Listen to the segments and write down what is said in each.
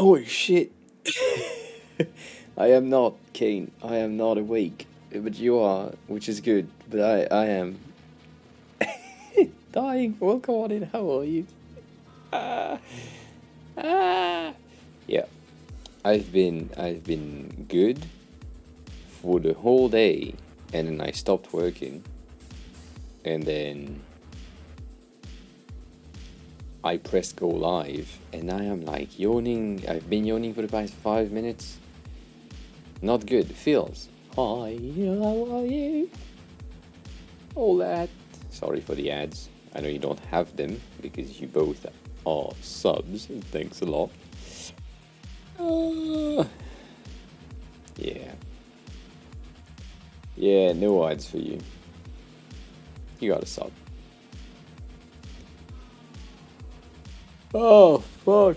Oh shit! I am not, Kane. I am not awake. But you are, which is good. But I am dying. Welcome on in. How are you? Ah, ah. Yeah, I've been good for the whole day, and then I stopped working, and then I pressed go live, and I am like yawning. I've been yawning for the past 5 minutes. Not good. Feels. Hi, how are you? All that. Sorry for the ads. I know you don't have them because you both are subs. Thanks a lot. Yeah. Yeah, no ads for you. You got a sub. Oh, fuck.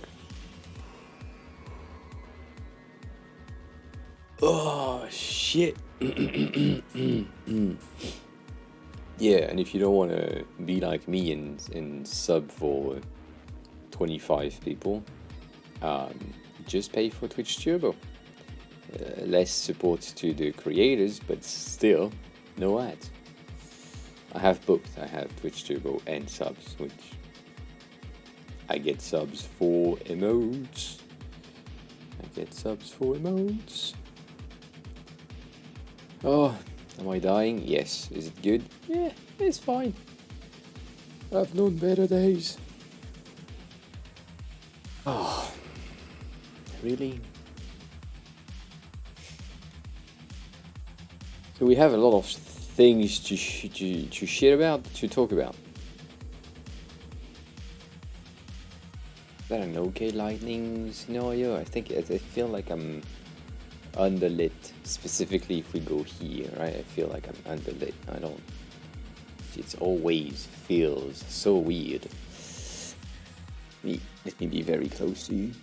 Oh, shit. Yeah, and if you don't want to be like me and sub for 25 people, just pay for Twitch Turbo. Less support to the creators, but still, no ads. I have both. I have Twitch Turbo and subs, which I get subs for emotes. Oh, am I dying? Yes. Is it good? Yeah, it's fine. I've known better days. Oh, really? So we have a lot of things to shit about, to talk about. Is that an okay lightning scenario? I feel like I'm underlit, specifically if we go here, right? I feel like I'm underlit. I don't. It always feels so weird. Let me be very close to you.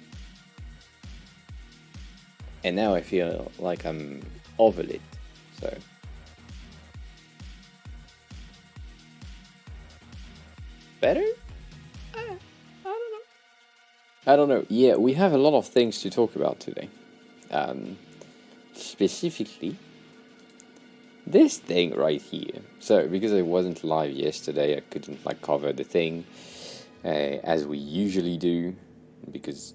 And now I feel like I'm overlit. So. Better? I don't know. Yeah, we have a lot of things to talk about today. Specifically, this thing right here. So, because I wasn't live yesterday, I couldn't cover the thing as we usually do, because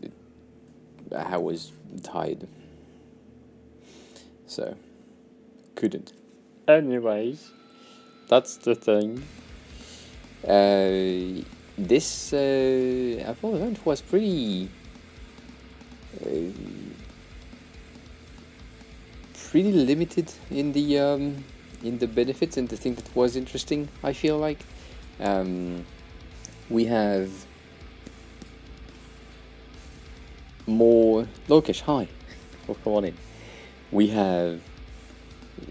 I was tired. So, couldn't. Anyways, that's the thing. This Apple event was pretty limited in the benefits and the thing that was interesting. I feel like we have more. Lokesh, hi. Oh, come on in. We have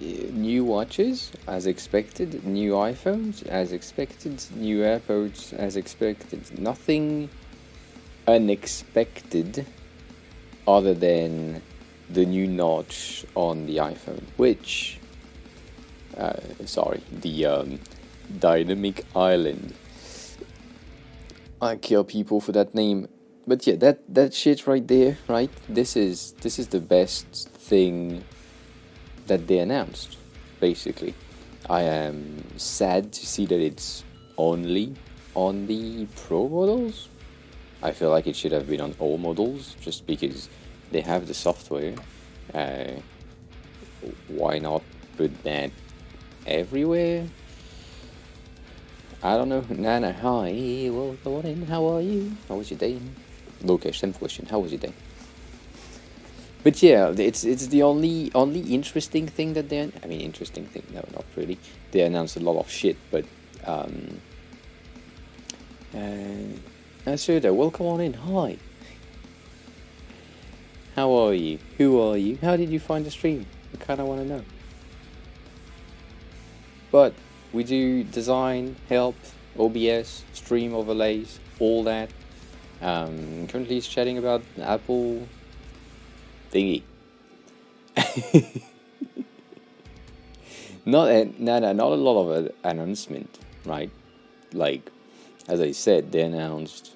new watches as expected, new iPhones as expected, new AirPods as expected. Nothing unexpected other than the new notch on the iPhone, which the Dynamic Island. I kill people for that name. But yeah, that shit right there, right? This is the best thing that they announced, basically. I am sad to see that it's only on the Pro models. I feel like it should have been on all models, just because they have the software. Why not put that everywhere? I don't know. Nana, hi. Well, go on in. How are you? How was your day? Lokesh, same question. How was your day? But yeah, it's the only interesting thing that they... I mean, interesting thing, no, not really. They announced a lot of shit, but... Suda, welcome on in, hi. How are you? Who are you? How did you find the stream? I kind of want to know. But we do design, help, OBS, stream overlays, all that. Currently it's chatting about Apple... thingy. not a lot of announcement, right? Like, as I said, they announced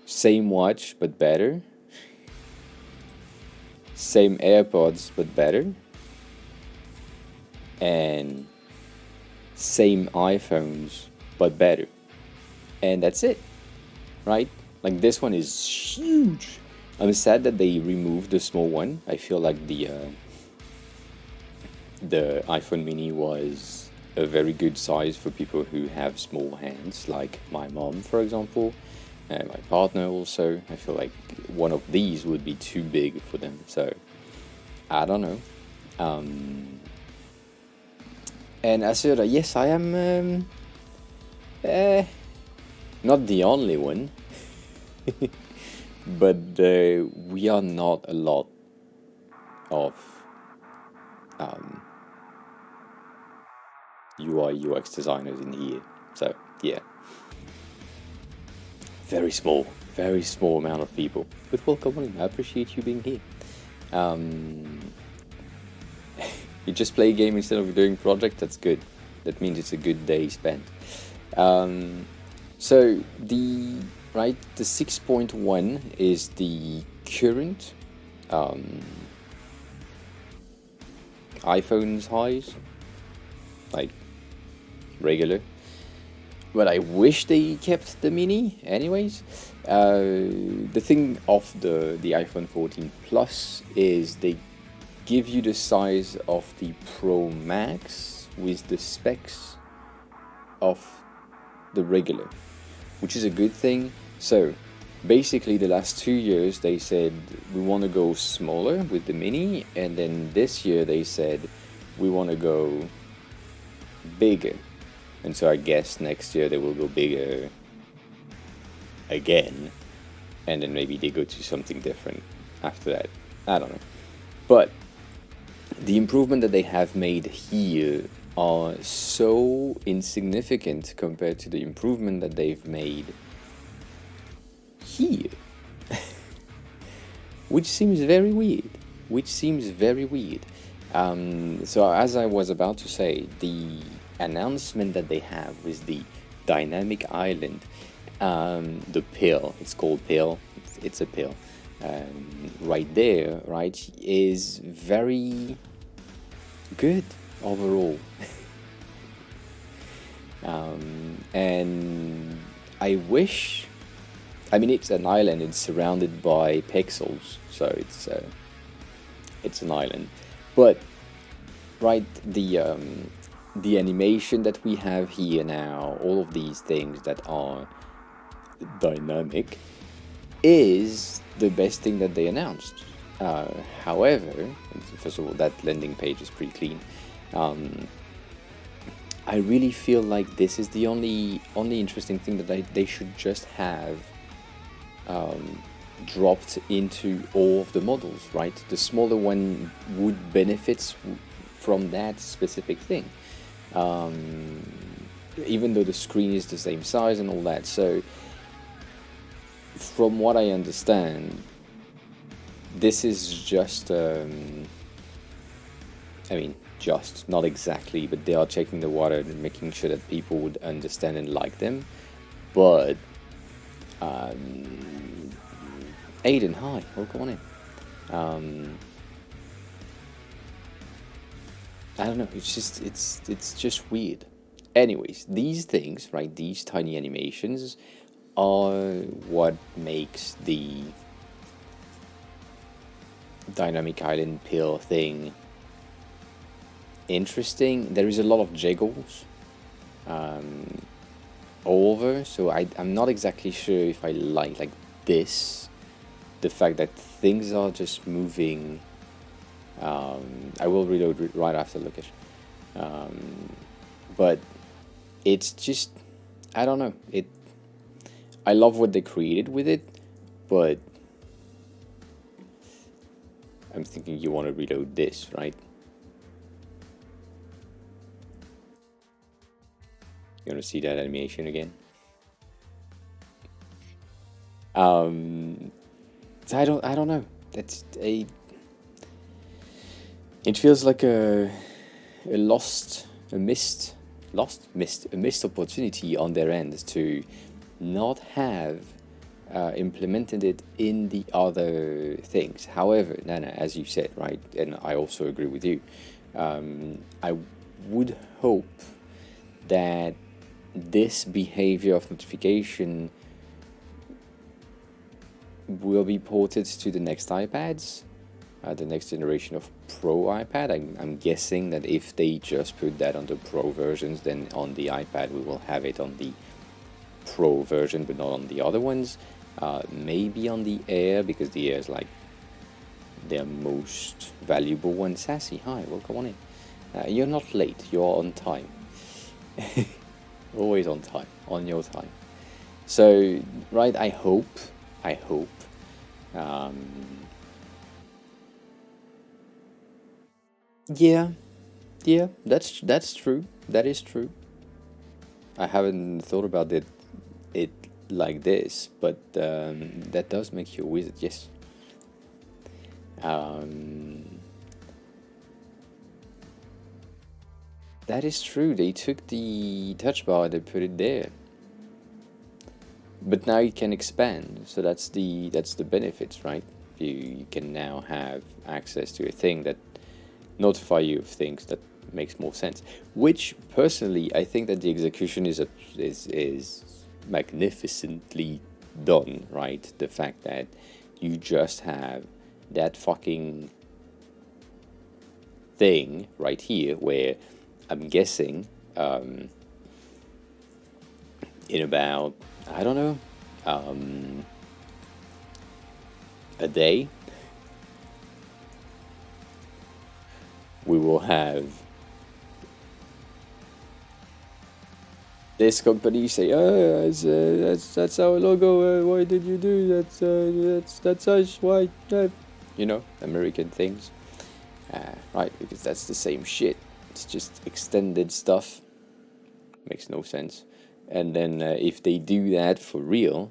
same watch but better, same AirPods but better, and same iPhones but better, and that's it, right? Like, this one is huge. I'm sad that they removed the small one. I feel like the iPhone mini was a very good size for people who have small hands, like my mom, for example, and my partner also. I feel like one of these would be too big for them, so I don't know. And as for yes, I am not the only one, but we are not a lot of UI UX designers in here. So yeah, very small amount of people. But welcome on. I appreciate you being here. You just play a game instead of doing project. That's good. That means it's a good day spent. So the 6.1 is the current iPhone's highs, like regular. But I wish they kept the mini. Anyways, the thing of the iPhone 14 Plus is they give you the size of the Pro Max with the specs of the regular, which is a good thing. So basically the last 2 years they said we want to go smaller with the mini, and then this year they said we want to go bigger, and so I guess next year they will go bigger again, and then maybe they go to something different after that. I don't know, but the improvement that they have made here are so insignificant compared to the improvement that they've made here, which seems very weird. So as I was about to say, the announcement that they have with the dynamic island, the pill, it's called pill, it's a pill, right there, right, is very good overall. And I wish, I mean, it's an island, it's surrounded by pixels, so it's an island, but right, the animation that we have here now, all of these things that are dynamic, is the best thing that they announced. However, first of all, that landing page is pretty clean. I really feel like this is the only interesting thing that they should just have dropped into all of the models, right? The smaller one would benefit from that specific thing, even though the screen is the same size and all that. So from what I understand, this is just I mean, just, not exactly, but they are checking the water and making sure that people would understand and like them. But Aiden, hi, welcome on in. I don't know, it's just weird. Anyways, these things, right, these tiny animations are what makes the dynamic island pill thing interesting. There is a lot of jiggles all over, so I'm not exactly sure if I like this, the fact that things are just moving. I will reload right after look at, but it's just, I don't know, I love what they created with it, but I'm thinking you want to reload this, right? You want to see that animation again? So I don't know. That's a. It feels like a missed opportunity on their end to not have implemented it in the other things. However, Nana, as you said, right, and I also agree with you, I would hope that this behavior of notification will be ported to the next iPads, the next generation of Pro iPad. I'm guessing that if they just put that on the Pro versions, then on the iPad we will have it on the Pro version, but not on the other ones. Maybe on the Air, because the Air is like their most valuable one. Sassy, hi, welcome on in. You're not late, you're on time. Always on time, on your time. So, right, I hope, yeah, that's true, that is true. I haven't thought about it like this, but that does make you a wizard, yes. That is true, they took the touch bar, they put it there. But now you can expand, so that's the benefits, right? You can now have access to a thing that notify you of things that makes more sense. Which personally, I think that the execution is magnificently done, right? The fact that you just have that fucking thing right here, where I'm guessing in about, I don't know, a day, we will have this company say, "Oh, that's our logo. Why did you do that? That's us. Why?" You know, American things, right? Because that's the same shit. It's just extended stuff. Makes no sense. And then if they do that for real,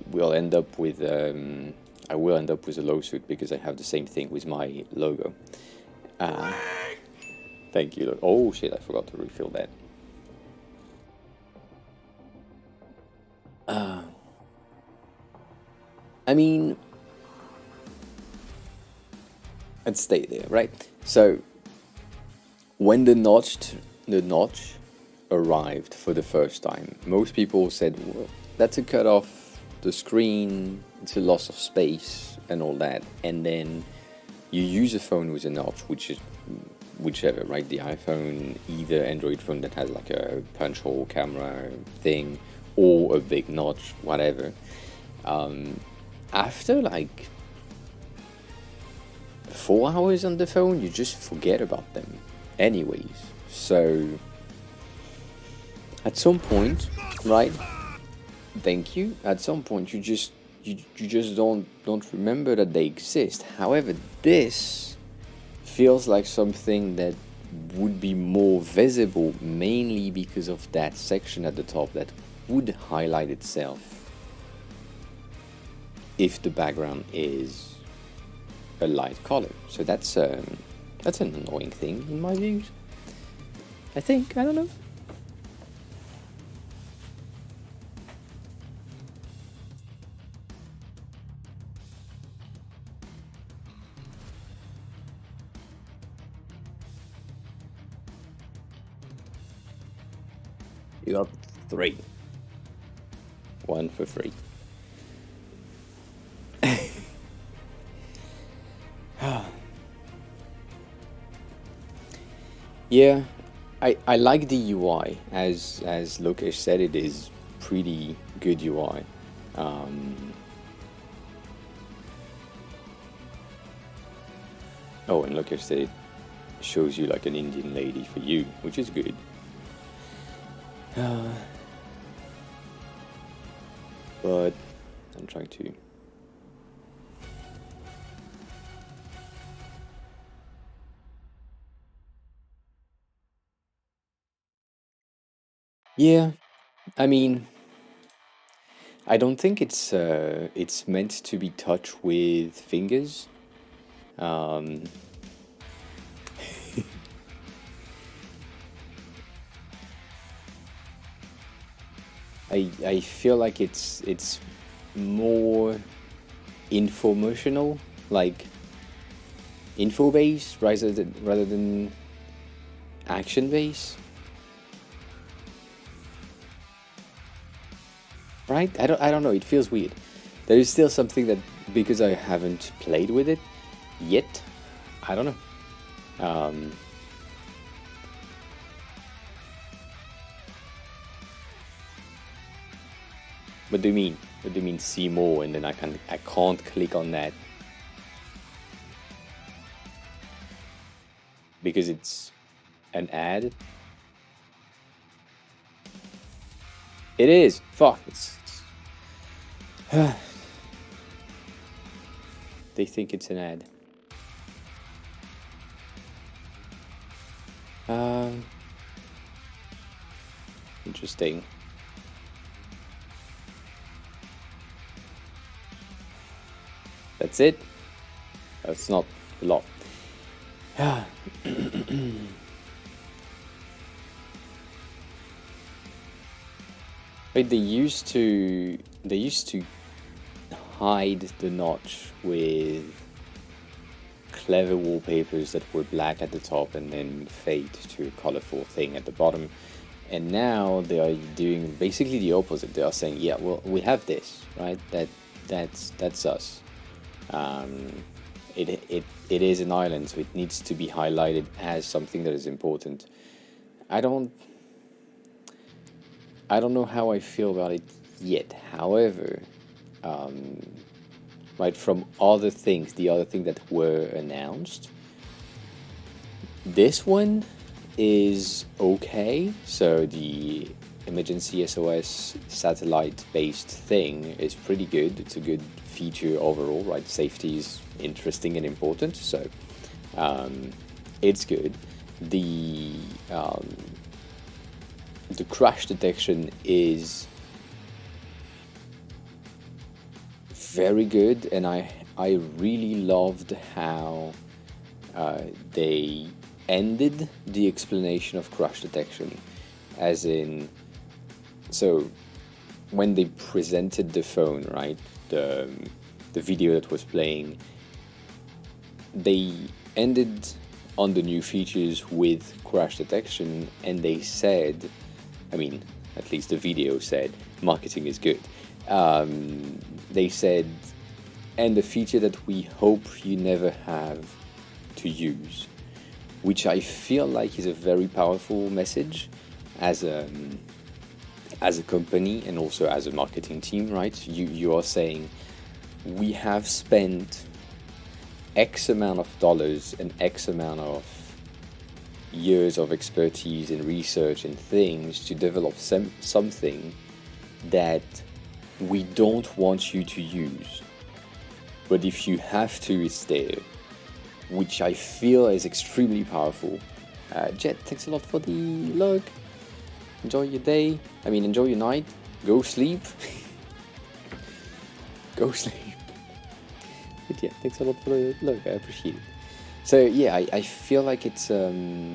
we'll end up with I will end up with a lawsuit because I have the same thing with my logo. Thank you. Oh shit, I forgot to refill that. I mean, let's stay there, right? So when the notch arrived for the first time, most people said, well, that's a cut off the screen, it's a loss of space and all that. And then you use a phone with a notch, which is whichever, right? The iPhone, either Android phone that has like a punch hole camera thing or a big notch, whatever. After like 4 hours on the phone, you just forget about them anyways. So at some point, right? Thank you. At some point, you just don't remember that they exist. However, this feels like something that would be more visible, mainly because of that section at the top that would highlight itself if the background is a light color. So that's an annoying thing in my views. I think, I don't know. You got 3. 1 for free. Yeah, I like the UI. As Lokesh said, it is pretty good UI. Oh, and Lokesh said it shows you like an Indian lady for you, which is good. But I'm trying to. Yeah, I mean, I don't think it's meant to be touched with fingers. I, I feel like it's more infomercial, like info based rather than action based. Right? I don't know, it feels weird. There is still something that, because I haven't played with it yet, I don't know. What do you mean? What do you mean see more and then I can't click on that? Because it's an ad? It is! Fuck! They think it's an ad. Interesting. That's it? That's not a lot. Wait, they used to hide the notch with clever wallpapers that were black at the top and then fade to a colorful thing at the bottom. And now they are doing basically the opposite. They are saying, yeah, well, we have this, right? That's us. It is an island, so it needs to be highlighted as something that is important. I don't know how I feel about it yet. However, right, from other things, the other thing that were announced, this one is okay. So the emergency SOS satellite-based thing is pretty good. It's a good feature overall, right? Safety is interesting and important, so it's good. The crash detection is very good, and I really loved how they ended the explanation of crash detection, as in, so when they presented the phone, right, the video that was playing, they ended on the new features with crash detection, and they said, I mean, at least the video said, marketing is good. They said, and the feature that we hope you never have to use, which I feel like is a very powerful message as a company and also as a marketing team, right? You are saying, we have spent X amount of dollars and X amount of years of expertise and research and things to develop something that we don't want you to use. But if you have to, it's there. Which I feel is extremely powerful. Jet, thanks a lot for the log. Enjoy your day. I mean, enjoy your night. Go sleep. Go sleep. But yeah, thanks a lot for the log. I appreciate it. So yeah, I feel like it's I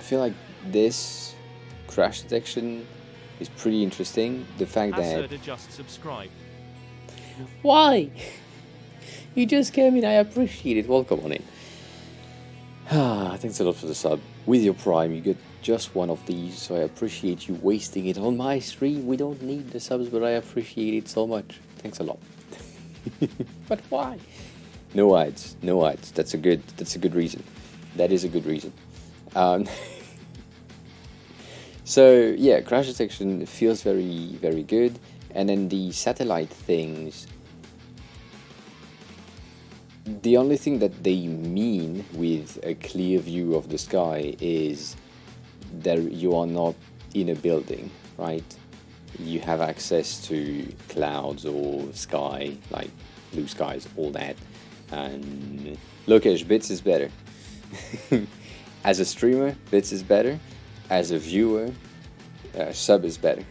feel like this crash detection is pretty interesting. The fact that just subscribe. Why? You just came in, I appreciate it. Welcome on in. Thanks a lot for the sub. With your Prime, you get just one of these, so I appreciate you wasting it on my stream. We don't need the subs, but I appreciate it so much. Thanks a lot. But why? No ads, no ads. That's a good reason. That is a good reason. So yeah, crash detection feels very, very good. And then the satellite things, the only thing that they mean with a clear view of the sky is that you are not in a building, right? You have access to clouds or sky, like blue skies, all that. And Lokesh, bits is better. As a streamer, bits is better. As a viewer, sub is better.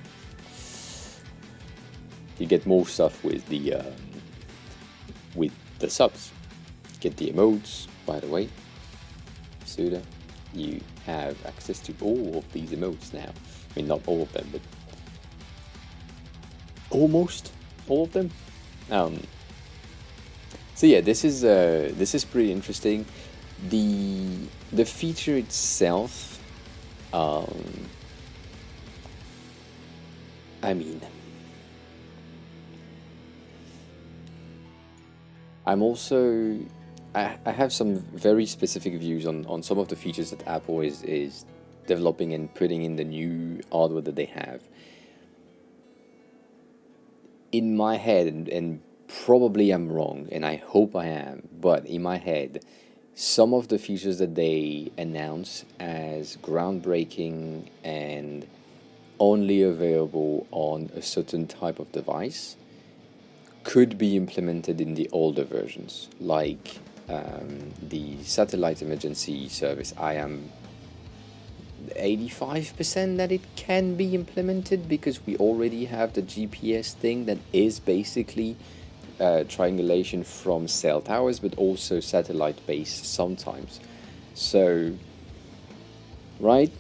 You get more stuff with the subs. Get the emotes, by the way. Suda. you have access to all of these emotes now. I mean, not all of them, but almost all of them. So yeah, this is pretty interesting. The feature itself, I mean, I have some very specific views on some of the features that Apple is developing and putting in the new hardware that they have. In my head, and probably I'm wrong, and I hope I am, but in my head, some of the features that they announce as groundbreaking and only available on a certain type of device could be implemented in the older versions, like the satellite emergency service. I am 85% that it can be implemented because we already have the GPS thing that is basically triangulation from cell towers, but also satellite based sometimes. So, right,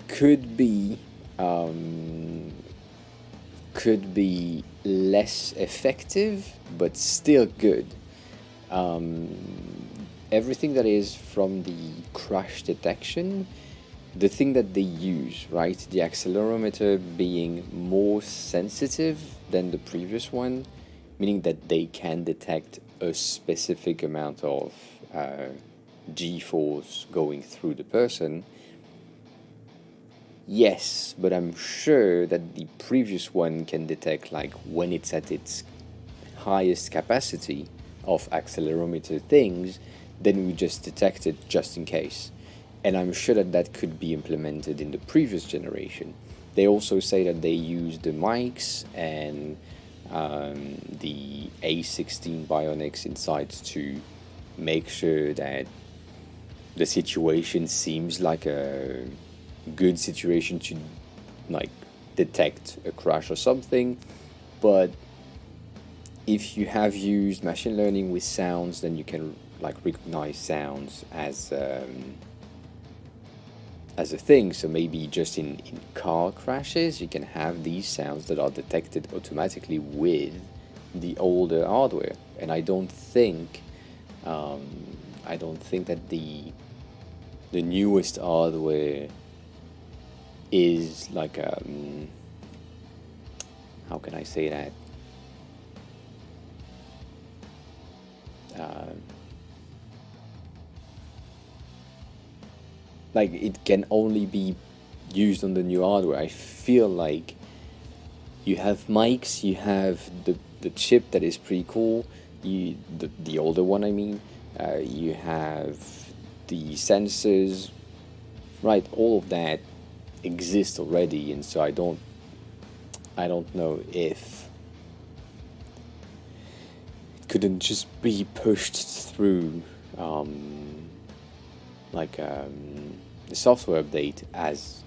could be less effective, but still good. Everything that is from the crash detection, the thing that they use, right, the accelerometer being more sensitive than the previous one, meaning that they can detect a specific amount of G-force going through the person. Yes, but I'm sure that the previous one can detect, like, when it's at its highest capacity of accelerometer things, then we just detect it just in case. And I'm sure that that could be implemented in the previous generation. They also say that they use the mics and the A16 Bionics inside to make sure that the situation seems like a good situation to, like, detect a crash or something. But if you have used machine learning with sounds, then you can, like, recognize sounds as a thing. So maybe just in car crashes, you can have these sounds that are detected automatically with the older hardware. And I don't think that the newest hardware is like how can I say that? Like, it can only be used on the new hardware. I feel like you have mics, you have the chip that is pretty cool, the older one, I mean, you have the sensors, right? All of that exists already, and so I don't know if it couldn't just be pushed through the software update as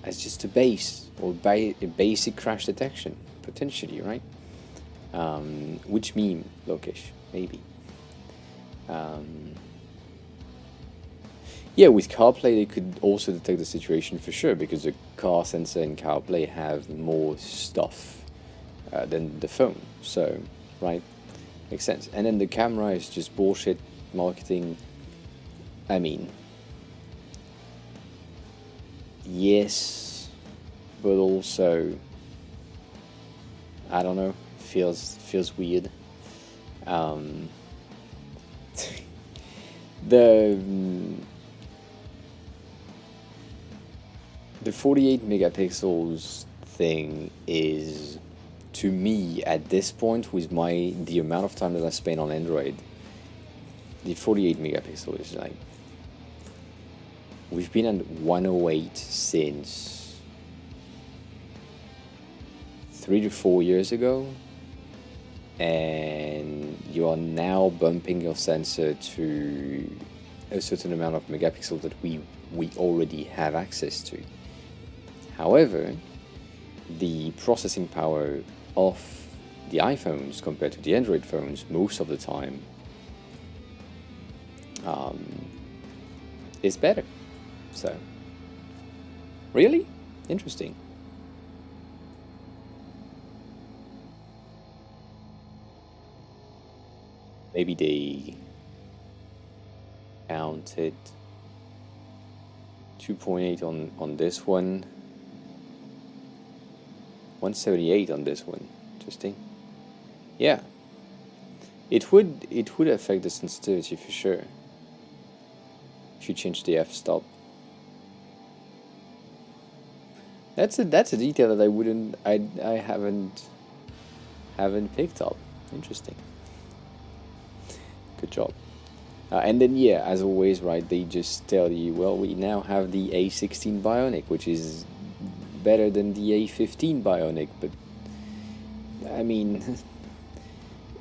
just a base or a basic crash detection, potentially, right? Which meme, Lokesh? Maybe. Yeah, with CarPlay they could also detect the situation for sure, because the car sensor and CarPlay have more stuff than the phone. So, right, makes sense. And then the camera is just bullshit marketing. I mean, yes, but also, I don't know, feels weird. The 48 megapixels thing is, to me, at this point, with the amount of time that I spend on Android, the 48 megapixel is like, we've been at 108 since 3 to 4 years ago, and you are now bumping your sensor to a certain amount of megapixels that we already have access to. However, the processing power of the iPhones compared to the Android phones most of the time is better. So, really? Interesting. Maybe they counted 2.8 on this one, 178 on this one. Interesting. Yeah. It would affect the sensitivity for sure. If you change the f-stop. That's a detail that I haven't picked up. Interesting. Good job. And then yeah, as always, right? They just tell you, well, we now have the A16 Bionic, which is better than the A15 Bionic. But I mean,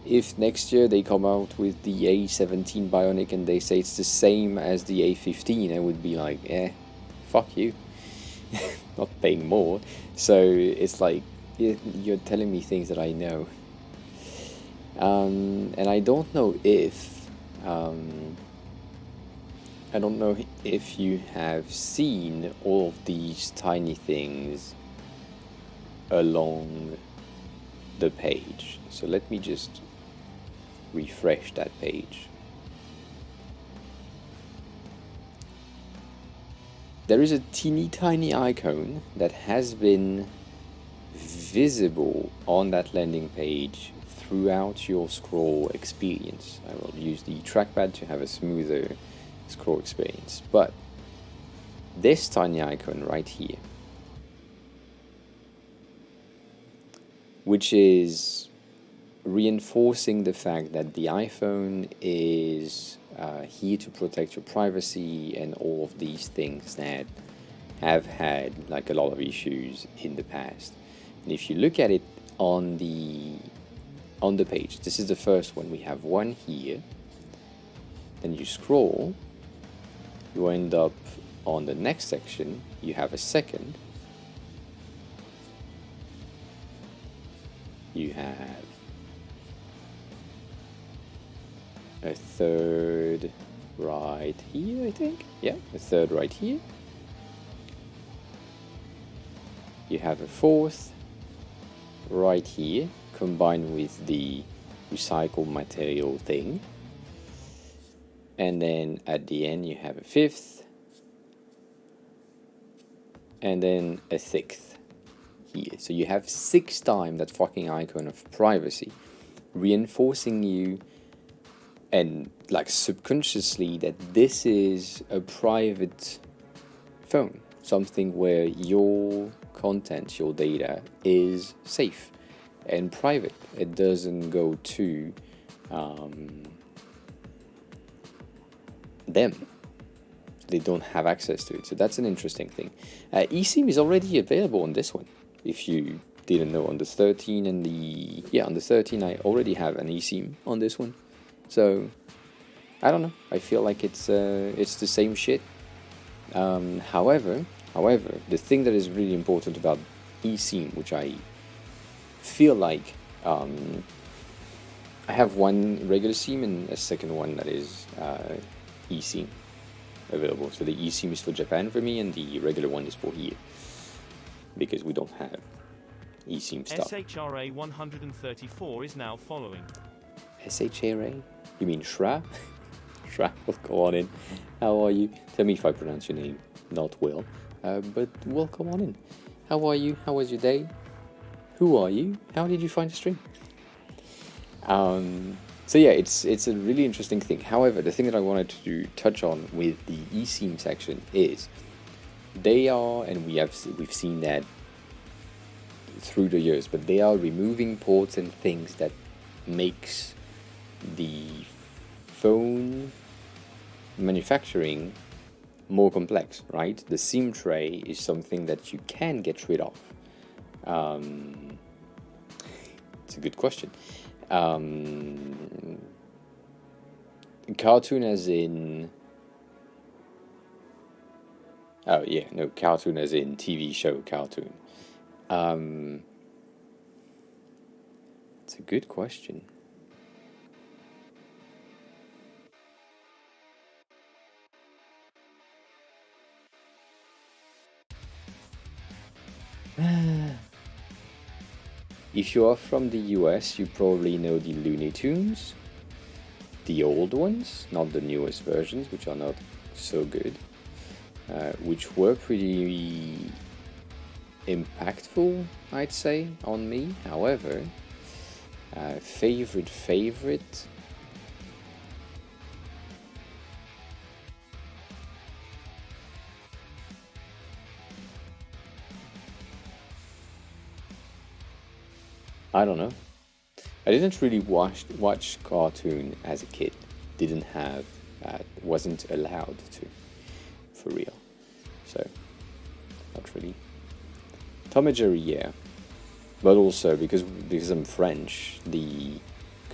if next year they come out with the A17 Bionic and they say it's the same as the A15, I would be like, fuck you. Not paying more. So it's like you're telling me things that I know. And I don't know if you have seen all of these tiny things along the page. So let me just refresh that page. There is a teeny tiny icon that has been visible on that landing page throughout your scroll experience. I will use the trackpad to have a smoother scroll experience. But this tiny icon right here, which is reinforcing the fact that the iPhone is here to protect your privacy and all of these things that have had like a lot of issues in the past. And if you look at it on the page, this is the first one. We have one here. Then you scroll, you end up on the next section. You have a second. You have a third right here, I think. Yeah, a third right here. You have a fourth right here, combined with the recycled material thing. And then at the end you have a fifth. And then a sixth here. So you have 6 times that fucking icon of privacy, reinforcing you and like subconsciously that this is a private phone, something where your content, your data is safe and private. It doesn't go to them. They don't have access to it. So that's an interesting thing. eSIM is already available on this one. If you didn't know, on the 13 and on the 13 I already have an eSIM on this one. So I don't know. I feel like it's the same shit. However, the thing that is really important about eSIM, which I feel like I have one regular SIM and a second one that is eSIM available. So the eSIM is for Japan for me, and the regular one is for here because we don't have eSIM stuff. SHRA 134 is now following. SHRA? You mean Shra? Shra, welcome on in. How are you? Tell me if I pronounce your name not well, but welcome on in. How are you? How was your day? Who are you? How did you find the stream? So yeah, it's a really interesting thing. However, the thing that I wanted to touch on with the eSIM section is they are, and we've seen that through the years, but they are removing ports and things that makes the phone manufacturing more complex, right? The SIM tray is something that you can get rid of. It's a good question. Cartoon as in... Oh yeah, no, cartoon as in TV show cartoon. It's a good question. If you are from the US, you probably know the Looney Tunes. The old ones, not the newest versions, which are not so good. Which were pretty impactful, I'd say, on me. However, favorite. I don't know. I didn't really watch cartoon as a kid. Didn't have, wasn't allowed to, for real. So, not really. Tom and Jerry, yeah, but also because I'm French, the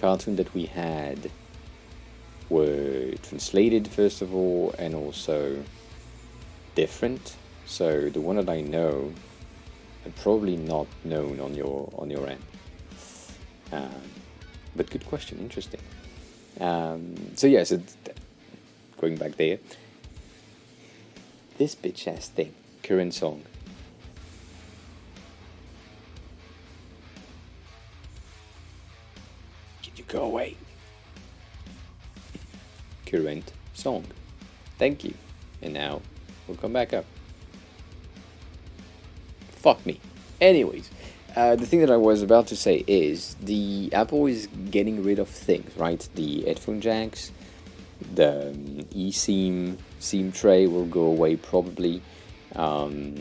cartoon that we had were translated first of all, and also different. So the one that I know, probably not known on your end. But good question, interesting. So yeah, so going back there, this bitch ass thing, current song. Can you go away? Current song. Thank you. And now we'll come back up. Fuck me. Anyways. The thing that I was about to say is the Apple is getting rid of things, right? The headphone jacks, the eSIM SIM tray will go away probably. The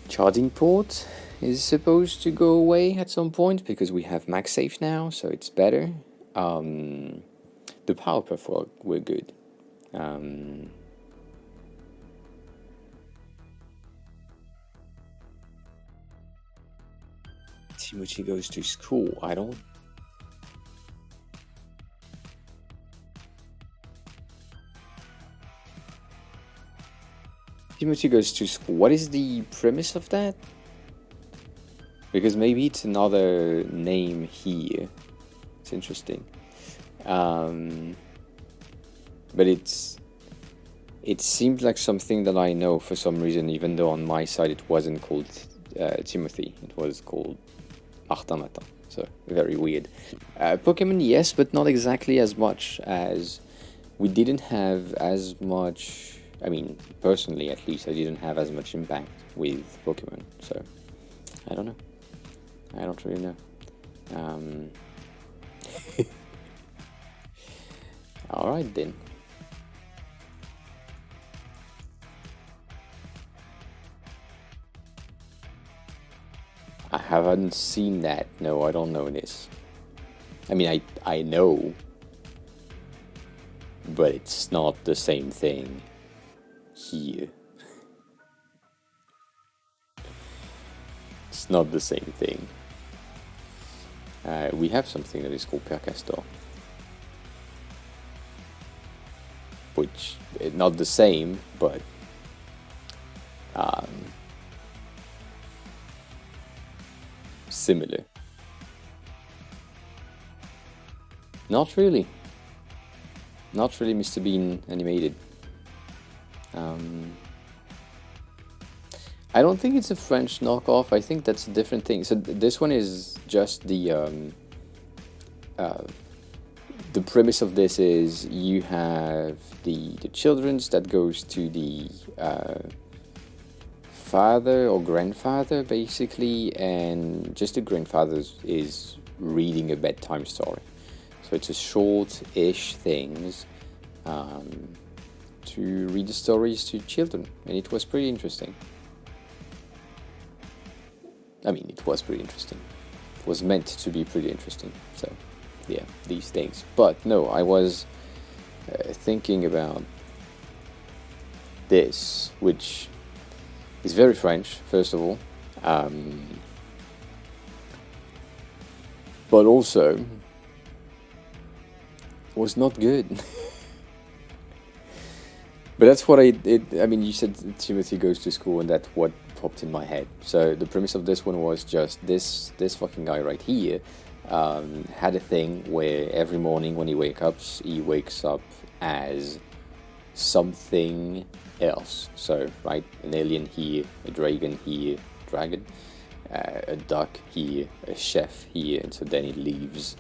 charging port is supposed to go away at some point because we have MagSafe now, so it's better. The power puff were good. Timothy goes to school. I don't. Timothy goes to school. What is the premise of that? Because maybe it's another name here. It's interesting. But it seems like something that I know for some reason, even though on my side it wasn't called Timothy. It was called Martin Matin. So very weird. Pokemon, yes, but not exactly as much as we didn't have as much. I mean, personally, at least, I didn't have as much impact with Pokemon. So I don't know. I don't really know. All right then. I haven't seen that. No, I don't know this. I mean, I know, but it's not the same thing here. It's not the same thing. We have something that is called Percastor, which is not the same, but similar. Not really. Not really Mr. Bean animated. I don't think it's a French knockoff. I think that's a different thing. So this one is just the premise of this is you have the children's that goes to the father or grandfather basically, and just the grandfather is reading a bedtime story. So it's a short-ish things to read the stories to children, and it was pretty interesting. I mean, it was pretty interesting. It was meant to be pretty interesting. So, yeah, these things. But no, I was thinking about this, which is very French, first of all. But also was not good. But that's what I mean, you said Timothy goes to school, and that's what popped in my head. So the premise of this one was just this fucking guy right here had a thing where every morning when he wakes up as something else. So, right, an alien here, a dragon here, a duck here, a chef here, and so then it lives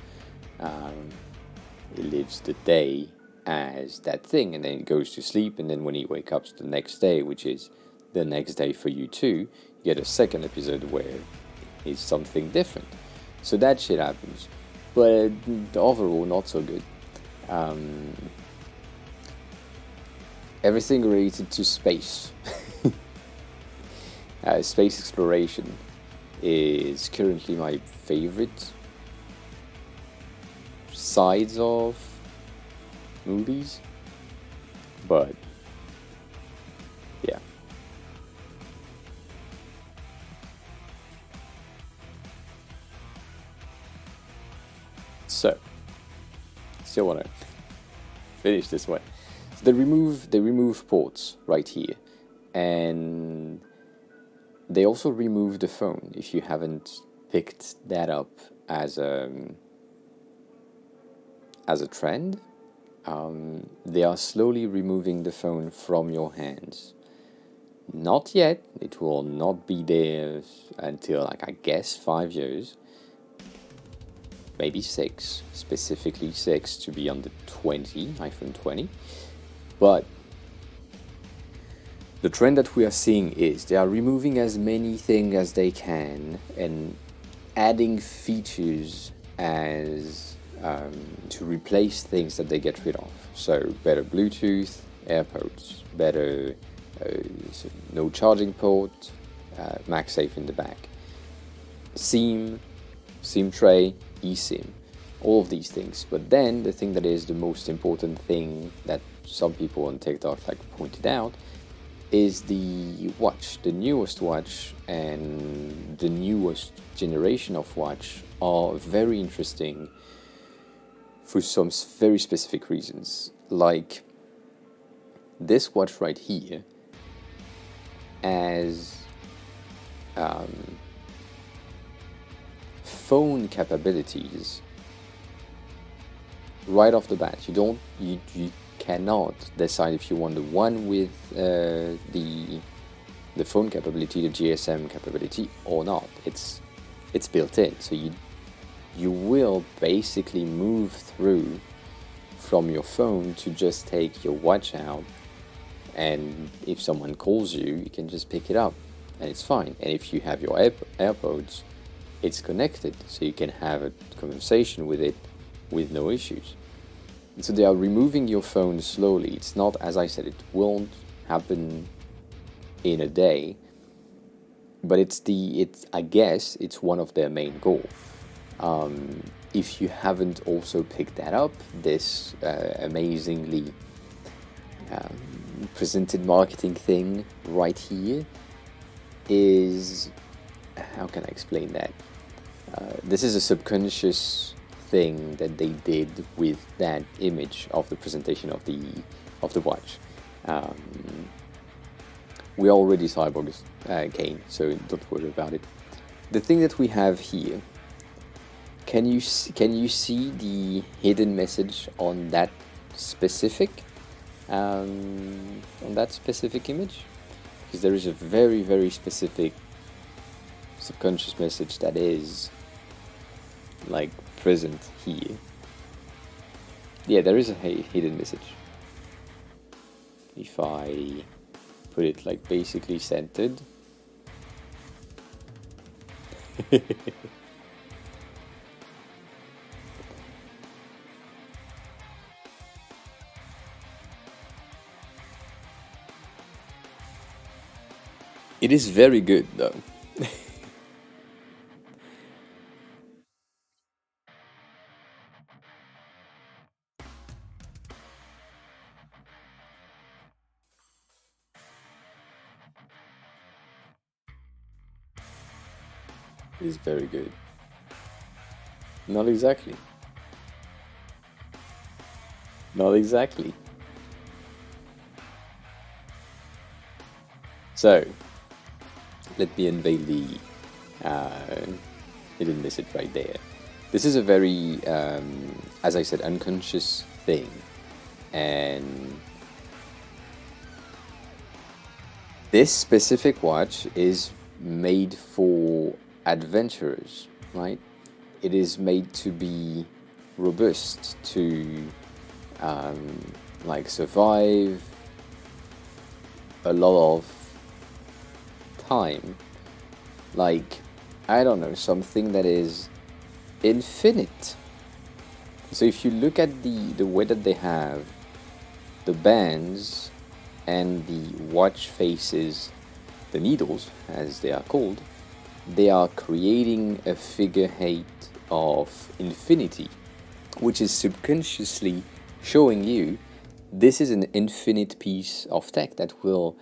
the day as that thing, and then it goes to sleep, and then when he wakes up the next day, which is the next day for you too, you get a second episode where it's something different. So that shit happens, but overall not so good. Everything related to space, space exploration is currently my favorite sides of movies, but yeah. So, still want to finish this one. So they remove ports right here, and they also remove the phone. If you haven't picked that up as a trend, they are slowly removing the phone from your hands. Not yet. It will not be there until, like, I guess 5 years. Maybe 6. Specifically 6 to be on the iPhone 20. But the trend that we are seeing is they are removing as many things as they can and adding features as to replace things that they get rid of. So better Bluetooth, AirPods, better no charging port, MagSafe in the back, SIM tray, eSIM, all of these things. But then the thing that is the most important thing that some people on TikTok pointed out is the watch. The newest watch and the newest generation of watch are very interesting for some very specific reasons. Like this watch right here as phone capabilities right off the bat. You cannot decide if you want the one with the phone capability, the GSM capability, or not. It's built in, so you will basically move through from your phone to just take your watch out, and if someone calls you, you can just pick it up and it's fine. And if you have your AirPods, it's connected, so you can have a conversation with it with no issues. And so they are removing your phone slowly. It's not, as I said, it won't happen in a day, but I guess it's one of their main goals. If you haven't also picked that up, this amazingly presented marketing thing right here is, how can I explain that? This is a subconscious thing that they did with that image of the presentation of the watch. We already cyborgs Kane, so don't worry about it. The thing that we have here, can you see the hidden message on that specific image? Because there is a very, very specific subconscious message that is present here. Yeah, there is a hidden message. If I put it basically centered. It is very good though. It is very good. Not exactly. Not exactly. So, let me unveil the hidden message right there. This is a very, as I said, unconscious thing, and This specific watch is made for adventurers, right? It is made to be robust, to like survive a lot of time. Like, I don't know, something that is infinite. So if you look at the way that they have the bands and the watch faces, the needles as they are called, they are creating a figurehead of infinity, which is subconsciously showing you this is an infinite piece of tech that will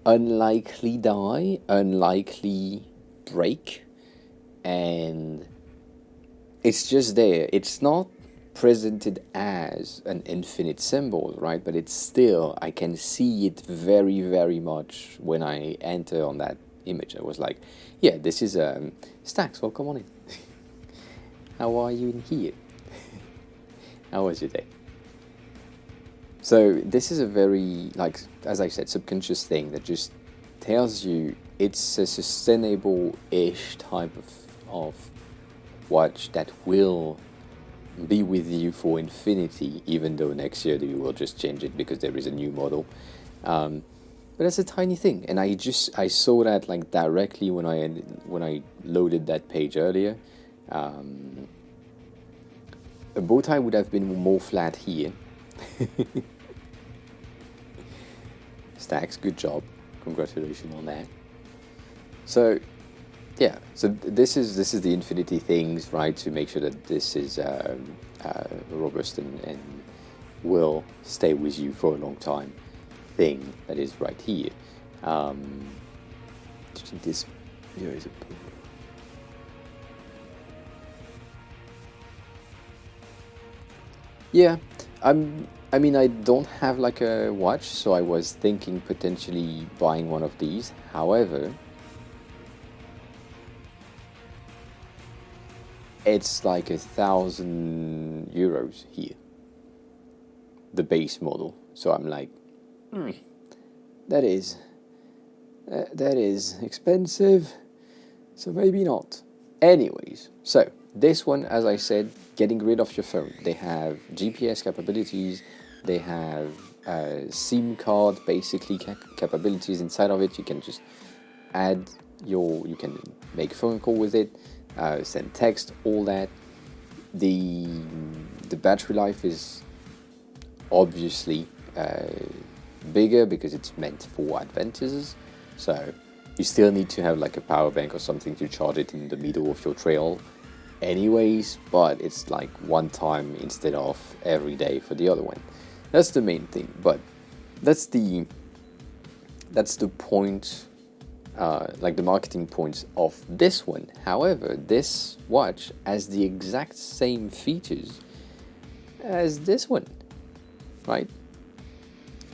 unlikely die, unlikely break, and it's just there. It's not presented as an infinite symbol, right? But it's still, I can see it very, very much when I enter on that image. I was like, yeah, this is Stacks, welcome on in. How are you in here? How was your day? So this is a very, like, as I said, subconscious thing that just tells you it's a sustainable-ish type of watch that will be with you for infinity, even though next year you will just change it because there is a new model. But that's a tiny thing, and I saw that like directly when I loaded that page earlier. A bow tie would have been more flat here. Stacks, good job, congratulations on that. So yeah, so this is the infinity things, right? To make sure that this is robust and will stay with you for a long time. Thing that is right here. This here is a. Yeah, I mean, I don't have like a watch, so I was thinking potentially buying one of these. However, it's like €1,000 here, the base model. So I'm like, that is expensive. So maybe not. Anyways, so this one, as I said, getting rid of your phone. They have GPS capabilities. They have SIM card basically capabilities inside of it. You can just add you can make a phone call with it, send text, all that. The battery life is obviously bigger because it's meant for adventures. So you still need to have like a power bank or something to charge it in the middle of your trail anyways, but it's like one time instead of every day for the other one. That's the main thing, but that's the point, like the marketing points of this one. However, this watch has the exact same features as this one, right?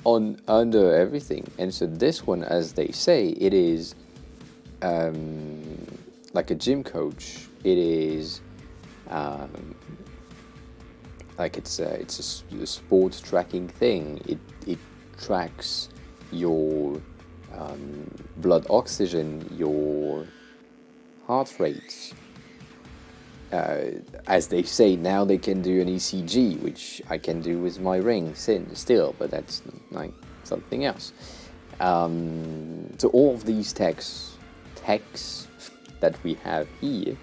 On under everything, and so this one, as they say, it is like a gym coach. It is like it's a sports tracking thing. It tracks your blood oxygen, your heart rates. As they say, now they can do an ECG, which I can do with my ring still, but that's like something else. So all of these techs that we have here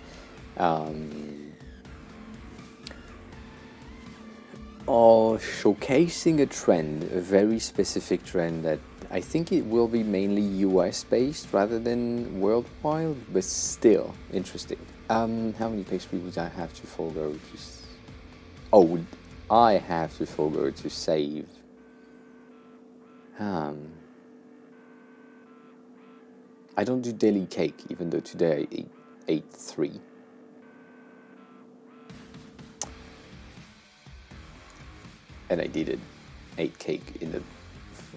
are showcasing a trend, a very specific trend that I think it will be mainly US based rather than worldwide, but still interesting. How many pastry would I have to forego to? Would I have to forego to save? I don't do daily cake, even though today I ate 3. And I did 8 cake in the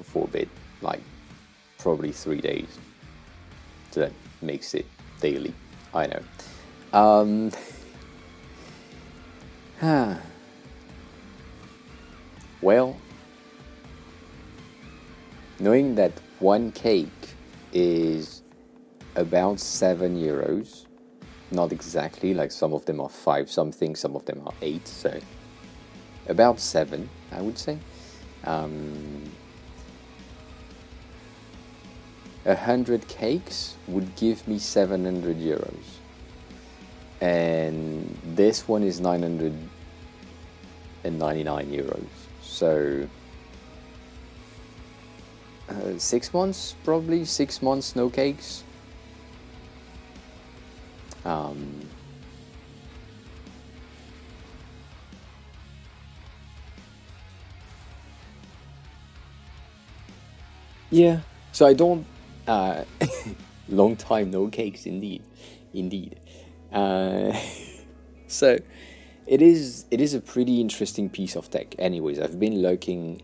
4-bit, like probably 3 days. So that makes it daily. I know. Well, knowing that one cake is about €7. Not exactly, like some of them are five something, some of them are eight, so about seven, I would say. 100 cakes would give me €700, and this one is €999. So 6 months, probably 6 months, no cakes. Yeah. So I don't. Long time no cakes, indeed, indeed. Uh, so it is a pretty interesting piece of tech. Anyways, I've been looking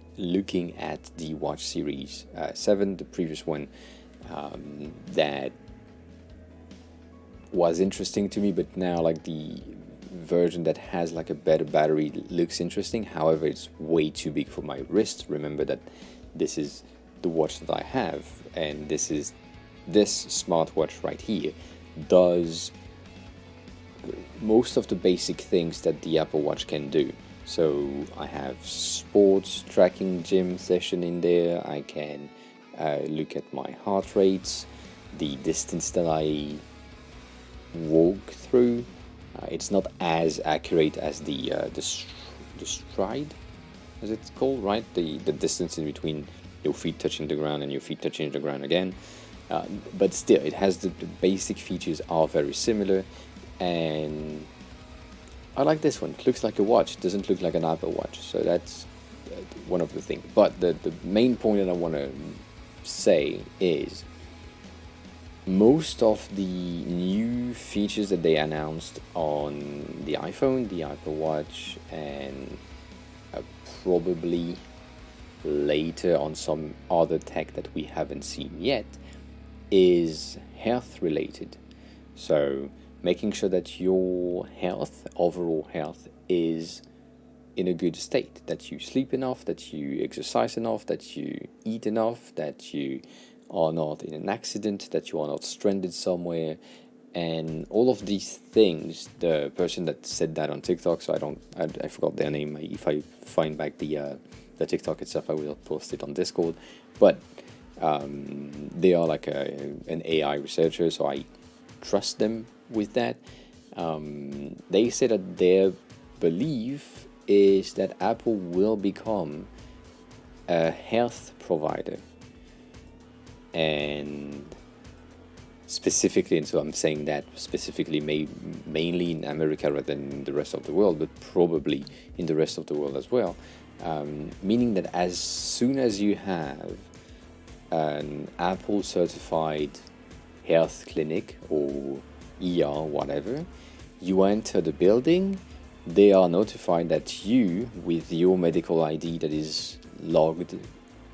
at the Watch Series 7, the previous one, that was interesting to me, but now like the version that has like a better battery looks interesting. However, it's way too big for my wrist. Remember that this is the watch that I have, and this smartwatch right here does most of the basic things that the Apple Watch can do. So I have sports tracking gym session in there. I can look at my heart rates, the distance that I walk through. It's not as accurate as the stride, as it's called, right? The distance in between your feet touching the ground and your feet touching the ground again. But still, it has the basic features are very similar, and I like this one. It looks like a watch. It doesn't look like an Apple Watch, so that's one of the things. But the main point that I want to say is most of the new features that they announced on the iPhone, the Apple Watch, and probably later on some other tech that we haven't seen yet is health related. So making sure that your health, overall health, is in a good state, that you sleep enough, that you exercise enough, that you eat enough, that you are not in an accident, that you are not stranded somewhere, and all of these things. The person that said that on TikTok, so I forgot their name. If I find back the TikTok itself, I will post it on Discord. But they are like an AI researcher, so I trust them with that. They say that their belief is that Apple will become a health provider, and specifically, and so I'm saying that specifically mainly in America rather than in the rest of the world, but probably in the rest of the world as well, meaning that as soon as you have an Apple certified health clinic or ER, whatever, you enter the building, they are notified that you, with your medical ID that is logged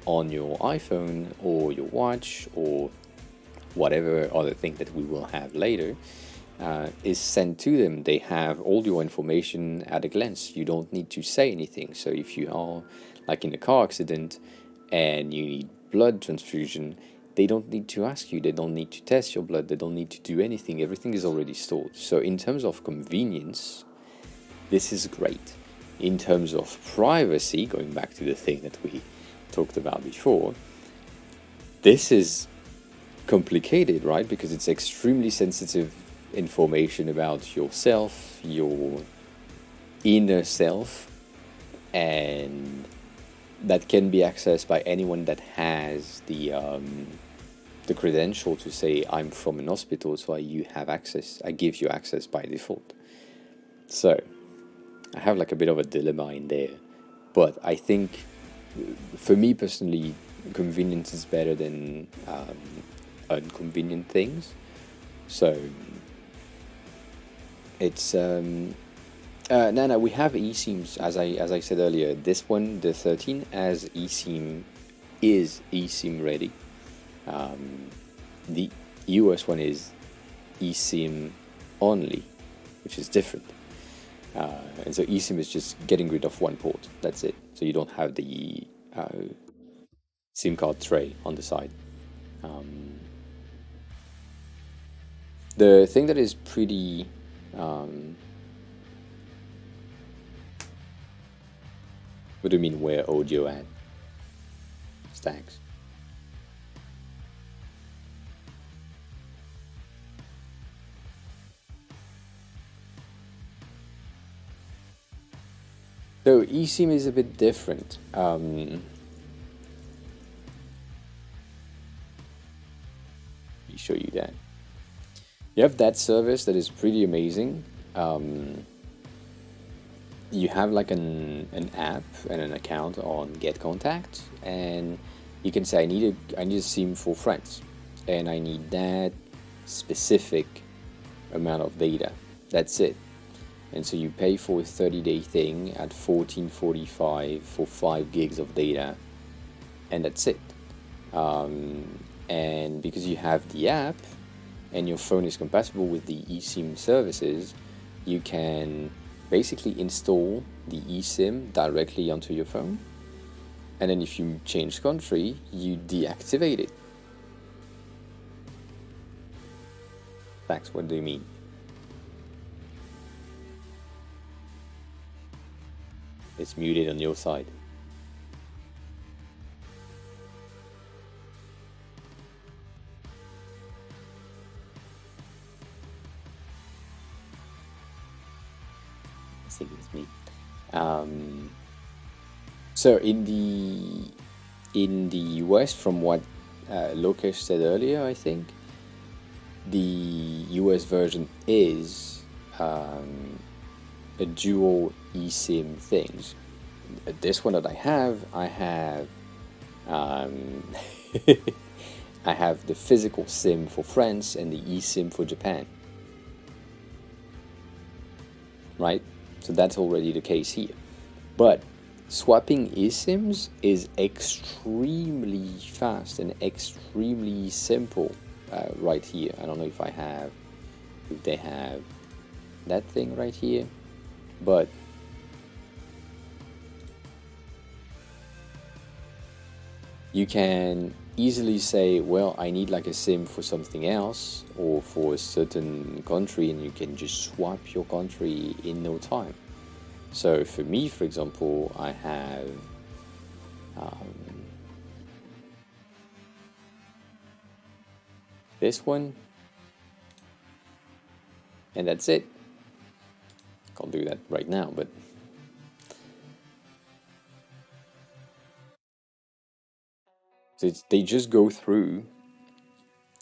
on your iPhone or your watch or whatever other thing that we will have later, is sent to them. They have all your information at a glance. You don't need to say anything. So if you are like in a car accident and you need blood transfusion, they don't need to ask you. They don't need to test your blood. They don't need to do anything. Everything is already stored. So in terms of convenience, this is great. In terms of privacy, going back to the thing that we talked about before, this is complicated, right? Because it's extremely sensitive information about yourself, your inner self, and that can be accessed by anyone that has the credential to say, I'm from an hospital, so you have access. I give you access by default. So I have like a bit of a dilemma in there, but I think for me personally, convenience is better than inconvenient things. So it's no, we have eSIMs, as I said earlier. This one, the 13, as eSIM is eSIM ready. The US one is eSIM only, which is different. And so eSIM is just getting rid of one port. That's it. So you don't have the SIM card tray on the side. The thing that is pretty what do you mean where audio at? Stacks. So eSIM is a bit different. Let me show you that. You have that service that is pretty amazing. You have like an app and an account on Get Contact, and you can say I need a SIM for friends, and I need that specific amount of data. That's it. And so you pay for a 30-day thing at $14.45 for 5 gigs of data, and that's it. And because you have the app and your phone is compatible with the eSIM services, you can basically install the eSIM directly onto your phone. And then if you change country, you deactivate it. Max, what do you mean? It's muted on your side. I think it's me. So in the US, from what Lokesh said earlier, I think the US version is a dual eSIM things. This one that I have I have the physical SIM for France and the eSIM for Japan. Right? So that's already the case here. But swapping eSIMs is extremely fast and extremely simple right here. I don't know if they have that thing right here, but you can easily say, well, I need like a SIM for something else or for a certain country, and you can just swap your country in no time. So for me, for example, I have this one, and that's it. Can't do that right now, but so they just go through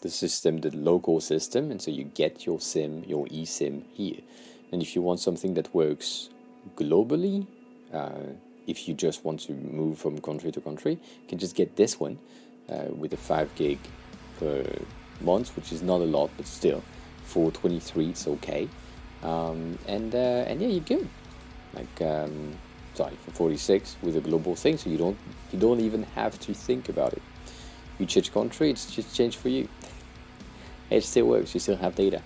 the system, the local system, and so you get your SIM, your eSIM here. And if you want something that works globally, if you just want to move from country to country, you can just get this one with a 5 gig per month, which is not a lot, but still, for 23 it's okay. And yeah, you're good. Like for 46 with a global thing, so you don't even have to think about it. You change country, it's just changed for you. It still works. You still have data.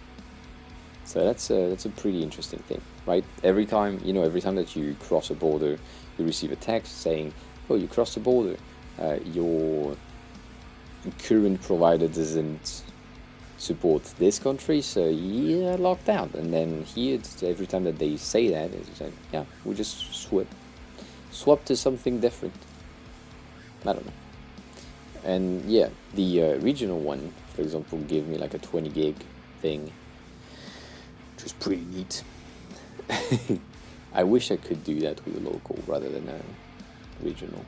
So that's a pretty interesting thing, right? Every time that you cross a border, you receive a text saying, "Oh, you crossed the border. Your current provider doesn't support this country, so you're locked out." And then here, every time that they say that, it's like, yeah, we just swap to something different. I don't know. And yeah, the regional one, for example, gave me like a 20 gig thing, which was pretty neat. I wish I could do that with a local rather than a regional.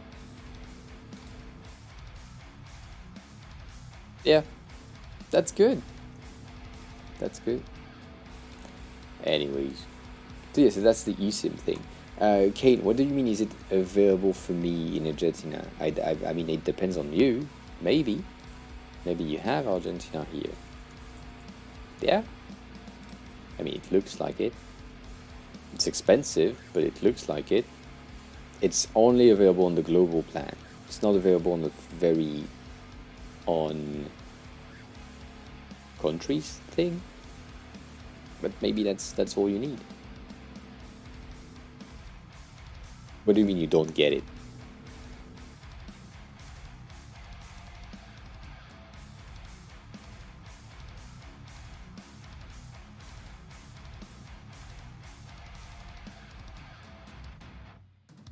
Yeah, that's good. That's good. Anyways, so yeah, so that's the eSIM thing. Kate, what do you mean? Is it available for me in Argentina? I mean, it depends on you. Maybe you have Argentina here. Yeah. I mean, it looks like it. It's expensive, but it looks like it. It's only available on the global plan. It's not available on the on countries thing. But maybe that's all you need. What do you mean you don't get it?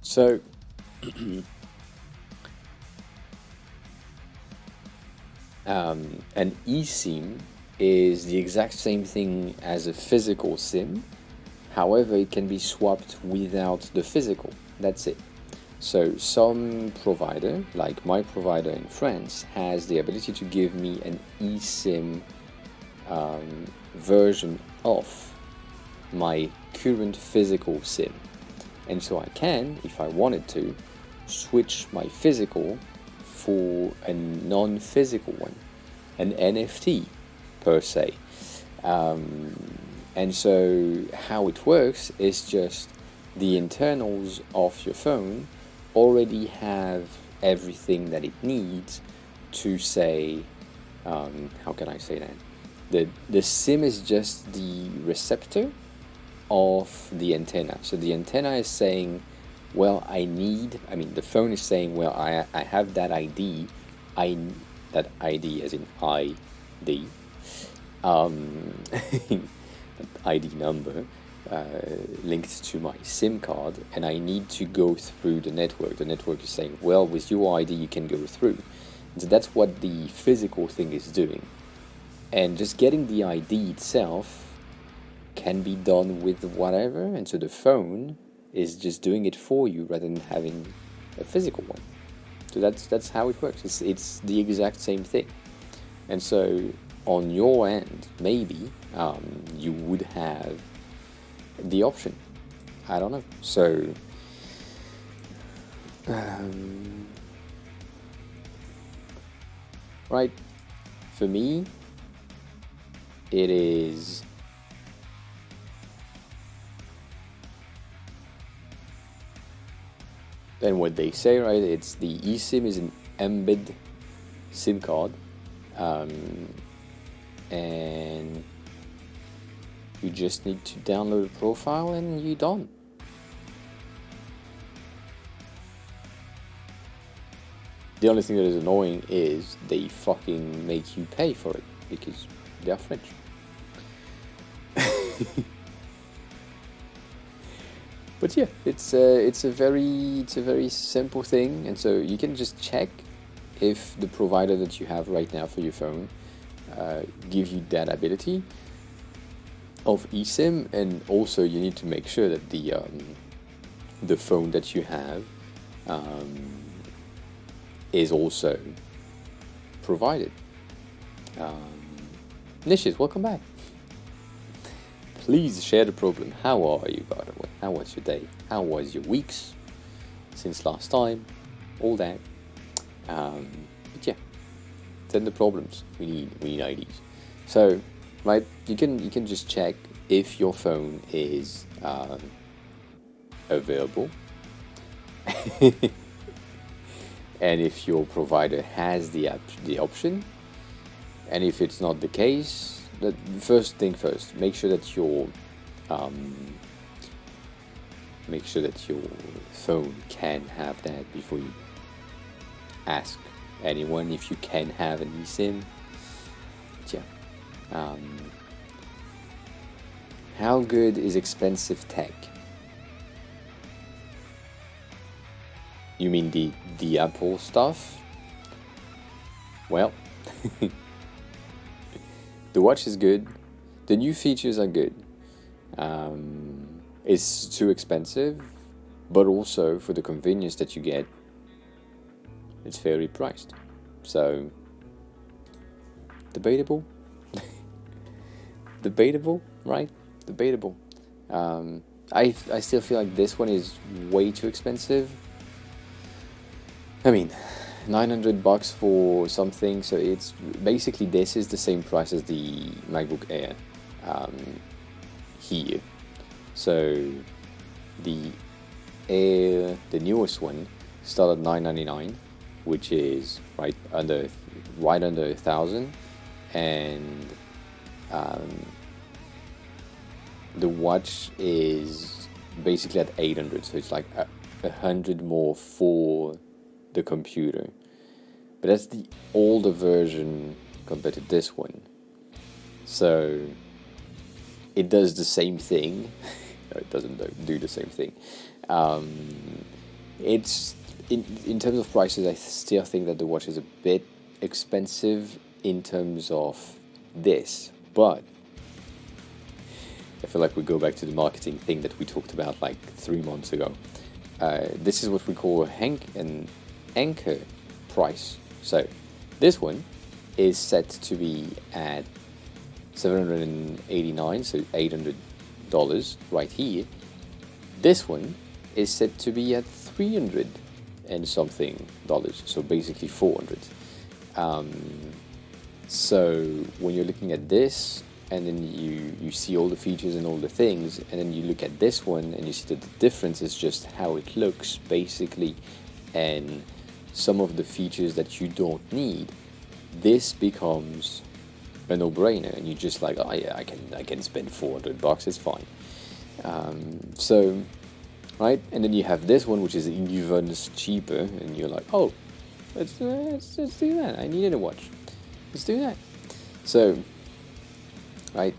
So an eSIM is the exact same thing as a physical SIM. However, it can be swapped without the physical. That's it. So some provider, like my provider in France, has the ability to give me an eSIM version of my current physical SIM. And so I can, if I wanted to, switch my physical for a non-physical one, an NFT per se. And so how it works is just the internals of your phone already have everything that it needs to say, how can I say that? The SIM is just the receptor of the antenna. So the antenna is saying, well, the phone is saying, well, I have that ID, that ID as in ID, ID number linked to my SIM card, and I need to go through the network. The network is saying, well, with your ID you can go through. So that's what the physical thing is doing. And just getting the ID itself can be done with whatever, and so the phone is just doing it for you rather than having a physical one. So that's how it works. It's the exact same thing. And so on your end, maybe you would have the option. I don't know. So right, for me, it is then what they say, right? It's the eSIM is an embed SIM card, and you just need to download a profile and you're done. The only thing that is annoying is they fucking make you pay for it because they are French. But yeah, it's a very simple thing, and so you can just check if the provider that you have right now for your phone gives you that ability of eSIM, and also you need to make sure that the phone that you have is also provided. Nishis, welcome back. Please share the problem. How are you, by the way? How was your day? How was your weeks since last time? All that. But yeah, send the problems. We need IDs. So, right, you can just check if your phone is available, and if your provider has the option, and if it's not the case. The first thing first, make sure that your phone can have that before you ask anyone if you can have an eSIM. But yeah, how good is expensive tech? You mean the Apple stuff? Well. The watch is good. The new features are good. It's too expensive, but also for the convenience that you get, it's fairly priced. So, debatable. Debatable, right? Debatable. I still feel like this one is way too expensive. I mean, $900 for something, so it's basically this is the same price as the MacBook Air here. So the Air, the newest one, started at $999, which is right under 1,000, and the watch is basically at 800, so it's like 100 more for the computer, but that's the older version compared to this one, so it does the same thing. No, it doesn't do the same thing. It's in terms of prices, I still think that the watch is a bit expensive in terms of this, but I feel like we go back to the marketing thing that we talked about like 3 months ago. This is what we call an anchor price. So this one is set to be at $789, so $800 right here. This one is set to be at $300 and something dollars, so basically 400. So when you're looking at this, and then you see all the features and all the things, and then you look at this one and you see that the difference is just how it looks basically, and some of the features that you don't need, this becomes a no-brainer, and you're just like, oh yeah, I can spend $400, it's fine. So right, and then you have this one which is even cheaper, and you're like, oh, let's do that. I needed a watch. Let's do that. So, right,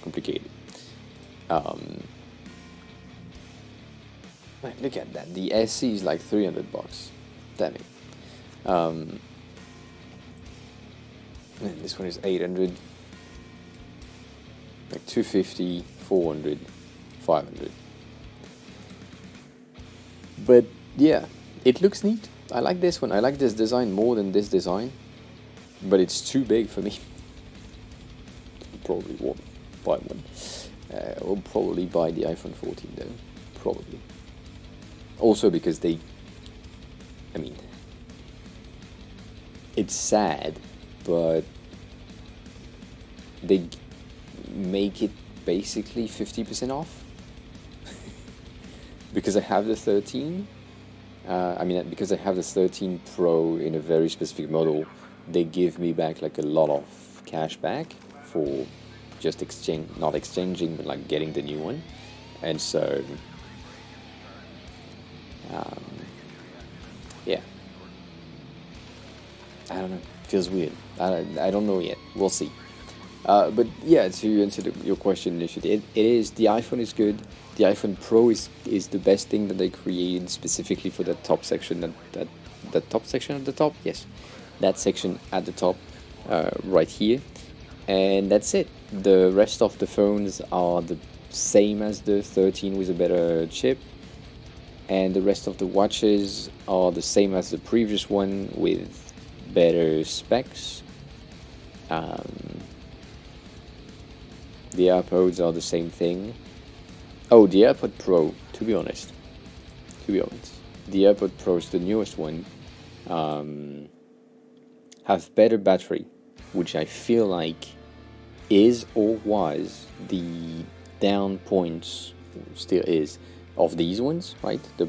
complicated. Right, look at that. The SE is like $300. Damn it. And this one is 800. Like 250, 400, 500. But yeah, it looks neat. I like this one. I like this design more than this design, but it's too big for me. Probably won't buy one. I'll probably buy the iPhone 14 though. Probably. Also because I mean, it's sad, but they make it basically 50% off. Because I have the 13. Because I have the 13 Pro in a very specific model, they give me back like a lot of cash back for just not exchanging, but like getting the new one. And so, yeah, I don't know, feels weird. I don't know yet, we'll see. But yeah, to answer your question initially, it is, the iPhone is good. The iPhone Pro is the best thing that they created specifically for that top section, that top section at the top, yes, that section at the top, right here, and that's it. The rest of the phones are the same as the 13 with a better chip, and the rest of the watches are the same as the previous one with better specs. The AirPods are the same thing. Oh, the AirPod Pro, to be honest, the AirPod Pros, the newest one, have better battery, which I feel like is or was the down points, still is, of these ones, right? The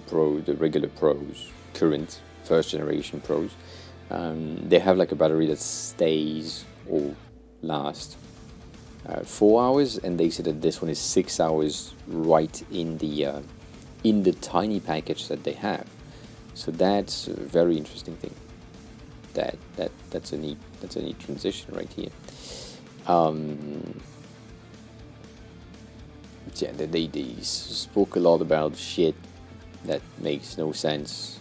regular Pros, current first generation Pros. They have like a battery that stays or lasts 4 hours, and they said that this one is 6 hours right in the tiny package that they have. So that's a very interesting thing. That's a neat transition right here. Yeah, they spoke a lot about shit that makes no sense.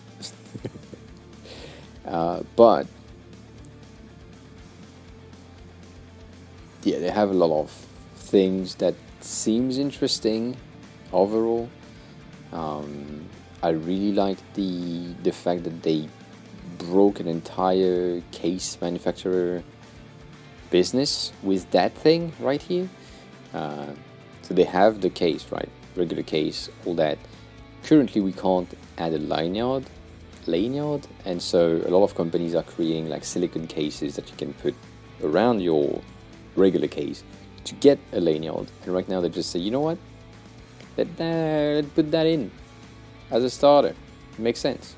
But yeah, they have a lot of things that seems interesting overall. I really like the fact that they broke an entire case manufacturer business with that thing right here. So they have the case, right? Regular case, all that. Currently we can't add a lanyard, and so a lot of companies are creating like silicone cases that you can put around your regular case to get a lanyard. And right now they just say, you know what, let's put that in as a starter. It makes sense.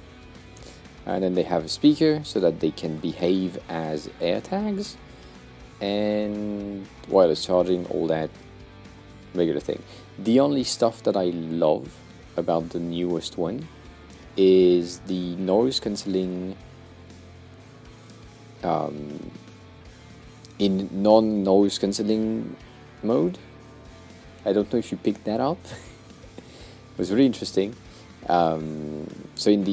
And then they have a speaker so that they can behave as AirTags, and wireless charging, all that regular thing. The only stuff that I love about the newest one is the noise cancelling in non-noise cancelling mode. I don't know if you picked that up. It was really interesting. So in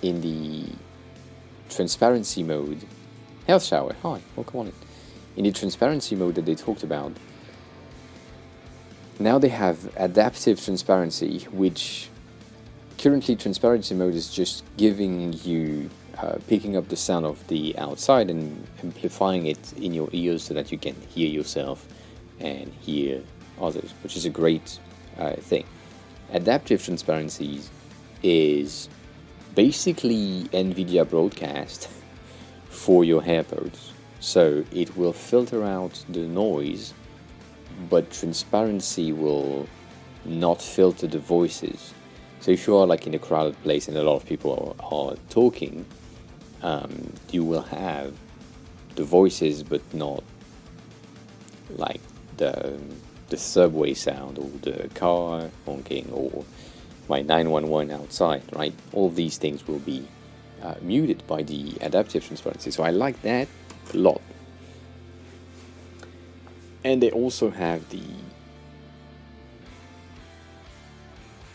the transparency mode, health shower. Hi, welcome on in. In the transparency mode that they talked about, now they have adaptive transparency, which currently transparency mode is just giving you picking up the sound of the outside and amplifying it in your ears so that you can hear yourself and hear others, which is a great thing. Adaptive transparency is basically NVIDIA broadcast for your AirPods. So it will filter out the noise, but transparency will not filter the voices. So if you are like in a crowded place and a lot of people are talking, you will have the voices, but not like the subway sound or the car honking or my 911 outside, right? All of these things will be muted by the adaptive transparency. So I like that a lot. And they also have the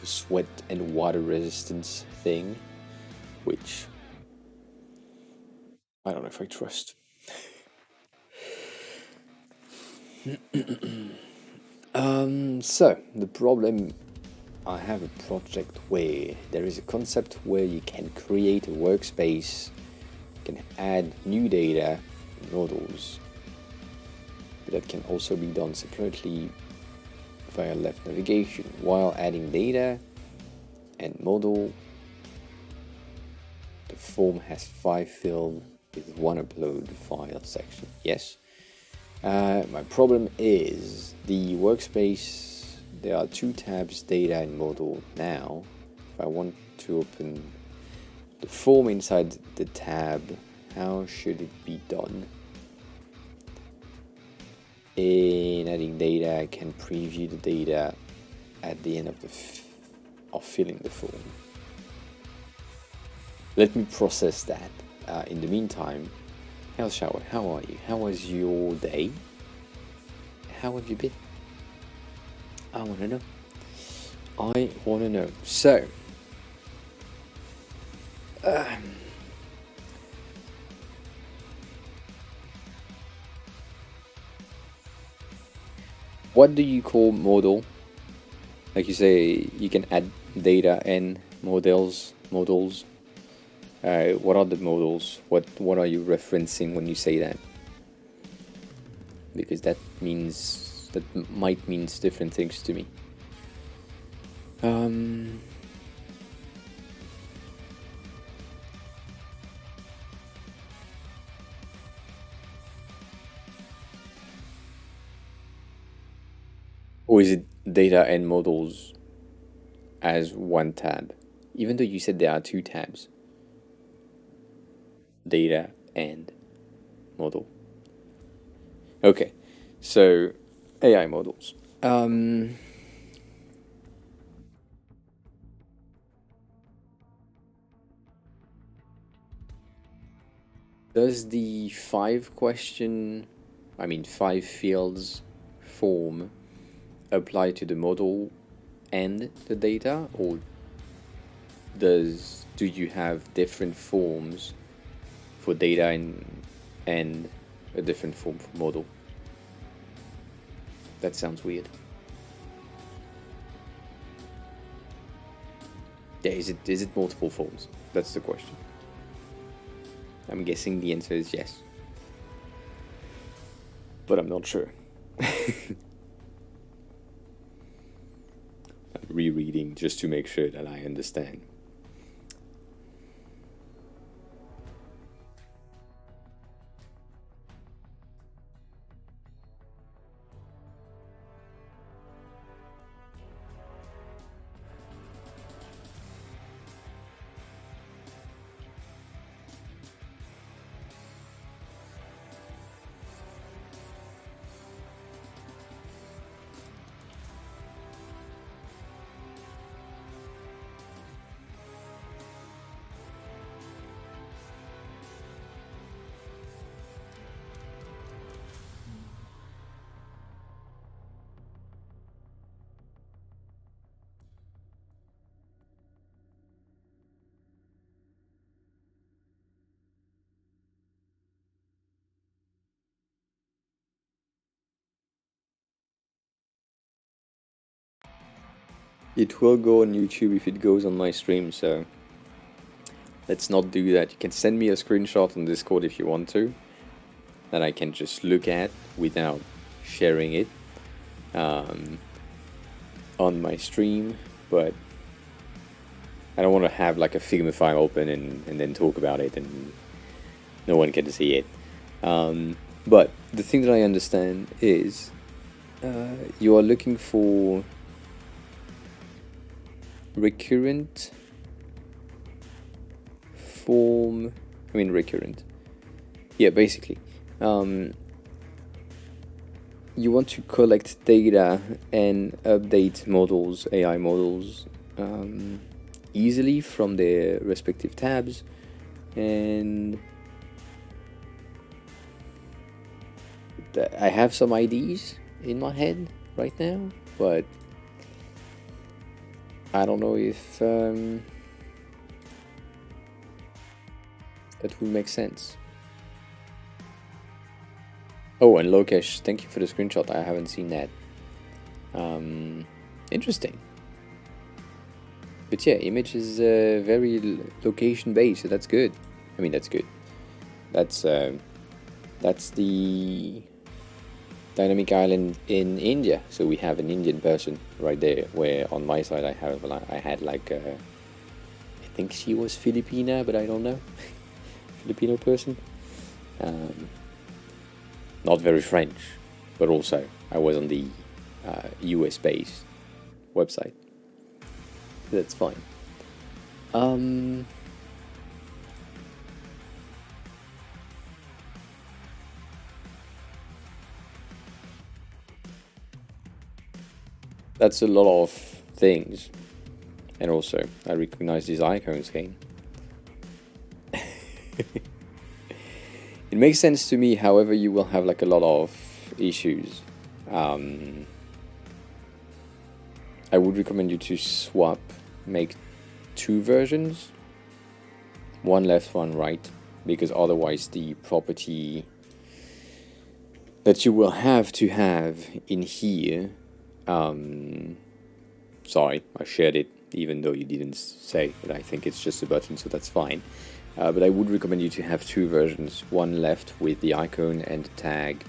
sweat and water resistance thing, which I don't know if I trust. So the problem, I have a project where there is a concept where you can create a workspace, you can add new data, models, but that can also be done separately via left navigation while adding data and model. The form has 5 fields with 1 upload file section. Yes. My problem is the workspace. There are 2 tabs, data and model. Now, if I want to open the form inside the tab, how should it be done? In adding data, I can preview the data at the end of filling the form. Let me process that. In the meantime, Health Shower, how are you? How was your day? How have you been? I want to know. I want to know. So, what do you call model? Like you say, you can add data and models. What are the models? What are you referencing when you say that? Because that might means different things to me. Or is it data and models as one tab? Even though you said there are 2 tabs. Data and model. Okay, so AI models. Does the 5 fields form apply to the model and the data, or do you have different forms for data and a different form for model? That sounds weird. Yeah, is it multiple forms? That's the question. I'm guessing the answer is yes, but I'm not sure. I'm rereading just to make sure that I understand. it will go on YouTube if it goes on my stream, so let's not do that. You can send me a screenshot on Discord if you want to, that I can just look at without sharing it on my stream, but I don't want to have like a Figma file open and then talk about it and no one can see it. But the thing that I understand is you are looking for recurrent form. I mean recurrent. Yeah, basically. You want to collect data and update models, AI models, easily from their respective tabs, and I have some ideas in my head right now, but I don't know if that will make sense. Oh, and Lokesh, thank you for the screenshot. I haven't seen that. Interesting. But yeah, image is very location based, so that's good. I mean, that's good. That's the dynamic island in India. So we have an Indian person right there. Where on my side I had like I think she was Filipina, but I don't know. Filipino person. Not very French, but also I was on the US based website. That's fine. That's a lot of things, and also I recognize these icons again. It makes sense to me. However, you will have like a lot of issues. I would recommend you to swap, make 2 versions, one left, one right, because otherwise the property that you will have to have in here, sorry, I shared it even though you didn't say, but I think it's just a button, so that's fine. But I would recommend you to have 2 versions, one left with the icon and the tag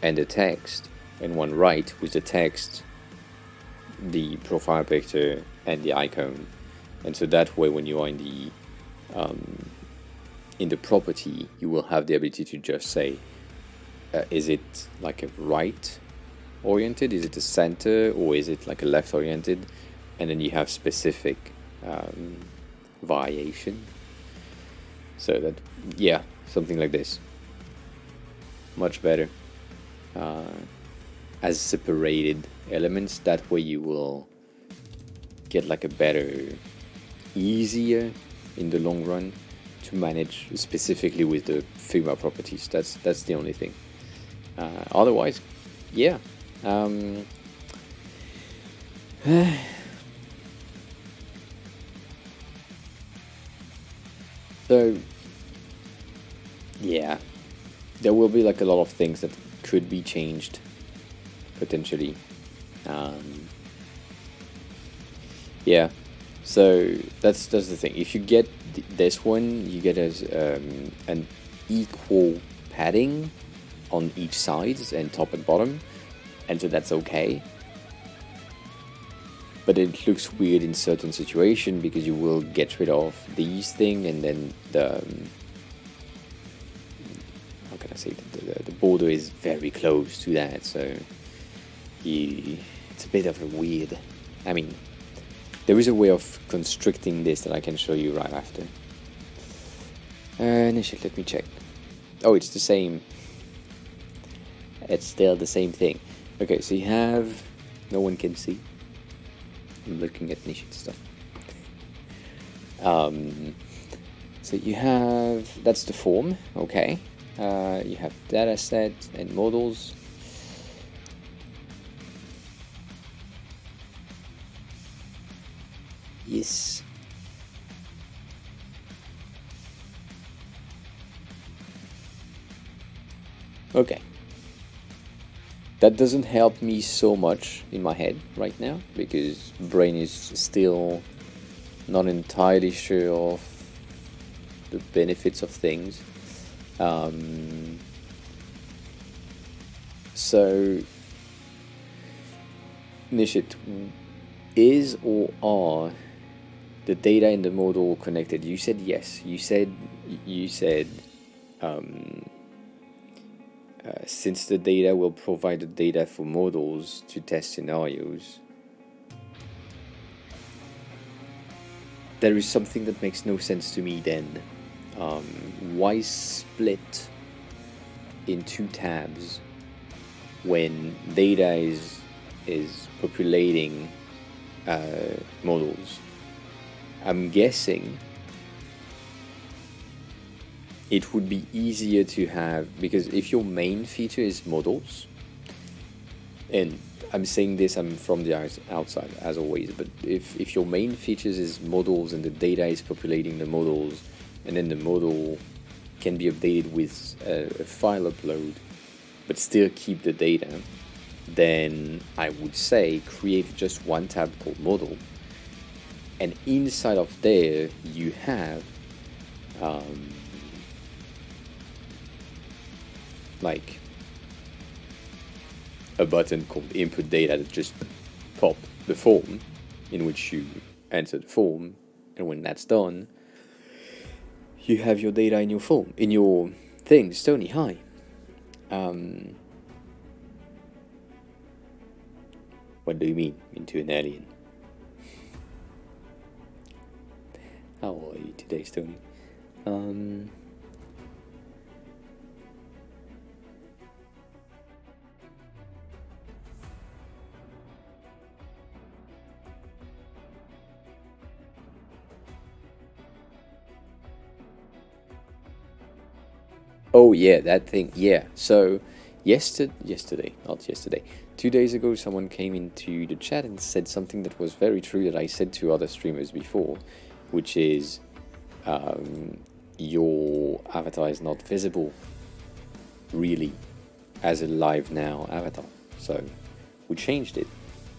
and the text, and one right with the text, the profile picture and the icon. And so that way when you are in the property, you will have the ability to just say, is it like a right oriented, is it a center, or is it like a left oriented, and then you have specific variation. So that, yeah, something like this, much better, as separated elements. That way you will get like a better, easier in the long run to manage specifically with the Figma properties. That's the only thing. Otherwise, yeah. So, yeah, there will be like a lot of things that could be changed potentially. Yeah, so that's the thing. If you get this one, you get as an equal padding on each side and top and bottom, and so that's okay. But it looks weird in certain situations because you will get rid of these things, and then the how can I say the border is very close to that, so it's a bit of a weird. I mean, there is a way of constricting this that I can show you right after. Let me check. Oh, it's the same. It's still the same thing. Okay, so you have. No one can see. I'm looking at Nishit stuff. So you have, that's the form, okay. You have data set and models. Yes. Okay. That doesn't help me so much in my head right now because brain is still not entirely sure of the benefits of things. So, Nishit, is or are the data in the model connected? You said yes. You said since the data will provide the data for models to test scenarios, there is something that makes no sense to me then. Why split in two tabs when data is populating models? I'm guessing it would be easier to have, because if your main feature is models, and I'm saying this, I'm from the outside as always, but if your main features is models and the data is populating the models, and then the model can be updated with a file upload, but still keep the data, then I would say create just one tab called model, and inside of there you have like a button called input data that just pop the form in which you enter the form, and when that's done, you have your data in your form, in your thing. Stony, hi. What do you mean, into an alien? How are you today, Stony? Oh yeah, that thing. Yeah. So not yesterday, 2 days ago, someone came into the chat and said something that was very true that I said to other streamers before, which is your avatar is not visible really as a live now avatar. So we changed it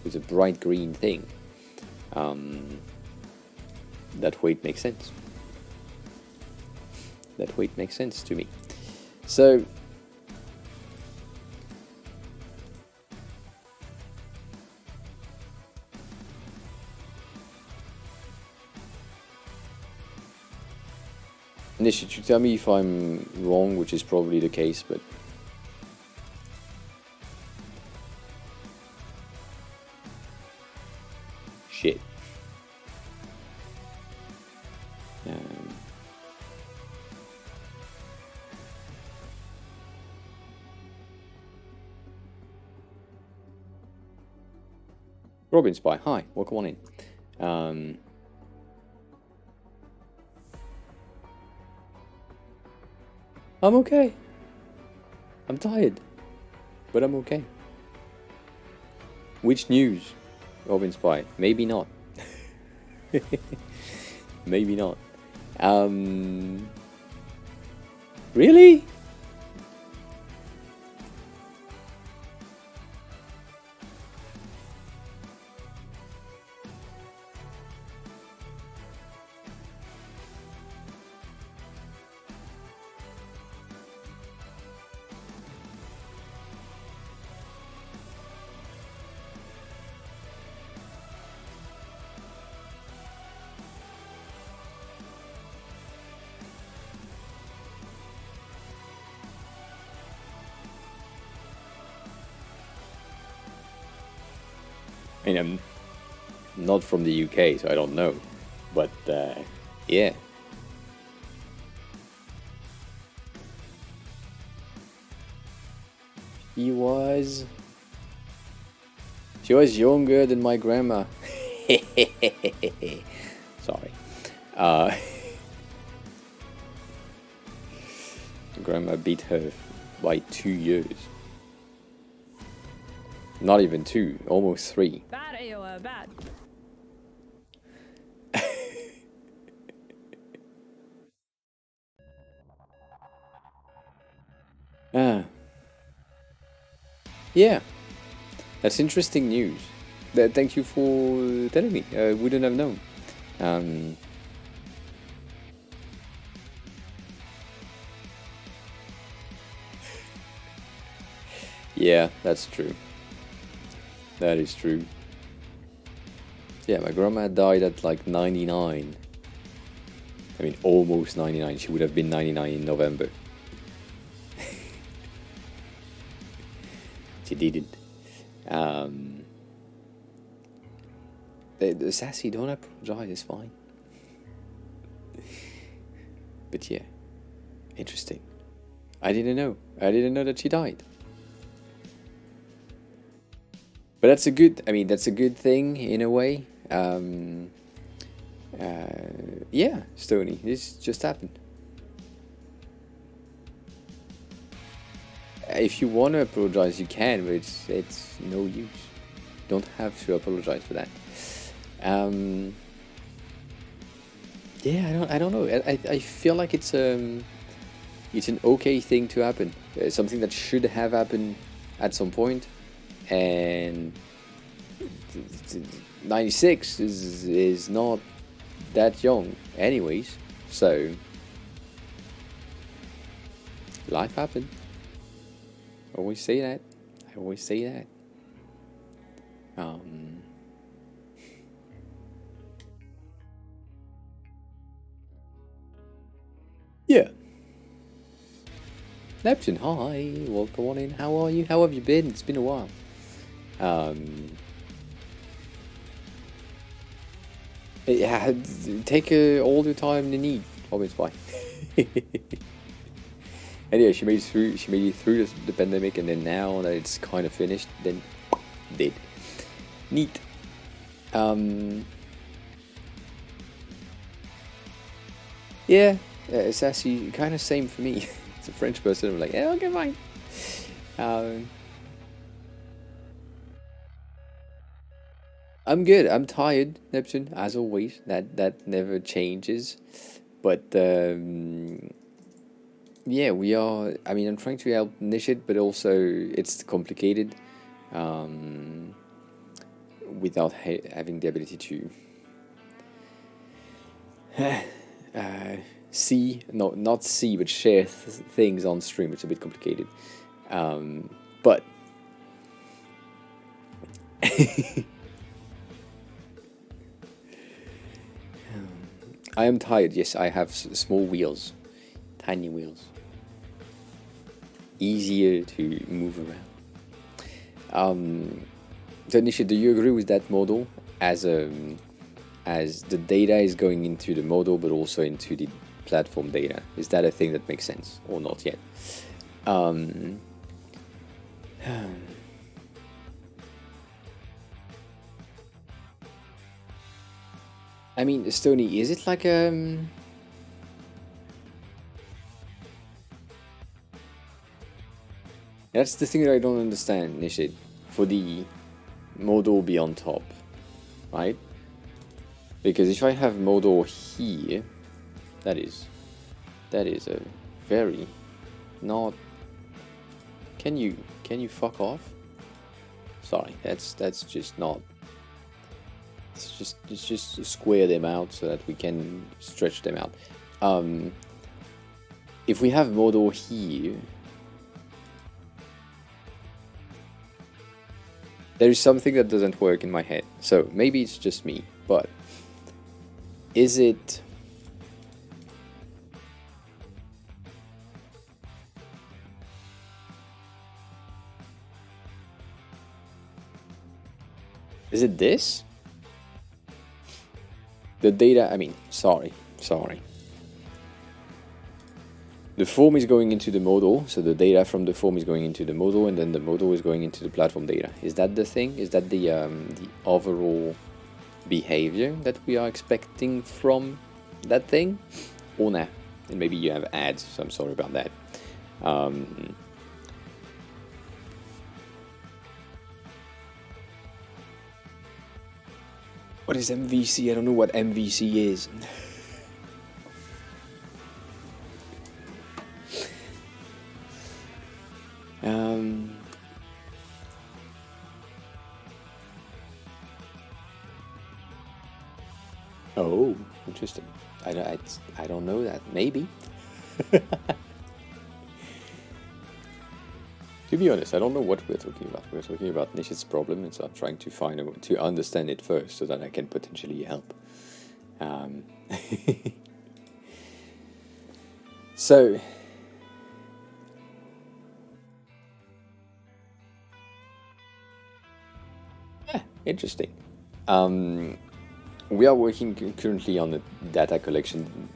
with a bright green thing. That way it makes sense. That way it makes sense to me. So Nish, you tell me if I'm wrong, which is probably the case, but shit. Robin Spy, hi, welcome on in. I'm okay. I'm tired, but I'm okay. Which news, Robin Spy? Maybe not. Maybe not. Really? I mean, I'm not from the UK, so I don't know. But, yeah. She was younger than my grandma. Sorry. Grandma beat her by 2 years. Not even 2, almost 3. Bad, Ayo, bad. Yeah, that's interesting news. Thank you for telling me. Wouldn't have known. Yeah, that's true. That is true. Yeah, my grandma died at like 99. I mean, almost 99. She would have been 99 in November. She didn't. The sassy, don't apologize, it's fine. But yeah, interesting. I didn't know. I didn't know that she died. But that's a good. I mean, that's a good thing in a way. Yeah, Stony, this just happened. If you want to apologize, you can, but it's no use. Don't have to apologize for that. Yeah, I don't know. I feel like it's an okay thing to happen. Something that should have happened at some point, and 96 is not that young, anyways. So life happened. I always say that. I always say that. Yeah. Neptune, hi. Welcome on in. How are you? How have you been? It's been a while. Yeah, take all the time you need. Always fine. And yeah, she made it through the pandemic, and then now that it's kind of finished, then did. Neat. Yeah, sassy, kind of same for me. It's a French person. I'm like, yeah, okay, fine. I'm good. I'm tired, Neptune, as always. That never changes. But yeah, we are. I mean, I'm trying to help niche it, but also it's complicated without having the ability to see, no, not see, but share things on stream. It's a bit complicated. But I am tired. Yes, I have small wheels, tiny wheels, easier to move around. So Nisha, do you agree with that model as the data is going into the model, but also into the platform data? Is that a thing that makes sense or not yet? I mean, Stony, is it like That's the thing that I don't understand, Nishid. For the model be on top, right? Because if I have model here, that is a very not. Can you fuck off? Sorry, that's just not. It's just square them out so that we can stretch them out. If we have model here, there is something that doesn't work in my head. So maybe it's just me, but is it? Is it this? The data, I mean, sorry. The form is going into the model, so the data from the form is going into the model, and then the model is going into the platform data. Is that the thing? Is that the overall behavior that we are expecting from that thing? Or nah? And maybe you have ads, so I'm sorry about that. What is MVC? I don't know what MVC is. Oh, interesting. I don't know that. Maybe. To be honest, I don't know what we're talking about. We're talking about Nish's problem, and so I'm trying to to understand it first, so that I can potentially help. So, interesting. We are working currently on a data collection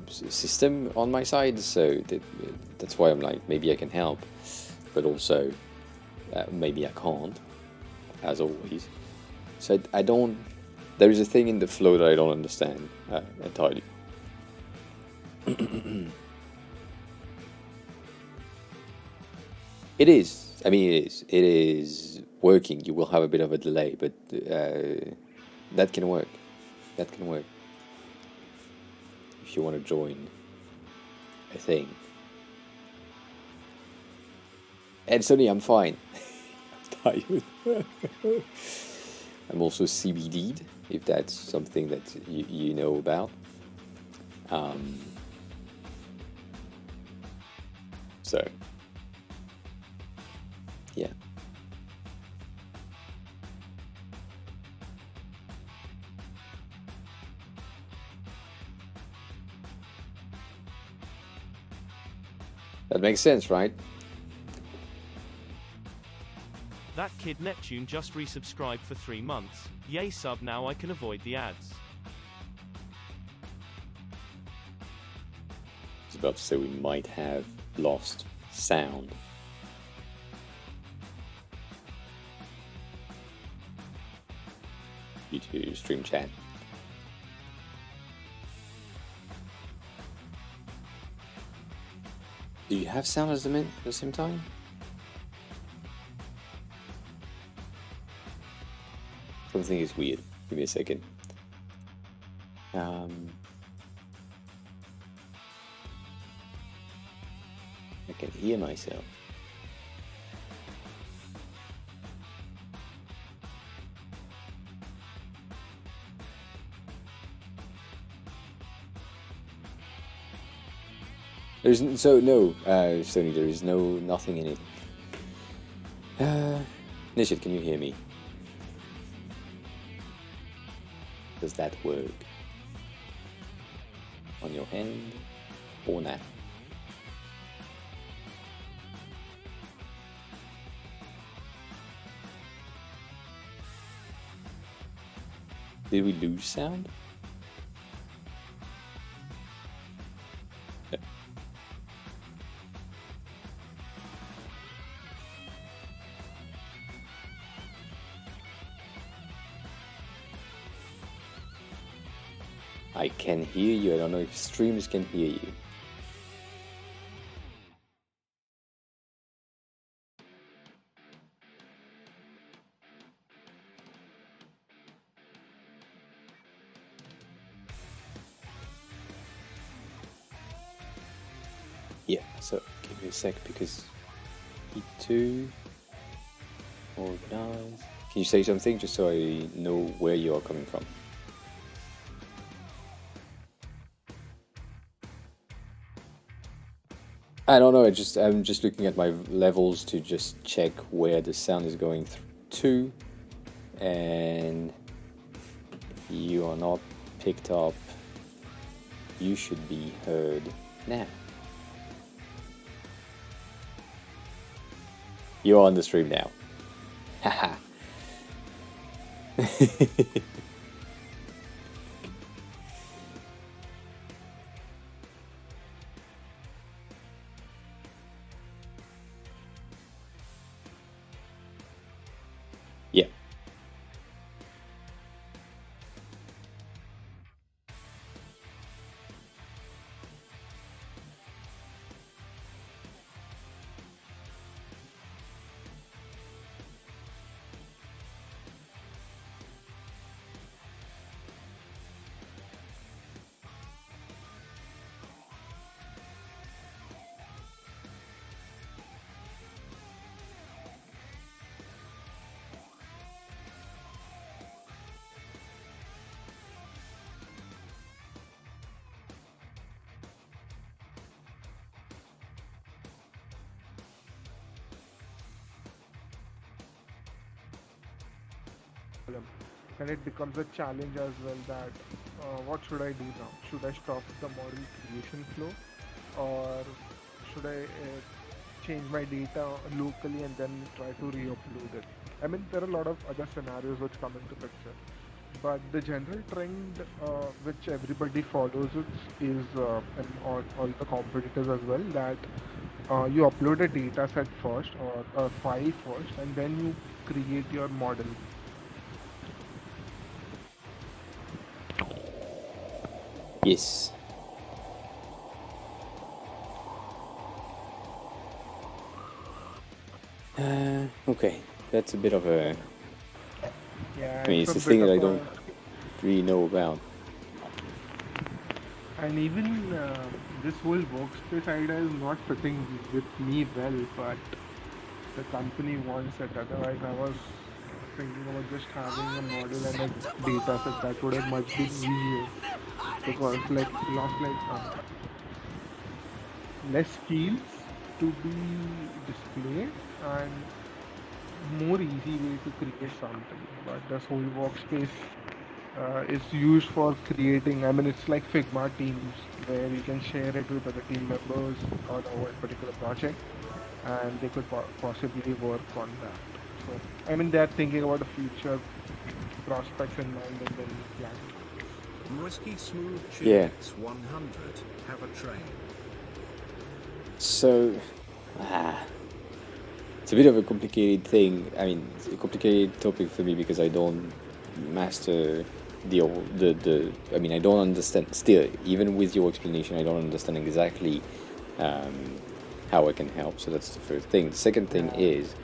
system on my side, so that's why I'm like, maybe I can help, but also maybe I can't, as always. So I don't. There is a thing in the flow that I don't understand entirely. It is. I mean, it is. It is working. You will have a bit of a delay, but that can work. That can work. If you want to join a thing. And suddenly I'm fine. I'm tired. I'm also CBD'd, if that's something that you know about. So, yeah. That makes sense, right? That kid Neptune just resubscribed for 3 months. Yay sub, now I can avoid the ads. I was about to say we might have lost sound. Due to stream chat. Do you have sound at the same time? Something is weird. Give me a second. I can hear myself. There's Sony. There is nothing in it. Nishit, can you hear me? Does that work? On your end or not? Did we lose sound? No. I can hear you. I don't know if streamers can hear you. Yeah, so give me a sec because E2 organize. Can you say something just so I know where you are coming from? I don't know. I'm just looking at my levels to just check where the sound is going to, and you are not picked up. You should be heard now. You're on the stream now. Haha. Yeah. problem, and it becomes a challenge as well that what should I do now? Should I stop the model creation flow, or should I change my data locally and then try to re-upload it? I mean, there are a lot of other scenarios which come into picture, but the general trend which everybody follows it is, and all the competitors as well, that you upload a data set first or a file first, and then you create your model. Yes. Okay, that's a bit of a. Yeah, I mean, it's it's a the thing bit that of I a, don't really know about. and even this whole workspace idea is not fitting with me well, but the company wants it. Otherwise, I was thinking about just having a model and a data set. That would have much been easier, because less fields to be displayed and more easy way to create something. But this whole workspace is used for creating. I mean, it's like Figma teams where you can share it with other team members on a one particular project, and they could possibly work on that. So, I mean, they're thinking about the future prospects in mind and then planning. Whiskey Smooth Yeah. Chillax 100. Have a train. So, it's a bit of a complicated thing. I mean, it's a complicated topic for me because I don't master the. I mean, I don't understand. Still, even with your explanation, I don't understand exactly how I can help. So that's the first thing. The second thing Yeah. is,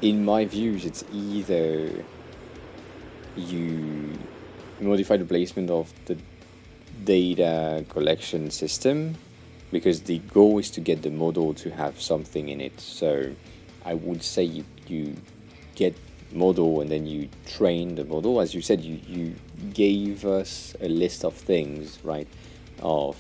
in my views, it's either you modify the placement of the data collection system, because the goal is to get the model to have something in it. So I would say you get model and then you train the model. As you said, you gave us a list of things, right, of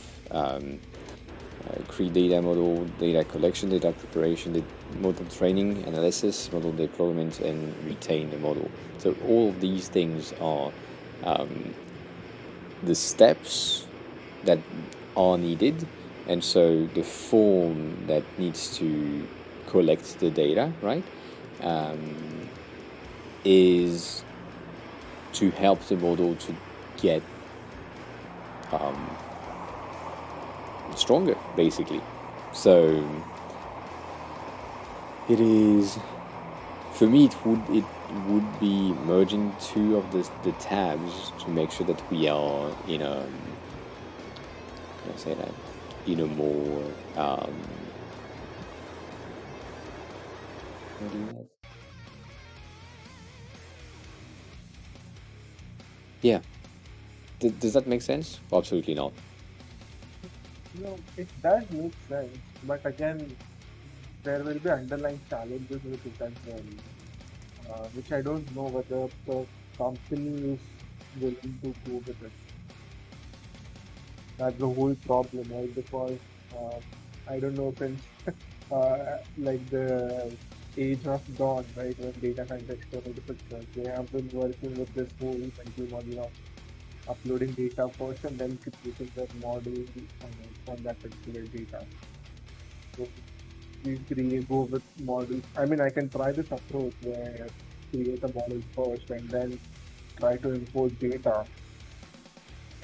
create data model, data collection, data preparation, model training, analysis, model deployment, and retain the model. So all of these things are the steps that are needed, and so the form that needs to collect the data, right, is to help the model to get stronger, basically. So it is, for me, it would be merging two of the tabs to make sure that we are in a, how can I say that, in a more what do you have? Yeah. Does that make sense? Absolutely not. No, it does make sense, but again, there will be underlying challenges with it as well, which I don't know whether the company is willing to go with it. That's the whole problem, right? Because uh, I don't know, since like the age of dawn, right, when data scientists came into picture, they have been working with this whole mental model of uploading data first and then creating the model on that particular data. So we create go with models. I mean, I can try this approach where create a model first and then try to import data.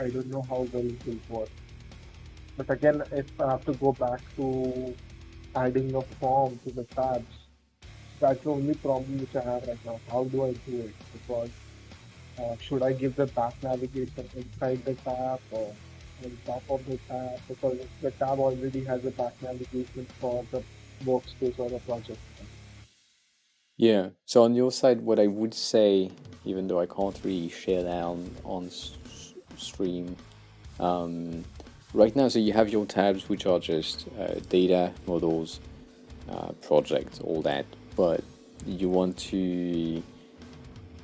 I don't know how well it will work. But again, if I have to go back to adding a form to the tabs, that's the only problem which I have right now. How do I do it? Because should I give the back navigation inside the tab or on top of the tab? Because the tab already has a back navigation for the workspace or the project. Yeah. So on your side, what I would say, even though I can't really share that on stream, right now, so you have your tabs, which are just data, models, project, all that, but you want to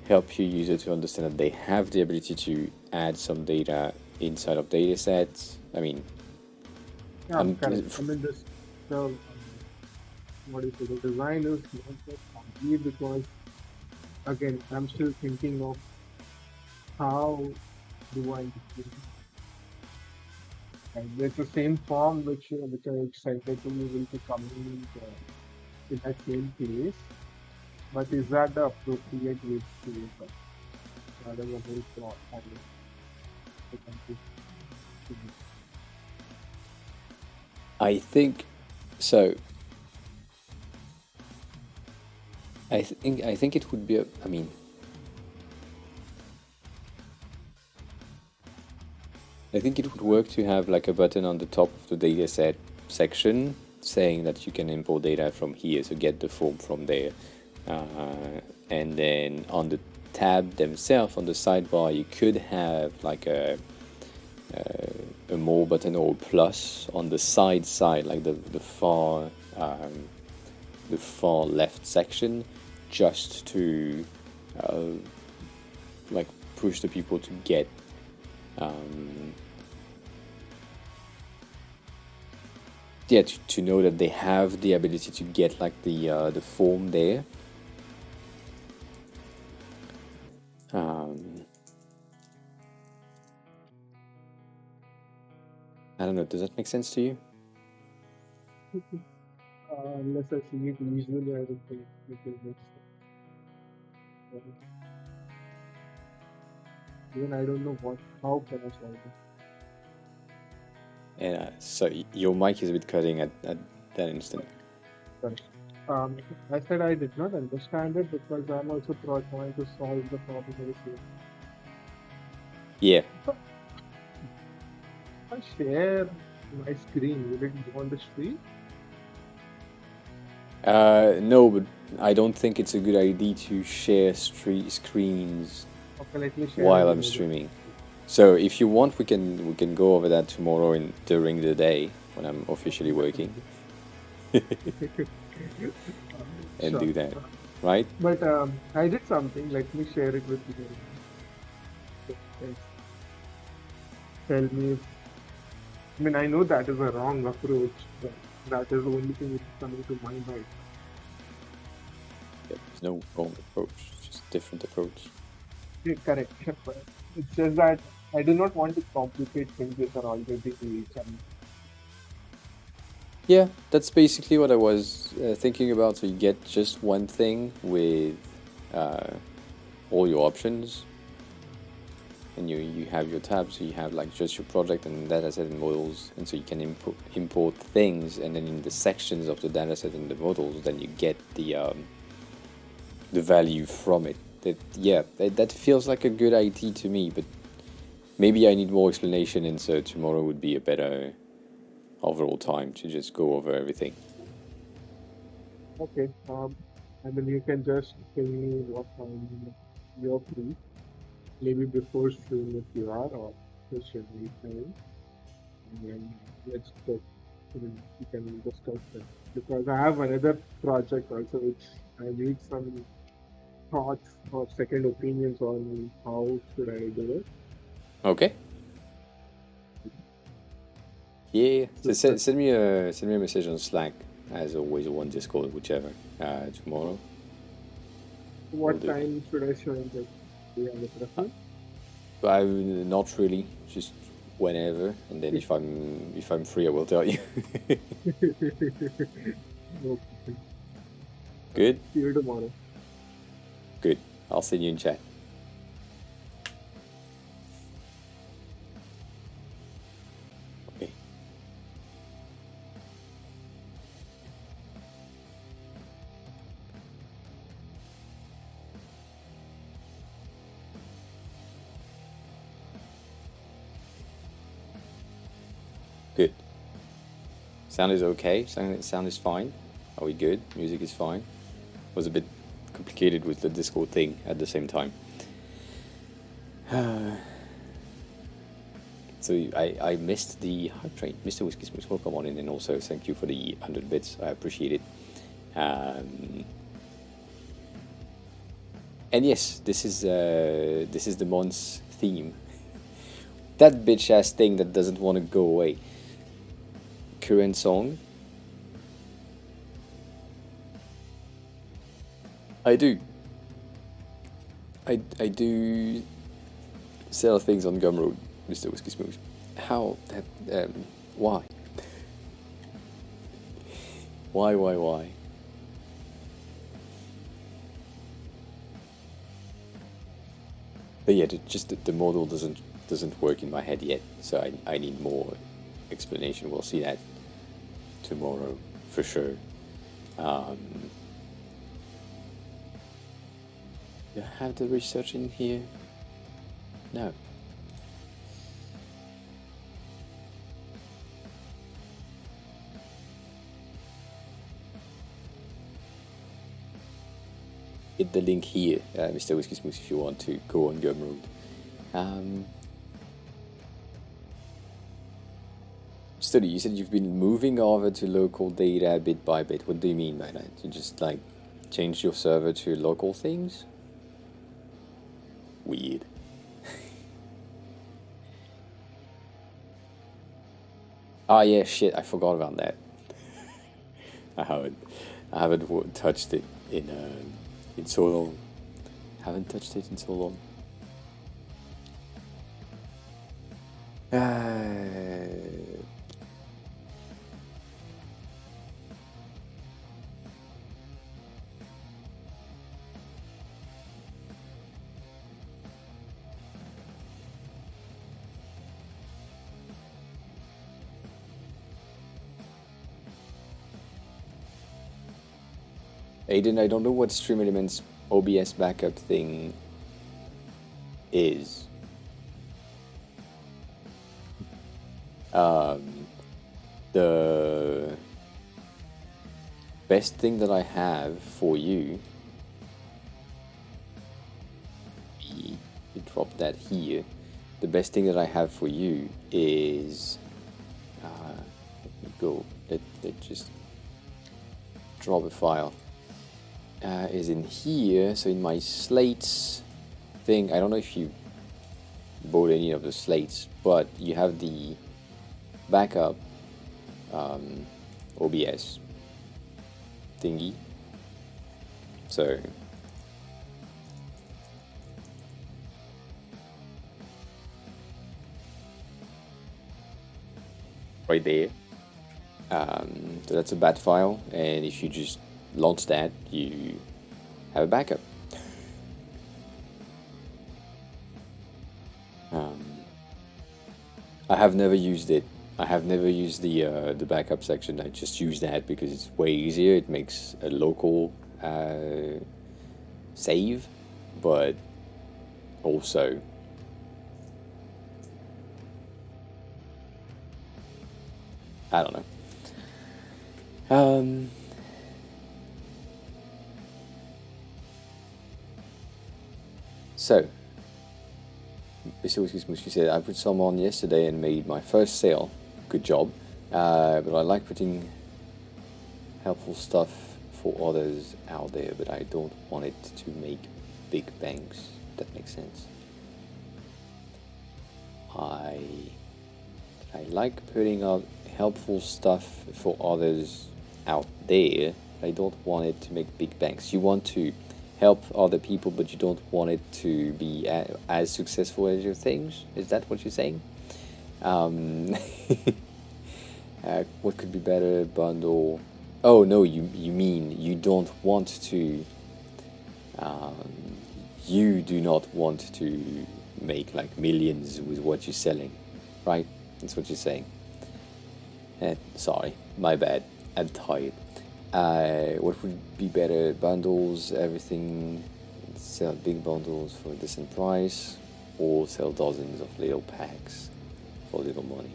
help your user to understand that they have the ability to add some data inside of data sets. I mean, Yeah, I'm correct. I mean, the what do you say? The design is not that complete because again, I'm still thinking of how do I do it. And it's the same form which I excited to be able to come in that same place. But is that the appropriate way to do it? Rather than a whole plot and the country to do. I think so. I think it would be I mean, I think it would work to have like a button on the top of the dataset section saying that you can import data from here, so get the form from there. And then on the tab themselves, on the sidebar, you could have like a more button or a plus on the side, like the far left section, just to like push the people to get to know that they have the ability to get like the form there. I don't know, does that make sense to you? Unless I see it visually, I don't think it will make sense. Even I don't know how can I solve it. And so your mic is a bit cutting at that instant. Sorry. I said I did not understand it because I'm also trying to solve the problem very soon. Yeah. If I share my screen, will it go on the stream? No, but I don't think it's a good idea to share screens Okay, let me share while it I'm with you. streaming. So if you want, we can go over that tomorrow during the day when I'm officially working and Sure. do that, right? But I did something. Let me share it with you. Yes. Tell me if, I mean, I know that is a wrong approach, but that is the only thing which is coming to my mind. Yeah, there's no wrong approach, it's just a different approach. Yeah, correct. But it's just that I do not want to complicate things which are already done. Yeah, that's basically what I was thinking about. So you get just one thing with all your options, and you have your tabs. So you have like just your project and dataset and models, and so you can import things, and then in the sections of the dataset and the models, then you get the value from it. That feels like a good idea to me, but maybe I need more explanation, and so tomorrow would be a better overall time to just go over everything. Okay. I mean, you can just tell me what time you're free. Maybe before stream if you are, or just your free time. And then let's go. I mean, we can discuss that. Because I have another project also, which I need some thoughts or second opinions on how should I do it. Okay. Yeah. So send me a message on Slack, as always, or on Discord, whichever. Tomorrow. What time should I join this? Do you have a preference? Not really, just whenever, and then if I'm free, I will tell you. Okay. Good. See you tomorrow. Good. I'll see you in chat. Okay. Good. Sound is okay. Sound is fine. Are we good? Music is fine. Was a bit complicated with the Discord thing at the same time. So I missed the hype train. Mr. Whiskey Smith, welcome on in, and also thank you for the 100 bits. I appreciate it. And yes, this is the month's theme. That bitch ass thing that doesn't want to go away. Current song. I do. I do sell things on Gumroad, Mr. Whiskey Smooth. How? Why? Why? But yeah, just the model doesn't work in my head yet, so I need more explanation. We'll see that tomorrow for sure. Do I have the research in here? No. Hit the link here, Mr. Whiskey Smooth, if you want to go on Gumroad. Study, you said you've been moving over to local data bit by bit. What do you mean by that? You just like change your server to local things? Weird. Ah, yeah, shit, I forgot about that. I haven't touched it in so long. Haven't touched it in so long. Aiden, I don't know what Stream Elements OBS backup thing is. The best thing that I have for you, you drop that here. The best thing that I have for you is, let me go, let just drop a file. Is in here, so in my slates thing, I don't know if you bought any of the slates, but you have the backup OBS thingy. So right there. So that's a bat file, and if you just launch that, you have a backup. I have never used it. I have never used the backup section. I just use that because it's way easier. It makes a local save, but also I don't know. So, Mr. Whiskey Smooth, she said, I put some on yesterday and made my first sale. Good job. But I like putting helpful stuff for others out there, but I don't want it to make big bangs. That makes sense. I like putting out helpful stuff for others out there. I don't want it to make big bangs. You want to help other people, but you don't want it to be as successful as your things? Is that what you're saying? What could be better? Bundle. Oh no, you mean you don't want to. You do not want to make like millions with what you're selling, right? That's what you're saying. Sorry, my bad. I'm tired. What would be better? Bundles, everything, sell big bundles for a decent price, or sell dozens of little packs for little money.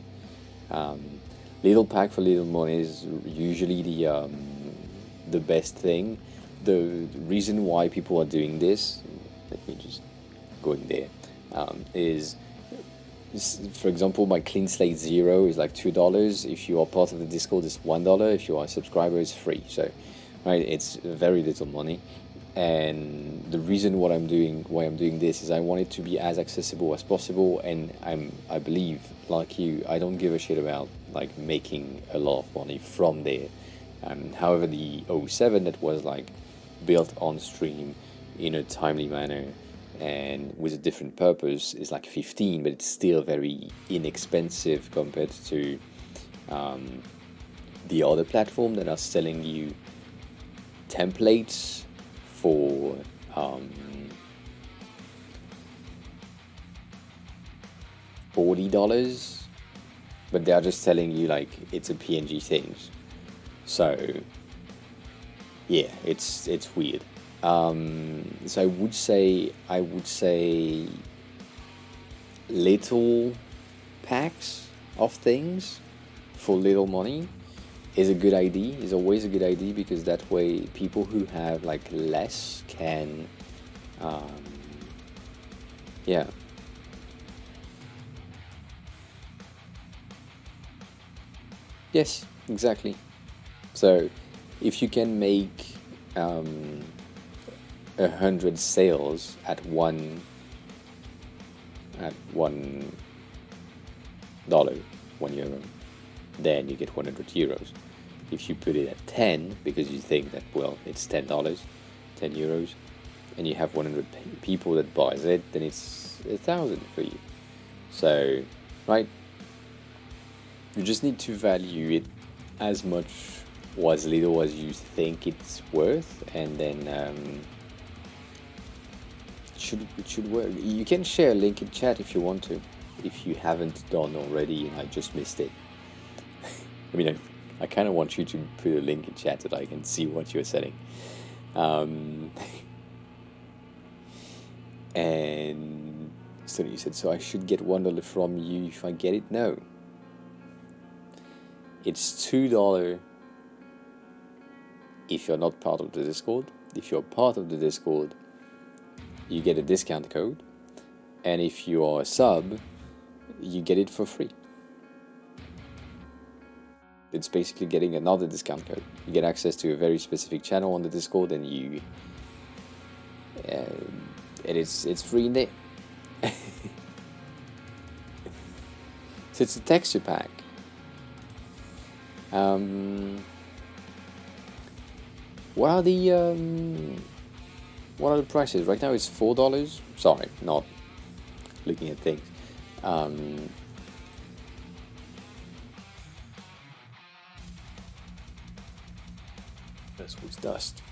Little pack for little money is usually the best thing. The reason why people are doing this, let me just go in there, is, for example, my Clean Slate Zero is like $2. If you are part of the Discord, it's $1. If you are a subscriber, it's free. So, right, it's very little money. And the reason why I'm doing this is I want it to be as accessible as possible. And I believe, like you, I don't give a shit about like making a lot of money from there. However, the 07 that was like built on stream in a timely manner and with a different purpose is like 15, but it's still very inexpensive compared to the other platform that are selling you templates for $40, but they are just telling you like it's a PNG thing. So yeah, it's weird. So I would say little packs of things for little money is a good idea, is always a good idea, because that way people who have like less can yeah. Yes, exactly. So if you can make 100 sales at $1, €1, €1, then you get 100 euros. If you put it at 10 because you think that, well, it's $10, €10, and you have 100 people that buys it, then it's 1,000 for you. So, right, you just need to value it as much or as little as you think it's worth, and then it should work. You can share a link in chat if you want to, if you haven't done already and I just missed it. I mean, I kind of want you to put a link in chat so that I can see what you're selling. And so you said, so I should get $1 from you if I get it? No. It's $2 if you're not part of the Discord. If you're part of the Discord, you get a discount code. And if you are a sub, you get it for free. It's basically getting another discount code. You get access to a very specific channel on the Discord, and you and it's free in there. So it's a texture pack. What are the prices? Right now it's $4. Sorry, not looking at things. This was dust.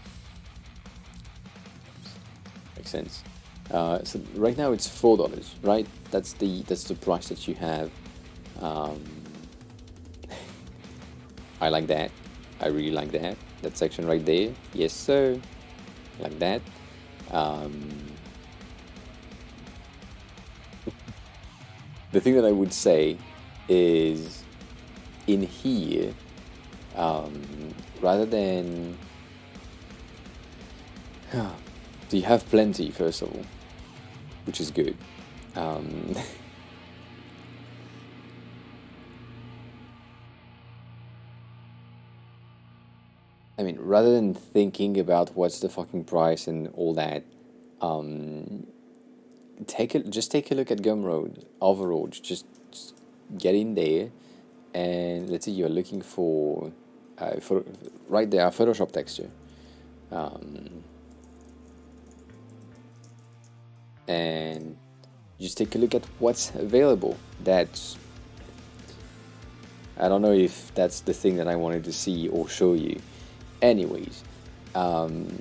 Makes sense. So right now it's $4, right? That's the price that you have. I like that. I really like that. That section right there. Yes, sir. Like that. The thing that I would say is in here, rather than so you have plenty, first of all, which is good. I mean, rather than thinking about what's the fucking price and all that, just take a look at Gumroad overall. Just get in there, and let's say you're looking for right there, Photoshop texture, and just take a look at what's available. That's, I don't know if that's the thing that I wanted to see or show you. Anyways, right,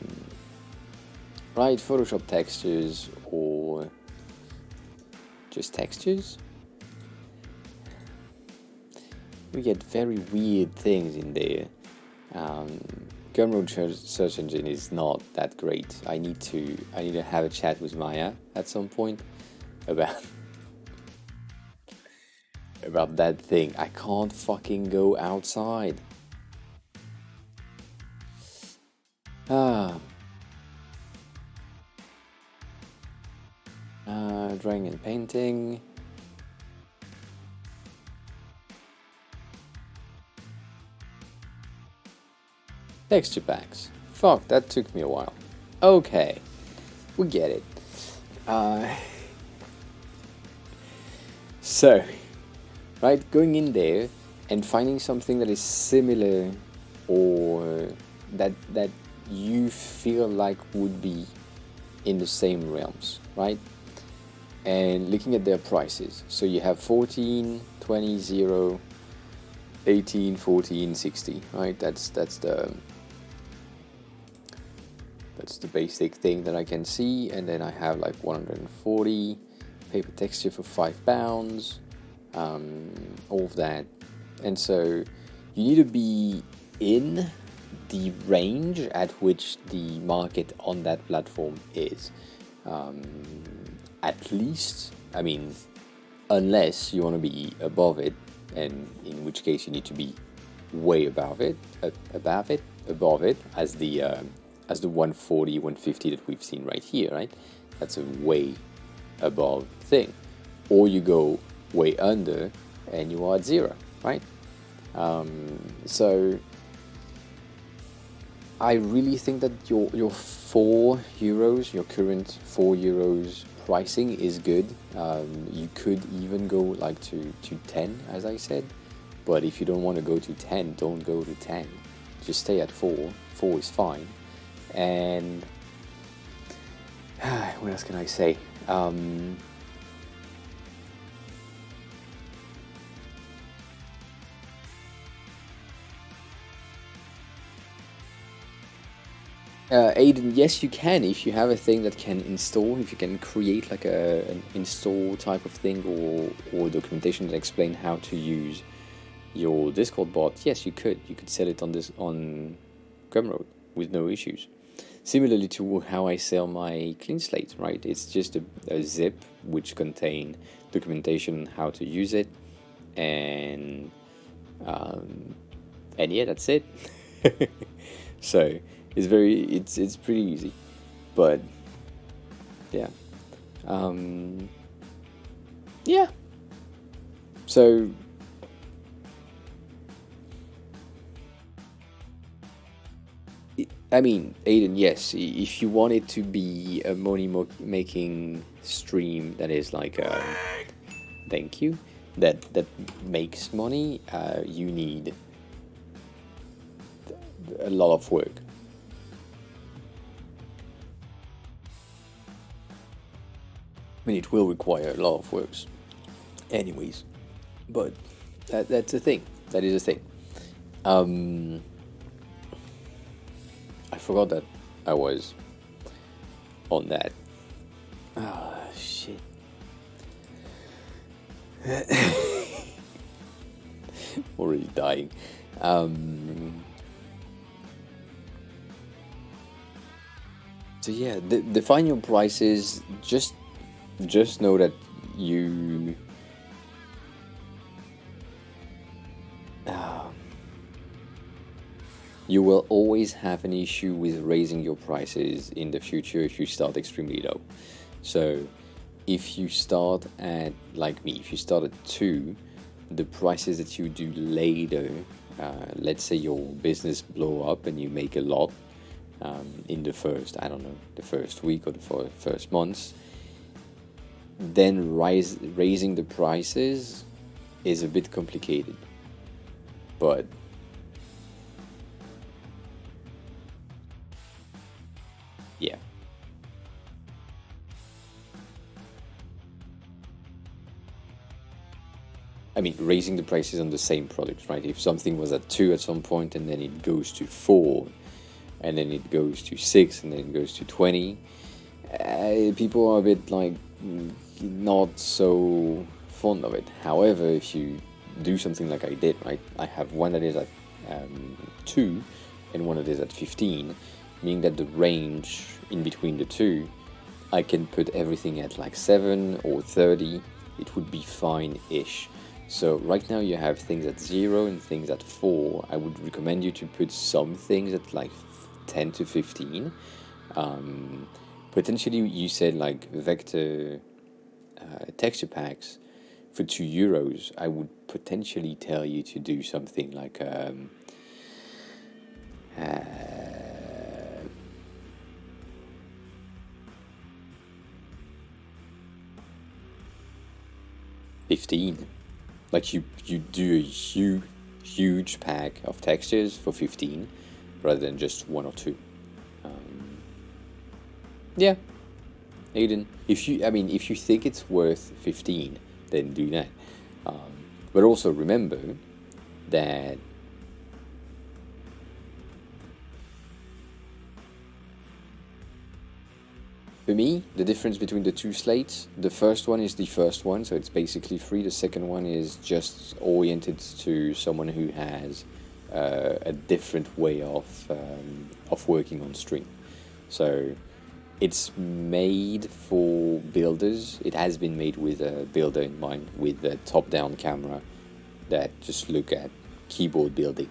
Photoshop textures or just textures. We get very weird things in there. Gumroad search engine is not that great. I need to have a chat with Maya at some point about that thing. I can't fucking go outside. Drawing and painting. Texture packs. Fuck, that took me a while. Okay, we get it. So, right, going in there and finding something that is similar or that you feel like would be in the same realms, right? And looking at their prices, so you have 14, 20, 0, 18, 14, 60, right? That's the basic thing that I can see. And then I have like 140 paper texture for £5, all of that. And so you need to be in the range at which the market on that platform is. At least, I mean, unless you want to be above it, and in which case you need to be way above it, as the 140, 150 that we've seen right here, right? That's a way above thing. Or you go way under and you are at 0, right? So I really think that your €4, your current €4 pricing is good. You could even go like to 10, as I said, but if you don't want to go to 10, don't go to 10. Just stay at 4. 4 is fine. And what else can I say? Aiden, yes, you can if you have a thing that can install. If you can create like an install type of thing or documentation that explain how to use your Discord bot. Yes, you could. You could sell it on Gumroad with no issues. Similarly to how I sell my clean slate, right? It's just a zip which contain documentation on how to use it, and yeah, that's it. So. It's pretty easy, but yeah, yeah. So I mean, Aiden, yes, if you want it to be a money-making stream that is like thank you, that makes money, you need a lot of work. I mean, it will require a lot of works anyways, but that's a thing. That is a thing. I forgot that I was on that. Ah, shit. Already dying. So yeah, define your prices. Just know that you will always have an issue with raising your prices in the future if you start extremely low. So if you start at, like me, if you start at 2, the prices that you do later, let's say your business blow up and you make a lot in the first, I don't know, the first week or the first months, then raising the prices is a bit complicated. But yeah. I mean, raising the prices on the same product, right? If something was at 2 at some point and then it goes to 4 and then it goes to 6 and then it goes to 20, people are a bit like not so fond of it. However, if you do something like I did, right, I have one that is at 2 and one that is at 15, meaning that the range in between the two, I can put everything at like 7 or 30, it would be fine-ish. So right now you have things at 0 and things at 4. I would recommend you to put some things at like 10 to 15. Potentially you said like vector texture packs for €2. I would potentially tell you to do something like 15. Like you do a huge pack of textures for 15 rather than just 1 or 2. Yeah, Aiden, if you think it's worth 15, then do that. But also remember that for me, the difference between the two slates, the first one is the first one, so it's basically free. The second one is just oriented to someone who has a different way of working on stream. So it's made for builders. It has been made with a builder in mind, with a top-down camera that just look at keyboard building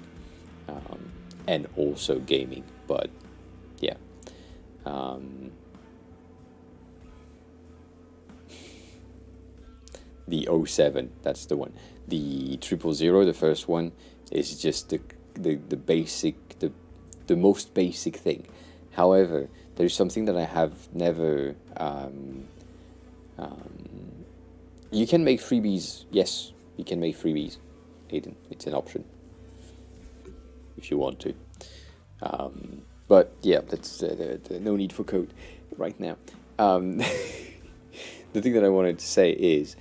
and also gaming. But yeah. The 07, that's the one. The 000, the first one, is just the basic, the most basic thing. However, there's something that I have never. You can make freebies. Yes, you can make freebies, Aiden. It's an option if you want to. But yeah, that's no need for code right now. The thing that I wanted to say is.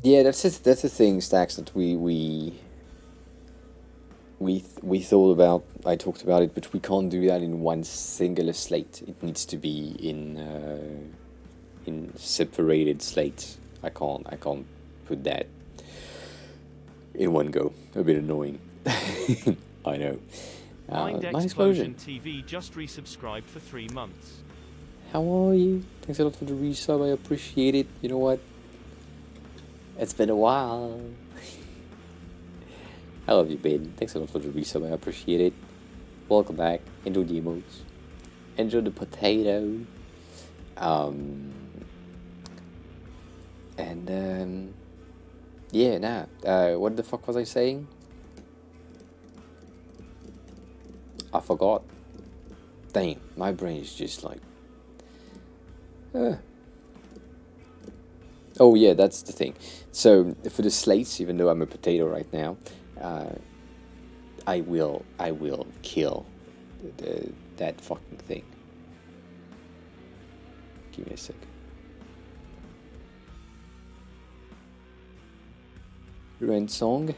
Yeah, that's it. That's the thing, Stacks, that we thought about. I talked about it, but we can't do that in one singular slate. It needs to be in separated slates. I can't put that in one go. A bit annoying. I know. Mind My Explosion explosion. TV just resubscribed for 3 months. How are you? Thanks a lot for the resub. I appreciate it. You know what? It's been a while. How have you been? Thanks a lot for the resub. I appreciate it. Welcome back. Enjoy the emotes. Enjoy the potato. Yeah, nah. What the fuck was I saying? I forgot. Damn, my brain is just like. Oh yeah, that's the thing. So for the slates, even though I'm a potato right now, I will kill that fucking thing. Give me a sec. Rent song.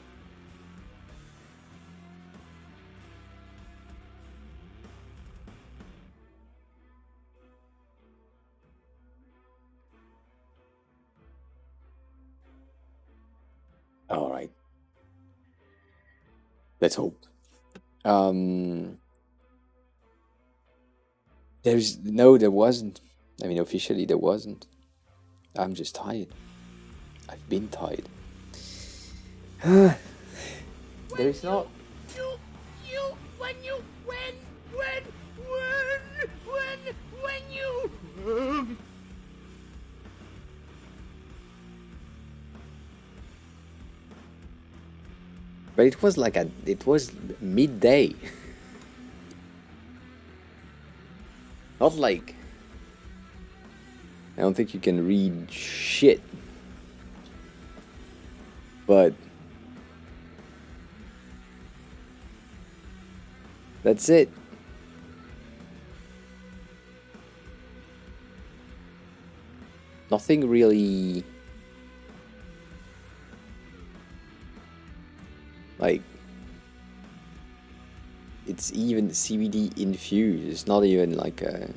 All right. Let's hope. There wasn't. I mean, officially there wasn't. I'm just tired. I've been tired. There is not. But it was it was midday. Not like. I don't think you can read shit. But. That's it. Nothing really. Like, it's even CBD infused. It's not even like a.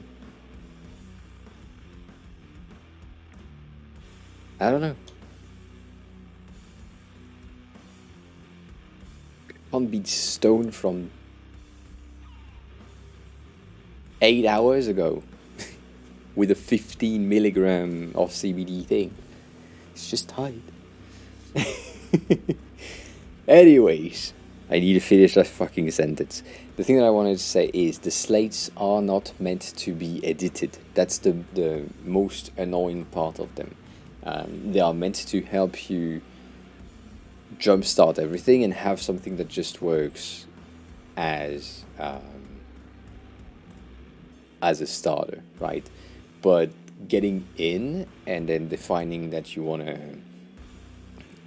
I don't know. Can't be stoned from 8 hours ago with a 15 milligram of CBD thing. It's just tired. Anyways, I need to finish that fucking sentence. The thing that I wanted to say is the slates are not meant to be edited. That's the most annoying part of them. They are meant to help you jumpstart everything and have something that just works as a starter, right? But getting in and then defining that you want to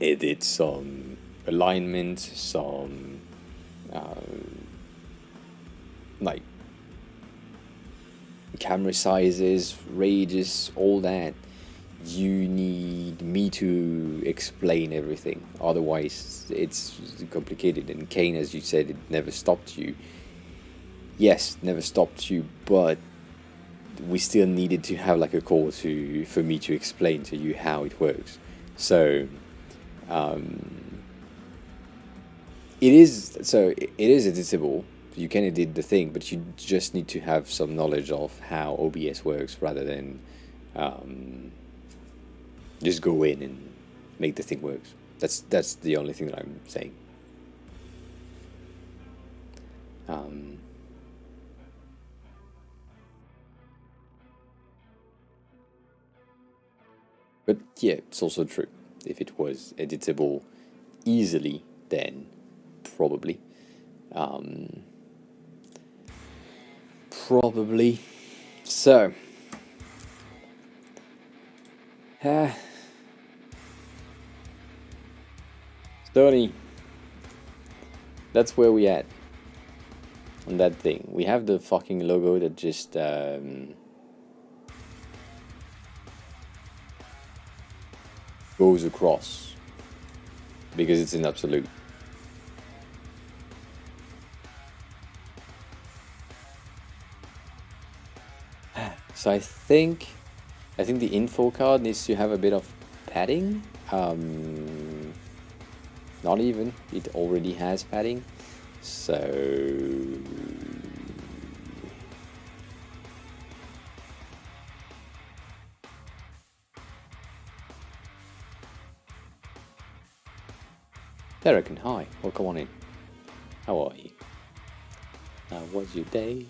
edit some alignment, some like camera sizes, radius, all that. You need me to explain everything, otherwise it's complicated. And Kane, as you said, it never stopped you. Yes, never stopped you, but we still needed to have like a call for me to explain to you how it works. So it is editable. You can edit the thing, but you just need to have some knowledge of how OBS works rather than just go in and make the thing work. That's the only thing that I'm saying. But yeah, it's also true. If it was editable easily, then probably. Probably. So. Stoney. That's where we at. On that thing. We have the fucking logo that just goes across. Because it's an absolute. So I think the info card needs to have a bit of padding. Not even. It already has padding. So Derek and hi. Welcome on in. How are you? How was your day?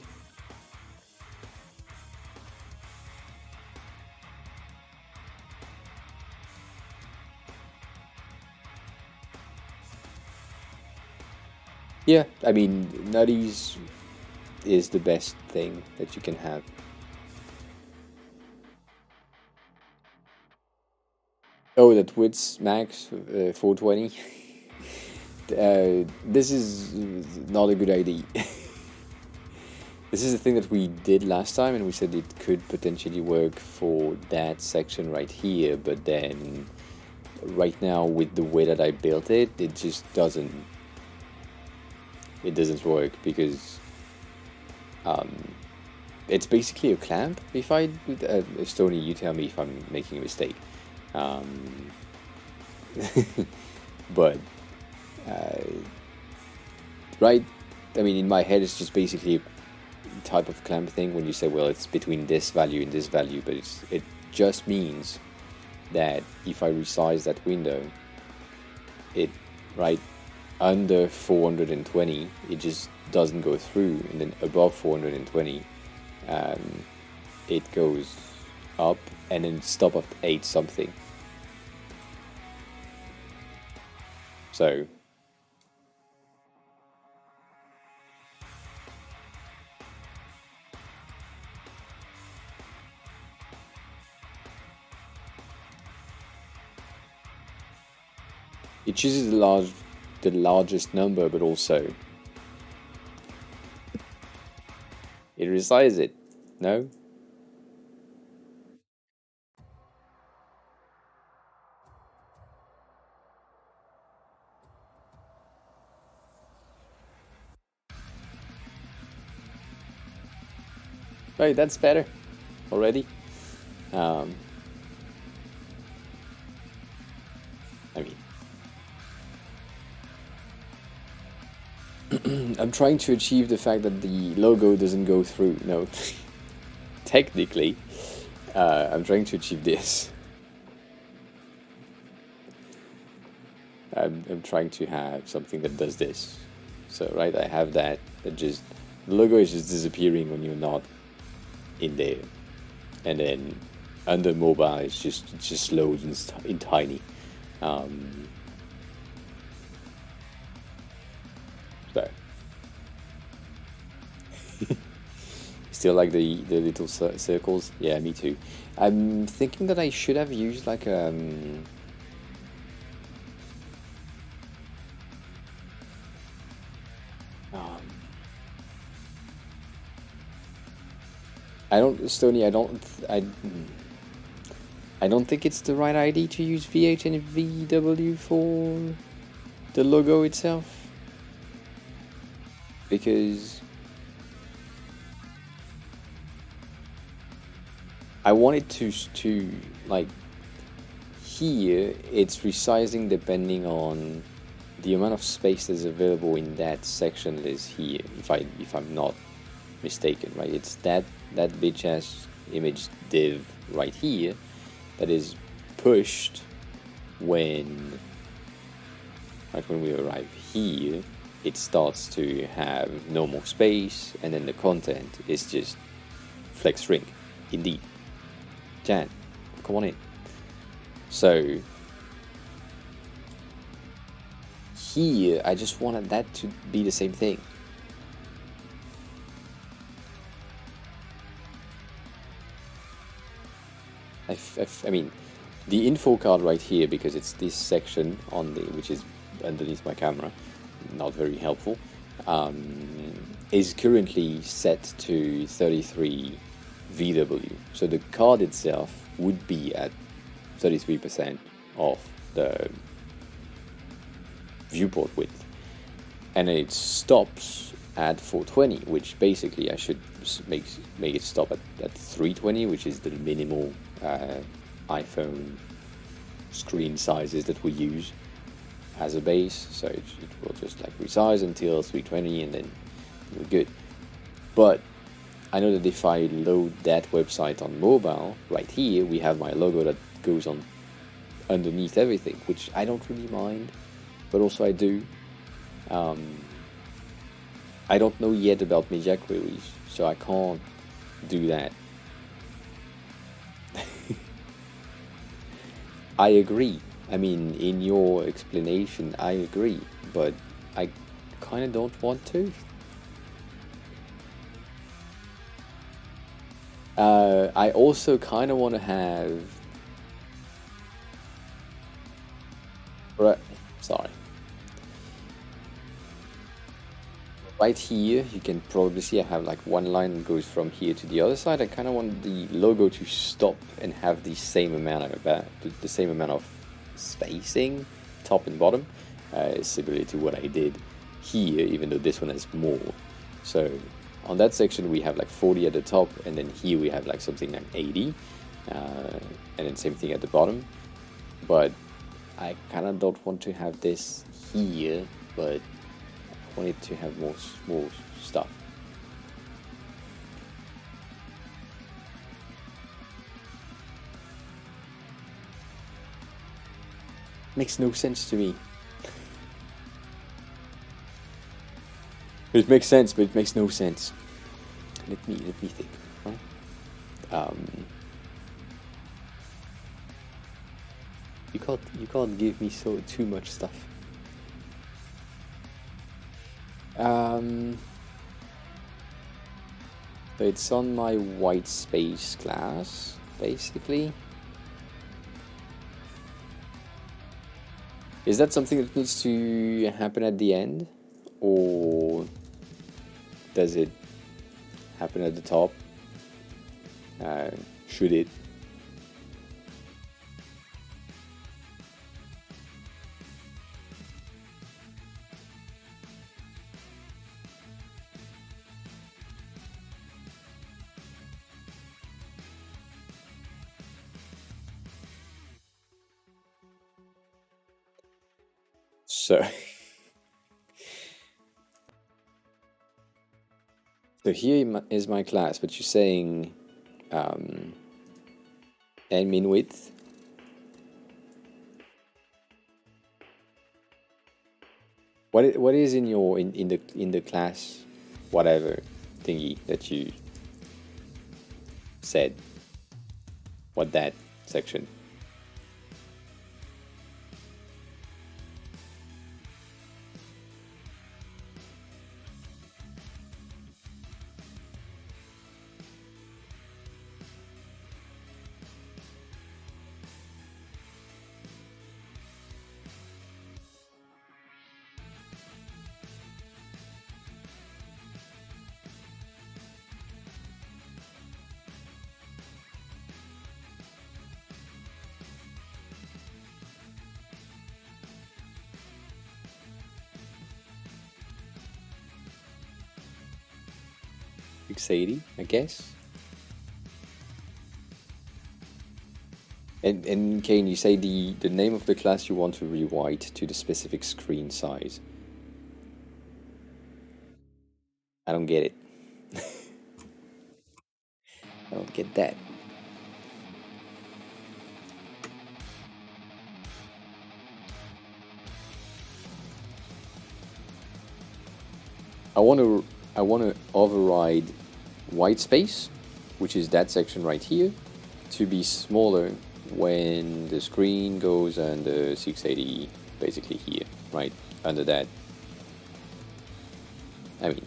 Yeah, I mean, Nutties is the best thing that you can have. Oh, that width max 420. This is not a good idea. This is the thing that we did last time, and we said it could potentially work for that section right here, but then right now with the way that I built it, it just doesn't. It doesn't work because it's basically a clamp. If I, Stoney, you tell me if I'm making a mistake. But right, I mean, in my head, it's just basically a type of clamp thing. When you say, well, it's between this value and this value, but it just means that if I resize that window, it right. Under 420, it just doesn't go through, and then above 420, it goes up, and then stop at 8 something. So it chooses the largest number, but also it resizes it. No? Right, that's better already. I mean, I'm trying to achieve the fact that the logo doesn't go through. No, technically, I'm trying to achieve this. I'm trying to have something that does this. So, right, I have that just, the logo is just disappearing when you're not in there. And then under mobile, it just loads in tiny. So. Still like the little circles? Yeah, me too. I'm thinking that I should have used like I don't think it's the right idea to use VH and VW for the logo itself, because I want it to like, here it's resizing depending on the amount of space that's available in that section list here, if I'm not mistaken, right? It's that bitch ass image div right here that is pushed when we arrive here. It starts to have no more space, and then the content is just flex ring. Indeed, Jan, come on in. So here I just wanted that to be the same thing. I mean, the info card right here, because it's this section on the, which is underneath my camera, not very helpful, is currently set to 33 VW. So the card itself would be at 33% of the viewport width, and then it stops at 420, which basically I should make it stop at 320, which is the minimal iPhone screen sizes that we use as a base. So it will just like resize until 320, and then we're good. But I know that if I load that website on mobile, right here we have my logo that goes on underneath everything, which I don't really mind, but also I do. I don't know yet about media queries, so I can't do that. I agree. I mean, in your explanation, I agree, but I kind of don't want to. I also kind of want to have... Sorry. Right here, you can probably see I have like one line that goes from here to the other side. I kind of want the logo to stop and have the same amount of spacing, top and bottom, similar to what I did here, even though this one has more. So on that section we have like 40 at the top, and then here we have like something like 80, and then same thing at the bottom. But I kind of don't want to have this here, but I want it to have more stuff. Makes no sense to me. It makes sense, but it makes no sense. Let me think. Right? You can't give me too much stuff. So it's on my white space class, basically. Is that something that needs to happen at the end, or does it happen at the top? Should it? So, here is my class, but you're saying admin width. What is in your in the class whatever thingy that you said? What that section? 680, I guess. And Kane, you say the name of the class you want to rewrite to the specific screen size. I don't get it. I don't get that. I want to override white space, which is that section right here, to be smaller when the screen goes under 680, basically here, right under that. I mean,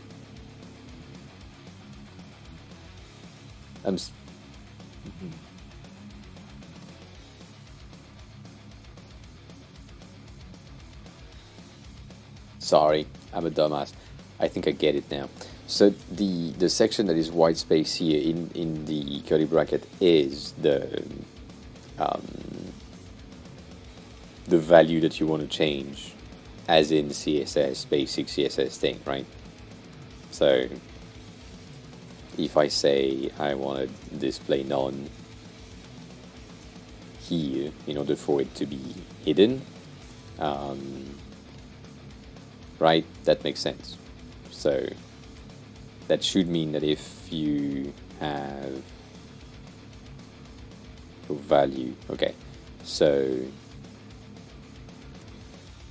sorry, I'm a dumbass. I think I get it now. So the section that is white space here in the curly bracket is the value that you want to change, as in CSS, basic CSS thing, right? So if I say I want to display none here in order for it to be hidden, right? That makes sense. So that should mean that if you have a value, okay, so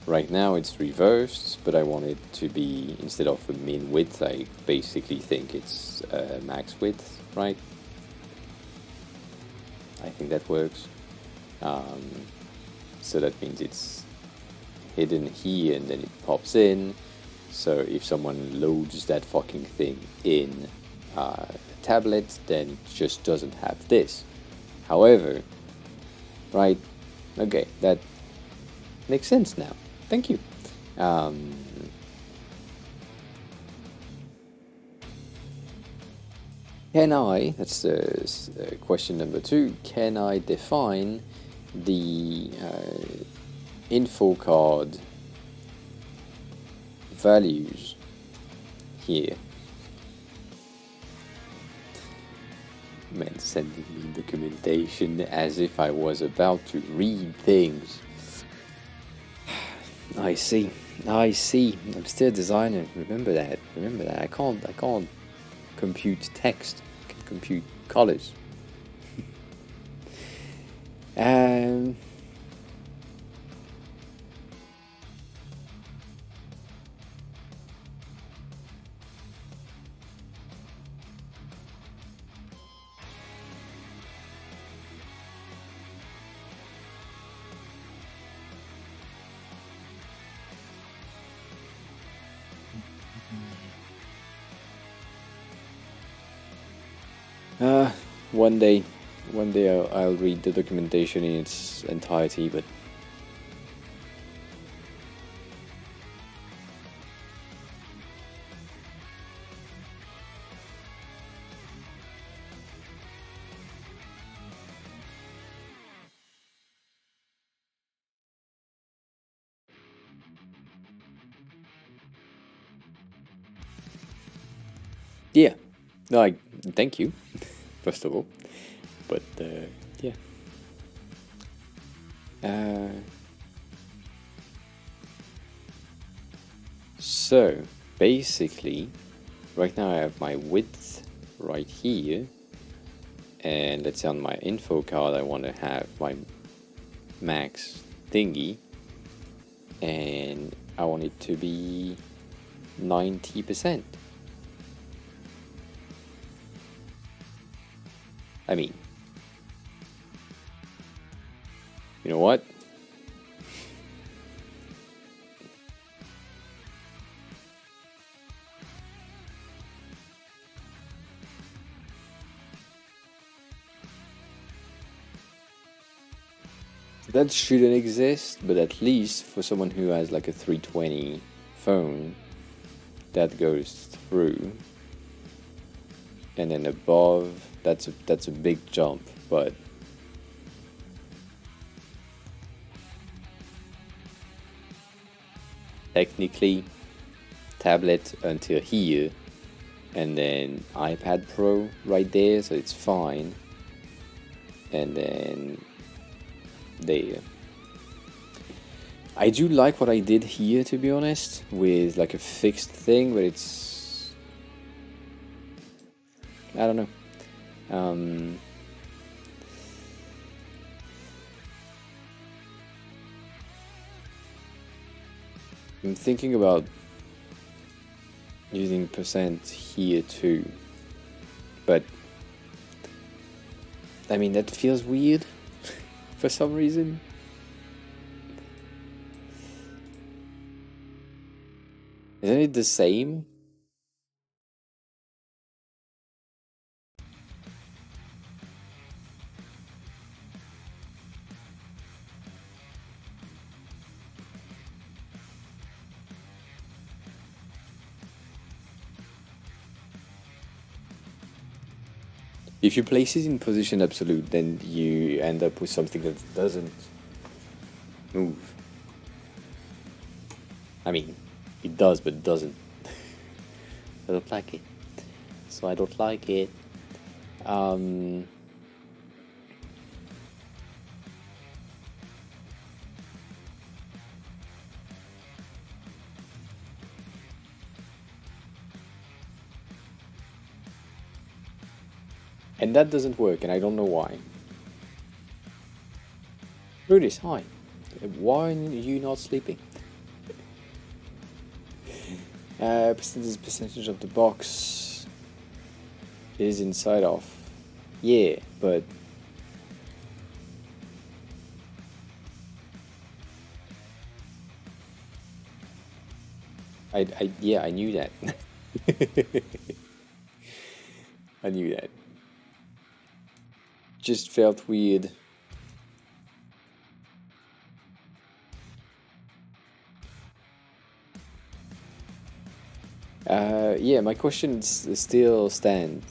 right now it's reversed, but I want it to be, instead of a min width, I basically think it's max width, right? I think that works. So that means it's hidden here and then it pops in. So if someone loads that fucking thing in a tablet, then it just doesn't have this. However, right, okay, that makes sense now. Thank you. Can I, that's question number 2, can I define the info card values here? Man, sending me documentation as if I was about to read things. I see. I'm still a designer. Remember that. I can't compute text. I can compute colors. One day I'll read the documentation in its entirety, but yeah, no, thank you, first of all, but yeah. So basically, right now I have my width right here, and let's say on my info card I want to have my max thingy, and I want it to be 90%. I mean, you know what? That shouldn't exist, but at least for someone who has like a 320 phone, that goes through. And then above, that's a big jump, but technically, tablet until here and then iPad Pro right there, so it's fine. And then there. I do like what I did here, to be honest, with like a fixed thing, but it's, I don't know. I'm thinking about using percent here too, but I mean that feels weird for some reason. Isn't it the same? If you place it in position absolute, then you end up with something that doesn't move. I mean, it does, but it doesn't. I don't like it. So I don't like it. And that doesn't work, and I don't know why. Rudis, hi. Why are you not sleeping? Percentage of the box is inside of. Yeah, but yeah, I knew that. I knew that. Just felt weird. Yeah, my question still stands.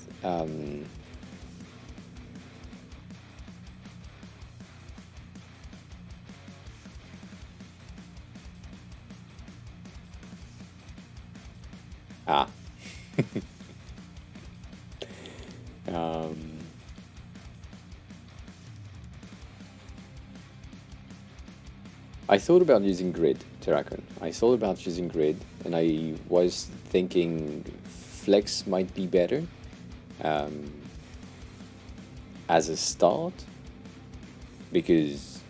I thought about using grid, Terrakon. I thought about using grid, and I was thinking flex might be better as a start, because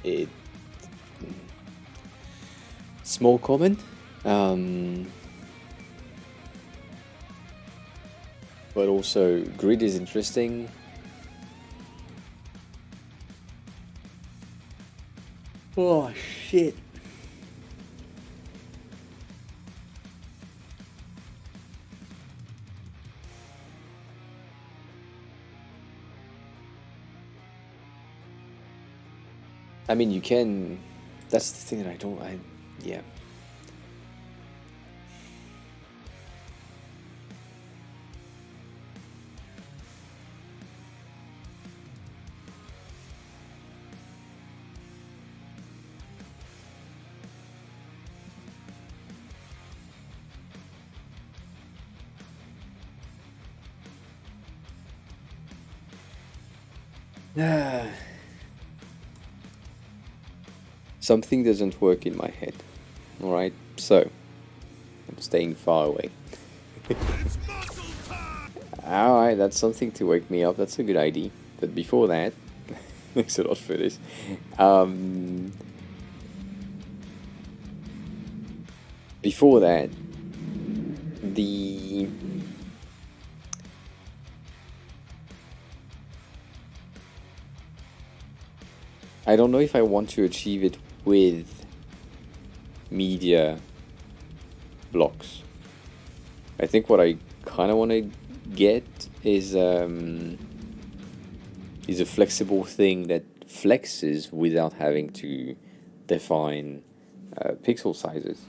it's more common. But also grid is interesting. Oh shit. I mean, you can. That's the thing that I don't. Yeah. Something doesn't work in my head. Alright, so I'm staying far away. Alright, that's something to wake me up. That's a good idea. But before that, thanks a lot for this. Before that, I don't know if I want to achieve it with media blocks. I think what I kind of want to get is a flexible thing that flexes without having to define pixel sizes.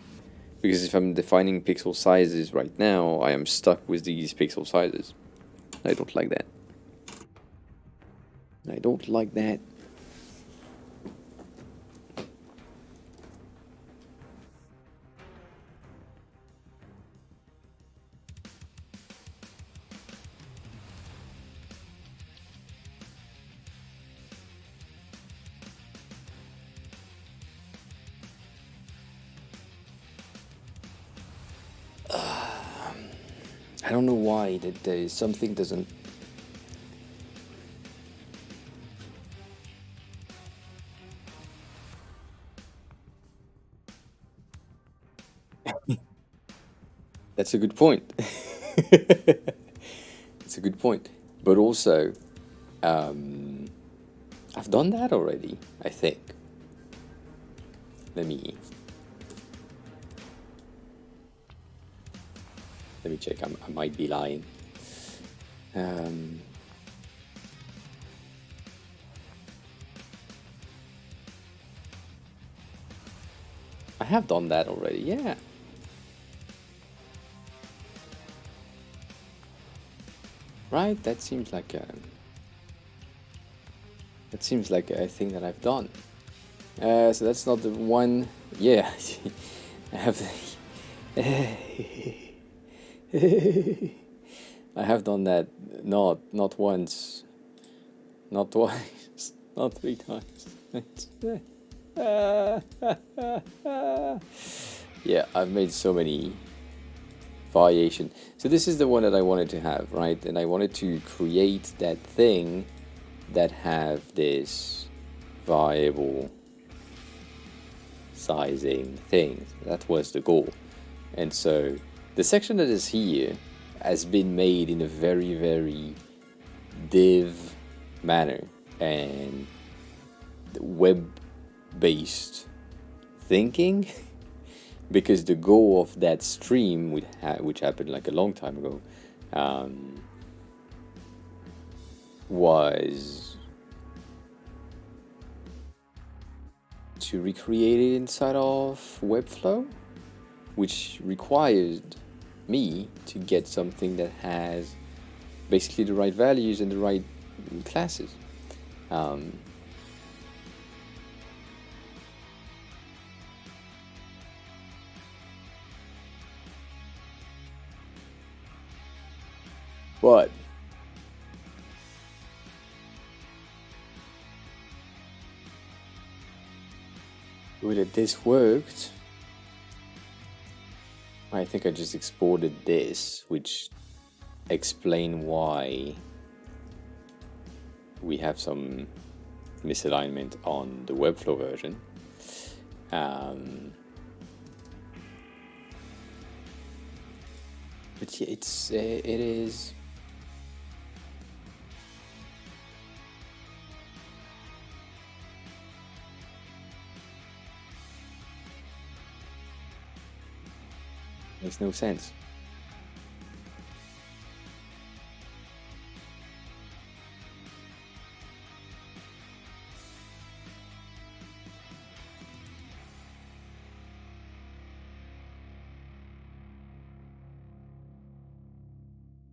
Because if I'm defining pixel sizes right now, I am stuck with these pixel sizes. I don't like that. I don't like that. I don't know why that there is something doesn't. That's a good point. It's a good point. But also, I've done that already, I think. Let me check. I might be lying. I have done that already, yeah. Right? That seems like a thing that I've done. So that's not the one. Yeah, I have. I have done that not once, not twice, not 3 times. Yeah, I've made so many variation. So this is the one that I wanted to have, right? And I wanted to create that thing that have this variable sizing thing. That was the goal. And so the section that is here has been made in a very, very div manner and web-based thinking. Because the goal of that stream, which happened like a long time ago, was to recreate it inside of Webflow, which required me to get something that has basically the right values and the right classes. But whether this worked, I think I just exported this, which explain why we have some misalignment on the Webflow version. But yeah, it is. Makes no sense.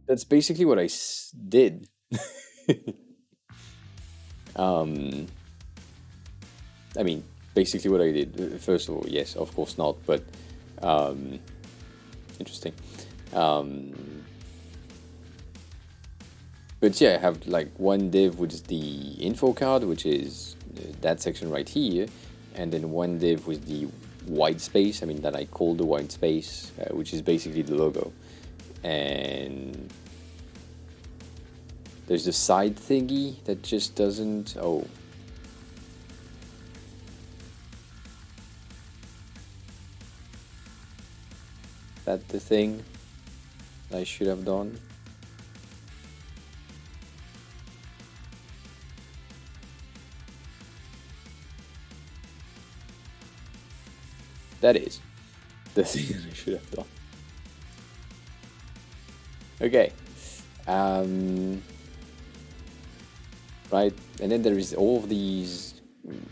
That's basically what I did. I mean, basically what I did. First of all, yes, of course not, but interesting. But yeah, I have like one div which is the info card, which is that section right here, and then one div with the white space, I mean that I call the white space, which is basically the logo. And there's the side thingy that just doesn't, oh. That the thing I should have done. That is the thing that I should have done. Okay. Right, and then there is all of these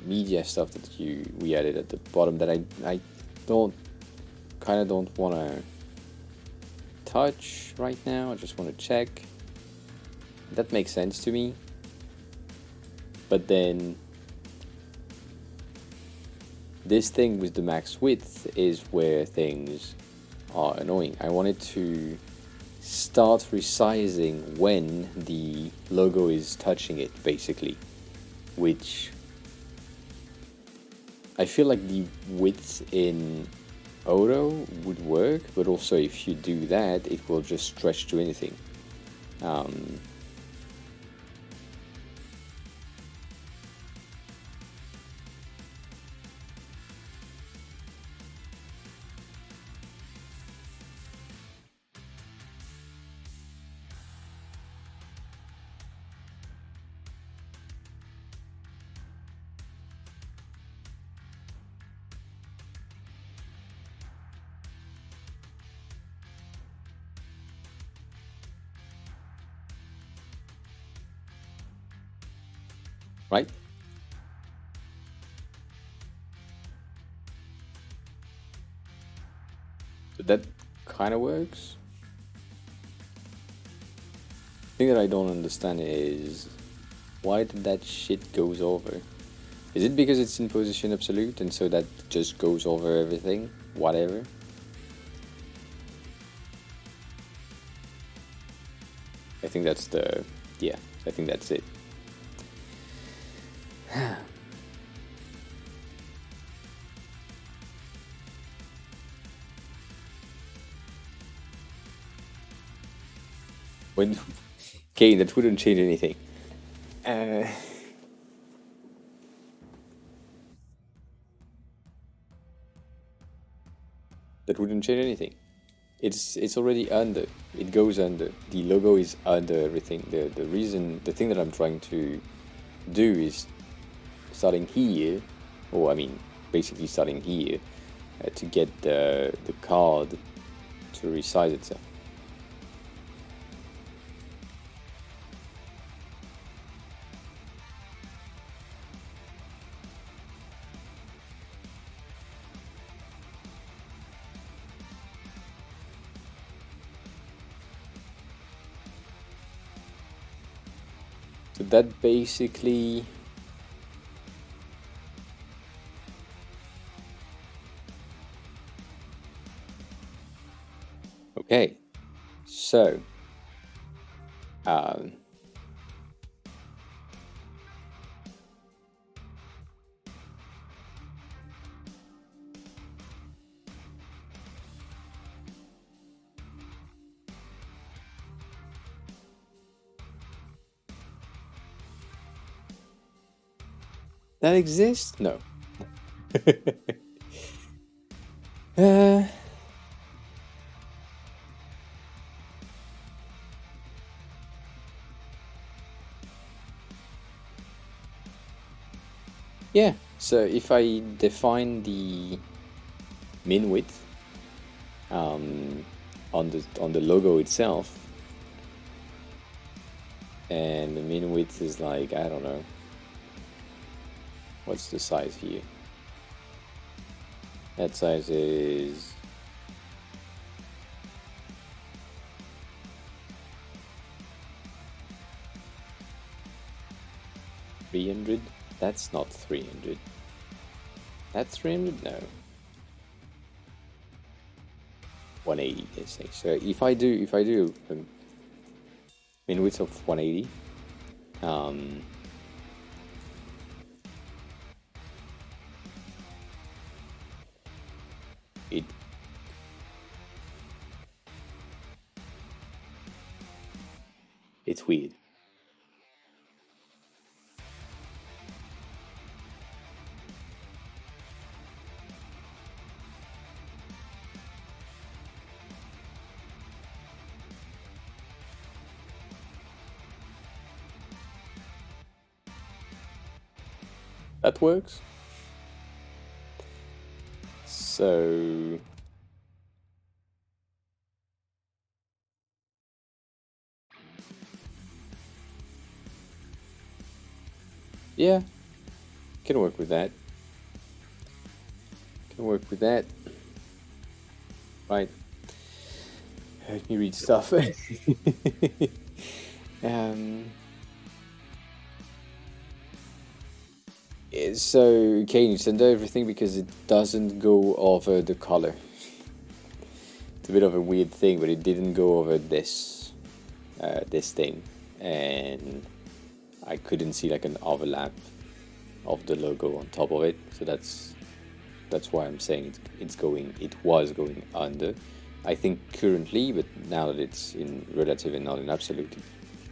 media stuff that we added at the bottom that I don't want to touch right now. I just want to check. That makes sense to me. But then this thing with the max width is where things are annoying. I wanted to start resizing when the logo is touching it, basically, which I feel like the width in auto would work, but also if you do that, it will just stretch to anything. Right? So that kind of works. The thing that I don't understand is why did that shit goes over? Is it because it's in position absolute and so that just goes over everything? Whatever. I think that's the... yeah, I think that's it. When... okay, that wouldn't change anything. That wouldn't change anything. It's already under. It goes under. The logo is under everything. The thing that I'm trying to do is starting here, or I mean, basically starting here, to get the card to resize itself. So that basically... okay, so that exists? No. Yeah, so if I define the min width on the logo itself, and the min width is like, I don't know, what's the size here? That size is 300. That's not 300. That's 300? No. 180, they say. So if I do min width of 180, it's weird. That works. So yeah, can work with that. Can work with that. Right. Let me read stuff. So, can you send everything because it doesn't go over the color? It's a bit of a weird thing, but it didn't go over this thing, and I couldn't see like an overlap of the logo on top of it. So that's That's why I'm saying it was going under. I think currently, but now that it's in relative and not in absolute,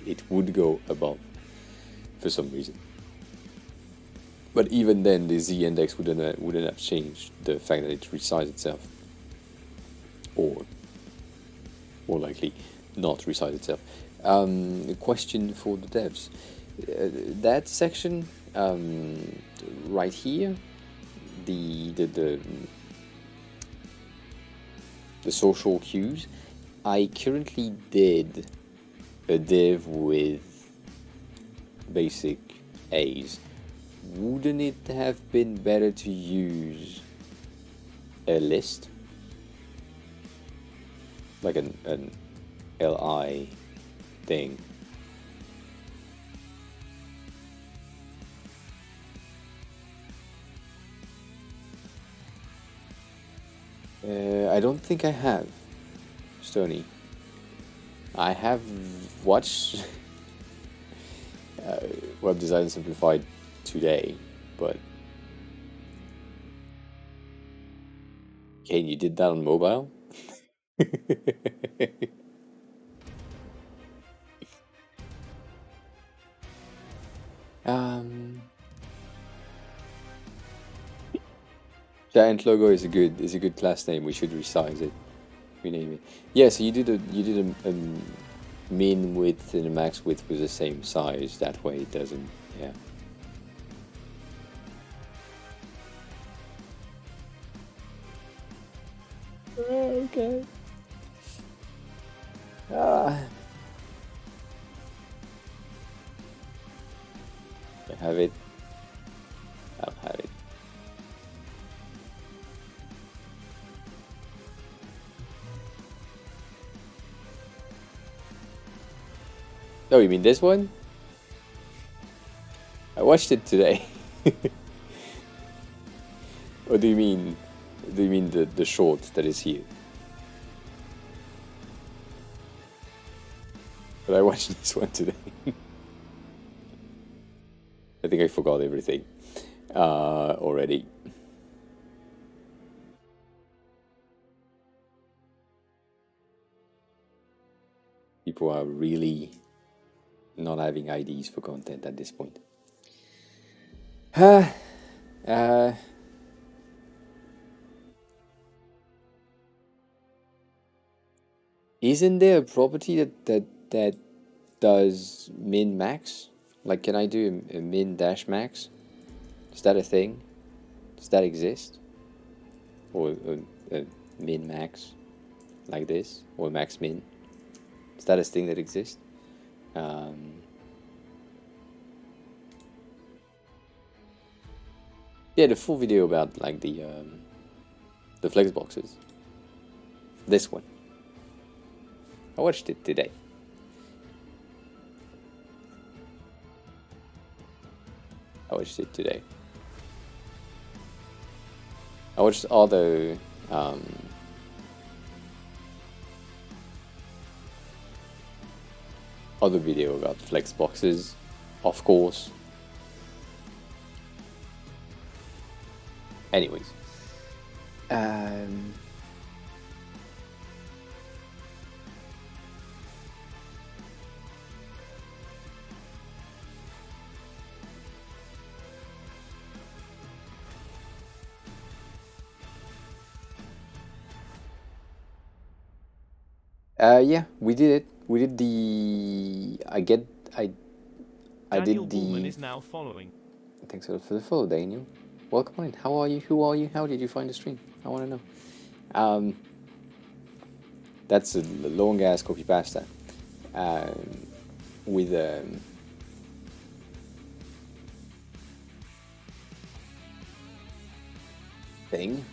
it would go above for some reason. But even then, the Z index wouldn't have changed the fact that it resized itself, or more likely not resize itself. A question for the devs: that section right here, the social cues. I currently did a div with basic A's. Wouldn't it have been better to use a list? Like an LI thing? I don't think I have, Stony. I have watched Web Design Simplified today, but Kane, you did that on mobile? Giant logo is a good class name. We should resize it, rename it. Yeah, so you did a min width and a max width with the same size. That way it doesn't. Yeah. Okay. I have it. I'll have it. Oh, you mean this one? I watched it today. Or do you mean the short that is here? But I watched this one today. I think I forgot everything already. People are really not having IDs for content at this point. Isn't there a property that does min max? Like, can I do a min dash max? Is that a thing? Does that exist? Or a min max like this? Or max min? Is that a thing that exists? Yeah, the full video about like the flex boxes. This one. I watched it today. I watched all the other video about flex boxes, of course. Anyways, yeah, we did it. We did the. I did Daniel the. Bullman is now following. Thanks a lot for the follow, Daniel. Welcome in. How are you? Who are you? How did you find the stream? I want to know. That's a long ass copy pasta. With thing.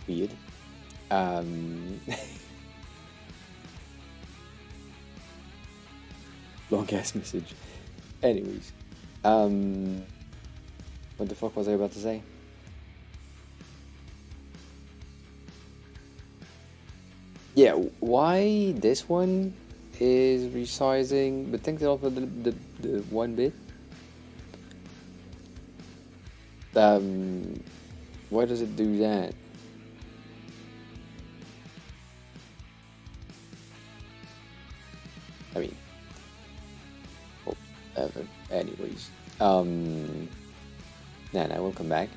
Weird. Long ass message. Anyways, what the fuck was I about to say? Yeah, why this one is resizing, but thanks a lot for the 1 bit. Why does it do that? I mean, whatever. Anyways, now we'll come back.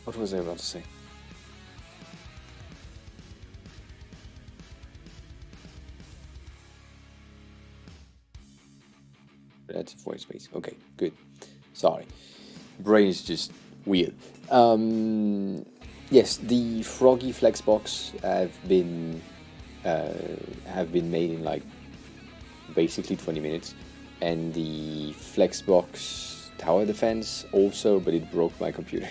What was I about to say? That's voice space. Okay, good. Sorry, brain is just weird. Yes, the Froggy Flexbox have been made in like basically 20 minutes, and the Flexbox Tower Defense also, but it broke my computer.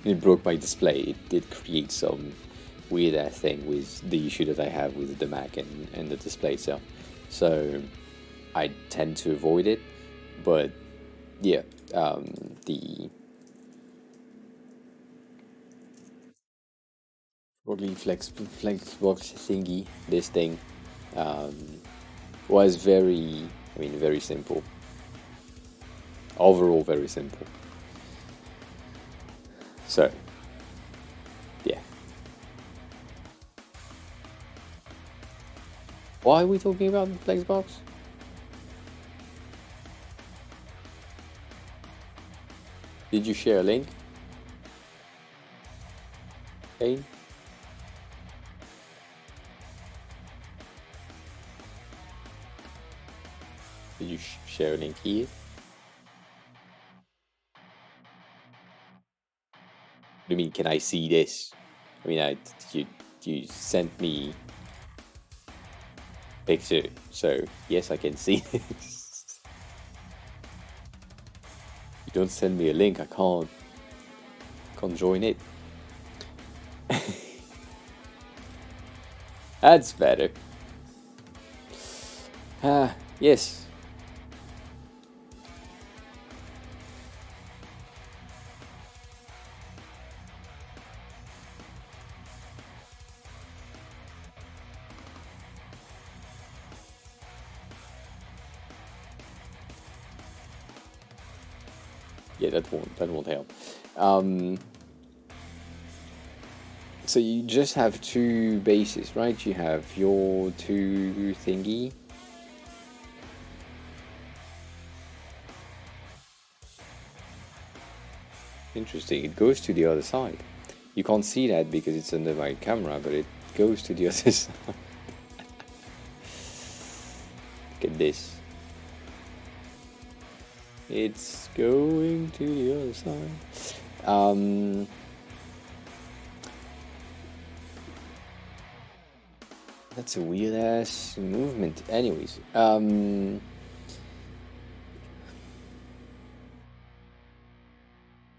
It broke my display. It did create some weird ass thing with the issue that I have with the Mac and the display itself. So I tend to avoid it, but yeah, the Froggy Flexbox thingy, this thing, was very simple. Overall, very simple. So, yeah. Why are we talking about the Flexbox? Did you share a link? Hey? Did you share a link here? What do you mean, can I see this? I mean, you sent me picture, so yes, I can see this. You don't send me a link, I can't join it. That's better. Yes. Yeah, that won't help. So you just have two bases, right? You have your two thingy. Interesting. It goes to the other side. You can't see that because it's under my camera, but it goes to the other side. Look at this. It's going to the other side. That's a weird ass movement. Anyways,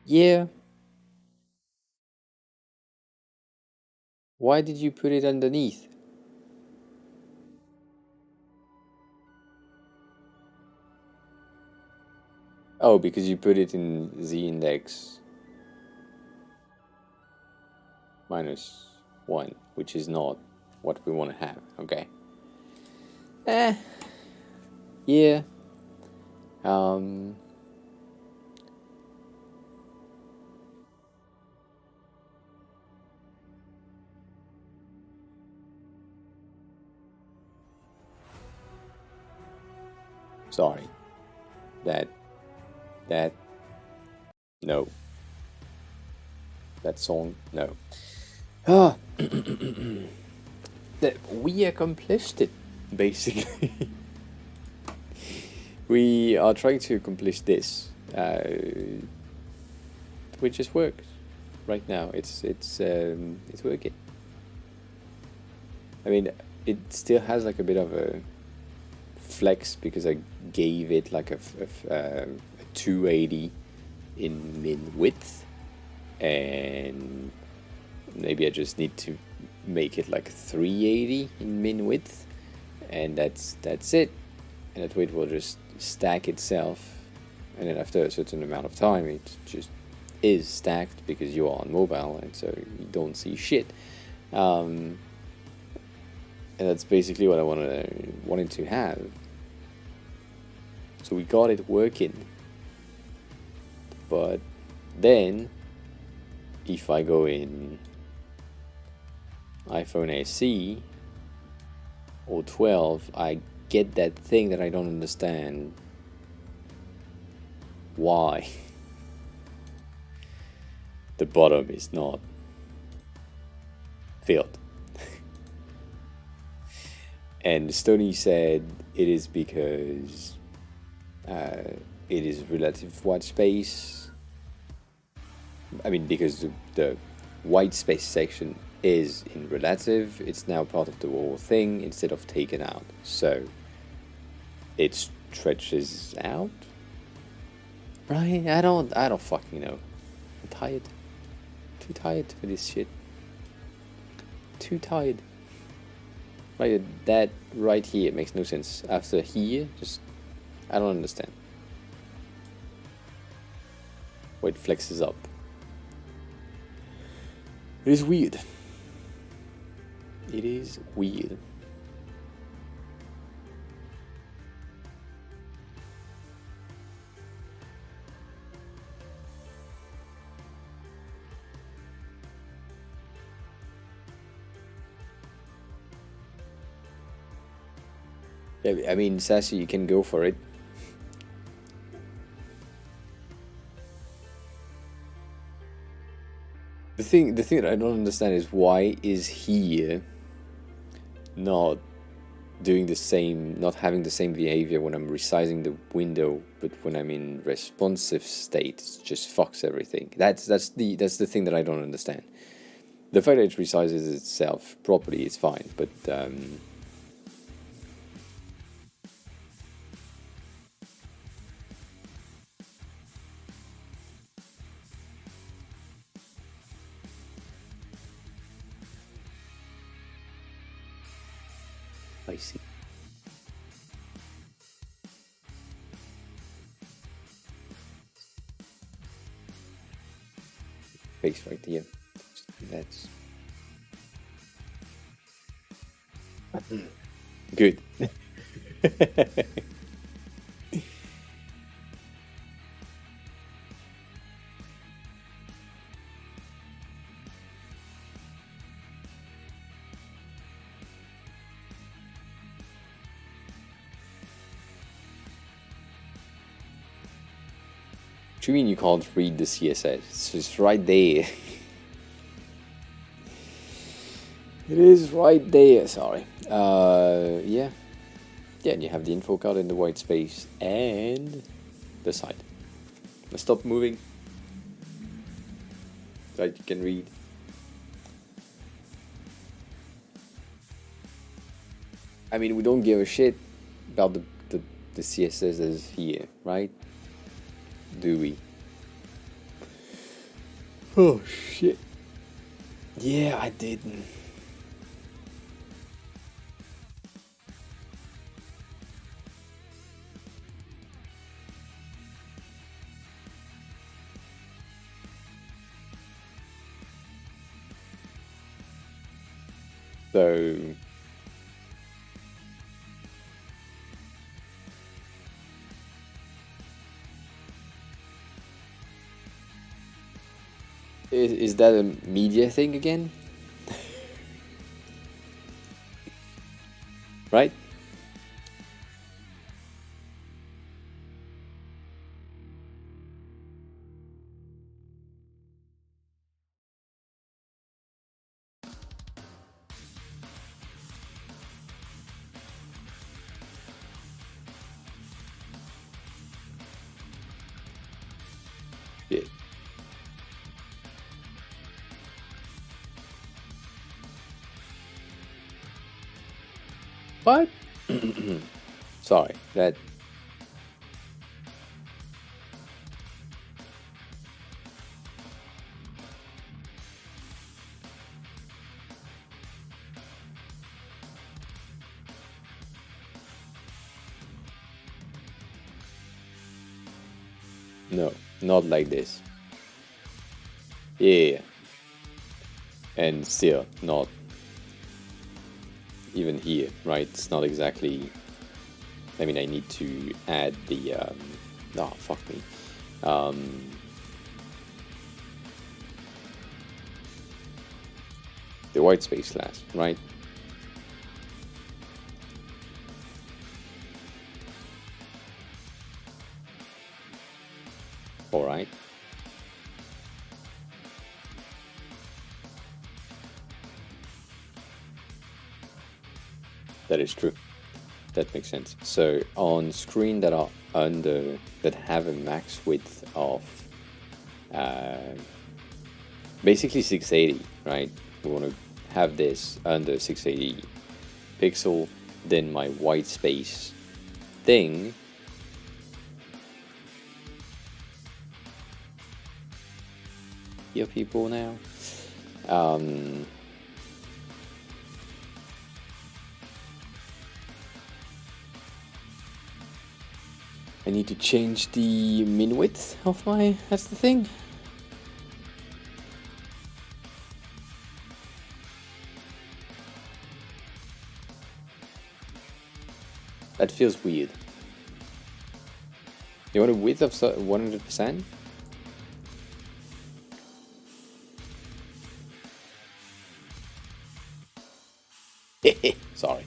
yeah. Why did you put it underneath? Oh, because you put it in z index -1, which is not what we want to have. Okay. Yeah. Sorry. That no. That song, no. Ah. That we accomplished it, basically. We are trying to accomplish this, which just works right now. It's working. I mean, it still has like a bit of a flex because I gave it like a 280 in min width, and maybe I just need to make it like 380 in min width, and that's it. And that way it will just stack itself, and then after a certain amount of time it just is stacked because you are on mobile and so you don't see shit. And that's basically what I wanted to have. So we got it working. But then, if I go in iPhone SE or 12, I get that thing that I don't understand. Why? The bottom is not filled. And Stoney said it is because it is relative white space. I mean, because the white space section is in relative, it's now part of the whole thing instead of taken out. So it stretches out, right? I don't fucking know. I'm tired. Too tired for this shit. Too tired. Right, that right here makes no sense. After here, just I don't understand. Where it flexes up. It is weird. It is weird. Yeah, I mean, Sassy, you can go for it. The thing that I don't understand is why is here not doing the same, not having the same behavior when I'm resizing the window, but when I'm in responsive state, it just fucks everything. That's the thing that I don't understand. The fact that it resizes itself properly is fine, but I see. Face right here. That's good. What do you mean you can't read the CSS? It's just right there. It is right there, sorry. Yeah. Yeah, and you have the info card in the white space and the side. Now stop moving. Right, you can read. I mean, we don't give a shit about the CSS as here, right? Do we? Oh shit. Yeah, I didn't. So is that a media thing again? Right? Yeah. What? Sorry, that. No, not like this. Yeah. And still, not even here, right? It's not exactly I mean, I need to add the, oh, fuck me. The white space class, right? All right. That is true. That makes sense. So on screen that are under, that have a max width of basically 680, right? We want to have this under 680 pixel, then my white space thing hear people now. I need to change the min width of my, that's the thing. That feels weird. You want a width of 100%? Sorry.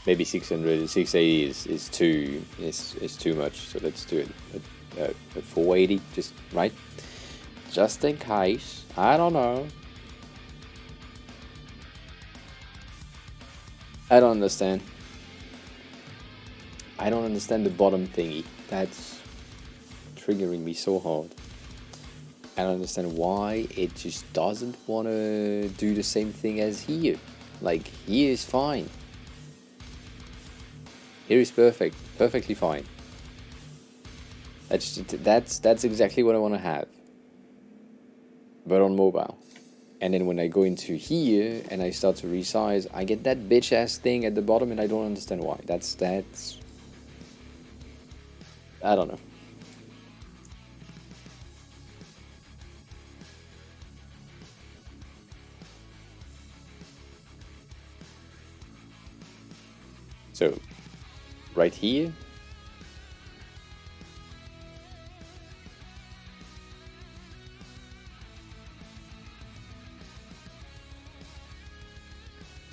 Maybe 600, 680 is too much. So let's do it at 480, just right, just in case. I don't know. I don't understand. I don't understand the bottom thingy. That's triggering me so hard. I don't understand why it just doesn't want to do the same thing as here. Like, here is fine. Here is perfect, perfectly fine. That's exactly what I want to have, but on mobile. And then when I go into here and I start to resize, I get that bitch ass thing at the bottom, and I don't understand why. That's I don't know. So, right here.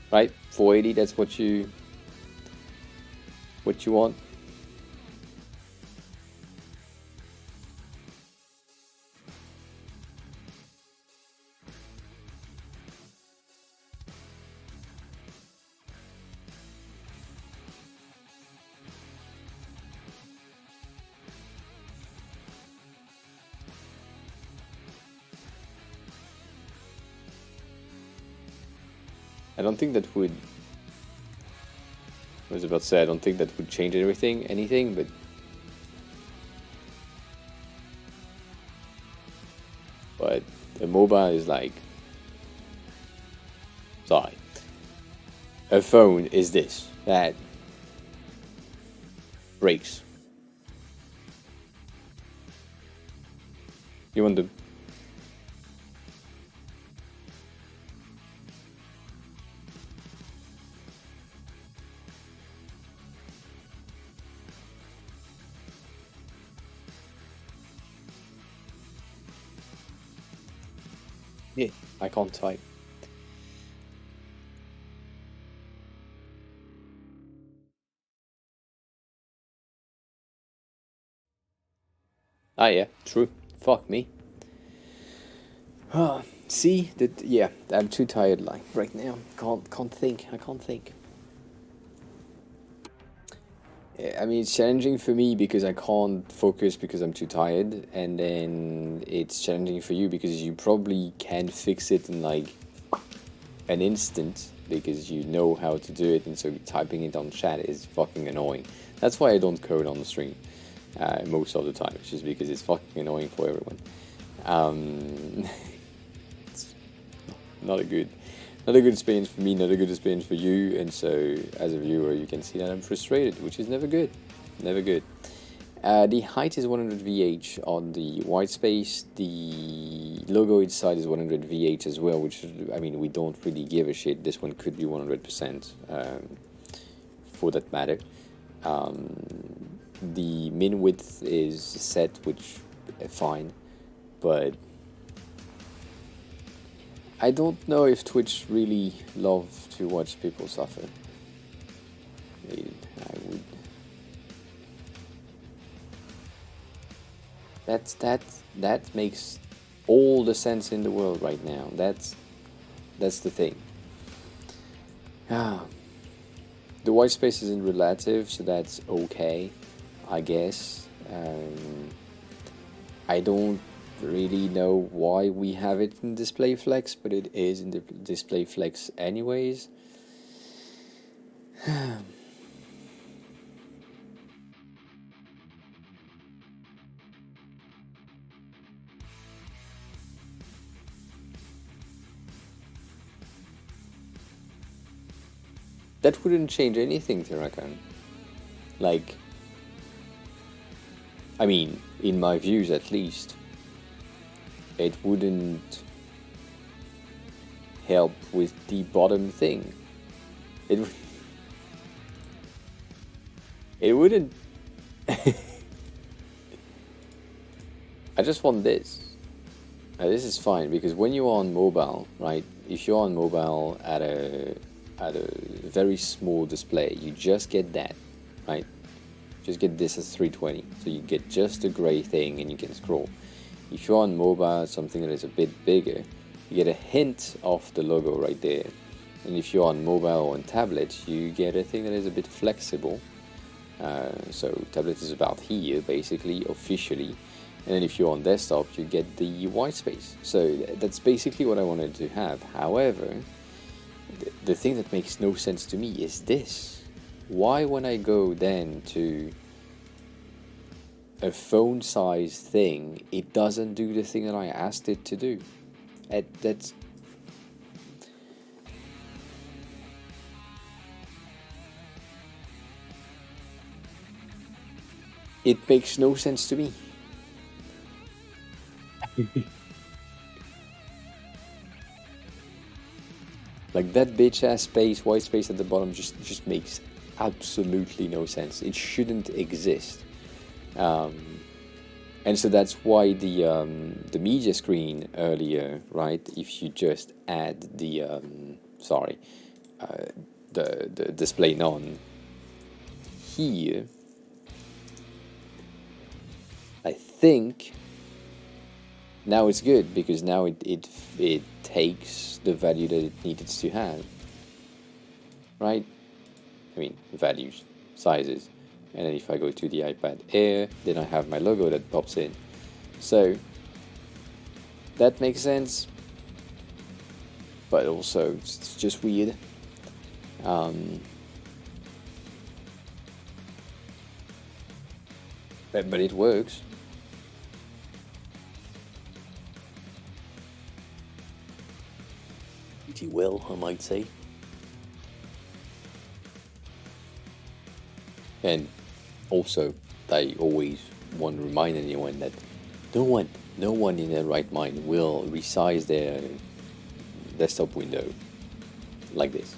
Right, 480, that's what you want. I don't think that would, I was about to say, I don't think that would change anything, but a mobile is like, sorry, a phone is this, that breaks. You want the yeah, I can't type. Ah, yeah, true. Fuck me. See that? Yeah, I'm too tired. Like right now, can't think. I can't think. I mean, it's challenging for me because I can't focus because I'm too tired, and then it's challenging for you because you probably can fix it in like an instant, because you know how to do it, and so typing it on chat is fucking annoying. That's why I don't code on the stream most of the time. It's just because it's fucking annoying for everyone. It's not a good experience for me, not a good experience for you, and so as a viewer you can see that I'm frustrated, which is never good. Never good. The height is 100 VH on the white space. The logo inside is 100 VH as well, which, I mean, we don't really give a shit. This one could be 100% for that matter. The min width is set, which fine, but I don't know if Twitch really love to watch people suffer. I would. That makes all the sense in the world right now. That's the thing. The white space isn't relative, so that's okay, I guess. I don't really know why we have it in display flex, but it is in the display flex anyways. That wouldn't change anything, Tirakan. Like, I mean, in my views at least, it wouldn't help with the bottom thing. It wouldn't. I just want this. This is fine, because when you're on mobile, right? If you're on mobile at a very small display, you just get that, right? Just get this as 320, so you get just a gray thing and you can scroll. If you're on mobile, something that is a bit bigger, you get a hint of the logo right there. And if you're on mobile or on tablet, you get a thing that is a bit flexible. So tablet is about here, basically, officially. And then if you're on desktop, you get the white space. So that's basically what I wanted to have. However, the thing that makes no sense to me is this. Why, when I go then to a phone size thing, it doesn't do the thing that I asked it to do? That's... It makes no sense to me. Like, that bitch ass space, white space at the bottom, just makes absolutely no sense. It shouldn't exist. And so that's why the media screen earlier, right? If you just add the the display none here, I think now it's good, because now it takes the value that it needed to have, right? I mean, values, sizes. And then if I go to the iPad Air, then I have my logo that pops in. So that makes sense, but also it's just weird. But it works. Pretty well, I might say. And also, I always want to remind anyone that no one in their right mind will resize their desktop window like this.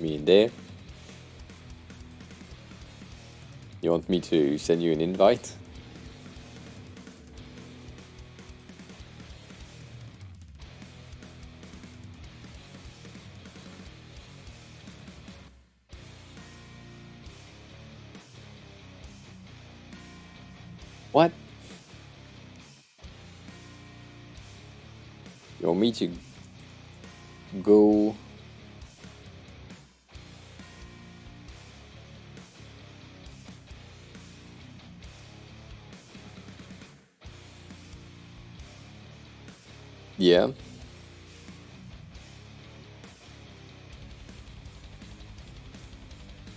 Me in there. You want me to send you an invite? What? You want me to go? Yeah.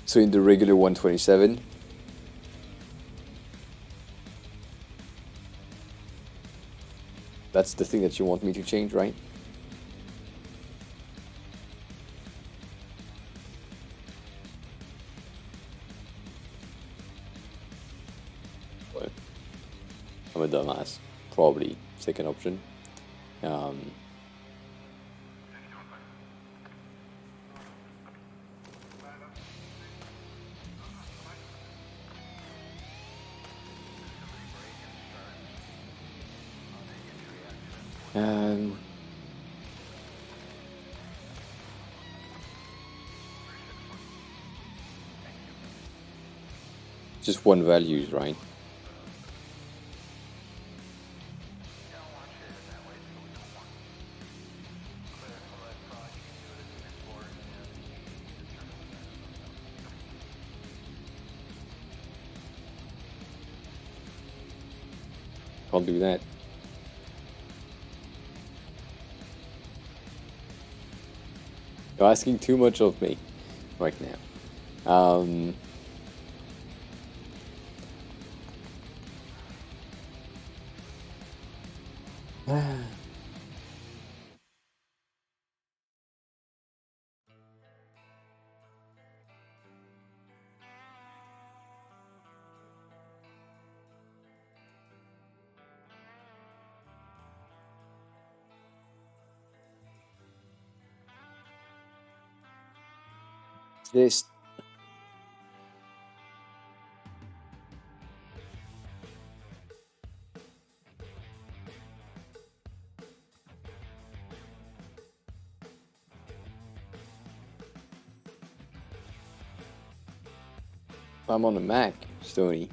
So in the regular 127, that's the thing that you want me to change, right? But I'm a dumbass. Probably second option. Just one values, right? I'll do that. You're asking too much of me right now. This. I'm on a Mac, Stony.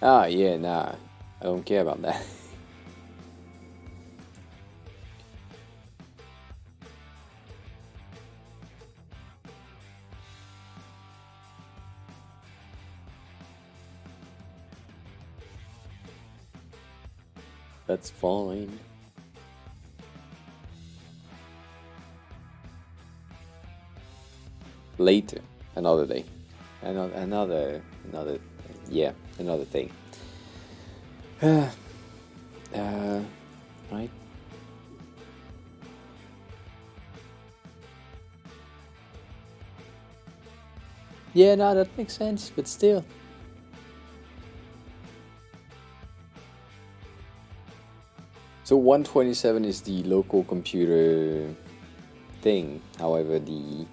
Ah, yeah, nah. I don't care about that. That's fine. Later, another day. Another thing. Right? Yeah, no, that makes sense, but still. So 127 is the local computer thing. However, the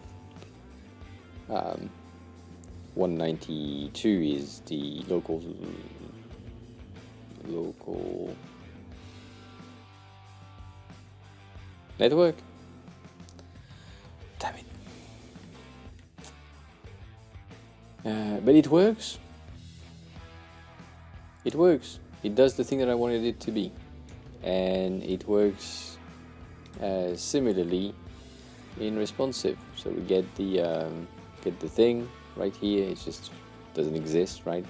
192 is the local network. Damn it. But it works. It works. It does the thing that I wanted it to be. And it works similarly in responsive. So we get the thing right here. It just doesn't exist, right?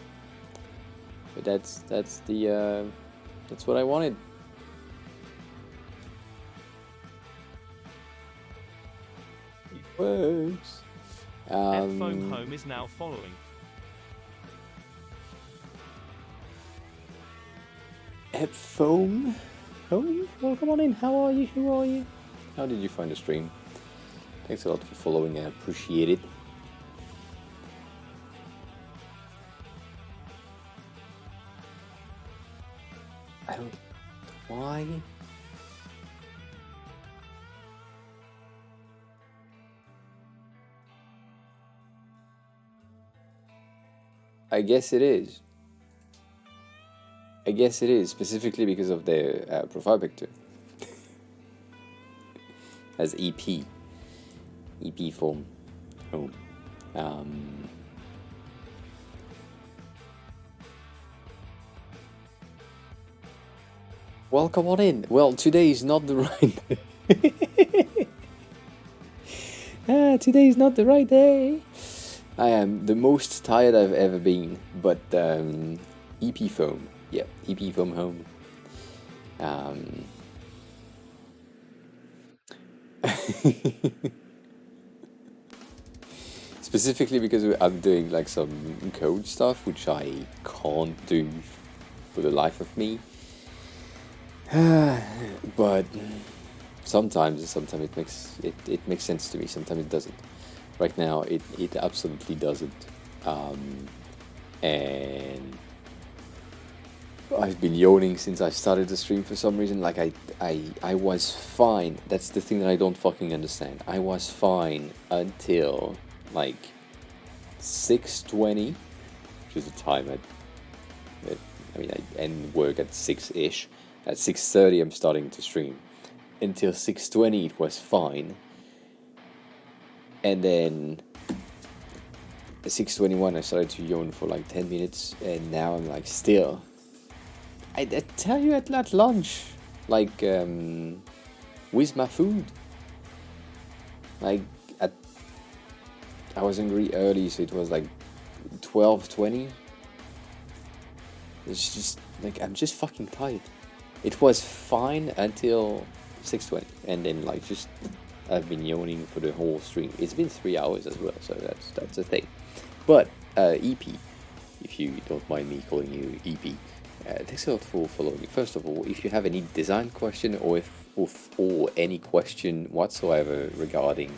But that's what I wanted. It works. Foam Home is now following. Foam Home? Well, come on in. How are you? Who are you? How did you find the stream? Thanks a lot for following. I appreciate it. I don't... Why? I guess it is. I guess it is, specifically because of the profile picture. As EP form home. Well, come on in. Well, today is not the right day. Today is not the right day. I am the most tired I've ever been, but EP foam, yeah, EP foam home. Specifically because I'm doing like some code stuff, which I can't do for the life of me. But sometimes it makes sense to me. Sometimes it doesn't. Right now, it absolutely doesn't. And I've been yawning since I started the stream for some reason. Like I was fine. That's the thing that I don't fucking understand. I was fine until like 6:20, which is the time I mean, I end work at 6-ish. At 6:30, I'm starting to stream. Until 6:20, it was fine. And then at 6:21, I started to yawn for like 10 minutes. And now I'm like, still. I tell you at lunch. Like, with my food. Like, I was hungry early, so it was like 12:20. It's just like I'm just fucking tired. It was fine until 6:20, and then like just I've been yawning for the whole stream. It's been 3 hours as well, so that's a thing. But EP, if you don't mind me calling you EP, thanks a lot for following me. First of all, if you have any design question or or any question whatsoever regarding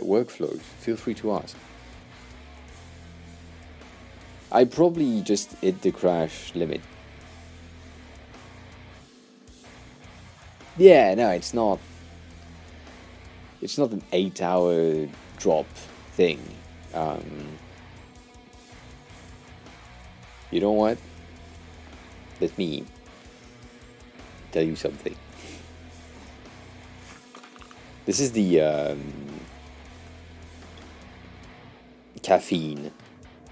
workflows, feel free to ask. I probably just hit the crash limit. Yeah, no, it's not. It's not an 8-hour drop thing. You know what? Let me tell you something. This is the caffeine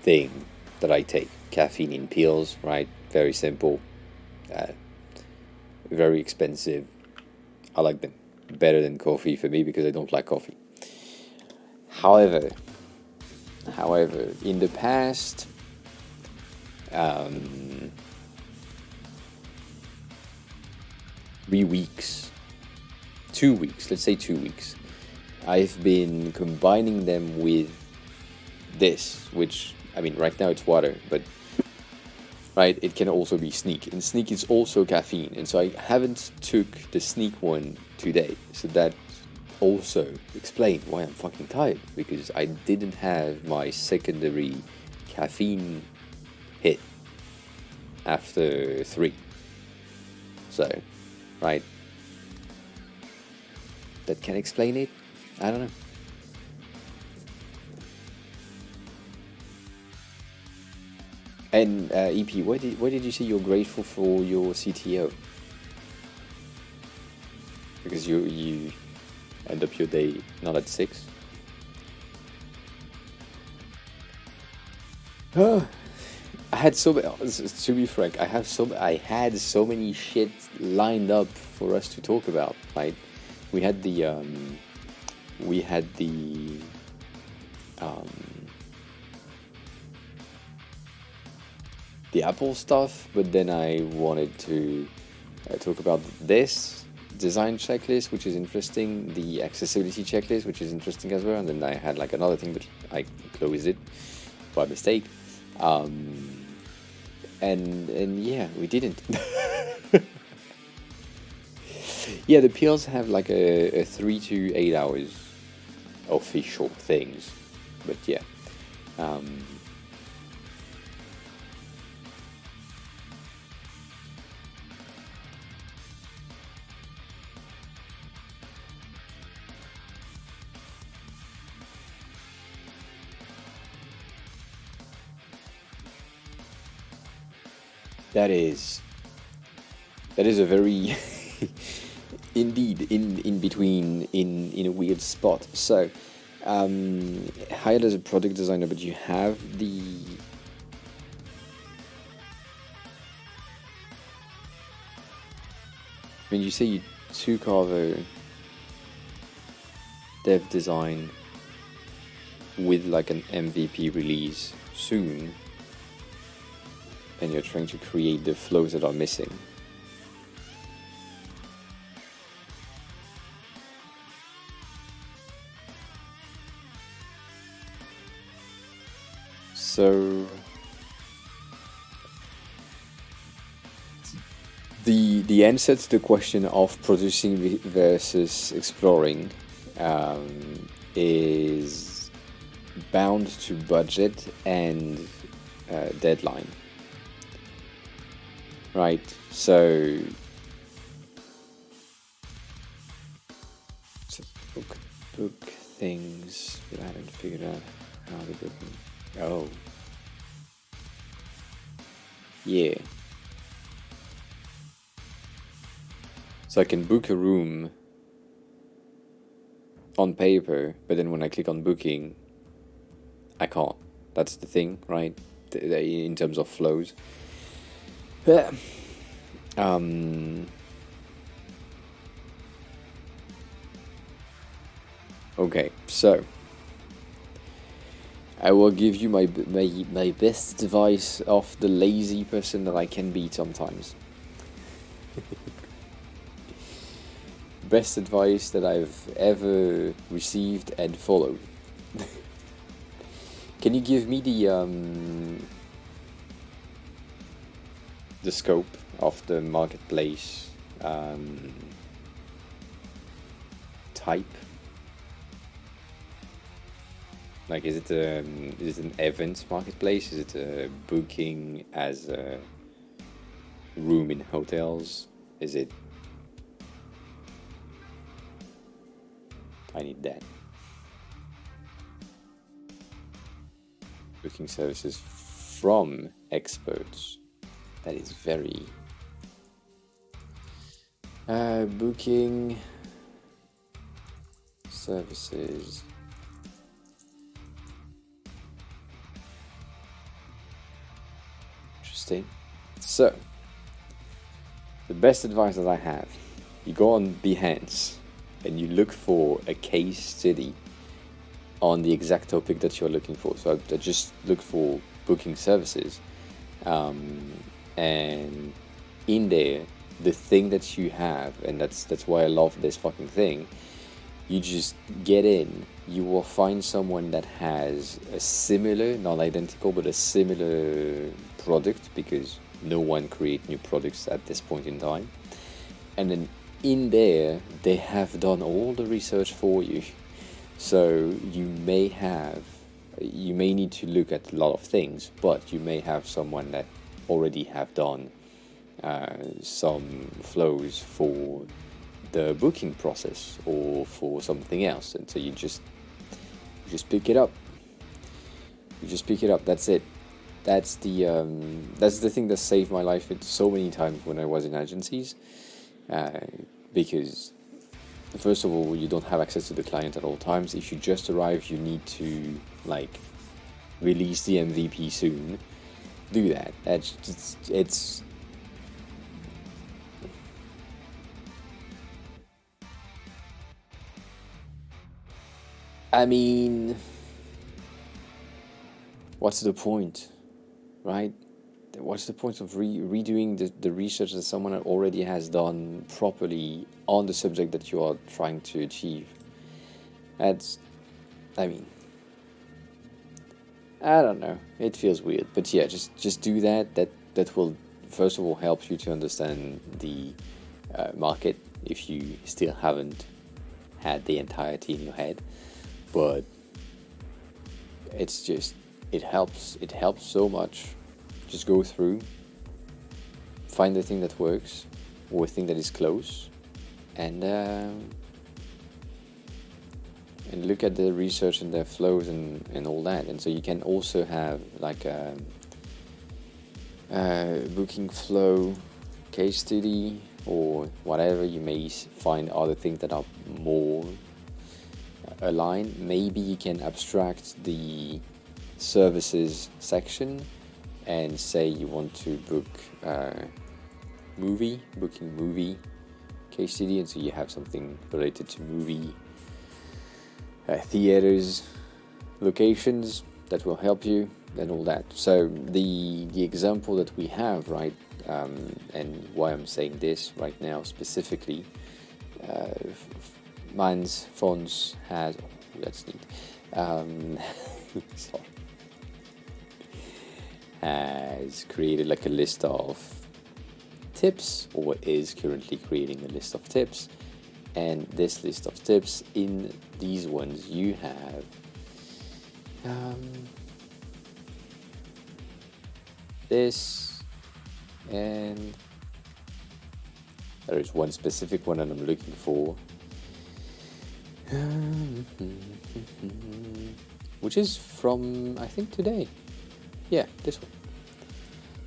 thing that I take. Caffeine in pills, right? Very simple. Very expensive. I like them. Better than coffee for me because I don't like coffee. However, in the past, 3 weeks, 2 weeks, let's say 2 weeks, I've been combining them with this, which, I mean, right now it's water, but right, it can also be Sneak, and Sneak is also caffeine, and so I haven't took the Sneak one today, so that also explains why I'm fucking tired, because I didn't have my secondary caffeine hit after 3. So, right, that can explain it. I don't know. And EP, why did you say you're grateful for your CTO? Because you end up your day not at 6. I had to be frank, I had so many shit lined up for us to talk about. Like we had the Apple stuff, but then I wanted to talk about this design checklist, which is interesting, the accessibility checklist, which is interesting as well, and then I had like another thing, but I closed it by mistake. And yeah, we didn't. Yeah, the pills have like a 3 to 8 hours official things, but yeah. That is a very indeed in between in a weird spot. So hired as a product designer, but you have when you say you took over dev design, with like an MVP release soon, and you're trying to create the flows that are missing. So the answer to the question of producing versus exploring is bound to budget and deadline, right? So book things, but I haven't figured out how to book them. Oh, yeah. So I can book a room on paper, but then when I click on booking, I can't. That's the thing, right? In terms of flows. Okay, so I will give you my best advice of the lazy person that I can be sometimes. Best advice that I've ever received and followed. Can you give me the scope of the marketplace type? Like, is it an event marketplace? Is it a booking as a room in hotels? Is it? I need that. Booking services from experts. That is very. Booking services. Interesting. So, the best advice that I have, you go on Behance and you look for a case study on the exact topic that you're looking for. So I just look for booking services, and in there, the thing that you have, and that's why I love this fucking thing, you just get in, you will find someone that has a similar, not identical, but a similar product, because no one creates new products at this point in time. And then in there, they have done all the research for you. So you may need to look at a lot of things, but you may have someone that already have done some flows for the booking process or for something else, and so you just pick it up. You just pick it up. That's it. That's the thing that saved my life so many times when I was in agencies, because first of all, you don't have access to the client at all times. If you just arrive, you need to like release the MVP soon. Do that. It's I mean, what's the point, right? What's the point of redoing the research that someone already has done properly on the subject that you are trying to achieve? I mean, I don't know. It feels weird, but yeah, just do that. That will first of all help you to understand the market if you still haven't had the entirety in your head. But it's just, it helps so much. Just go through, find the thing that works or a thing that is close, and look at the research and their flows and all that. And so you can also have like a booking flow case study or whatever. You may find other things that are more aligned. Maybe you can abstract the services section and say you want to book booking movie case study, and so you have something related to movie theaters locations that will help you, and all that. So the example that we have, right, and why I'm saying this right now specifically, mine's phones has, that's neat, sorry, has created like a list of tips, or is currently creating a list of tips. And this list of tips, in these ones you have this, and there is one specific one that I'm looking for, which is from, I think, today. Yeah, this one.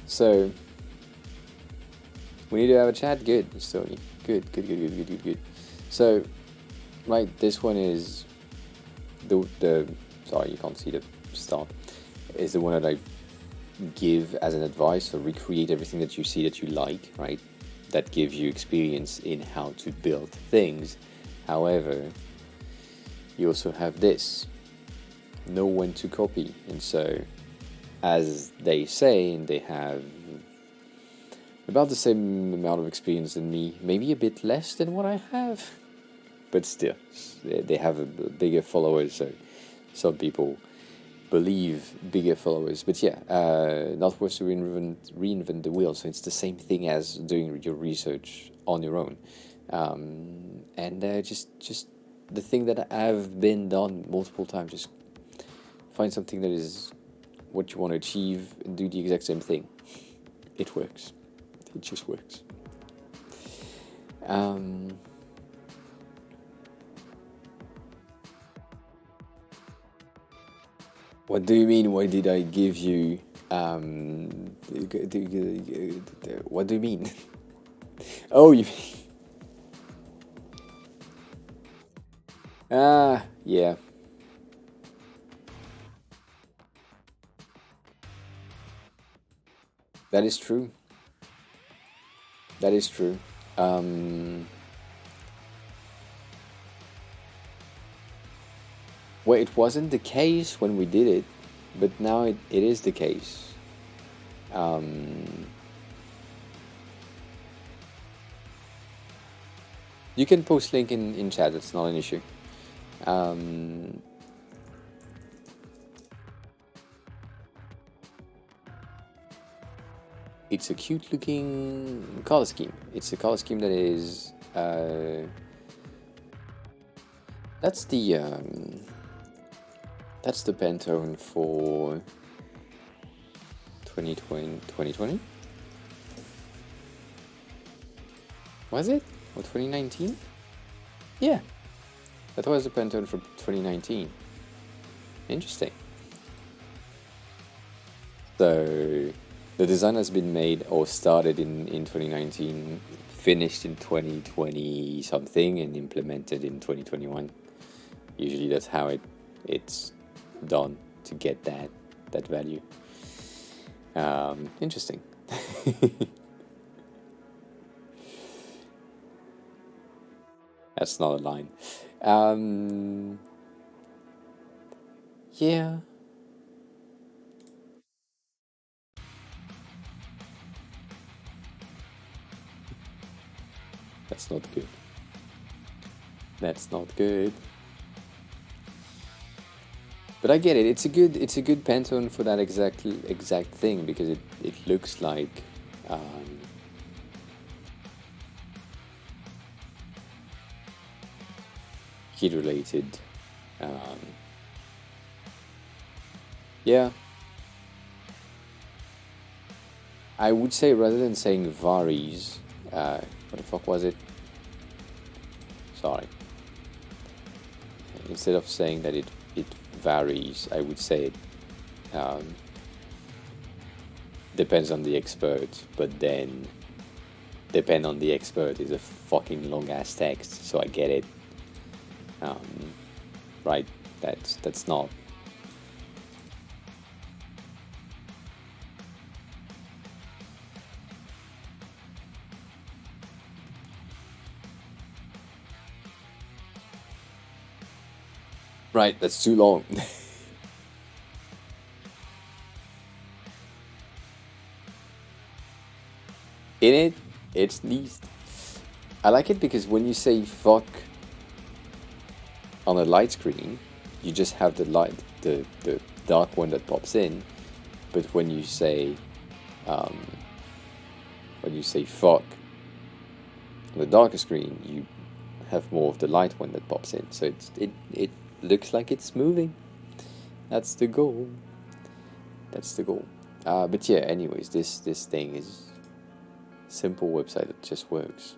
So we need to have a chat. Good, Sony. Good. So, right, this one is the sorry, you can't see the start. Is the one that I give as an advice, or recreate everything that you see that you like, right? That gives you experience in how to build things. However, you also have this, know when to copy. And so, as they say, and they have about the same amount of experience than me, maybe a bit less than what I have, but still, they have a bigger followers, so some people believe bigger followers. But yeah, not worth to reinvent the wheel. So it's the same thing as doing your research on your own, and just the thing that I've been done multiple times. Just find something that is what you want to achieve and do the exact same thing. It works. It just works. What do you mean? Why did I give you? What do you mean? Oh, you. Yeah. That is true. That is true. Well, it wasn't the case when we did it, but now it is the case. You can post link in chat, it's not an issue. It's a cute looking color scheme. It's a color scheme that is that's the Pantone for 2020. Was it? Or 2019? Yeah. That was the Pantone for 2019. Interesting. So the design has been made or started in 2019, finished in 2020 something, and implemented in 2021. Usually that's how it's done to get that value. Interesting. That's not a line. Yeah. That's not good. That's not good. But I get it. It's a good Pantone for that exact thing, because it looks like kid related. Yeah. I would say, rather than saying varies, what the fuck was it? Sorry. Instead of saying that it varies, I would say it depends on the expert, but then depend on the expert is a fucking long ass text, so I get it. Right, that's not. Right, that's too long. in it, it's neat. I like it because when you say fuck on a light screen, you just have the light, the dark one that pops in. But when you say fuck on the darker screen, you have more of the light one that pops in. So it looks like it's moving. That's the goal. That's the goal. But yeah, anyways, this thing is simple website that just works.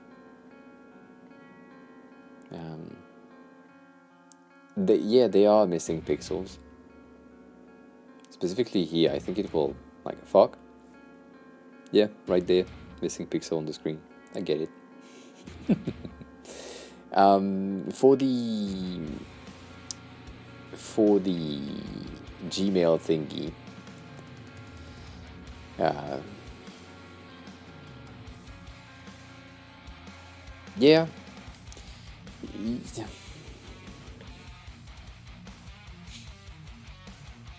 They are missing pixels. Specifically here, I think it will like fuck. Yeah, right there, missing pixel on the screen. I get it. For the Gmail thingy, yeah.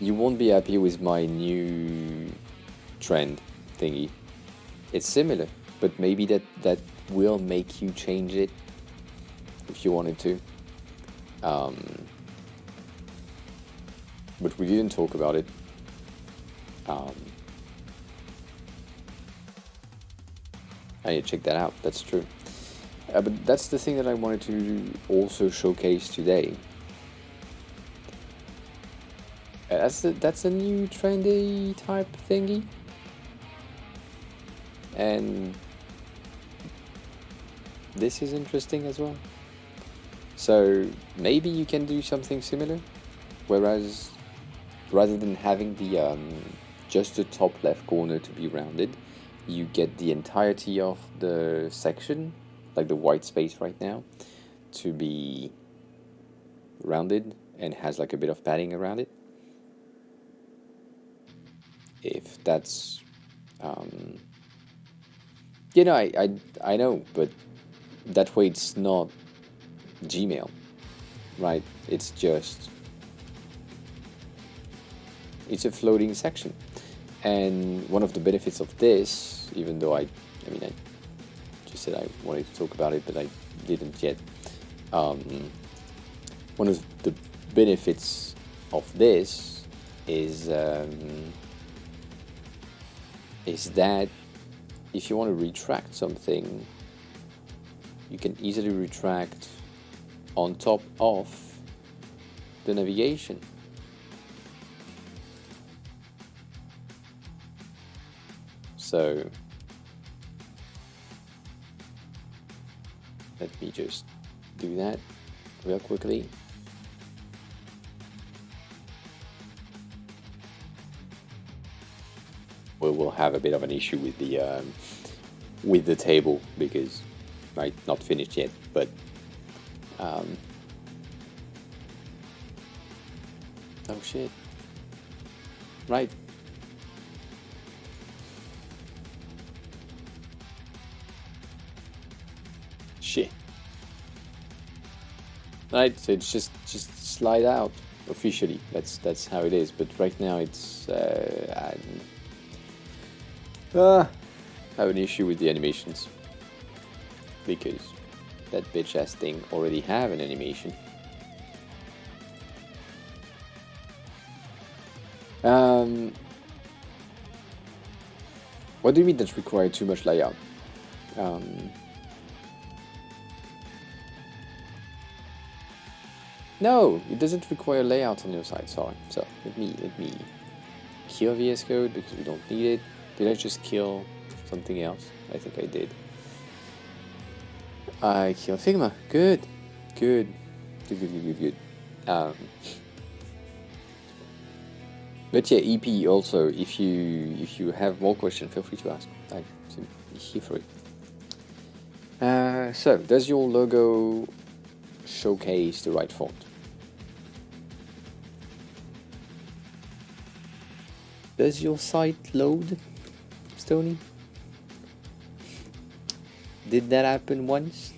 You won't be happy with my new trend thingy. It's similar, but maybe that will make you change it if you wanted to. But we didn't talk about it. I need to check that out. That's true. But that's the thing that I wanted to also showcase today. That's a new trendy type thingy, and this is interesting as well. So maybe you can do something similar, whereas rather than having the just the top left corner to be rounded, you get the entirety of the section, like the white space right now, to be rounded and has like a bit of padding around it. If that's, you know, I know, but that way it's not Gmail, right? It's a floating section. And one of the benefits of this, even though I just said I wanted to talk about it, but I didn't yet. One of the benefits of this is that if you want to retract something, you can easily retract on top of the navigation. So let me just do that real quickly. We'll have a bit of an issue with the table because not finished yet, but oh shit, right. Shit. Right, so it's just slide out officially. That's how it is. But right now it's I have an issue with the animations because that bitch ass thing already have an animation. What do you mean that require too much layout? No, it doesn't require layout on your side. Sorry. So let me kill VS Code because we don't need it. Did I just kill something else? I think I did. I killed Figma. Good. But yeah, EP also. If you have more questions, feel free to ask. I'm here for it. So, does your logo showcase the right font? Does your site load, Stony? Did that happen once?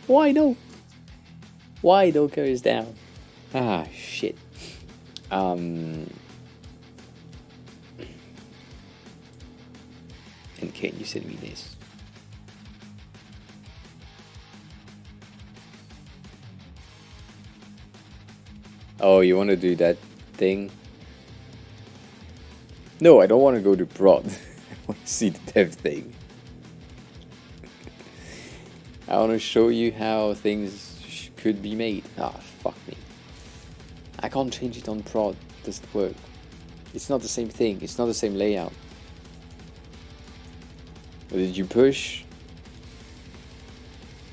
Why no? Why Docker is down? Ah, shit. can you send me this? Oh, you want to do that thing? No, I don't want to go to prod. I want to see the dev thing. I want to show you how things could be made. Ah, fuck me. I can't change it on prod. It doesn't work. It's not the same thing. It's not the same layout. Or did you push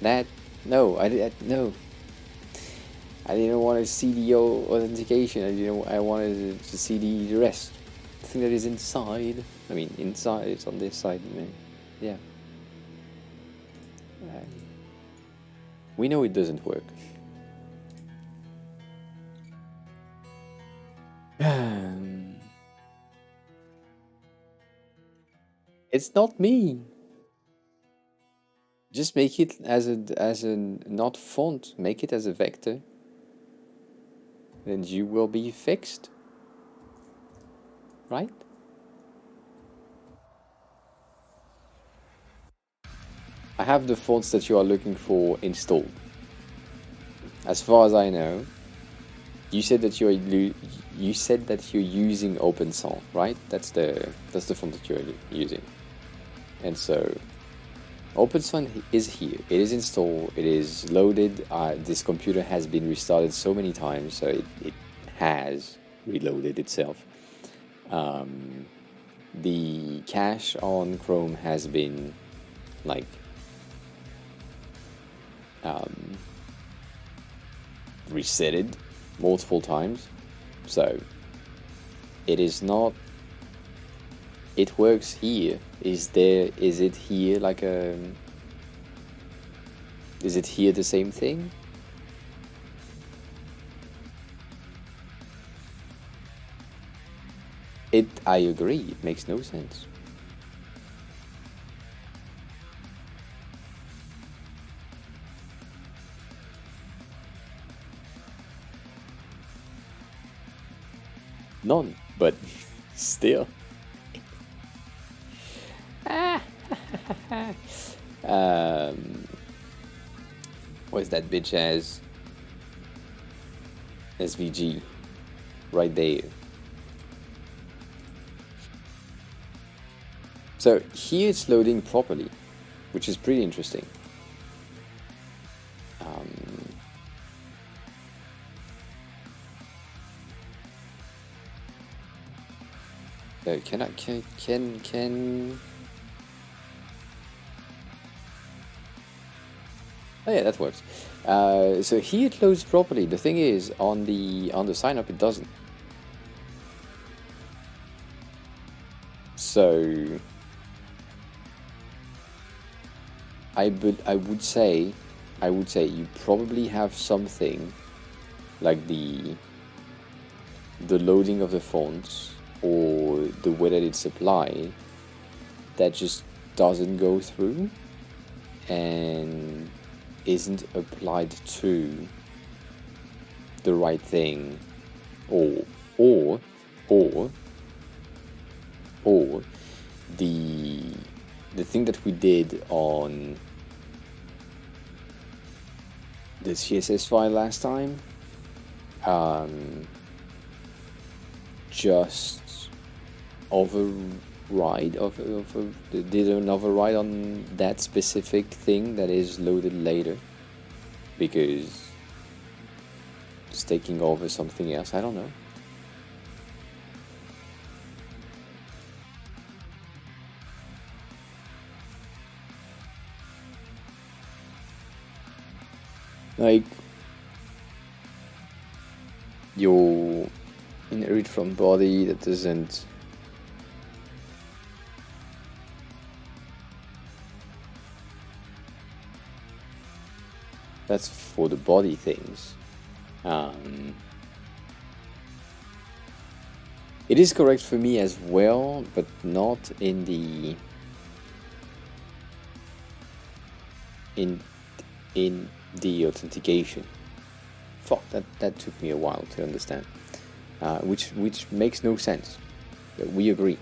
that? No, no. I didn't want to see the authentication. I wanted to see the rest. The thing that is inside. I mean, inside. It's on this side. Yeah. We know it doesn't work. It's not me. Just make it as a not font. Make it as a vector. Then you will be fixed. Right? I have the fonts that you are looking for installed. As far as I know, you said that you're using OpenSong, right? That's the font that you're using. And so OpenSong is here. It is installed. It is loaded. This computer has been restarted so many times, so it has reloaded itself. The cache on Chrome has been like resetted multiple times, so it is not. It works here. Is it here like a? Is it here the same thing? I agree. It makes no sense. None, but still. What's that bitch as? SVG. Right there. So here it's loading properly, which is pretty interesting. So can oh yeah, that works. So here it loads properly. The thing is, on the sign up it doesn't. So I would say you probably have something like the loading of the fonts or the way that it's applied that just doesn't go through and isn't applied to the right thing, or the thing that we did on the CSS file last time, just did an override on that specific thing that is loaded later, because it's taking over something else. I don't know. Like, you inherit from body that doesn't. That's for the body things. It is correct for me as well, but not in the authentication. Fuck, that took me a while to understand. Which makes no sense. We agree.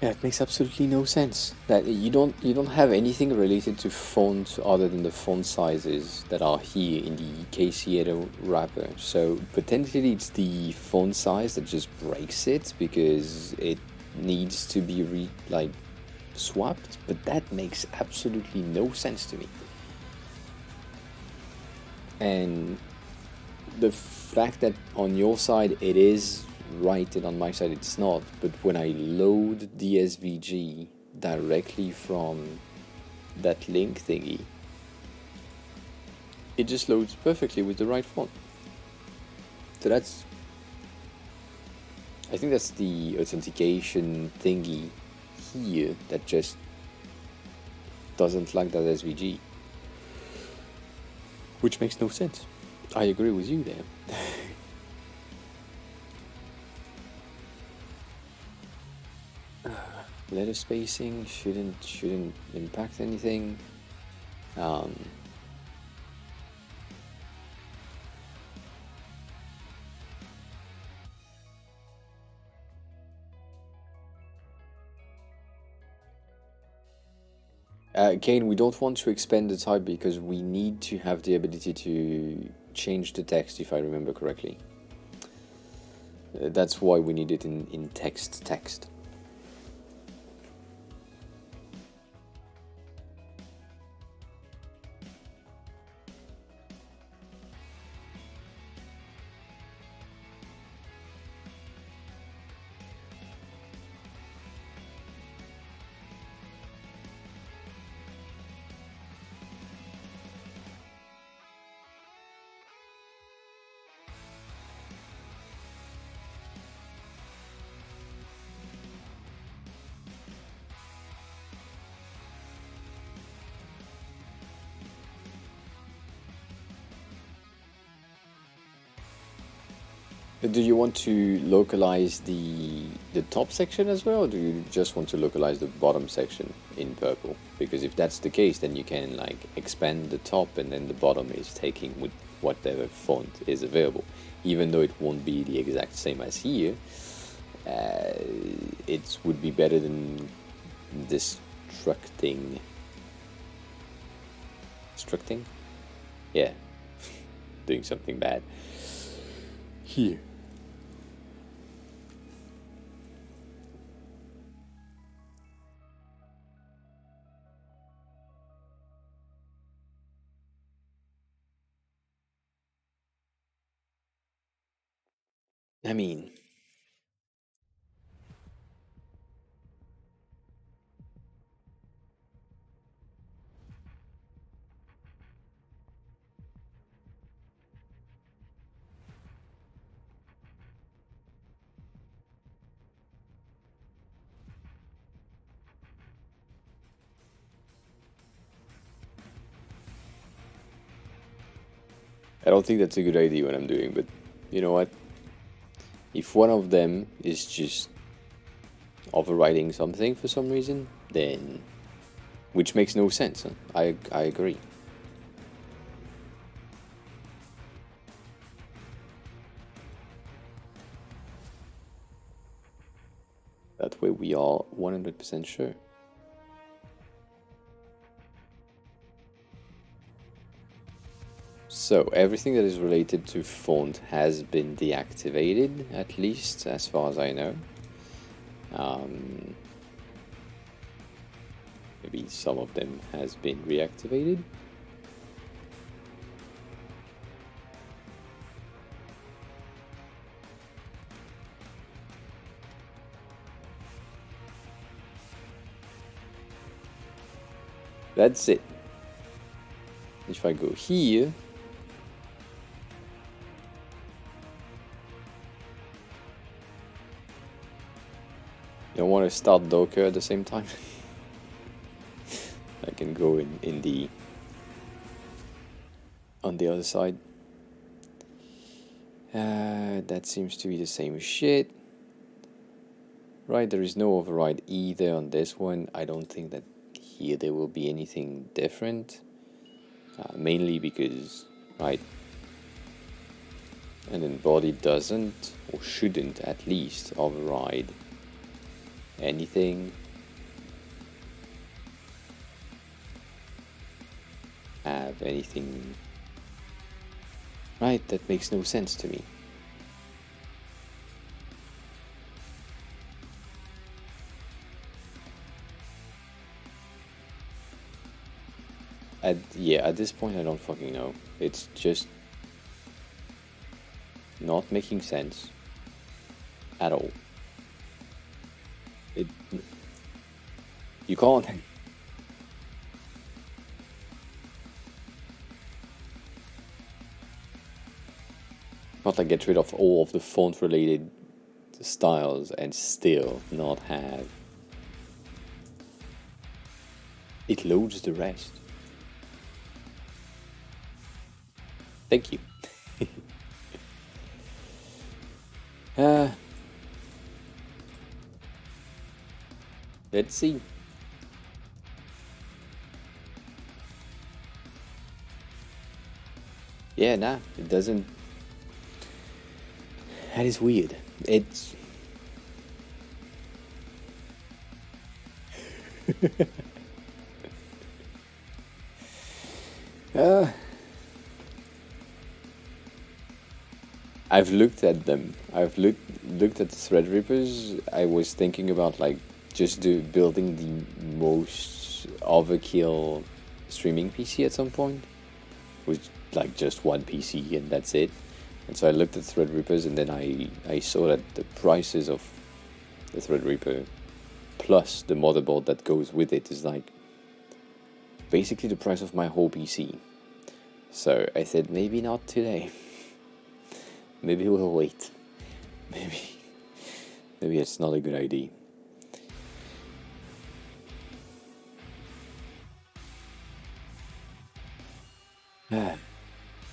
Yeah, it makes absolutely no sense that you don't have anything related to font other than the font sizes that are here in the KCedo wrapper. So potentially it's the font size that just breaks it because it needs to be swapped, but that makes absolutely no sense to me. And the fact that on your side it is right and on my side it's not, but when I load the SVG directly from that link thingy, it just loads perfectly with the right font. So I think that's the authentication thingy here that just doesn't like that SVG, which makes no sense. I agree with you there. Letter spacing shouldn't impact anything. Kane, we don't want to expand the type because we need to have the ability to change the text, if I remember correctly. That's why we need it in text. Do you want to localize the top section as well, or do you just want to localize the bottom section in purple? Because if that's the case, then you can like expand the top and then the bottom is taking with whatever font is available. Even though it won't be the exact same as here, it would be better than destructing. Yeah, doing something bad here. I mean, I don't think that's a good idea what I'm doing, but you know what? If one of them is just overriding something for some reason, then which makes no sense. Huh? I agree. That way we are 100% sure. So everything that is related to font has been deactivated, at least as far as I know. Maybe some of them has been reactivated. That's it. If I go here, you don't want to start Docker at the same time. I can go in the on the other side. That seems to be the same shit. Right, there is no override either on this one. I don't think that here there will be anything different. Mainly because, right, and then body doesn't, or shouldn't at least, override anything. Have anything. Right, that makes no sense to me. At this point I don't fucking know. It's just not making sense at all. You can't. Not like get rid of all of the font related styles and still not have it loads the rest. Thank you. Let's see. Yeah, nah, it doesn't. That is weird. It's. I've looked at them. I've looked at the Threadrippers. I was thinking about like just building the most overkill streaming PC at some point, with like just one PC and that's it. And so I looked at Threadrippers, and then I saw that the prices of the Threadripper plus the motherboard that goes with it is like basically the price of my whole PC. So I said maybe not today. Maybe we'll wait. Maybe it's not a good idea.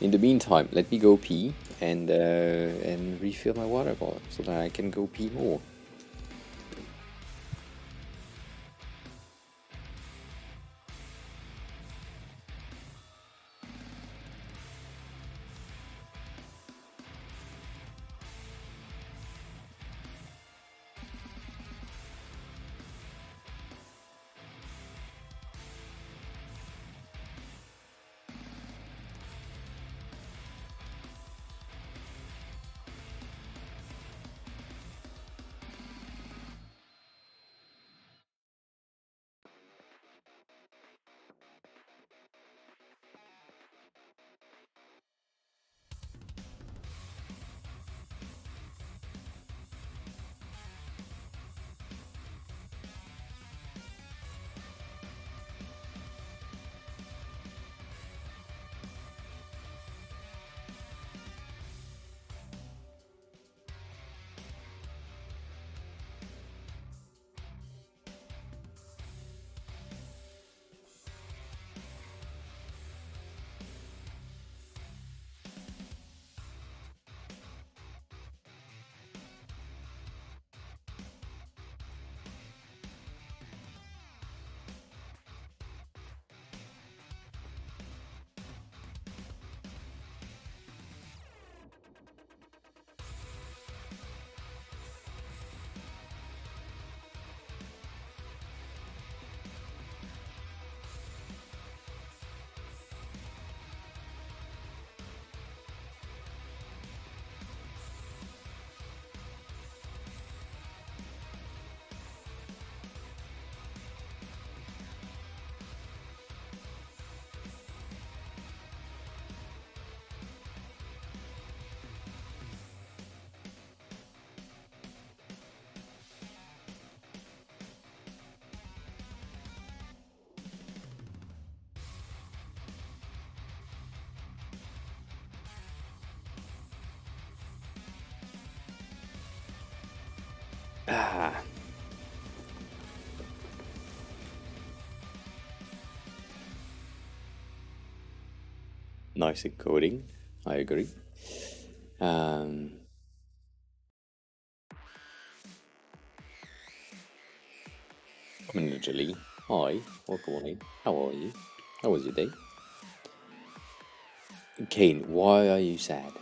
In the meantime, let me go pee and refill my water bottle so that I can go pee more. Nice encoding, I agree. Jolie, hi, welcome in. How are you? How was your day? Kane, why are you sad?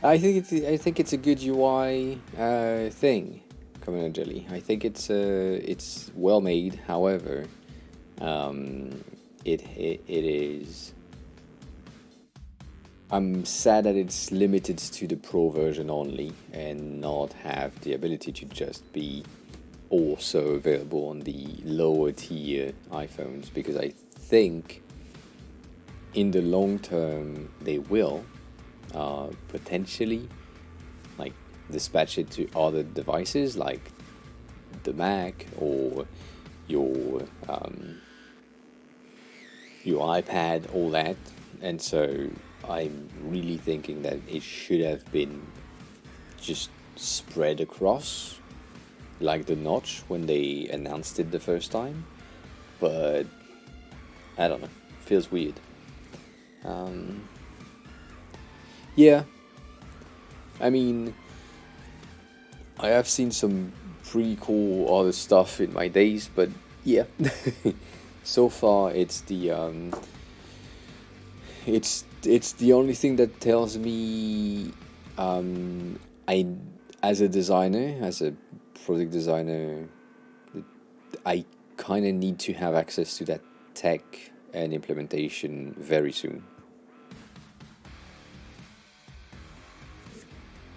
I think it's a good UI thing, Command Jelly. I think it's well made. However, it is. I'm sad that it's limited to the Pro version only and not have the ability to just be also available on the lower tier iPhones, because I think in the long term they will potentially like dispatch it to other devices like the Mac or your iPad, all that. And so I'm really thinking that it should have been just spread across like the notch when they announced it the first time, but I don't know, feels weird. Yeah, I mean, I have seen some pretty cool other stuff in my days, but yeah, so far it's the only thing that tells me I, as a designer, as a product designer, I kind of need to have access to that tech and implementation very soon.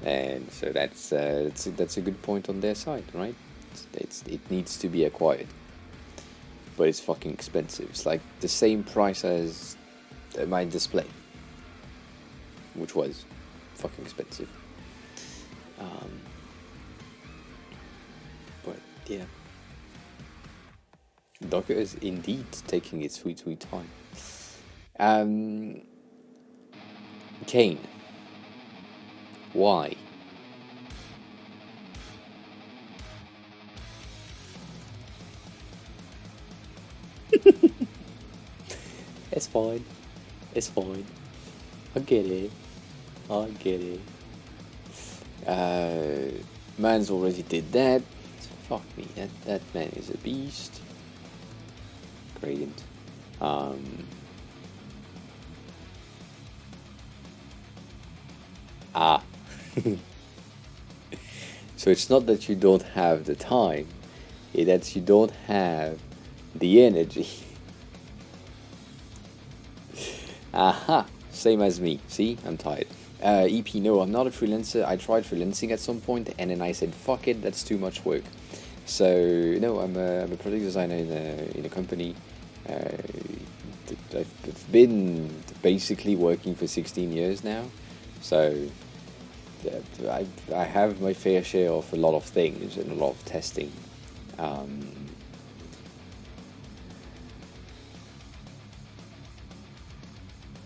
And so that's a good point on their side, right? It needs to be acquired, but it's fucking expensive. It's like the same price as my display, which was fucking expensive. But yeah, Docker is indeed taking its sweet time. Kane, why? It's fine. It's fine. I get it. Man's already did that. Fuck me. That man is a beast. Gradient. So it's not that you don't have the time, it's that you don't have the energy. Aha! Same as me. See? I'm tired. EP, no, I'm not a freelancer. I tried freelancing at some point, and then I said, fuck it, that's too much work. So, no, I'm a product designer in a company. I've been basically working for 16 years now. So, I have my fair share of a lot of things and a lot of testing.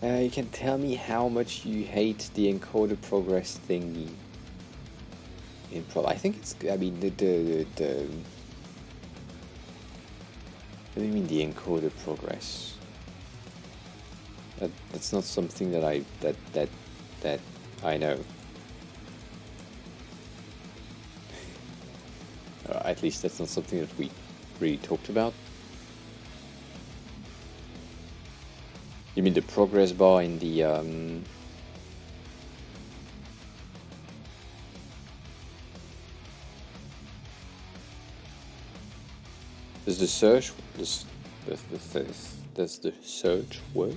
You can tell me how much you hate the encoder progress thingy in Pro. I think it's. I mean the. What do you mean the encoder progress? That's not something that I know. At least that's not something that we really talked about. You mean the progress bar in the does the search does the search work?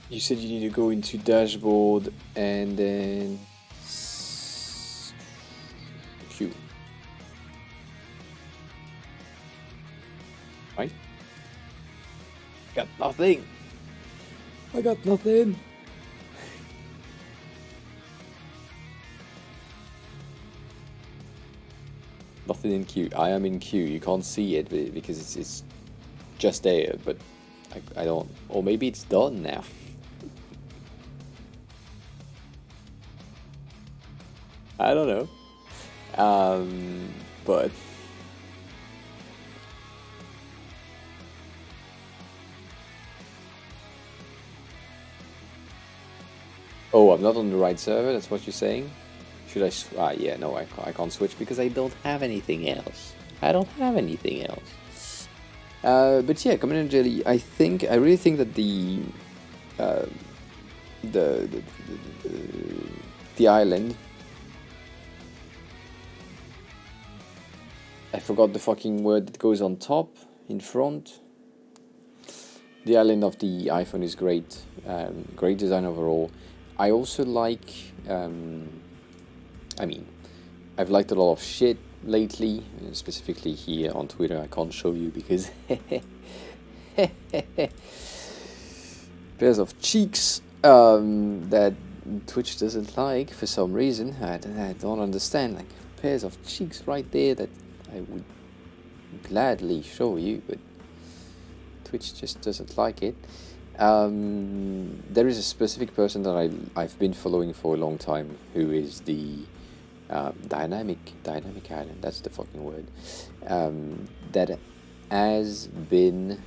You said you need to go into dashboard and then Q. Right? Got nothing. I got nothing. Nothing in Q. I am in Q. You can't see it because it's just there, but I don't. Or maybe it's done now. I don't know. But oh, I'm not on the right server. That's what you're saying. Should I? Yeah, no, I can't switch because I don't have anything else. I don't have anything else. But yeah, Command and Jelly. I really think that the the, the island. I forgot the fucking word that goes on top, in front. The island of the iPhone is great. Great design overall. I also like. I mean, I've liked a lot of shit lately, specifically here on Twitter. I can't show you because pairs of cheeks that Twitch doesn't like for some reason. I don't understand. Like pairs of cheeks right there that I would gladly show you, but Twitch just doesn't like it. There is a specific person that I've been following for a long time who is the dynamic island. That's the fucking word. That has been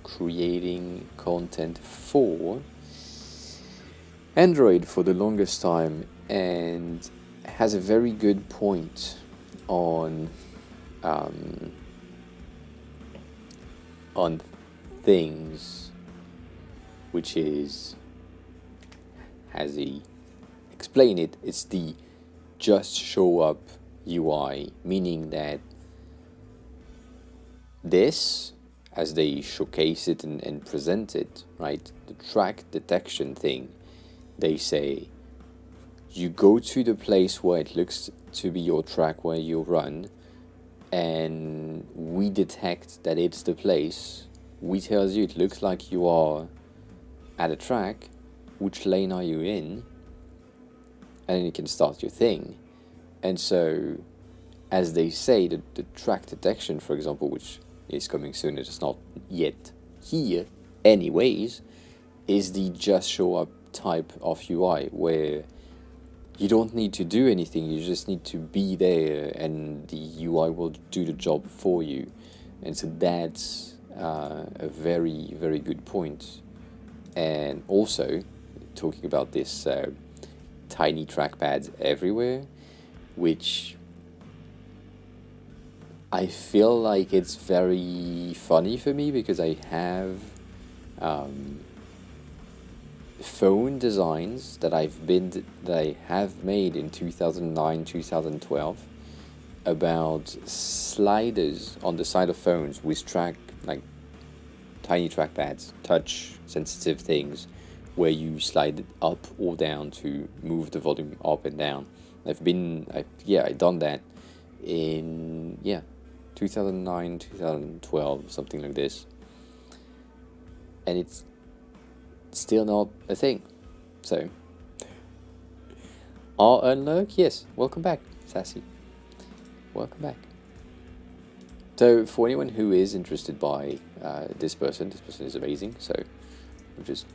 creating content for Android for the longest time and has a very good point on things, which is, as he explained it, it's the just show up UI, meaning that this, as they showcase it and present it, right, the track detection thing, they say you go to the place where it looks to be your track where you run, and we detect that it's the place. We tells you it looks like you are at a track, which lane are you in, and then you can start your thing. And so, as they say, the track detection, for example, which is coming soon, it's not yet here anyways, is the just show up type of UI, where you don't need to do anything, you just need to be there and the UI will do the job for you. And so that's a very, very good point. And also, talking about this tiny trackpads everywhere, which I feel like it's very funny for me because I have phone designs that I have made in 2009, 2012 about sliders on the side of phones with tiny trackpads, touch sensitive things where you slide it up or down to move the volume up and down. I've done that in 2009, 2012, something like this, and it's still not a thing. So, unlock, yes, welcome back, Sassy. Welcome back. So, for anyone who is interested by this person is amazing. So, we'll just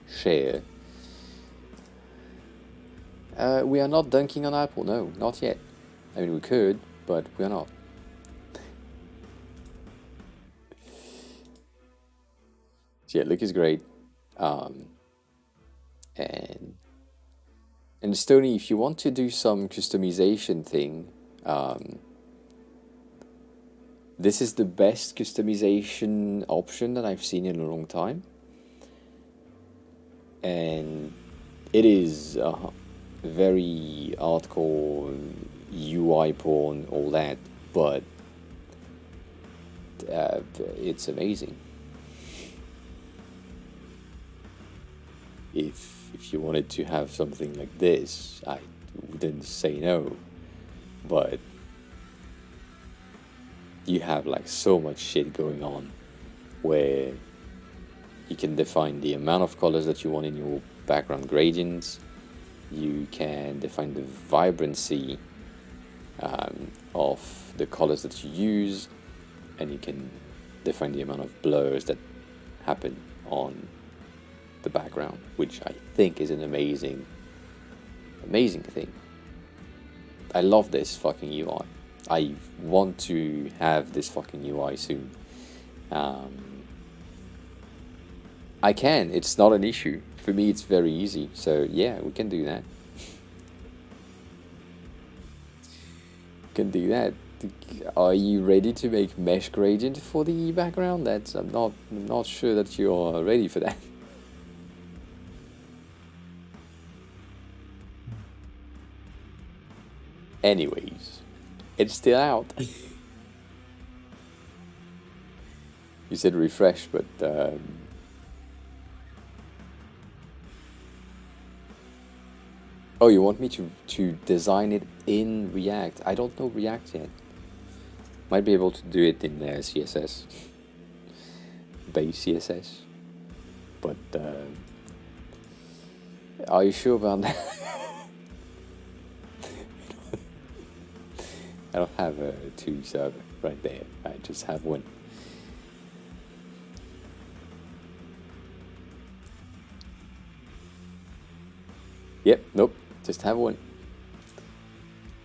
share. We are not dunking on Apple, no, not yet. I mean, we could, but we are not. So yeah, look is great. And Stony, if you want to do some customization thing, this is the best customization option that I've seen in a long time. And it is very hardcore UI porn, all that, but it's amazing. If you wanted to have something like this, I wouldn't say no, but you have like so much shit going on where you can define the amount of colors that you want in your background gradients, you can define the vibrancy of the colors that you use, and you can define the amount of blurs that happen on the background, which I think is an amazing thing. I love this fucking UI. I want to have this fucking UI soon. I can, it's not an issue. For me, it's very easy. So yeah, we can do that. can do that. Are you ready to make mesh gradient for the background? I'm not sure that you are ready for that. Anyways, it's still out. You said refresh, but oh, you want me to design it in React? I don't know React yet. Might be able to do it in CSS, base CSS, but are you sure about that? I don't have a 2 server right there. I just have 1. Yep, nope, just have 1.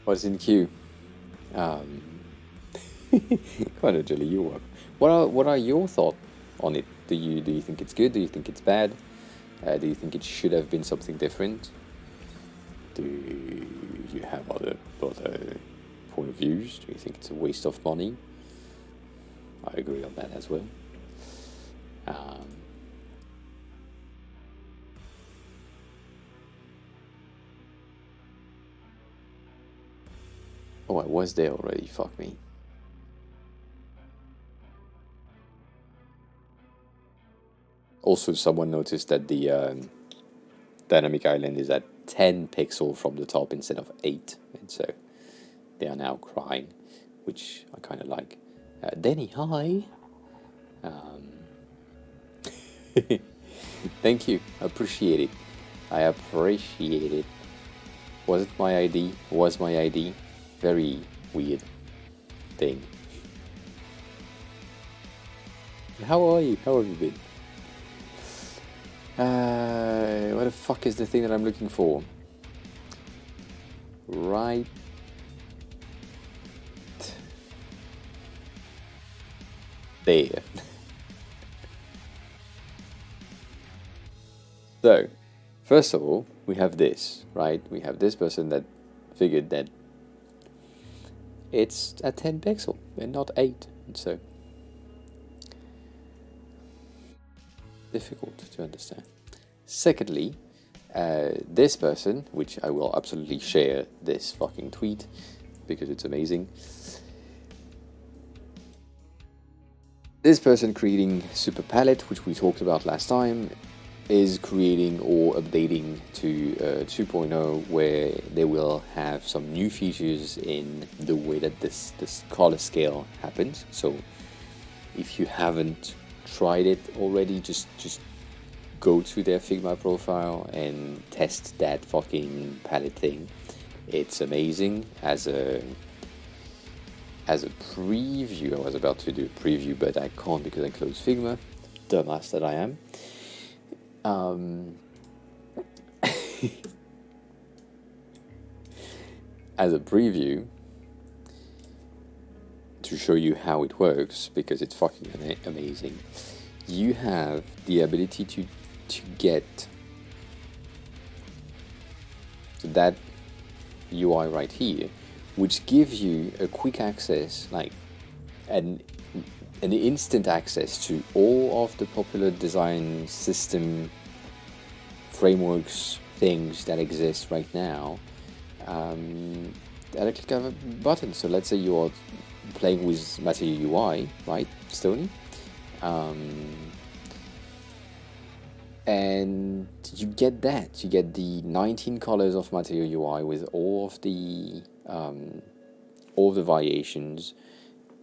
What's in queue? Quite a jolly you work. What are your thoughts on it? Do you think it's good? Do you think it's bad? Do you think it should have been something different? Do you have other point of views? Do you think it's a waste of money? I agree on that as well. Oh, I was there already. Fuck me. Also, someone noticed that the dynamic island is at 10 pixels from the top instead of 8, and so they are now crying, which I kind of like. Denny, hi. Thank you. Appreciate it. I appreciate it. Was it my ID? Was my ID? Very weird thing. How are you? How have you been? What the fuck is the thing that I'm looking for? Right there. So, first of all, we have this, right? We have this person that figured that it's at 10 pixel and not 8, and so difficult to understand. Secondly, this person, which I will absolutely share this fucking tweet because it's amazing. This person creating Super Palette, which we talked about last time, is creating or updating to 2.0, where they will have some new features in the way that this color scale happens. So if you haven't tried it already, just go to their Figma profile and test that fucking palette thing. It's amazing. As a preview, I was about to do a preview, but I can't because I closed Figma, dumbass that I am. As a preview, to show you how it works, because it's fucking amazing, you have the ability to get to that UI right here, which gives you a quick access, like an instant access to all of the popular design system frameworks things that exist right now at a click of a button. So let's say you are playing with Material UI, right, Stony? And you get that. You get the 19 colors of Material UI with all of the variations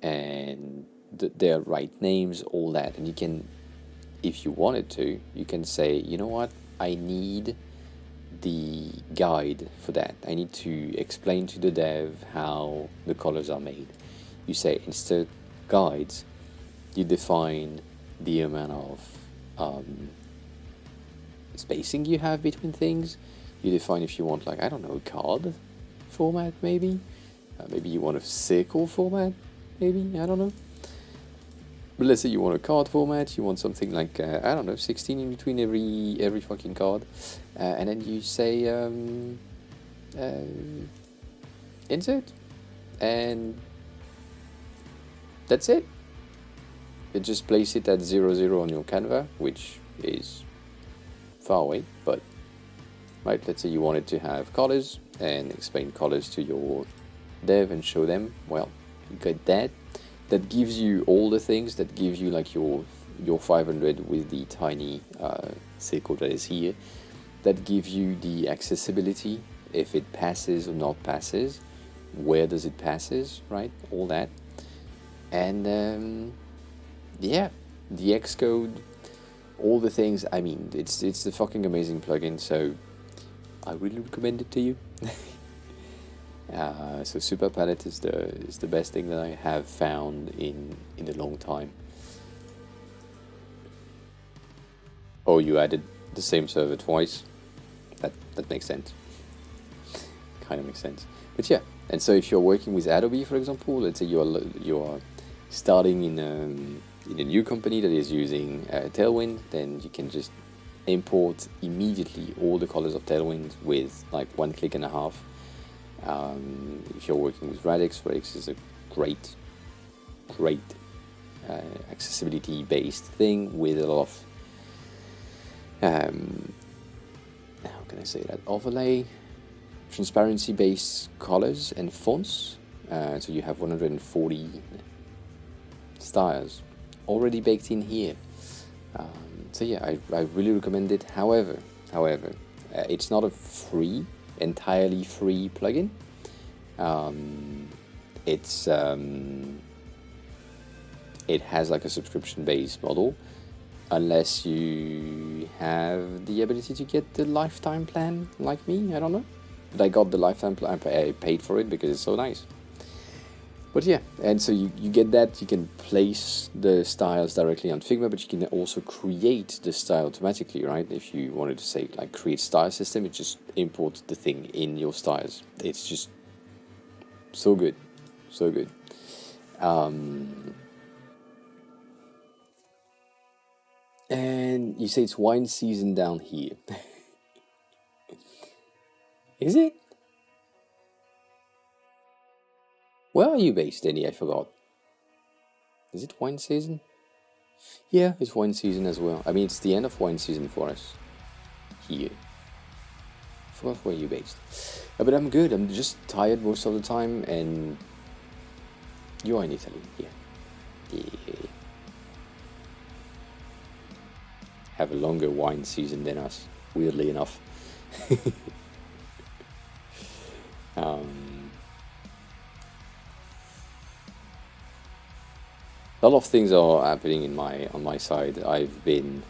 and their right names, all that. And you can, if you wanted to, you can say, you know what, I need the guide for that. I need to explain to the dev how the colors are made. You say insert guides, you define the amount of spacing you have between things. You define if you want, like, I don't know, card format maybe. Maybe you want a circle format, maybe, I don't know. But let's say you want a card format, you want something like, I don't know, 16 in between every fucking card. And then you say, insert. and that's it. You just place it at 0, 0 on your Canva, which is far away, but right, let's say you wanted to have colors and explain colors to your dev and show them, well, you got that. That gives you all the things, that gives you like your 500 with the tiny circle that is here. That gives you the accessibility, if it passes or not passes, where does it passes, right? All that. And yeah, the Xcode, all the things. I mean, it's the fucking amazing plugin, so I really recommend it to you. So Super Palette is the best thing that I have found in a long time. Oh, you added the same server twice. That makes sense. Kind of makes sense. But yeah, and so if you're working with Adobe, for example, let's say you're starting in a new company that is using Tailwind, then you can just import immediately all the colors of Tailwind with like 1 click and a half. If you're working with Radix is a great accessibility based thing with a lot of how can I say that, overlay, transparency based colors and fonts. So you have 140 styles already baked in here. So yeah, I really recommend it. However, it's not a entirely free plugin. It has like a subscription based model, unless you have the ability to get the lifetime plan like me. I don't know, but I got the lifetime plan. I paid for it because it's so nice. But yeah, and so you get that. You can place the styles directly on Figma, but you can also create the style automatically, right? If you wanted to say like create style system, it just imports the thing in your styles. It's just so good, so good. And you say it's wine season down here. Is it? Where are you based, Denny? I forgot. Is it wine season? Yeah, it's wine season as well. I mean, it's the end of wine season for us here. I forgot where you're based. But I'm good. I'm just tired most of the time, and you are in Italy. Yeah. Have a longer wine season than us, weirdly enough. A lot of things are happening on my side. I've been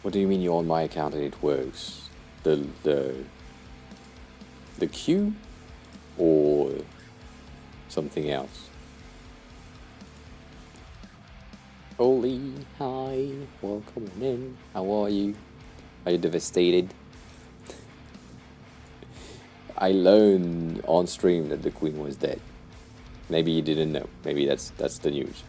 what do you mean you're on my account and it works? The queue or something else? Holy, hi, welcome in. How are you? Are you devastated? I learned on stream that the queen was dead. Maybe you didn't know. Maybe that's the news.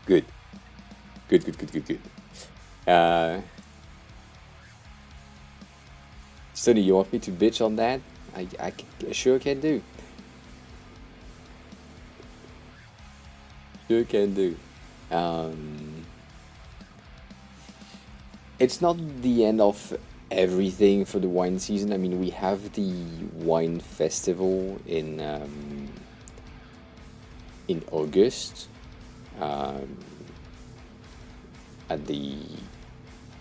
Good. Sonny, you want me to bitch on that? I sure can do. Sure can do. It's not the end of everything for the wine season. I mean, we have the wine festival in August. At the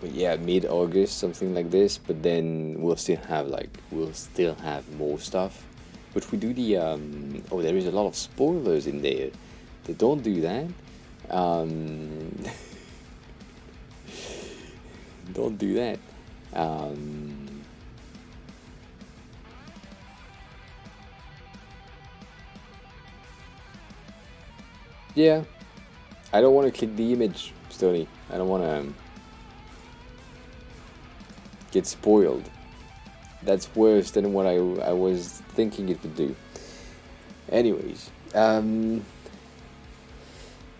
mid-August, something like this. But then we'll still have more stuff. But we do the there is a lot of spoilers in there. They don't do that. Don't do that. Yeah, I don't want to click the image, Stony. I don't want to get spoiled. That's worse than what I was thinking it would do. Anyways,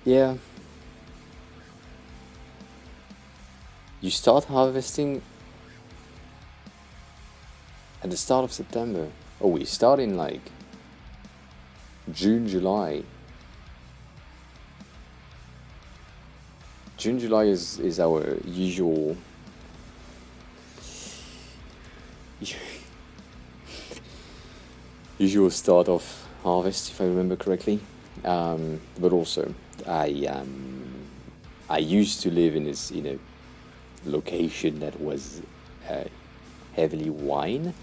yeah. You start harvesting at the start of September. Oh, we start in like June, July. June, July is our usual start of harvest, if I remember correctly. But also, I used to live in a location that was heavily wine.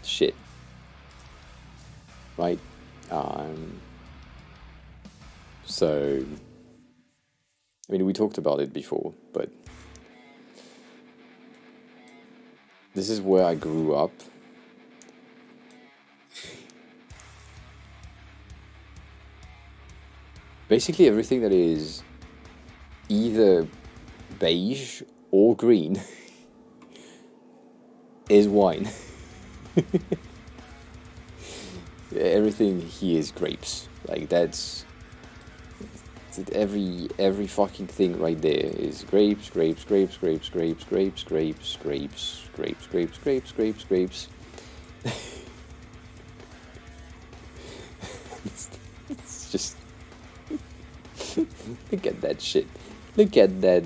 Shit. Right. So, I mean, we talked about it before, but this is where I grew up. Basically, everything that is either beige or green is wine. Everything here is grapes. Like that's every fucking thing right there is grapes, grapes, grapes, grapes, grapes, grapes, grapes, grapes, grapes, grapes, grapes, grapes, grapes. It's just look at that shit. Look at that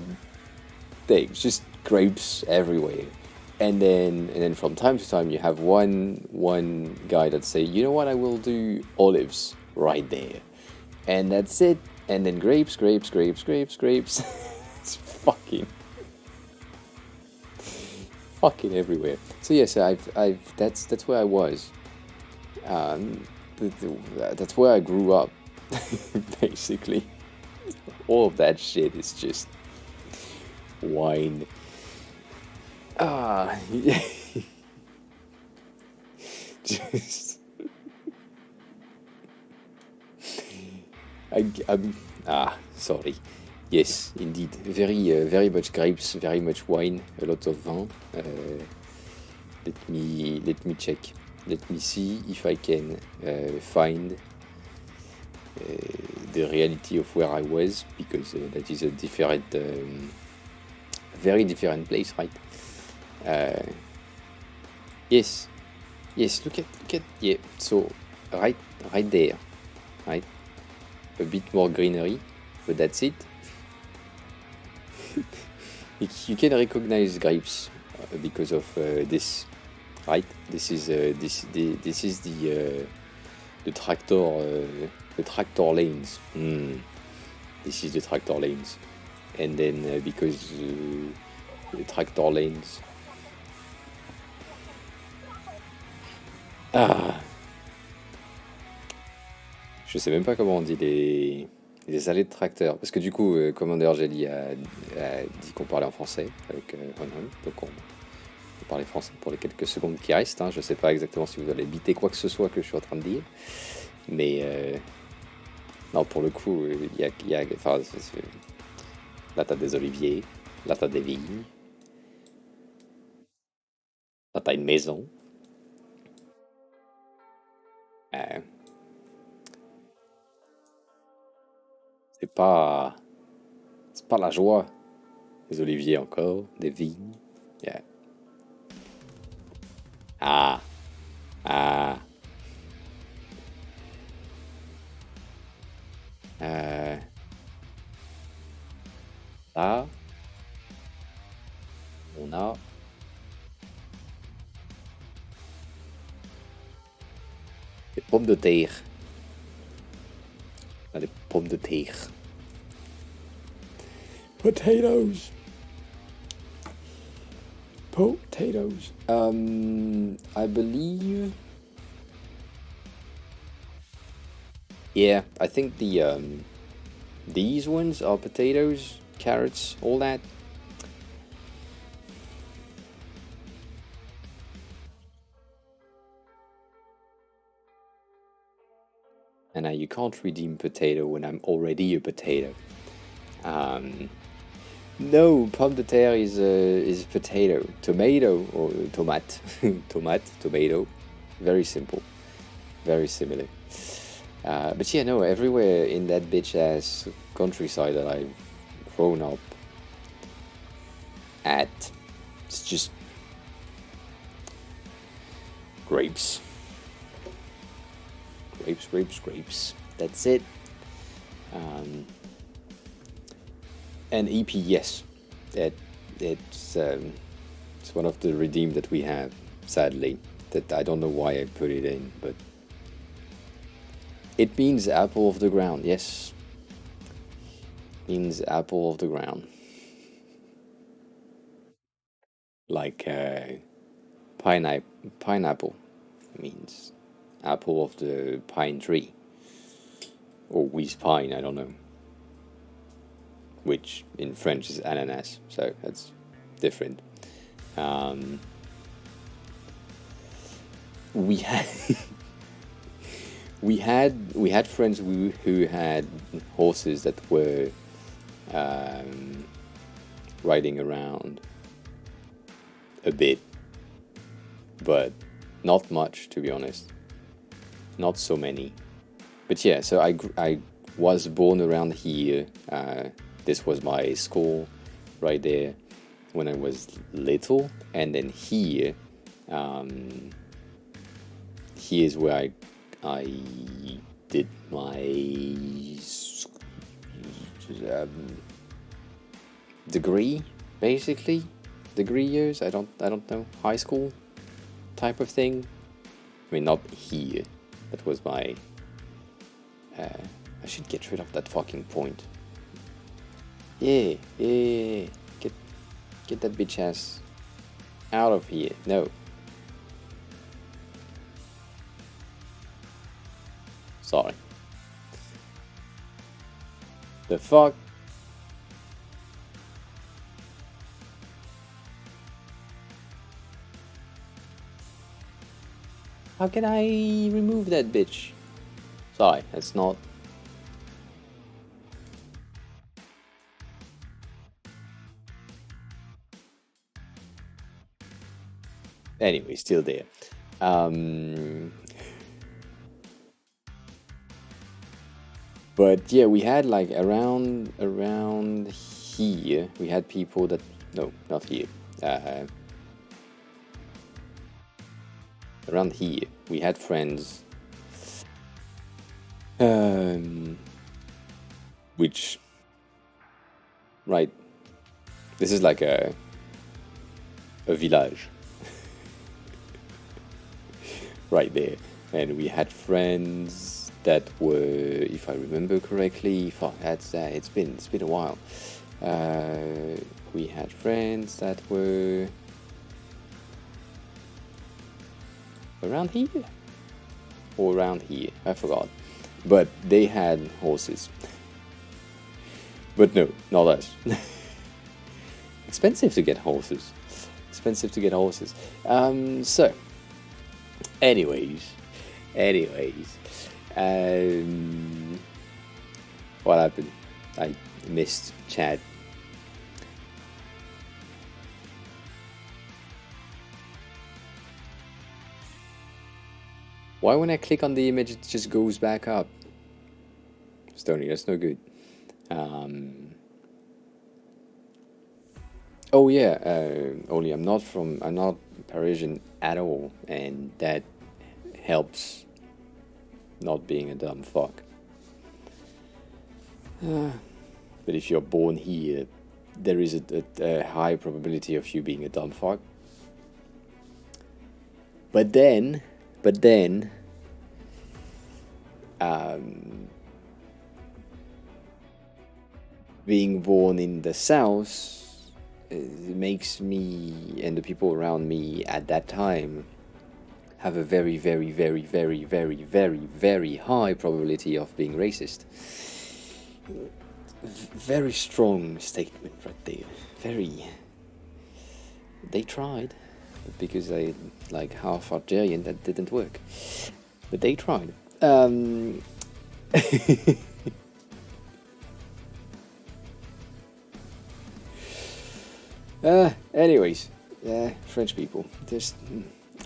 thing. It's just grapes everywhere. And then from time to time you have one guy that say, you know what, I will do olives right there. And that's it. And then grapes, grapes, grapes, grapes, grapes. It's fucking everywhere. So yes, that's where I was. That's where I grew up. Basically, all of that shit is just wine. Just sorry. Yes, indeed. Very much grapes, very much wine, a lot of vin. Let me check. Let me see if I can find the reality of where I was, because that is a different, very different place, right? Yes. Look at yeah. So right there, right. A bit more greenery, but that's it. You can recognize grapes because of this, right? This is the tractor lanes. This is the tractor lanes, and then because the tractor lanes. Je sais même pas comment on dit les allées de tracteur. Parce que du coup, Commander Jelly a dit qu'on parlait en français avec Onon. Donc on parler français pour les quelques secondes qui restent. Hein. Je sais pas exactement si vous allez biter quoi que ce soit que je suis en train de dire. Mais non, pour le coup, il y a enfin, là t'as des oliviers, là t'as des vignes, là t'as une maison. C'est pas la joie. Des oliviers encore, des vignes. Yeah. Là, on a des pommes de terre. On a des pommes de terre. Potatoes. I believe. Yeah, I think these ones are potatoes, carrots, all that. And you can't redeem potato when I'm already a potato. No, pomme de terre is potato, tomato or tomate, tomato. Very simple, very similar. But yeah, no, everywhere in that bitch ass countryside that I've grown up at, it's just grapes. Grapes. That's it. And EP, yes, it's one of the redeem that we have. Sadly, that I don't know why I put it in, but it means apple of the ground. Yes, means apple of the ground, like pineapple means apple of the pine tree, or whiz pine. I don't know. Which in French is ananas, so that's different. We had we had friends who had horses that were riding around a bit, but not much, to be honest. Not so many, but yeah. So I was born around here. This was my school right there when I was little, and then here, here's where I did my degree, basically, degree years. I don't know, high school type of thing. I mean, not here. That was my. I should get rid of that fucking point. Yeah. Get that bitch ass out of here. No. Sorry. The fuck? How can I remove that bitch? Sorry, that's not. Anyway, still there. But yeah, we had like around here, we had people that no, not here. Around here, we had friends, which, right, this is like a village. Right there, and we had friends that were, if I remember correctly, fuck, it's been a while. We had friends that were around here or around here, I forgot, but they had horses. But no, not us. Expensive to get horses. So. Anyways, what happened? I missed chat. Why when I click on the image it just goes back up? Stony, that's no good. Oh yeah, only I'm not Parisian at all, and that helps not being a dumb fuck. But if you're born here, there is a high probability of you being a dumb fuck. But then, being born in the South makes me and the people around me at that time have a very, very, very, very, very, very, very high probability of being racist. Very strong statement right there. Very. They tried, but because they like half Algerian, that didn't work. But they tried. Anyways, French people.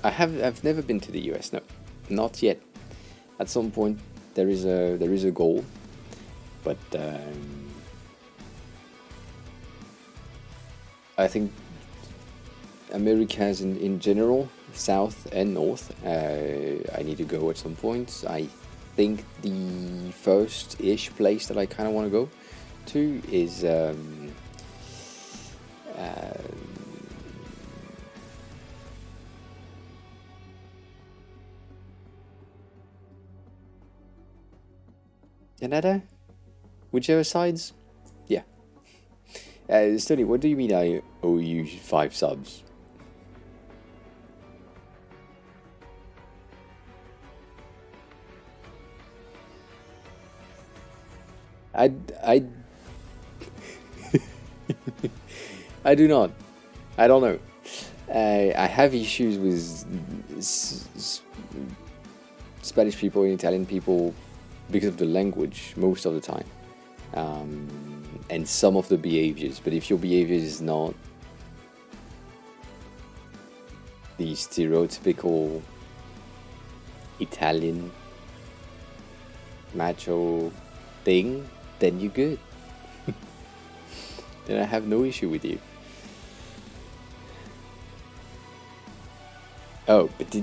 I've never been to the US. No, not yet. At some point, there is a goal, but I think Americas in general, South and North, I need to go at some point. I think the first-ish place that I kind of want to go to is Canada, whichever sides. Yeah. Stoney, what do you mean I owe you 5 subs? I I do not. I don't know. I have issues with Spanish people and Italian people because of the language most of the time, and some of the behaviors. But if your behavior is not the stereotypical Italian macho thing, then you're good. Then I have no issue with you. Oh, but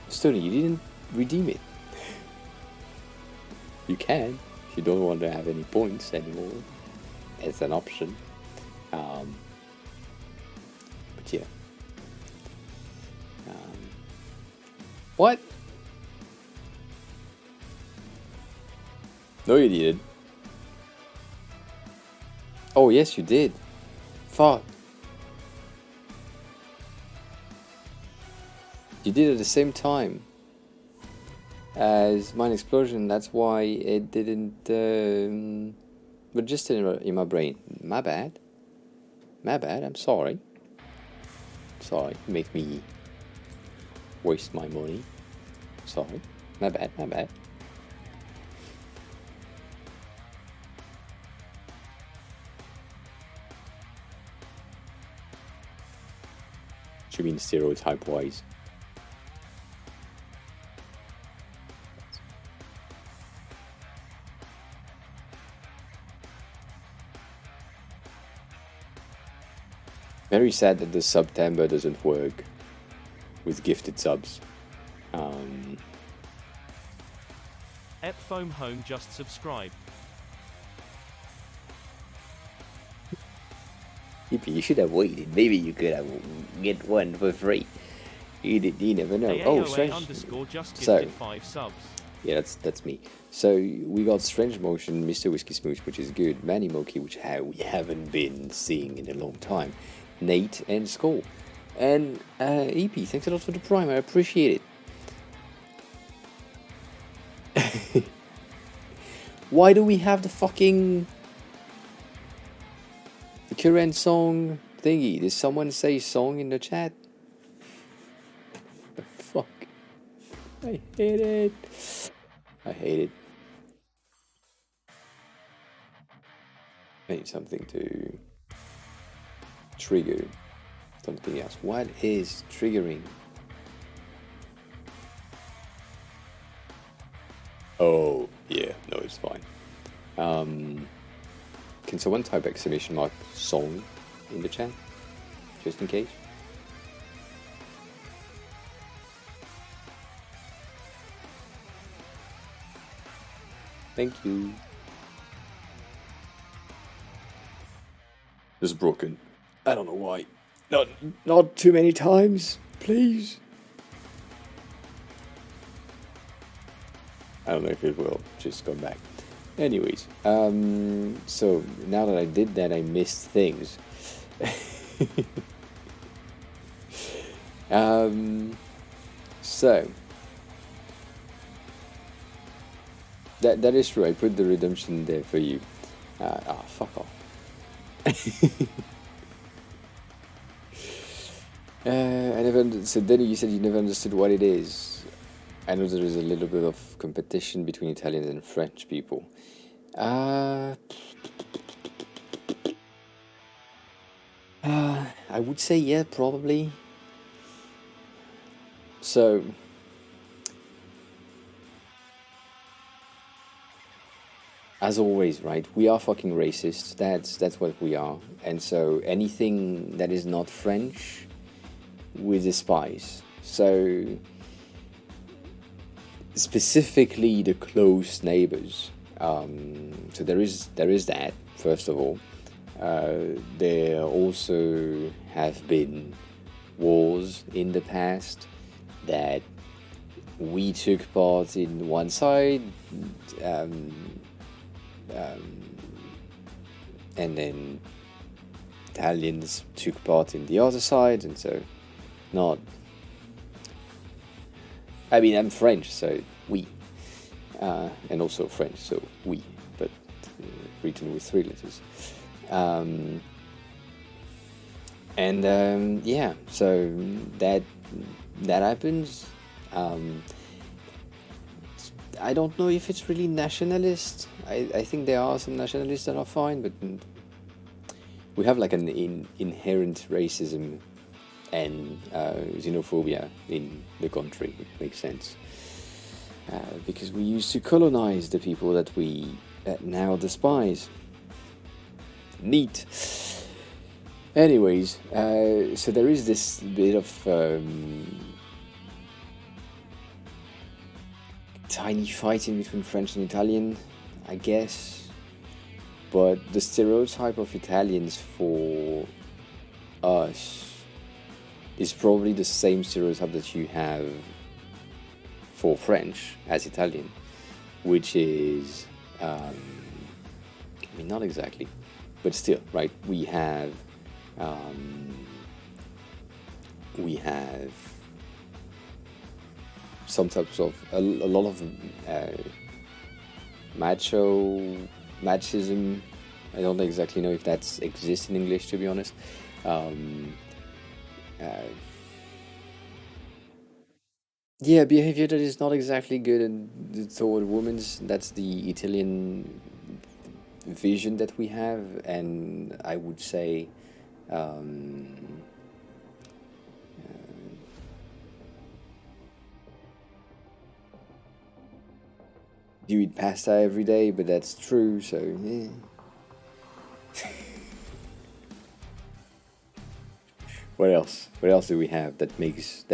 Stoney, you didn't redeem it. You can, if you don't want to have any points anymore. It's an option. But yeah. What? No, you didn't. Oh, yes, you did. Fuck. You did it at the same time as Mind Explosion. That's why it didn't register in my brain. My bad. My bad. I'm sorry. Sorry. Make me waste my money. Sorry. My bad. My bad. You mean stereotype wise? Very sad that the Subtember doesn't work with gifted subs. Epfoam Home just subscribed. You should have waited. Maybe you could have get one for free. You never know. Oh, strange. _ just So, gifted 5 subs. yeah, that's me. So we got Strange Motion, Mr. Whiskey Smooch, which is good. Manny Moki, which we haven't been seeing in a long time. Nate and Skull. And EP, thanks a lot for the prime. I appreciate it. Why do we have the fucking current song thingy? Did someone say song in the chat? The fuck? I hate it. I hate it. I need something to trigger something else. What is triggering? Oh, yeah, no, it's fine. Can someone type exclamation mark song in the chat? Just in case. Thank you. This is broken. I don't know why. Not too many times, please. I don't know if it will. Just come back. Anyways, so now that I did that, I missed things. So that is true. I put the redemption there for you. Fuck off. I never understood. Then you said you never understood what it is. I know there is a little bit of competition between Italians and French people. I would say yeah, probably. So, as always, right? We are fucking racist. That's what we are. And so anything that is not French, we despise. So specifically the close neighbors. So there is that, first of all. There also have been wars in the past that we took part in one side, and then Italians took part in the other side, and so not. I mean, I'm French, so we, and also French, so we, but written with 3 letters. Yeah, so that happens. I don't know if it's really nationalist. I think there are some nationalists that are fine, but we have like an inherent racism and xenophobia in the country. It makes sense. Because we used to colonize the people that we now despise. Neat. Anyways, so there is this bit of tiny fighting between French and Italian, I guess. But the stereotype of Italians for us is probably the same stereotype that you have for French as Italian, which is, I mean, not exactly, but still, right? We have some types of a lot of machism. I don't exactly know if that exists in English, to be honest. Yeah, behavior that is not exactly good and toward women. That's the Italian vision that we have, and I would say you eat pasta every day, but that's true, so yeah. What else? What else do we have that makes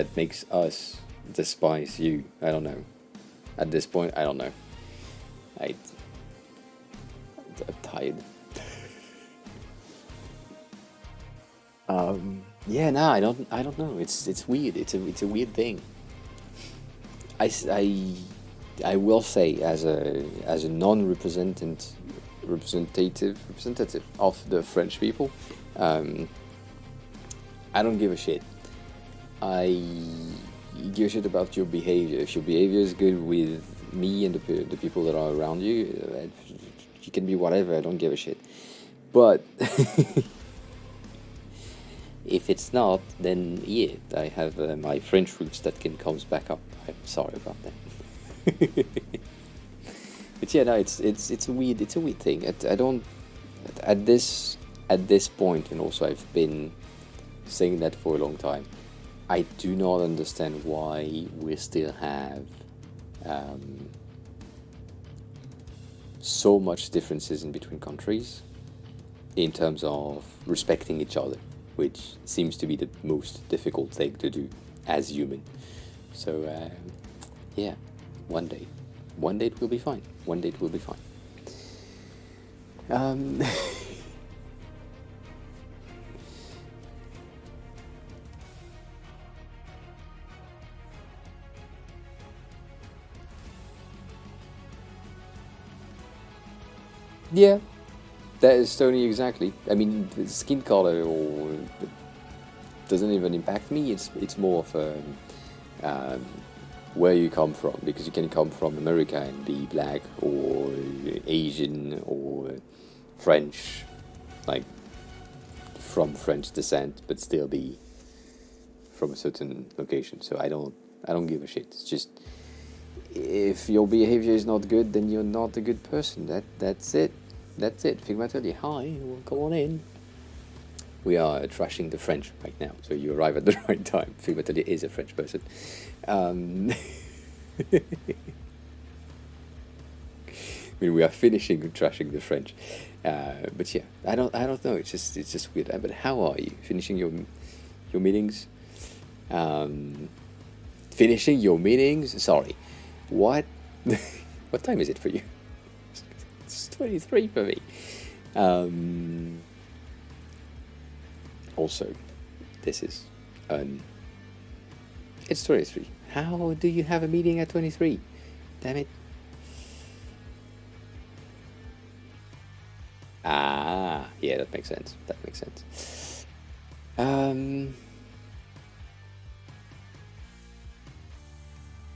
us despise you? I don't know. At this point, I don't know. I'm tired. Yeah, no, I don't know. It's weird. It's a weird thing. I will say, as a representative of the French people, I don't give a shit. I give a shit about your behavior. If your behavior is good with me and the people that are around you, you can be whatever. I don't give a shit. But if it's not, then yeah, I have my French roots that can comes back up. I'm sorry about that. But yeah, no, it's a weird thing. I don't at this point, and also I've been saying that for a long time. I do not understand why we still have so much differences in between countries in terms of respecting each other, which seems to be the most difficult thing to do as human. So yeah, one day it will be fine. One day it will be fine. Yeah, that is Tony exactly. I mean, the skin color or doesn't even impact me. It's more of where you come from, because you can come from America and be black or Asian or French, like from French descent, but still be from a certain location. So I don't give a shit. It's just, if your behavior is not good, then you're not a good person. That's it. Figma tell you, hi, well, come on in. We are trashing the French right now, so you arrive at the right time. Figma is a French person. I mean, we are finishing trashing the French, but yeah, I don't know. It's just weird. But how are you finishing your meetings? Finishing your meetings? Sorry, what? What time is it for you? It's 23 for me. Also, this is it's 23. How do you have a meeting at 23? Damn it. Ah, yeah, that makes sense. That makes sense.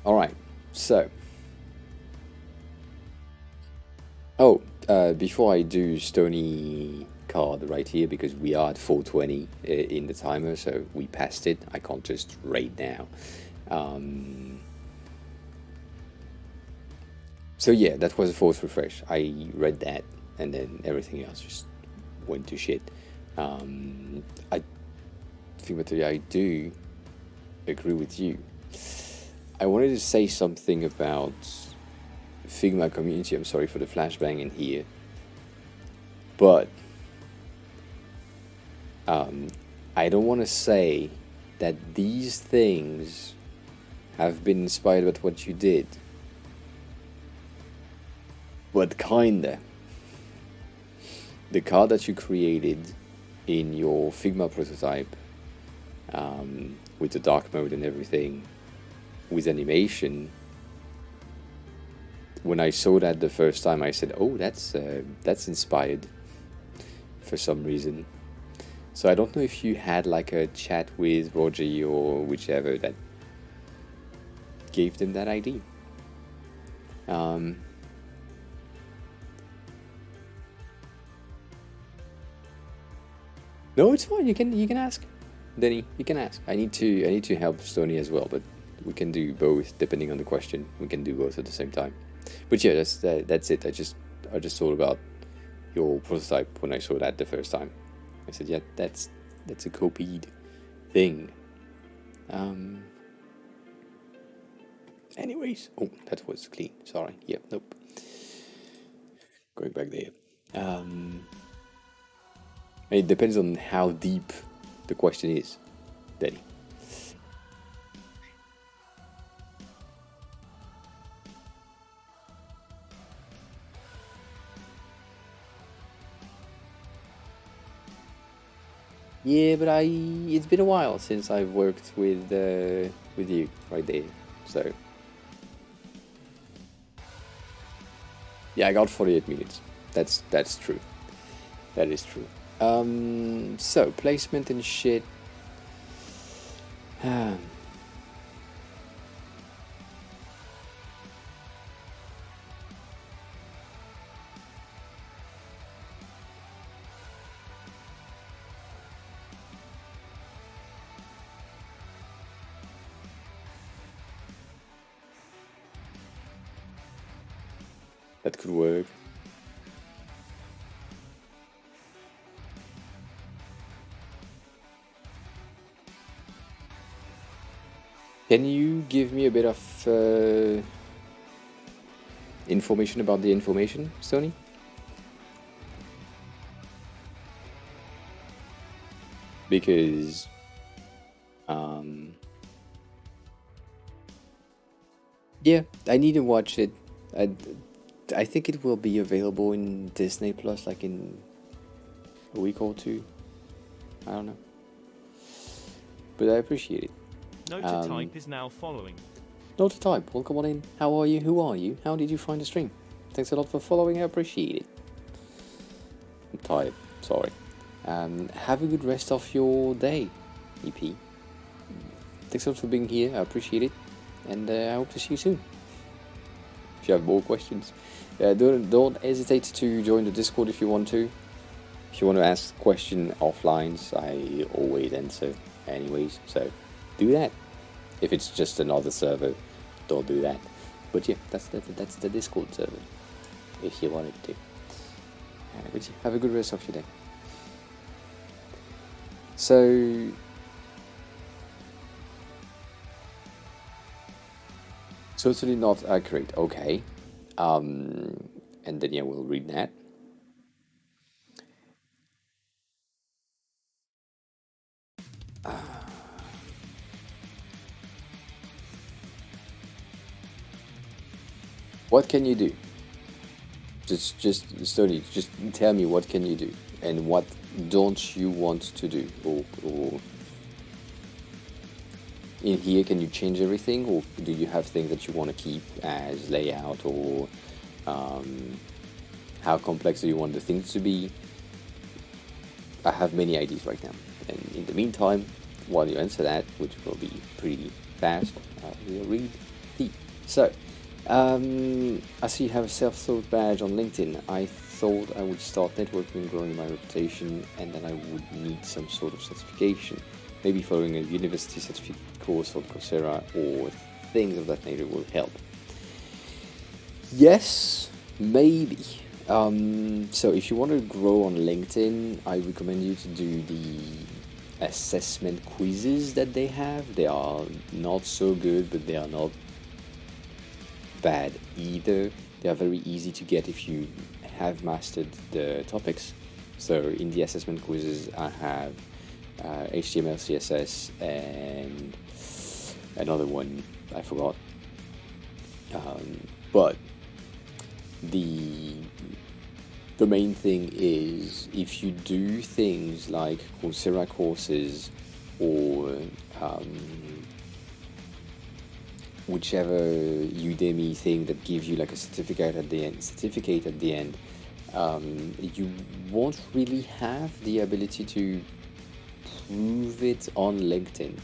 All right. So, before I do Stony card right here, because we are at 420 in the timer, so we passed it. I can't just raid now. So yeah, that was a forced refresh. I read that, and then everything else just went to shit. I do agree with you. I wanted to say something about Figma community. I'm sorry for the flashbang in here, but I don't want to say that these things have been inspired by what you did, but kinda. The card that you created in your Figma prototype, with the dark mode and everything, with animation, when I saw that the first time, I said, "Oh, that's inspired," for some reason. So I don't know if you had like a chat with Roger or whichever that gave them that idea. No, it's fine. You can ask, Denny. You can ask. I need to help Stony as well, but we can do both depending on the question. We can do both at the same time. But yeah, that's it. I just thought about your prototype when I saw that the first time. I said, yeah, that's a copied thing. Anyways, oh, that was clean. Sorry. Yeah, nope. Going back there. It depends on how deep the question is, Danny. Yeah, but it's been a while since I've worked with you right there, so yeah, I got 48 minutes. That's true. That is true. So placement and shit. That could work. Can you give me a bit of information about the information, Sony? Because yeah, I need to watch it. I think it will be available in Disney Plus like in a week or two. I don't know. But I appreciate it. Note to type is now following. Note to type, welcome on in. How are you? Who are you? How did you find the stream? Thanks a lot for following, I appreciate it. I'm tired, sorry. Have a good rest of your day, EP. Thanks a lot for being here, I appreciate it. And I hope to see you soon. If you have more questions, don't hesitate to join the Discord if you want to. If you want to ask a question offline, I always answer anyways, so do that. If it's just another server, don't do that. But yeah, that's the Discord server, if you wanted to. But yeah, have a good rest of your day. So totally not accurate. Okay. And then yeah, we'll read that. What can you do? Just Stony, just tell me what can you do and what don't you want to do, or in here can you change everything, or do you have things that you want to keep as layout, or how complex do you want the things to be? I have many ideas right now, and in the meantime, while you answer that, which will be pretty fast, we'll read the. So, I see you have a self-taught badge on LinkedIn. I thought I would start networking, growing my reputation, and then I would need some sort of certification. Maybe following a university certificate course on Coursera or things of that nature will help. Yes, maybe. So if you want to grow on LinkedIn, I recommend you to do the assessment quizzes that they have. They are not so good, but they are not bad either. They are very easy to get if you have mastered the topics. So in the assessment quizzes, I have HTML, CSS, and another one I forgot. But the main thing is, if you do things like Coursera courses or whichever Udemy thing that gives you like a certificate at the end, you won't really have the ability to prove it on LinkedIn.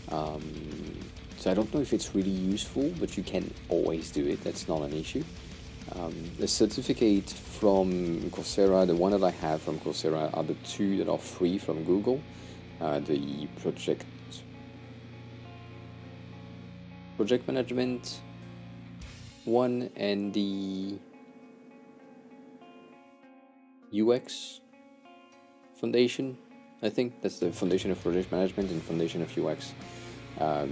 So I don't know if it's really useful, but you can always do it. That's not an issue. The certificate from Coursera, the one that I have from Coursera, are the two that are free from Google. The project management one and the UX foundation. I think that's the foundation of project management and foundation of UX.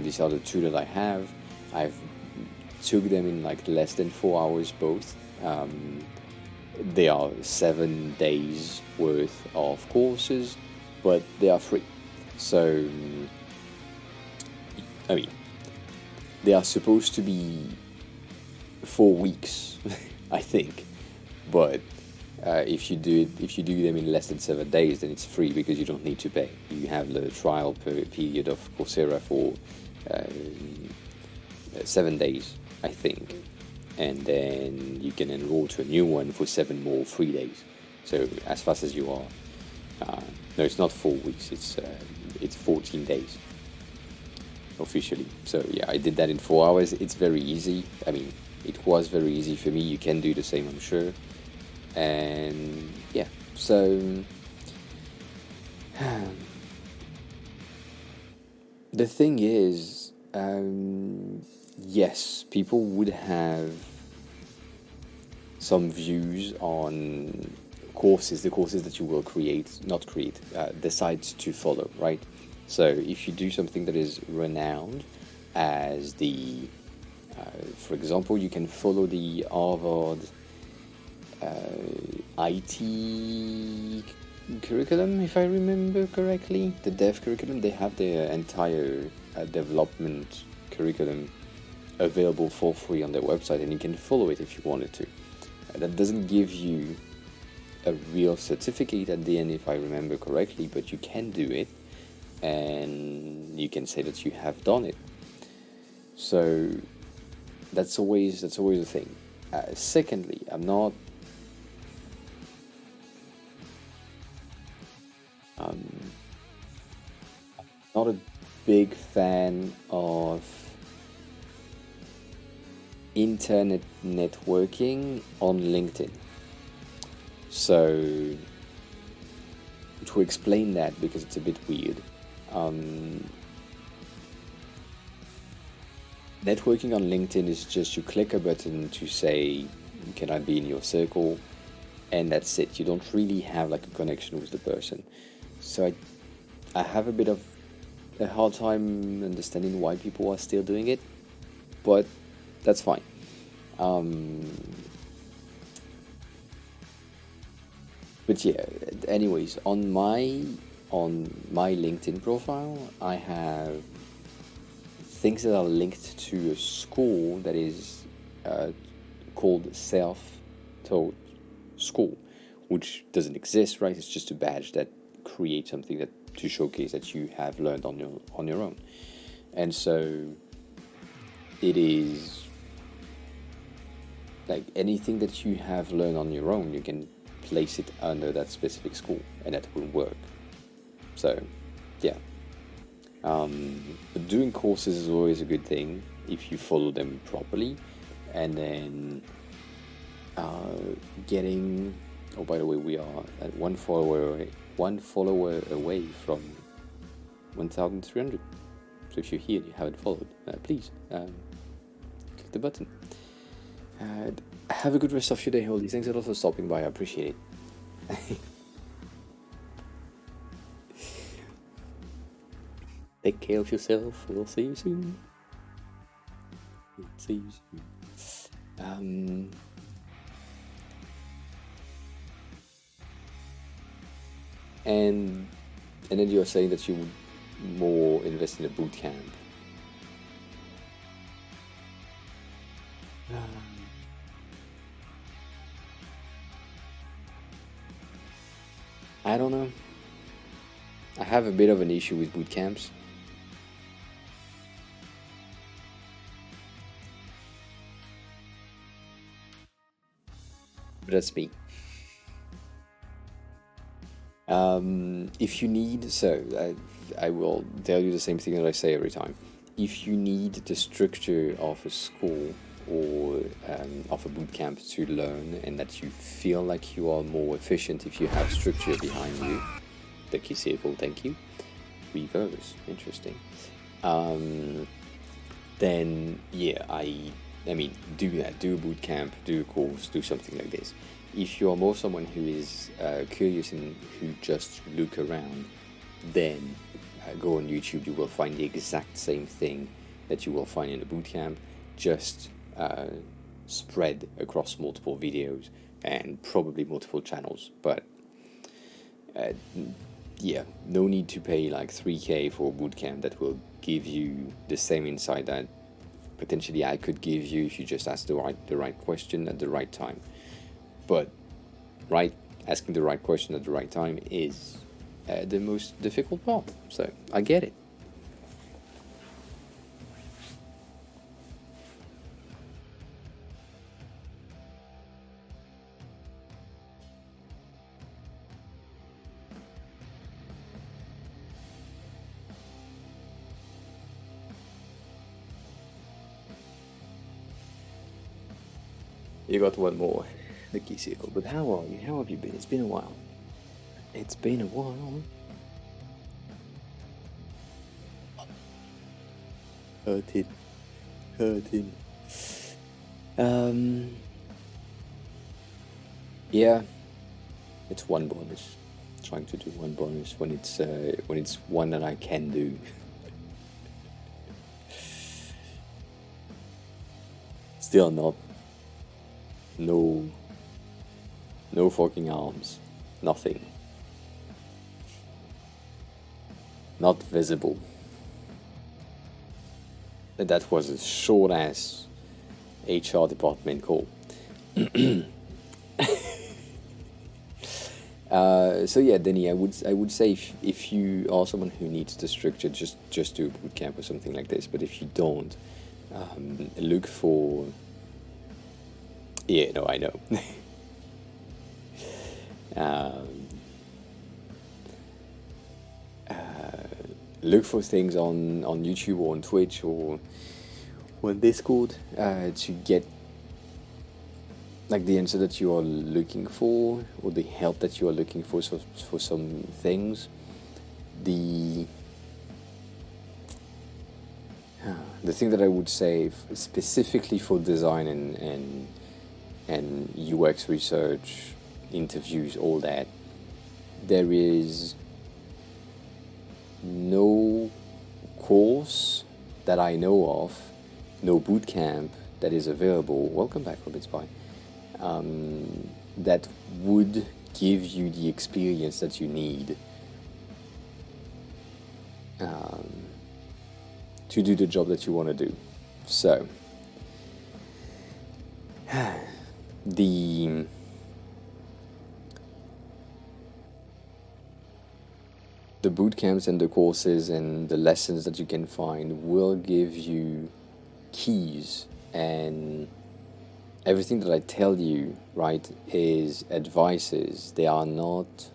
These are the two that I have. I've took them in like less than 4 hours both. They are 7 days worth of courses, but they are free. So, I mean, they are supposed to be 4 weeks, I think, but if you do them in less than 7 days, then it's free because you don't need to pay. You have the trial period of Coursera for 7 days, I think, and then you can enroll to a new one for 7 more free days. So as fast as you are. No, it's not 4 weeks. It's 14 days officially. So yeah, I did that in 4 hours. It's very easy. I mean, it was very easy for me. You can do the same, I'm sure. And yeah, so the thing is, yes, people would have some views on the courses that you will decide to follow, right? So if you do something that is renowned as for example, you can follow the Harvard IT curriculum, if I remember correctly, the dev curriculum. They have their entire development curriculum available for free on their website, and you can follow it if you wanted to. That doesn't give you a real certificate at the end, if I remember correctly, but you can do it, and you can say that you have done it. So that's always a thing. Secondly, I'm not a big fan of internet networking on LinkedIn. So to explain that, because it's a bit weird, networking on LinkedIn is just you click a button to say, can I be in your circle? And that's it. You don't really have like a connection with the person. So I have a bit of a hard time understanding why people are still doing it, but that's fine. But yeah, anyways, on my LinkedIn profile, I have things that are linked to a school that is called Self-Taught School, which doesn't exist, right? It's just a badge that creates something that to showcase that you have learned on your own. And so it is like anything that you have learned on your own, you can place it under that specific school, and that will work. So, yeah. But doing courses is always a good thing if you follow them properly, and then getting. Oh, by the way, we are at one follower away from 1,300. So if you're here and you haven't followed, please click the button. Have a good rest of your day, Holly. Thanks a lot for stopping by. I appreciate it. Take care of yourself. We'll see you soon. And then you're saying that you would more invest in a boot camp. I don't know. I have a bit of an issue with boot camps. But that's me. If you need, I will tell you the same thing that I say every time. If you need the structure of a school or of a boot camp to learn, and that you feel like you are more efficient if you have structure behind you, the key circle, thank you. Reverse, interesting. Then yeah, I mean, do that. Do a boot camp, do a course, do something like this. If you are more someone who is curious and who just look around, then go on YouTube. You will find the exact same thing that you will find in a boot camp, just spread across multiple videos and probably multiple channels. But yeah, no need to pay like 3K for a boot camp that will give you the same insight that potentially I could give you if you just ask the right question at the right time. But asking the right question at the right time is the most difficult part. So I get it. You got one more, the key circle. But how are you? How have you been? It's been a while. It's been a while. Hurting. Yeah, it's one bonus. Trying to do one bonus when it's one that I can do. Still not. No fucking arms. Nothing. Not visible. That was a short ass HR department call. So yeah, Denny, I would say if you are someone who needs the structure, just do a boot camp or something like this. But if you don't, look for. Yeah, no, I know. Look for things on YouTube or on Twitch or on Discord to get like the answer that you are looking for or the help that you are looking for some things. The thing that I would say specifically for design and UX research, interviews, all that, there is no course that I know of, no bootcamp that is available. Welcome back, Robert Spy. That would give you the experience that you need to do the job that you want to do. So, the boot camps and the courses and the lessons that you can find will give you keys, and everything that I tell you, right, is advices. They are not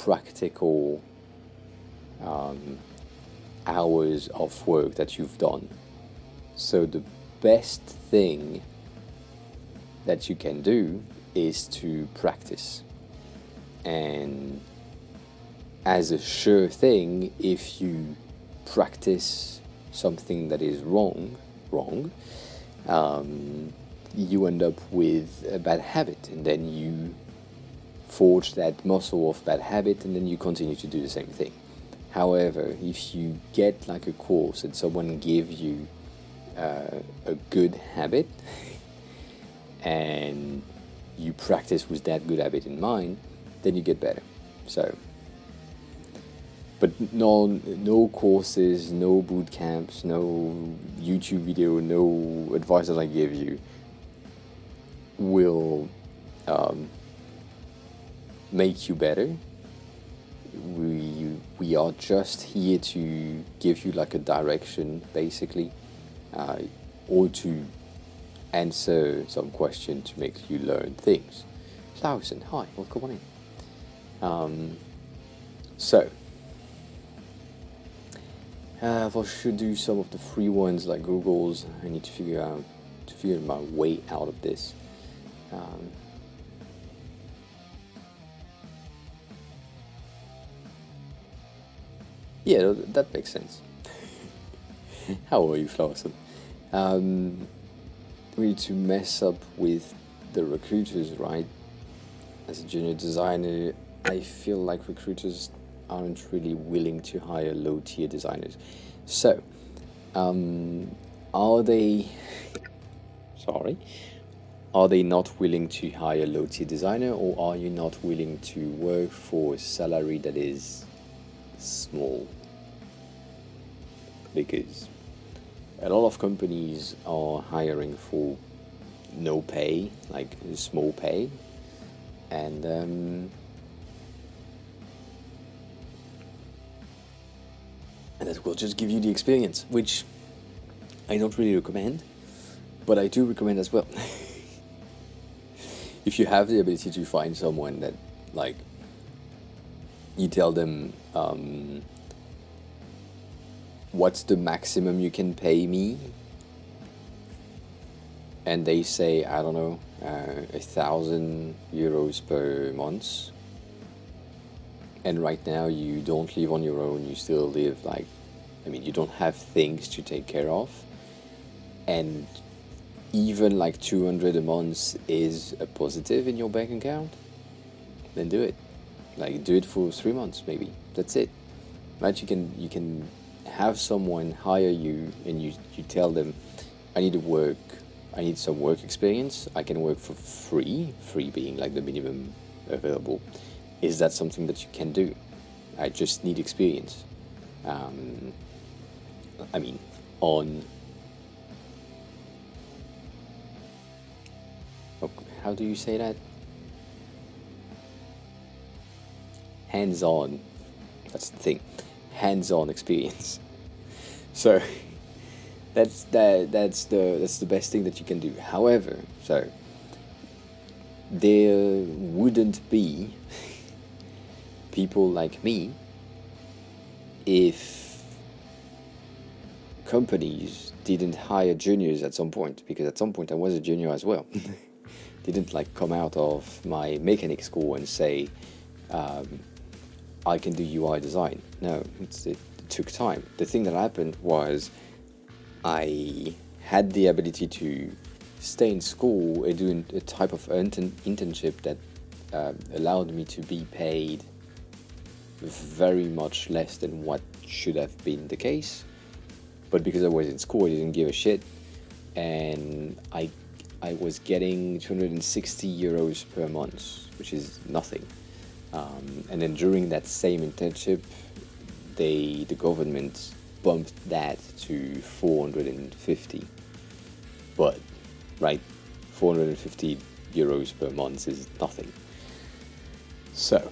practical hours of work that you've done. So the best thing that you can do is to practice. And as a sure thing, if you practice something that is wrong, you end up with a bad habit, and then you forge that muscle of bad habit, and then you continue to do the same thing. However, if you get like a course and someone gives you a good habit and you practice with that good habit in mind, then you get better. So, but no courses, no boot camps, no YouTube video, no advice that I give you will make you better. We are just here to give you like a direction, basically, or to answer some question to make you learn things. Clausen, hi, welcome on in. So, if I should do some of the free ones like Google's, I need to figure my way out of this. Yeah, that makes sense. How are you, Flawson? We need to mess up with the recruiters, right? As a junior designer, I feel like recruiters aren't really willing to hire low-tier designers. So, are they not willing to hire low-tier designer, or are you not willing to work for a salary that is small? Because a lot of companies are hiring for no pay, like small pay, and that will just give you the experience, which I don't really recommend, but I do recommend as well. If you have the ability to find someone that, like, you tell them, what's the maximum you can pay me? And they say, I don't know, 1,000 euros per month. And right now you don't live on your own, you still live like, you don't have things to take care of. And even like 200 a month is a positive in your bank account, then do it. Like, do it for 3 months maybe. That's it. Right? You can have someone hire you, and you tell them, I need some work experience. I can work for free being like the minimum available. Is that something that you can do? I just need experience. How do you say that? Hands-on. That's the thing. Hands-on experience. So that's the best thing that you can do. However, so there wouldn't be people like me if companies didn't hire juniors at some point, because at some point I was a junior as well. Didn't like come out of my mechanic school and say, I can do UI design. No, it took time. The thing that happened was I had the ability to stay in school and do a type of internship that allowed me to be paid very much less than what should have been the case. But because I was in school, I didn't give a shit, and I was getting 260 euros per month, which is nothing. And then during that same internship, the government bumped that to 450. But, right, 450 euros per month is nothing. So,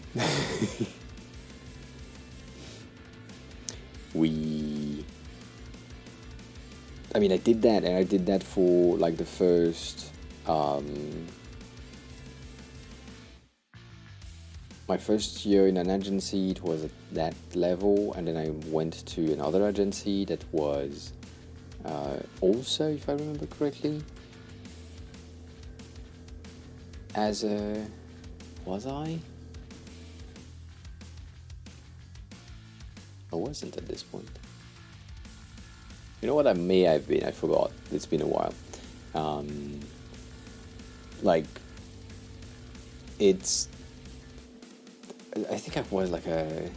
I did that, and I did that for like the first, my first year in an agency, it was at that level, and then I went to another agency that was also, if I remember correctly, was I? I wasn't at this point. You know what I may have been? I forgot. It's been a while. I think I was like a...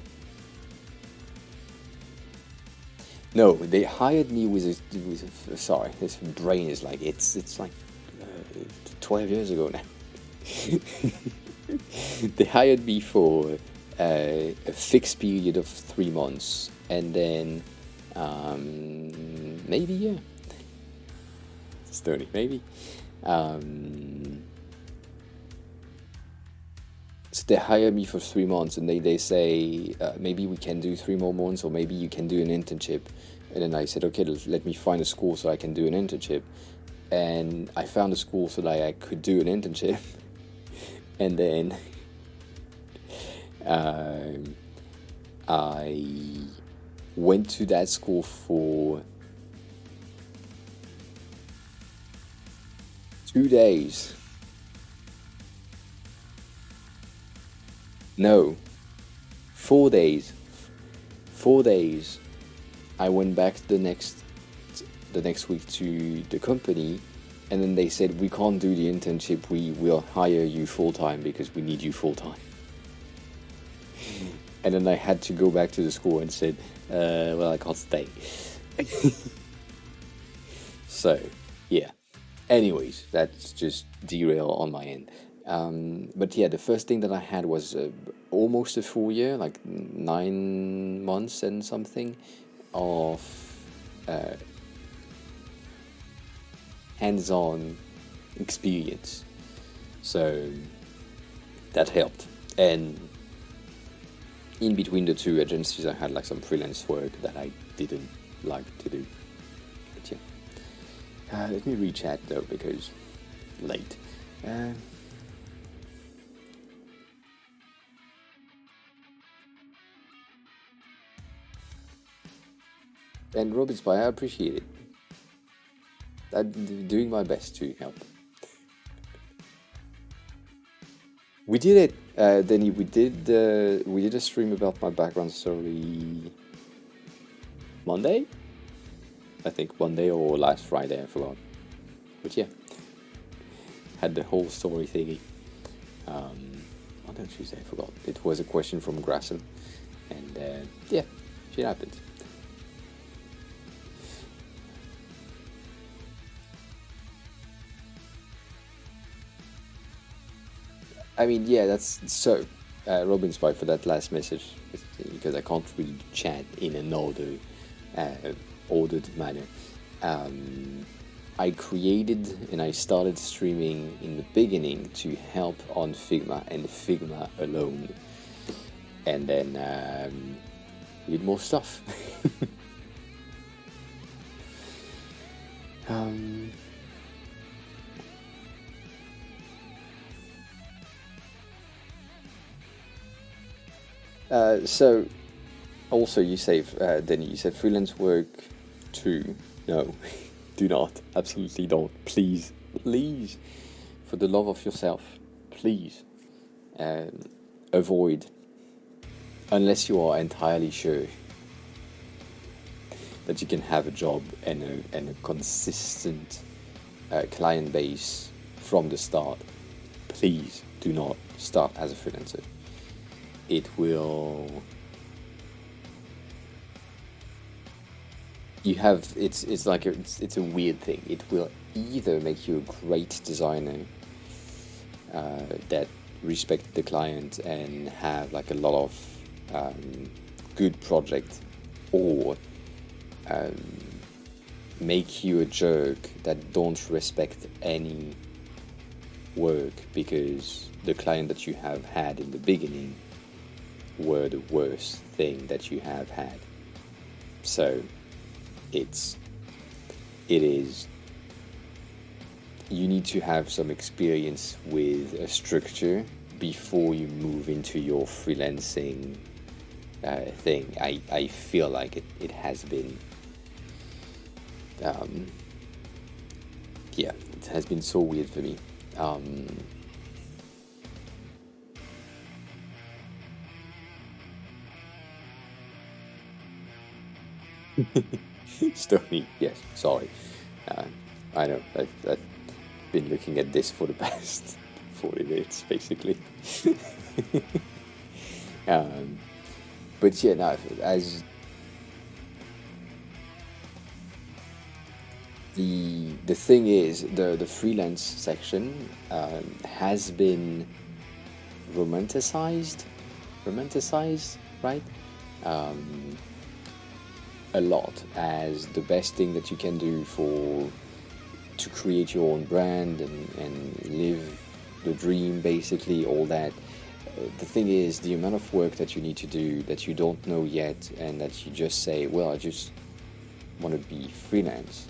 No, they hired me sorry, this brain is like, it's like 12 years ago now. They hired me for a fixed period of 3 months, and then maybe, yeah, it's 30, maybe. So they hire me for 3 months, and they say, maybe we can do 3 more months, or maybe you can do an internship. And then I said, okay, let me find a school so I can do an internship. And I found a school so that I could do an internship. And then I went to that school for 2 days. No, 4 days. 4 days. I went back the next week to the company, and then they said, we can't do the internship, we will hire you full-time because we need you full-time. And then I had to go back to the school and said, well, I can't stay. So, yeah. Anyways, that's just derail on my end. But yeah, the first thing that I had was almost a full year, like 9 months and something, of hands-on experience. So that helped. And in between the two agencies, I had like some freelance work that I didn't like to do. But yeah. Let me re-chat though, because late. And Robin Spy, I appreciate it. I'm doing my best to help. We did it, Denny. We did a stream about my background story Monday, I think Monday or last Friday, I forgot. But yeah, had the whole story thingy. Monday or Tuesday, I forgot. It was a question from Grassel, and yeah, shit happened. I mean, yeah, that's so. Robin Spy for that last message, because I can't really chat in an ordered manner. I created and I started streaming in the beginning to help on Figma and Figma alone, and then did more stuff. So, also you say, Denny, you said freelance work too. No, do not. Absolutely don't. Please, please, for the love of yourself, please, avoid, unless you are entirely sure that you can have a job and a consistent client base from the start. Please do not start as a freelancer. It will you have it's like it's a weird thing. It will either make you a great designer that respect the client and have like a lot of good project, or make you a jerk that don't respect any work because the client that you have had in the beginning were the worst thing that you have had. So it is, you need to have some experience with a structure before you move into your freelancing thing. I feel like it has been yeah, it has been so weird for me. Stony, yes, sorry. I know, I've been looking at this for the past 40 minutes, basically. But yeah, no, as the thing is, the freelance section has been romanticized, right? A lot as the best thing that you can do to create your own brand and live the dream, basically, all that. The thing is, the amount of work that you need to do that you don't know yet, and that you just say, well, I just want to be freelance.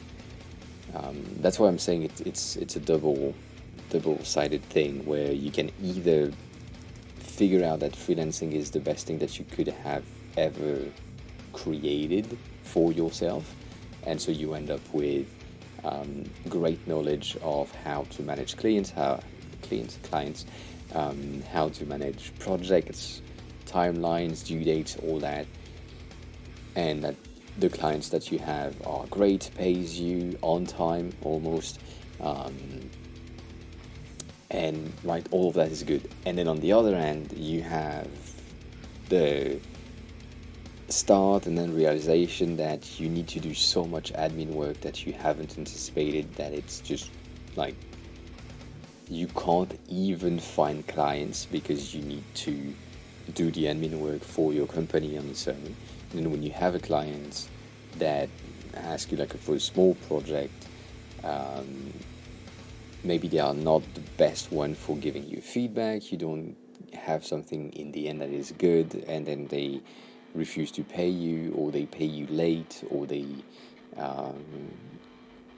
That's why I'm saying it's a double-sided thing, where you can either figure out that freelancing is the best thing that you could have ever created for yourself, and so you end up with great knowledge of how to manage clients, how to manage projects, timelines, due dates, all that, and that the clients that you have are great, pays you on time almost, and right, all of that is good. And then on the other hand, you have the start and then realization that you need to do so much admin work that you haven't anticipated, that it's just like you can't even find clients because you need to do the admin work for your company on its own. And then when you have a client that asks you like for a small project, maybe they are not the best one for giving you feedback, you don't have something in the end that is good, and then they refuse to pay you, or they pay you late, or they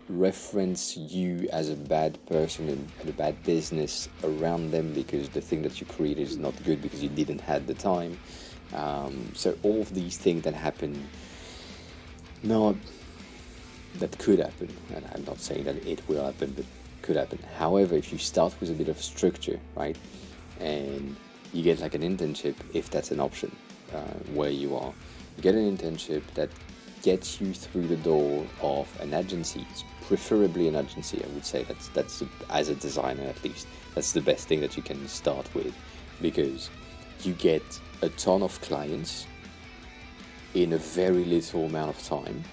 reference you as a bad person and a bad business around them because the thing that you created is not good because you didn't have the time. So all of these things that happen, that could happen, and I'm not saying that it will happen, but could happen. However, if you start with a bit of structure, right, and you get like an internship, if that's an option, where you are, you get an internship that gets you through the door of an agency, preferably an agency. I would say that's as a designer, at least, that's the best thing that you can start with, because you get a ton of clients in a very little amount of time.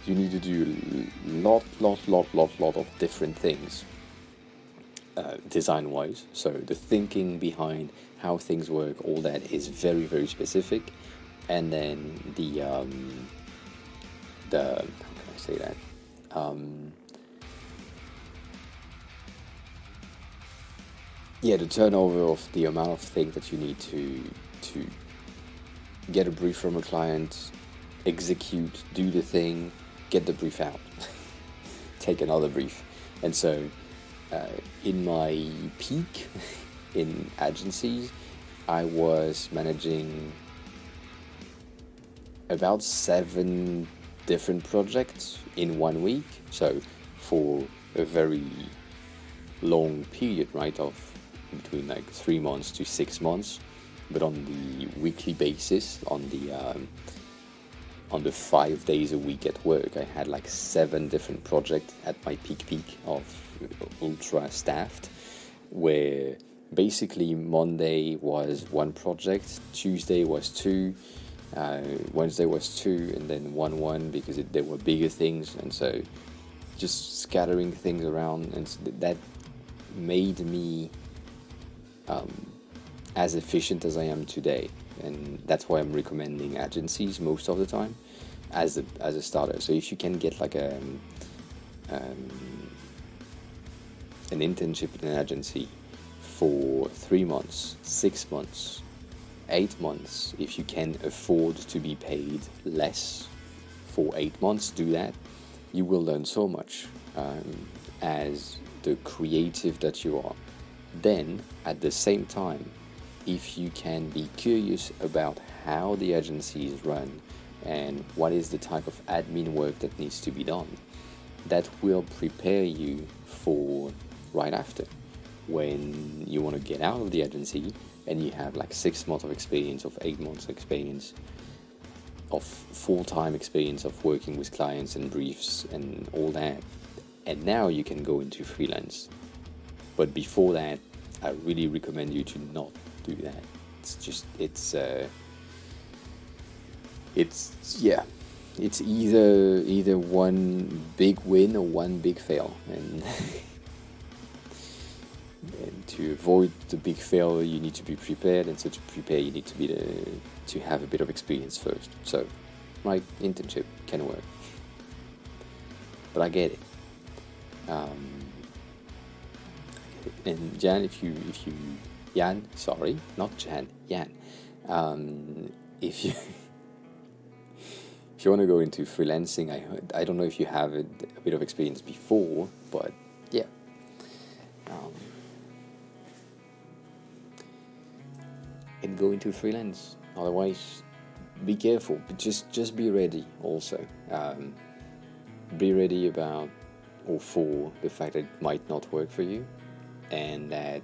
You need to do lot of different things, design-wise. So the thinking behind how things work, all that is very, very specific. And then the how can I say that? The turnover of the amount of things that you need to get a brief from a client, execute, do the thing, get the brief out, take another brief. And so in my peak in agencies, I was managing about 7 different projects in 1 week. So for a very long period, right, of between like 3 months to 6 months, but on the weekly basis, on the 5 days a week at work, I had like 7 different projects at my peak of ultra staffed, where basically Monday was 1 project, Tuesday was 2, Wednesday was 2, and then 1 because there were bigger things, and so just scattering things around, and so that made me as efficient as I am today. And that's why I'm recommending agencies most of the time as a starter. So if you can get like an internship in an agency for 3 months, 6 months, 8 months, if you can afford to be paid less for 8 months, do that. You will learn so much as the creative that you are. Then, at the same time, if you can be curious about how the agency is run and what is the type of admin work that needs to be done, that will prepare you for right after, when you want to get out of the agency and you have like 6 months of experience, of 8 months of experience, of full-time experience of working with clients and briefs and all that, and now you can go into freelance. But before that, I really recommend you to not do that. It's either one big win or one big fail, and and to avoid the big fail, you need to be prepared, and so to prepare, you need to have a bit of experience first. So, my internship can work, but I get it. And Jan, if you Jan, sorry, not Jan, Jan, if you if you want to go into freelancing, I don't know if you have a bit of experience before, but yeah. And go into freelance. Otherwise, be careful. But just be ready. Also, be ready about or for the fact that it might not work for you, and that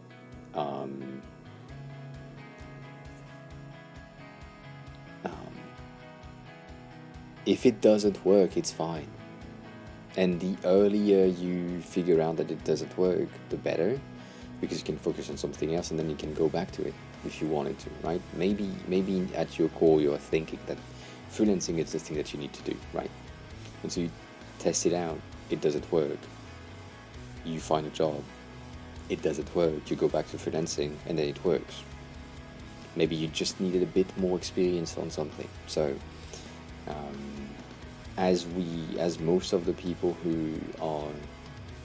if it doesn't work, it's fine. And the earlier you figure out that it doesn't work, the better, because you can focus on something else, and then you can go back to it if you wanted to, right? Maybe at your core you're thinking that freelancing is the thing that you need to do, right? And so you test it out, it doesn't work. You find a job, it doesn't work. You go back to freelancing, and then it works. Maybe you just needed a bit more experience on something. So, as most of the people who are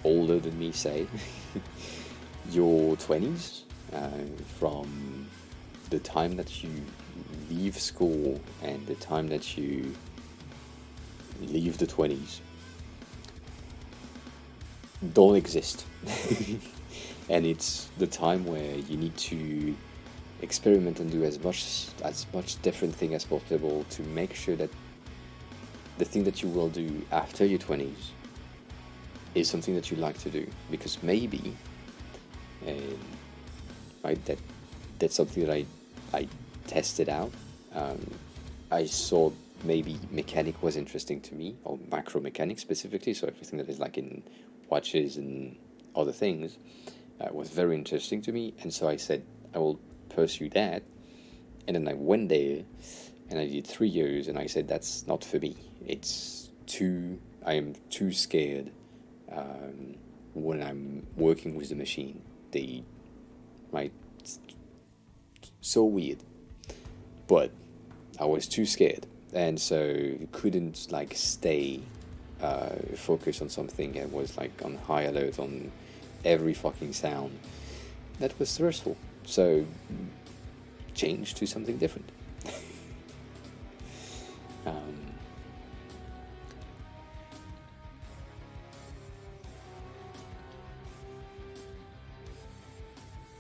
older than me say, your 20s, from the time that you leave school and the time that you leave the 20s, don't exist. And it's the time where you need to experiment and do as much different thing as possible to make sure that the thing that you will do after your 20s is something that you like to do. Because maybe, right, that's something that I tested out. I saw maybe mechanic was interesting to me, or macro mechanics specifically, so everything that is like in watches and other things was very interesting to me, and so I said I will pursue that. And then I went there and I did 3 years, and I said that's not for me. I am too scared when I'm working with the machine. So weird, but I was too scared, and so couldn't like stay focused on something, and was like on high alert on every fucking sound. That was stressful, so change to something different.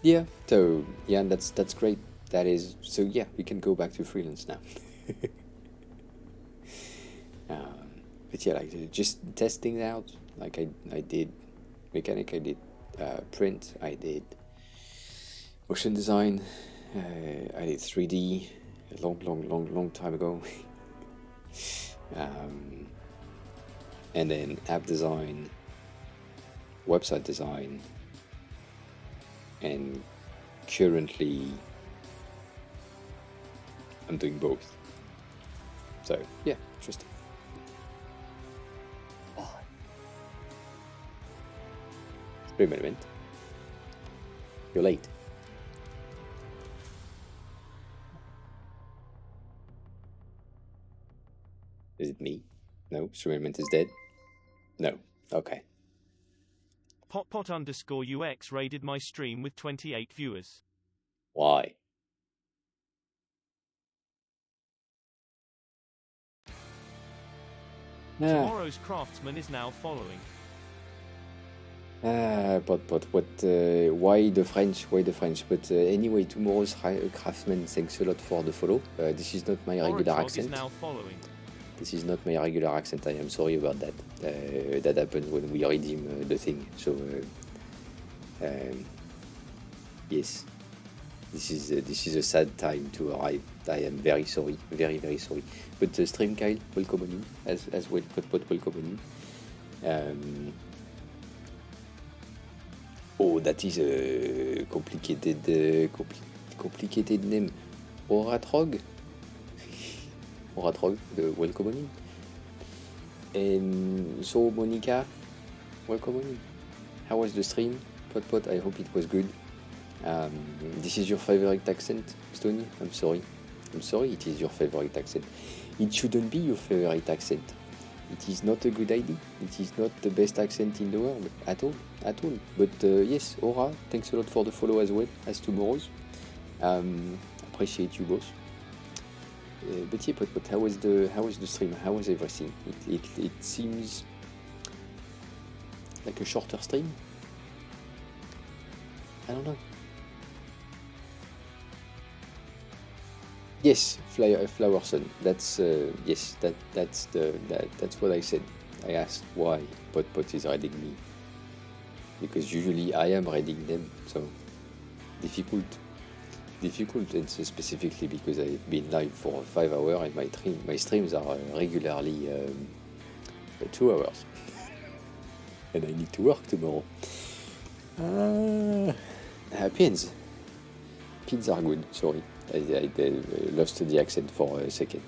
Yeah, so yeah, that's great. That is, so yeah, we can go back to freelance now. But yeah, like just testing it out. Like I did mechanic, I did print, I did motion design, I did 3D a long time ago. And then app design, website design, and currently I'm doing both. So yeah, interesting. Stream element. You're late. Is it me? No, stream element is dead. No. Okay. Pot_UX raided my stream with 28 viewers. Why? Tomorrow's craftsman is now following. But what? Why the French? Why the French? But anyway, tomorrow's craftsman. Thanks a lot for the follow. This is not my regular accent. Is now following. This is not my regular accent. I am sorry about that. That happens when we redeem the thing. So yes, this is a sad time to arrive. I am very sorry, very sorry. But Stream Kyle, welcome on in as well. But welcome on in. Oh, that is a complicated complicated name. Oratrog. Oratrog, welcome on in. So Monica, welcome on in. How was the stream? Pot, I hope it was good. This is your favorite accent, Stony? I'm sorry, it is your favorite accent. It shouldn't be your favorite accent. It is not a good idea. It is not the best accent in the world at all. But yes, Aura, thanks a lot for the follow as well as tomorrow's. Appreciate you both. But yeah, but how was the stream? How was everything? It seems like a shorter stream. I don't know. Yes, flower sun. That's yes. That's what I said. I asked why Pot is reading me, because usually I am reading them. So difficult, and so specifically because I've been live for 5 hours and my streams are regularly 2 hours, and I need to work tomorrow. Pins are good. Sorry. I lost the accent for a second.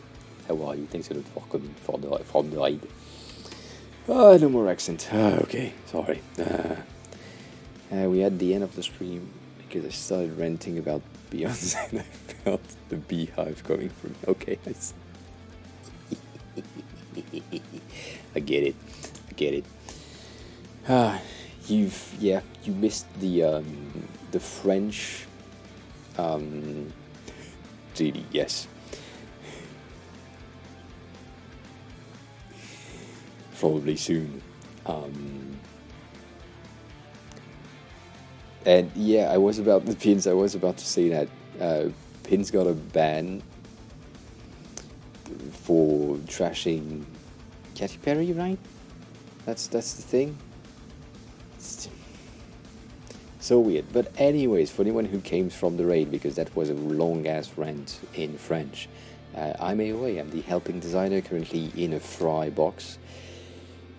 How are you? Thanks a lot for coming from the raid. No more accent. Okay, sorry. We had the end of the stream because I started ranting about Beyonce and I felt the beehive coming from. Okay, I get it. You missed the French. GD, yes. Probably soon. And yeah, I was about to say that Pins got a ban for trashing Katy Perry, right? That's the thing. So weird. But anyways, for anyone who came from the raid, because that was a long-ass rant in French, I'm AOA. I'm the helping designer currently in a fry box.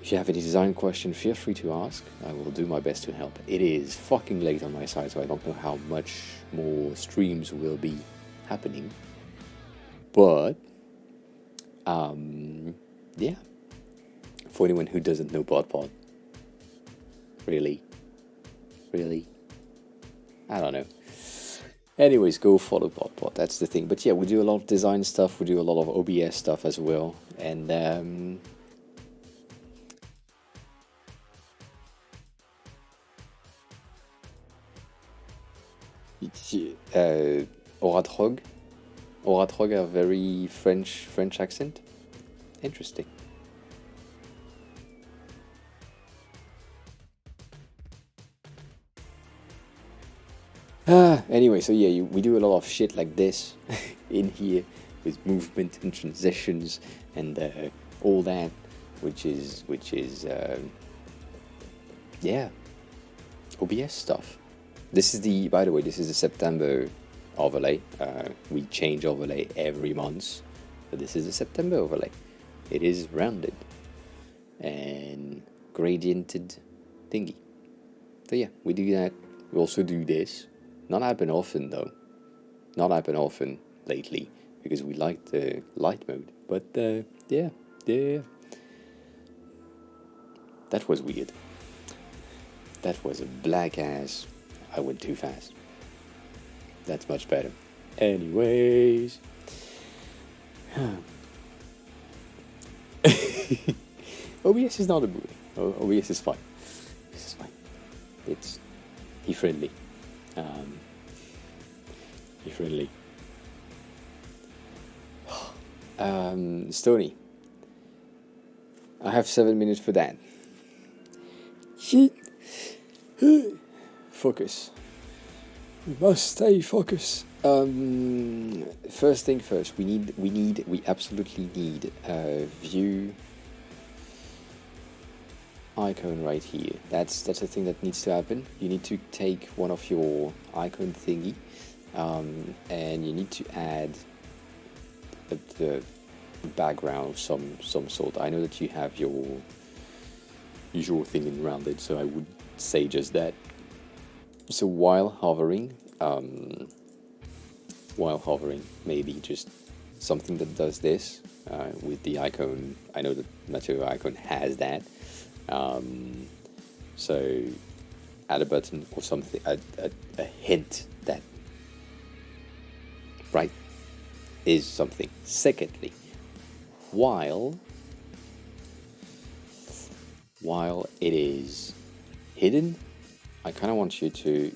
If you have any design question, feel free to ask. I will do my best to help. It is fucking late on my side, so I don't know how much more streams will be happening. But, yeah. For anyone who doesn't know Pod, really? I don't know. Anyways, go follow Pod. That's the thing. But yeah, we do a lot of design stuff. We do a lot of OBS stuff as well. And Oratrog are very French accent. Interesting. Anyway, so yeah, we do a lot of shit like this in here with movement and transitions and all that, which is yeah, OBS stuff. By the way, this is the September overlay. We change overlay every month, but this is the September overlay. It is rounded and gradiented thingy. So yeah, we do that. We also do this. Not happen often though. Not happen often lately. because we like the light mode. But yeah. That was weird. That was a black ass. I went too fast. That's much better. Anyways. OBS is not a bully. OBS is fine. This is fine. It's friendly. Friendly. Stony. I have 7 minutes for that. Shit. Focus. We must stay focused. First thing first, we absolutely need a view icon right here. That's a thing that needs to happen. You need to take one of your icon thingy, and you need to add the background of some sort. I know that you have your usual thing around it, so I would say just that. So while hovering, maybe just something that does this with the icon. I know that material icon has that. So add a button or something, a hint that right is something. Secondly, while it is hidden, I kind of want you to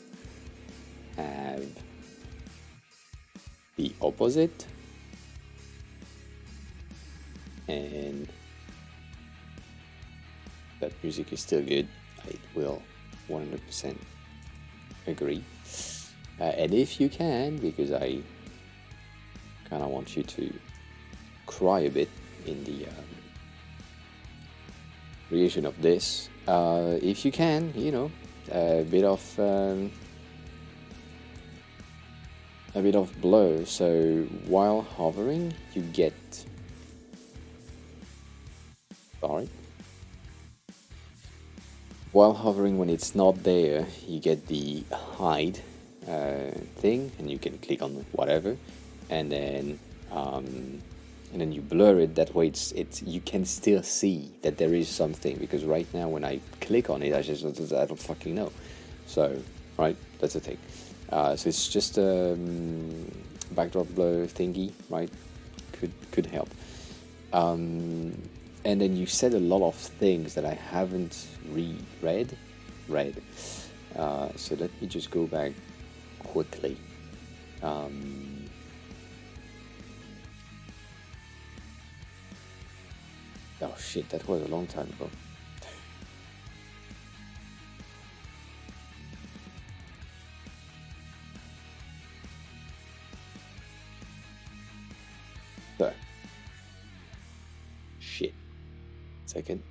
have the opposite, and that music is still good. I will 100% agree. And if you can, because I kind of want you to cry a bit in the creation of this, if you can, a bit of blur. So while hovering, you get while hovering, when it's not there, you get the hide thing, and you can click on whatever, and then you blur it. That way, it's you can still see that there is something, because right now when I click on it, I don't fucking know. So right, that's the thing. So it's just a backdrop blur thingy, right? Could help. And then you said a lot of things that I haven't read. So let me just go back quickly. Oh shit, that was a long time ago. So, shit. Second.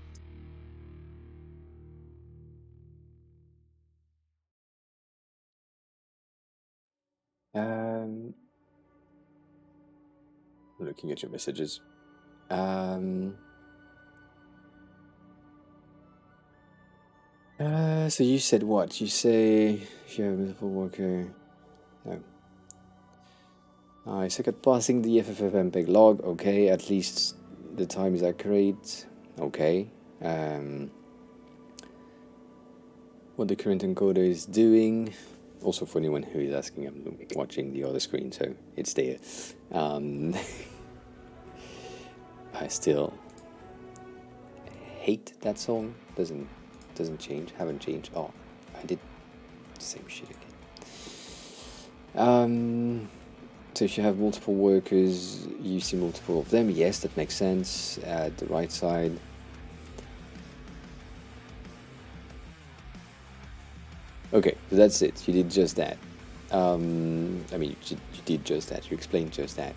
Looking at your messages. So you said what? You say if you have a multiple worker. No. I suck at passing the FFmpeg log. Okay, at least the time is accurate. Okay. What the current encoder is doing. Also, for anyone who is asking, I'm watching the other screen, so it's there. I still hate that song. Doesn't change. Haven't changed. Oh, I did the same shit again. So if you have multiple workers, you see multiple of them. Yes, that makes sense. At the right side. Okay, so that's it. You did just that. I mean, you did just that. You explained just that.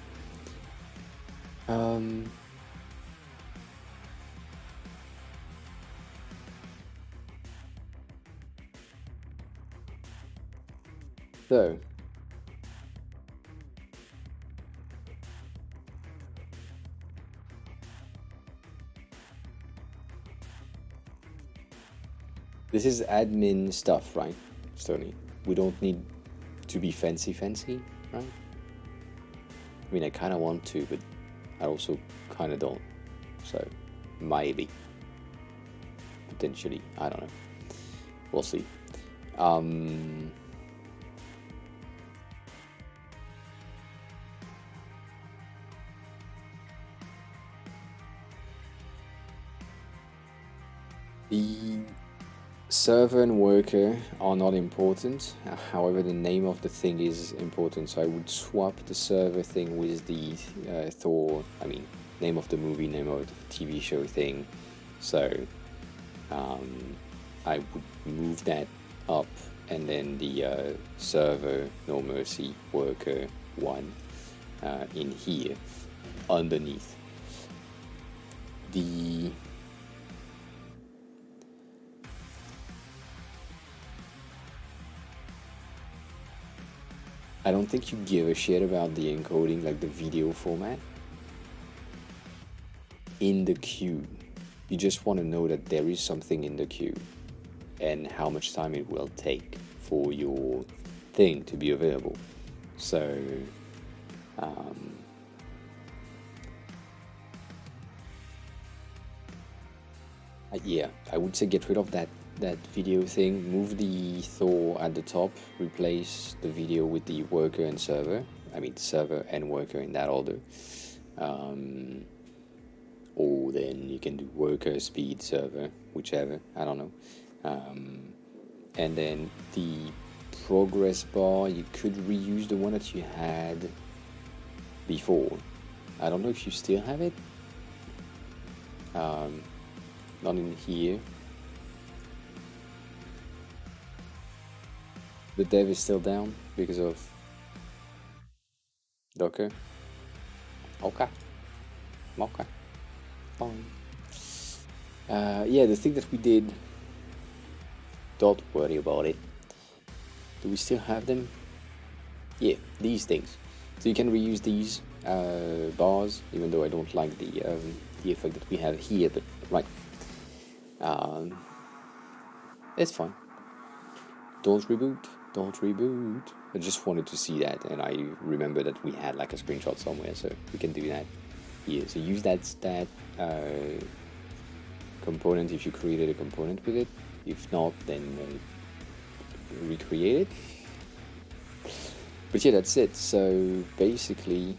So, this is admin stuff, right, Stony? We don't need to be fancy, right? I mean, I kind of want to, but I also kind of don't. So, maybe. Potentially. I don't know. We'll see. The server and worker are not important. However, the name of the thing is important. So I would swap the server thing with the Thor. I mean, name of the movie, name of the TV show thing. So I would move that up, and then the server No Mercy worker one in here underneath. I don't think you give a shit about the encoding, like the video format in the queue. You just want to know that there is something in the queue and how much time it will take for your thing to be available. So yeah, I would say get rid of that video thing, move the Thor at the top, replace the video with the worker and server. I mean server and worker in that order. Or then you can do worker, speed, server, whichever, I don't know. And then the progress bar, you could reuse the one that you had before. I don't know if you still have it. Not in here. The dev is still down because of Docker. Okay. Fine. Yeah, the thing that we did, don't worry about it. Do we still have them? Yeah, these things. So you can reuse these bars, even though I don't like the effect that we have here, but right. It's fine. Don't reboot. I just wanted to see that, and I remember that we had like a screenshot somewhere, so we can do that here. So use that component if you created a component with it. If not, then recreate it. But yeah, that's it. So basically,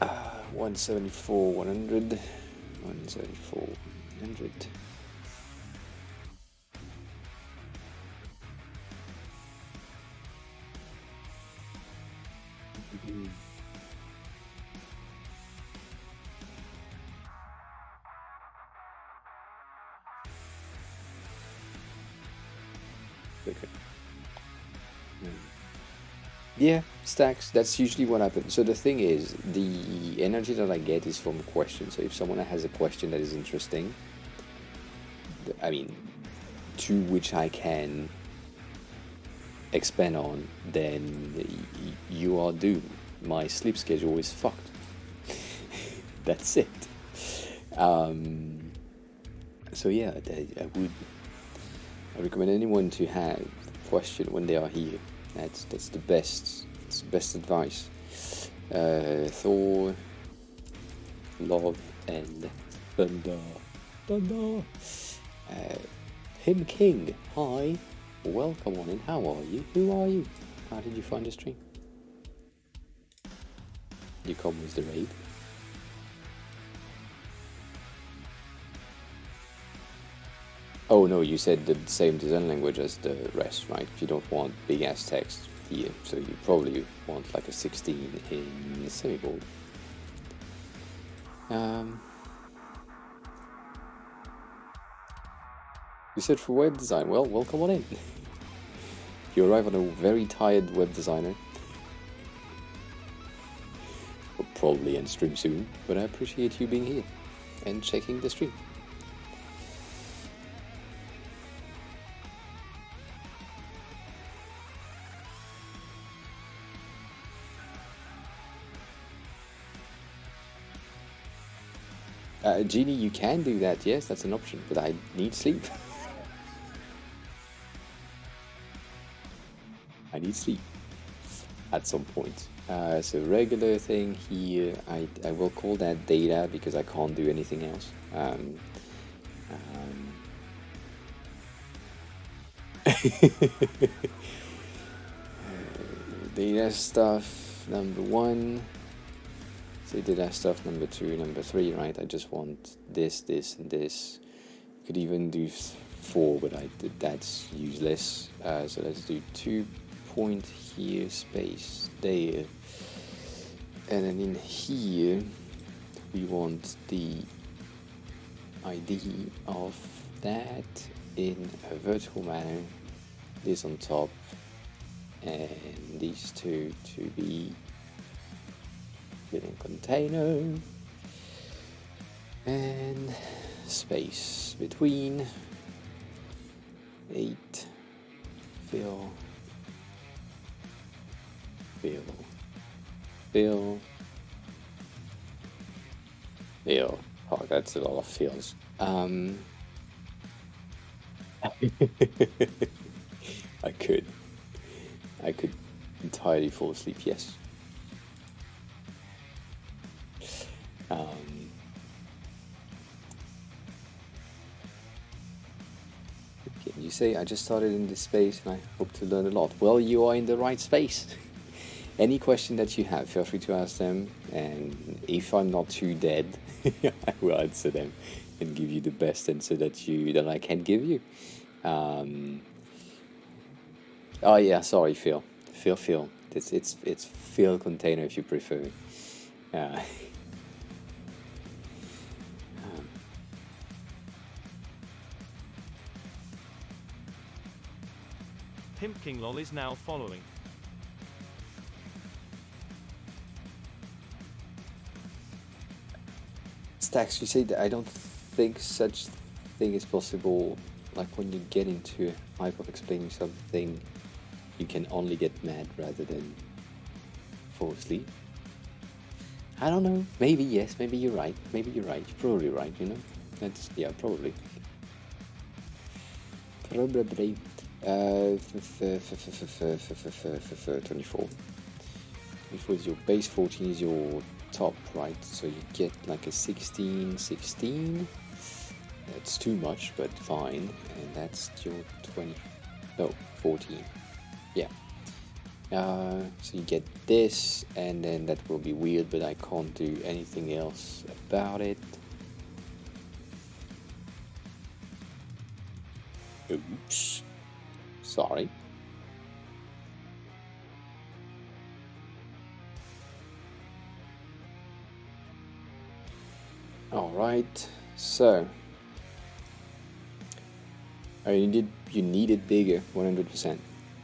uh, 174, 100, 174, 100. Okay. Yeah, stacks. That's usually what happens. So the thing is, the energy that I get is from questions. So if someone has a question that is interesting, I mean, to which I can expand on, then you are doomed. My sleep schedule is fucked. That's it. So yeah, I recommend anyone to have a question when they are here. That's the best. It's the best advice. Thor, love, and thunder. Him King. Hi. Welcome on in. How are you? Who are you? How did you find the stream? You come with the raid. Oh no, you said the same design language as the rest, right? You don't want big ass text here, so you probably want like a 16 in semibold. You said for web design. Well, welcome on in. You arrive on a very tired web designer. Will probably end stream soon, but I appreciate you being here and checking the stream. Genie, you can do that, yes, that's an option, but I need sleep. I need sleep at some point. So regular thing here, I will call that data because I can't do anything else. Data stuff number 1. Say data stuff number 2, number 3, right? I just want this, this, and this. Could even do 4, but that's useless. So let's do 2 point here, space there, and then in here we want the ID of that in a vertical manner, this on top, and these two to be within container, and space between 8 fill. Oh, that's a lot of fills. I could entirely fall asleep, yes. You say I just started in this space and I hope to learn a lot. Well, you are in the right space. Any question that you have, feel free to ask them, and if I'm not too dead, I will answer them and give you the best answer that I can give you. Oh yeah, sorry, Phil. Phil. It's Phil container if you prefer. Pimp King Lol is now following. Stacks, you say that I don't think such thing is possible. Like when you get into a hype of explaining something, you can only get mad rather than fall asleep. I don't know. Maybe yes. Maybe you're right. You're probably right. You know. That's probably. Probably. 24 is your base, 14 is your top, right? So you get like a 16. That's too much, but fine. And that's your 14. Yeah. So you get this, and then that will be weird, but I can't do anything else about it. Oops. Sorry. All right. So you need it bigger, 100%.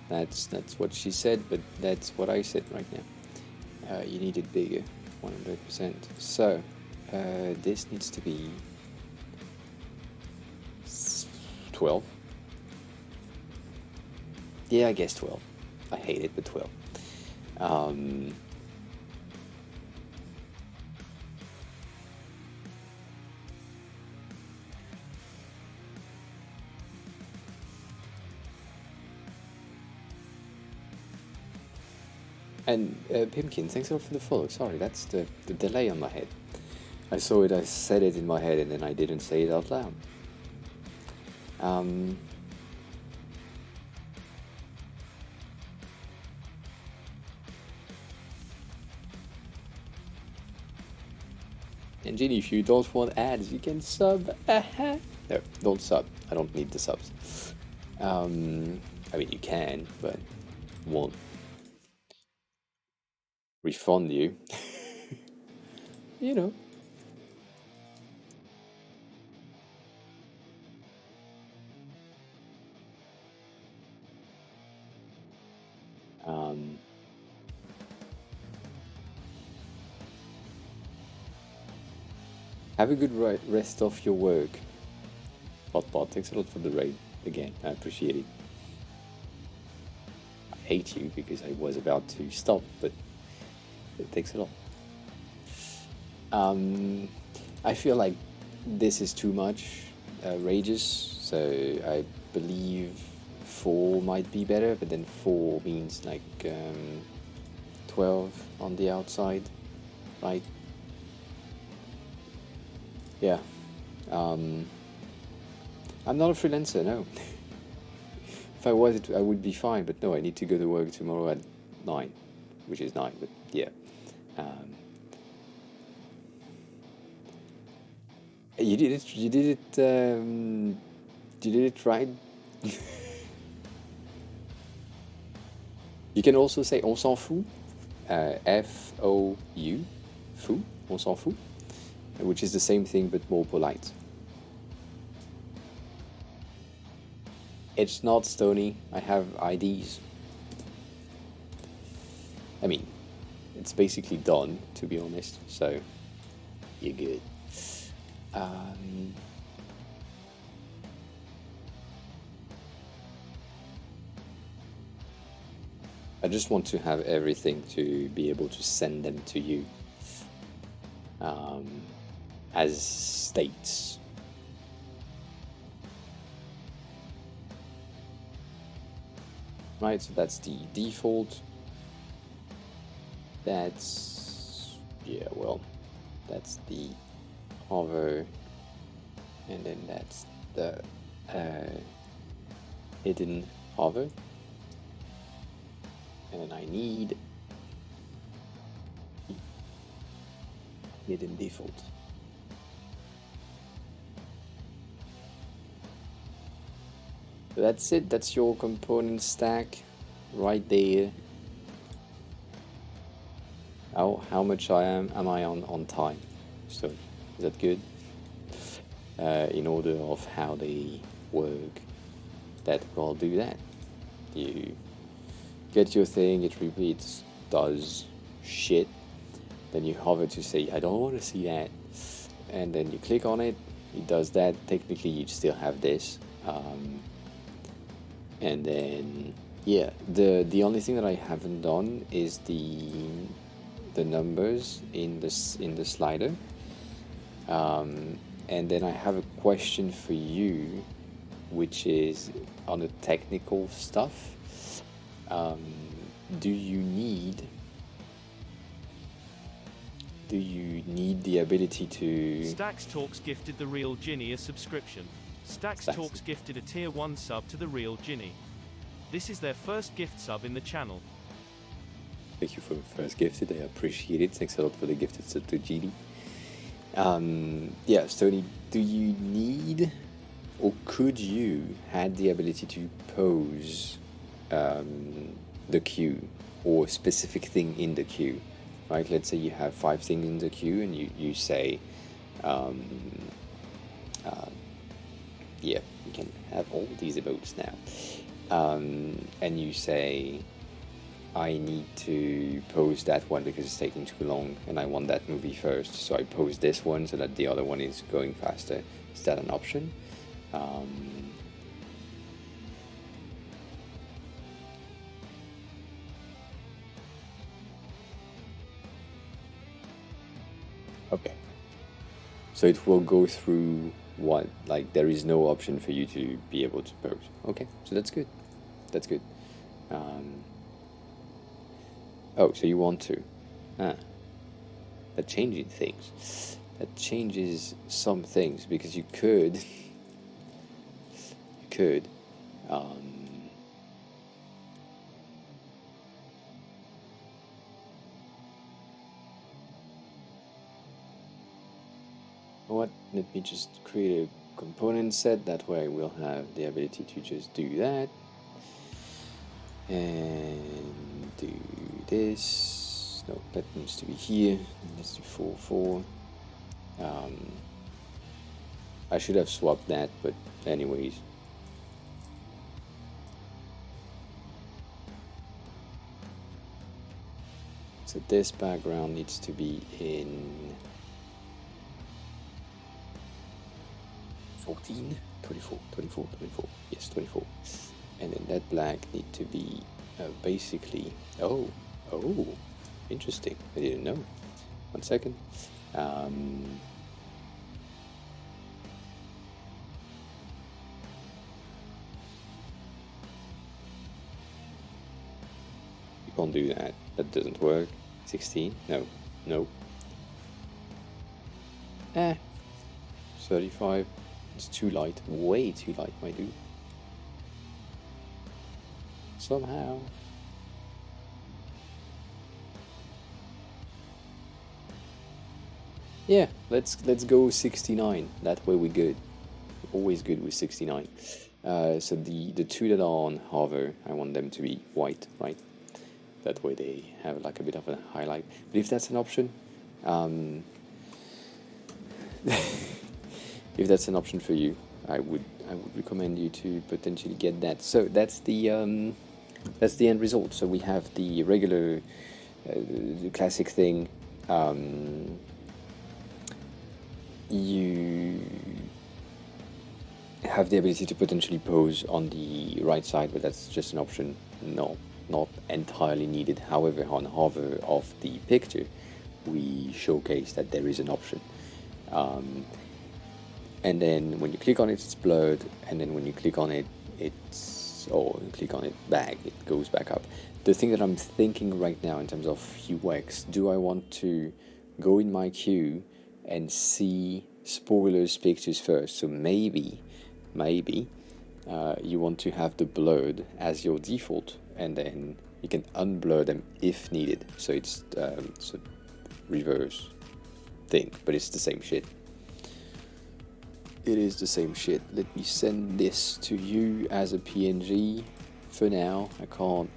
That's what she said, but that's what I said right now. You need it bigger, 100%. So this needs to be 12. Yeah, I guess 12. I hate it, but 12. And Pimkin, thanks a lot for the follow. Sorry, that's the delay on my head. I saw it, I said it in my head, and then I didn't say it out loud. And Ginny, if you don't want ads, you can sub. No, don't sub. I don't need the subs. I mean, you can, but won't refund you. You know. Have a good rest of your work. Bot, thanks a lot for the raid. Again, I appreciate it. I hate you because I was about to stop, but thanks a lot. I feel like this is too much rages, so I believe 4 might be better, but then 4 means like 12 on the outside, right? Yeah. I'm not a freelancer, no. If I was, I would be fine, but no, I need to go to work tomorrow at 9, which is 9, but yeah. You did it. You did it. You did it right. You can also say on s'en fout, F-O-U, fou, on s'en fout, which is the same thing but more polite. It's not Stony. I have IDs. I mean, it's basically done, to be honest. So you're good. I just want to have everything to be able to send them to you as states. Right, so that's the default. That's, yeah, well, that's the hover, and then that's the hidden hover. And then I need hidden default. So that's it, that's your component stack right there. How much am I on time? So is that good? In order of how they work, that will do that. You get your thing, it repeats, does shit, then you hover to say I don't want to see that, and then you click on it, it does that. Technically you still have this, and then yeah, the only thing that I haven't done is the numbers in the slider, and then I have a question for you, which is on the technical stuff. Do you need the ability to... Stacks Talks gifted the Real Ginny a subscription. Stacks Talks gifted a tier 1 sub to the Real Ginny. This is their first gift sub in the channel. Thank you for the first gifted, I appreciate it. Thanks a lot for the gifted sub to Genie. Yeah, Stony, do you need, or could you had the ability to pose the queue or a specific thing in the queue, right? Let's say you have 5 things in the queue and you say, yeah, you can have all these emotes now, and you say, I need to pose that one because it's taking too long and I want that movie first, so I pose this one so that the other one is going faster. Is that an option? Okay, so it will go through what, like there is no option for you to be able to pose. Okay, so that's good, that's good. Oh, so you want to, that changes things, that changes some things, because you could what, let me just create a component set, that way we'll have the ability to just do that and do this. No, that needs to be here. Let's do 4 4. I should have swapped that, but anyways. So this background needs to be in 14, 24, 24, 24, yes, 24. And then that black need to be basically, oh, interesting, I didn't know. 1 second. Can't do that. That doesn't work. 16? No. No. 35. It's too light. Way too light, my dude. Somehow. Yeah, let's go 69. That way we're good. Always good with 69. So the two that are on hover, I want them to be white, right? That way they have like a bit of a highlight. But if that's an option, if that's an option for you, I would recommend you to potentially get that. So that's the end result. So we have the regular, the classic thing. You have the ability to potentially pose on the right side, but that's just an option. No, not entirely needed. However, on hover of the picture, we showcase that there is an option. And then when you click on it, it's blurred, and then when you click on it, click on it back, it goes back up. The thing that I'm thinking right now in terms of UX, do I want to go in my queue and see spoilers pictures first? So maybe you want to have the blurred as your default, and then you can unblur them if needed. So it's a reverse thing, but it's the same shit. It is the same shit. Let me send this to you as a PNG. For now, I can't.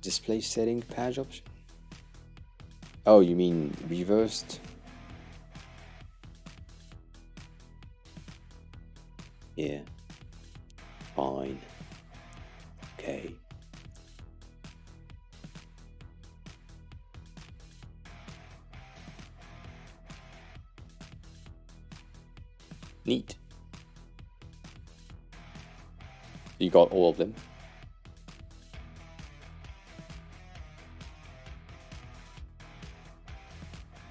Display setting page option. Oh, you mean reversed? Yeah. Fine. Okay. Neat. You got all of them?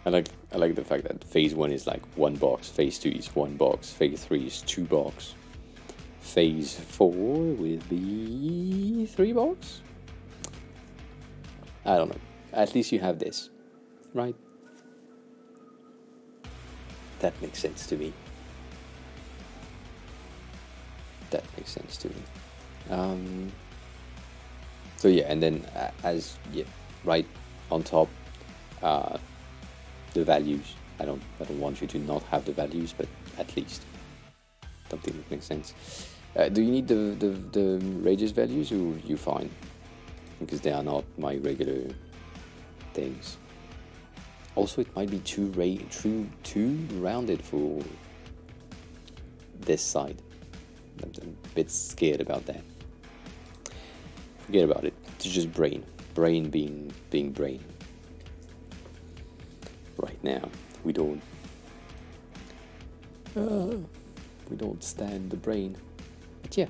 I like the fact that phase 1 is like 1 box, phase 2 is 1 box, phase 3 is 2 box, phase 4 will be 3 box? I don't know. At least you have this, right? That makes sense to me. That makes sense to me. So yeah, and then right on top, the values. I don't want you to not have the values, but at least something that makes sense. Do you need the radius values, or you fine? Because they are not my regular things. Also, it might be too rounded for this side. I'm a bit scared about that. Forget about it. It's just brain being brain. Right now, we don't stand the brain. But yeah,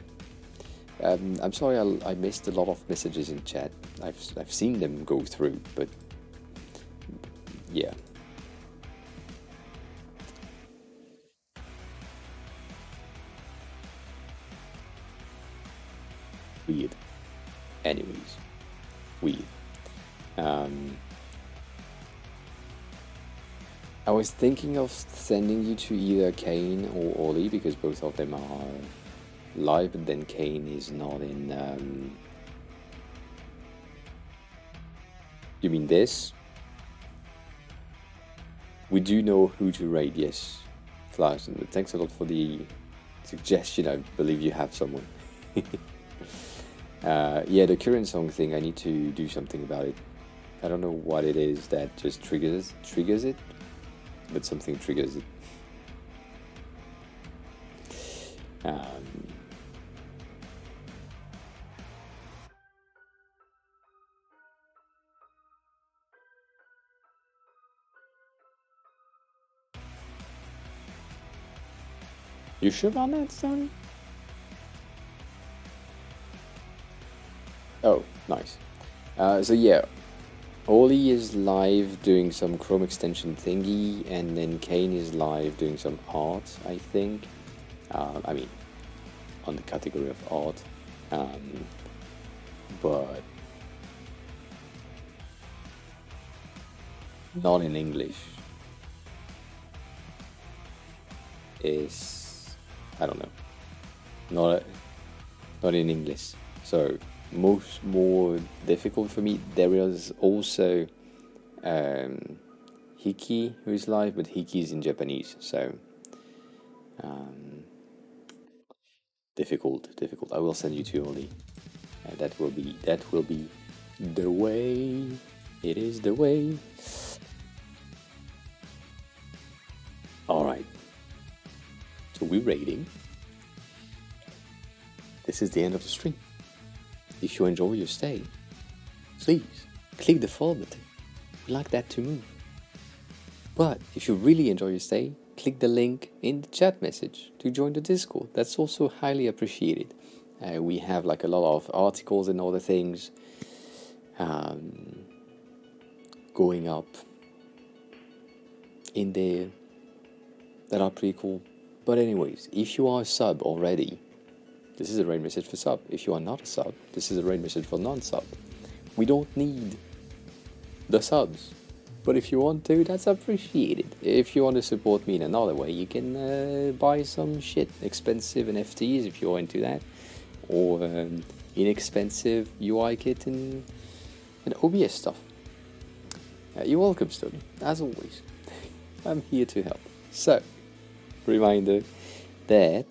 I'm sorry I missed a lot of messages in chat. I've seen them go through, but yeah. Weird. Anyways, weird. I was thinking of sending you to either Kane or Ollie, because both of them are live, but then Kane is not in... You mean this? We do know who to raid, yes. Flash, and thanks a lot for the suggestion. I believe you have someone. Yeah, the current song thing, I need to do something about it. I don't know what it is that just triggers it, but something triggers it. You sure about that, Sonny? Oh, nice. So yeah, Oli is live doing some Chrome extension thingy, and then Kane is live doing some art, I think. I mean, on the category of art. But not in English. I don't know. Not in English. So more difficult for me. There is also Hiki who is live, but Hiki is in Japanese, so difficult. I will send you to Oli. That will be the way. It is the way. All right. So we're rating. This is the end of the stream. If you enjoy your stay, please click the follow button. We like that to move. But if you really enjoy your stay, click the link in the chat message to join the Discord. That's also highly appreciated. We have like a lot of articles and other things going up in there that are pretty cool. But anyways, if you are a sub already, this is a raid message for sub. If you are not a sub, this is a raid message for non-sub. We don't need the subs, but if you want to, that's appreciated. If you want to support me in another way, you can buy some shit, expensive NFTs if you're into that, or inexpensive UI kit and OBS stuff. You're welcome, Stony, as always. I'm here to help. So, reminder that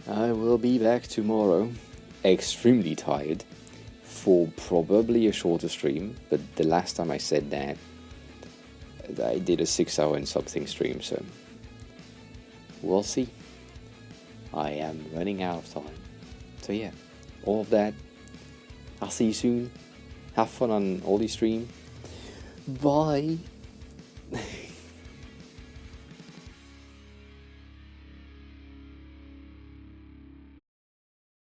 I will be back tomorrow, extremely tired, for probably a shorter stream, but the last time I said that, I did a 6 hour and something stream, so we'll see. I am running out of time. So yeah, all of that. I'll see you soon. Have fun on all the stream. Bye.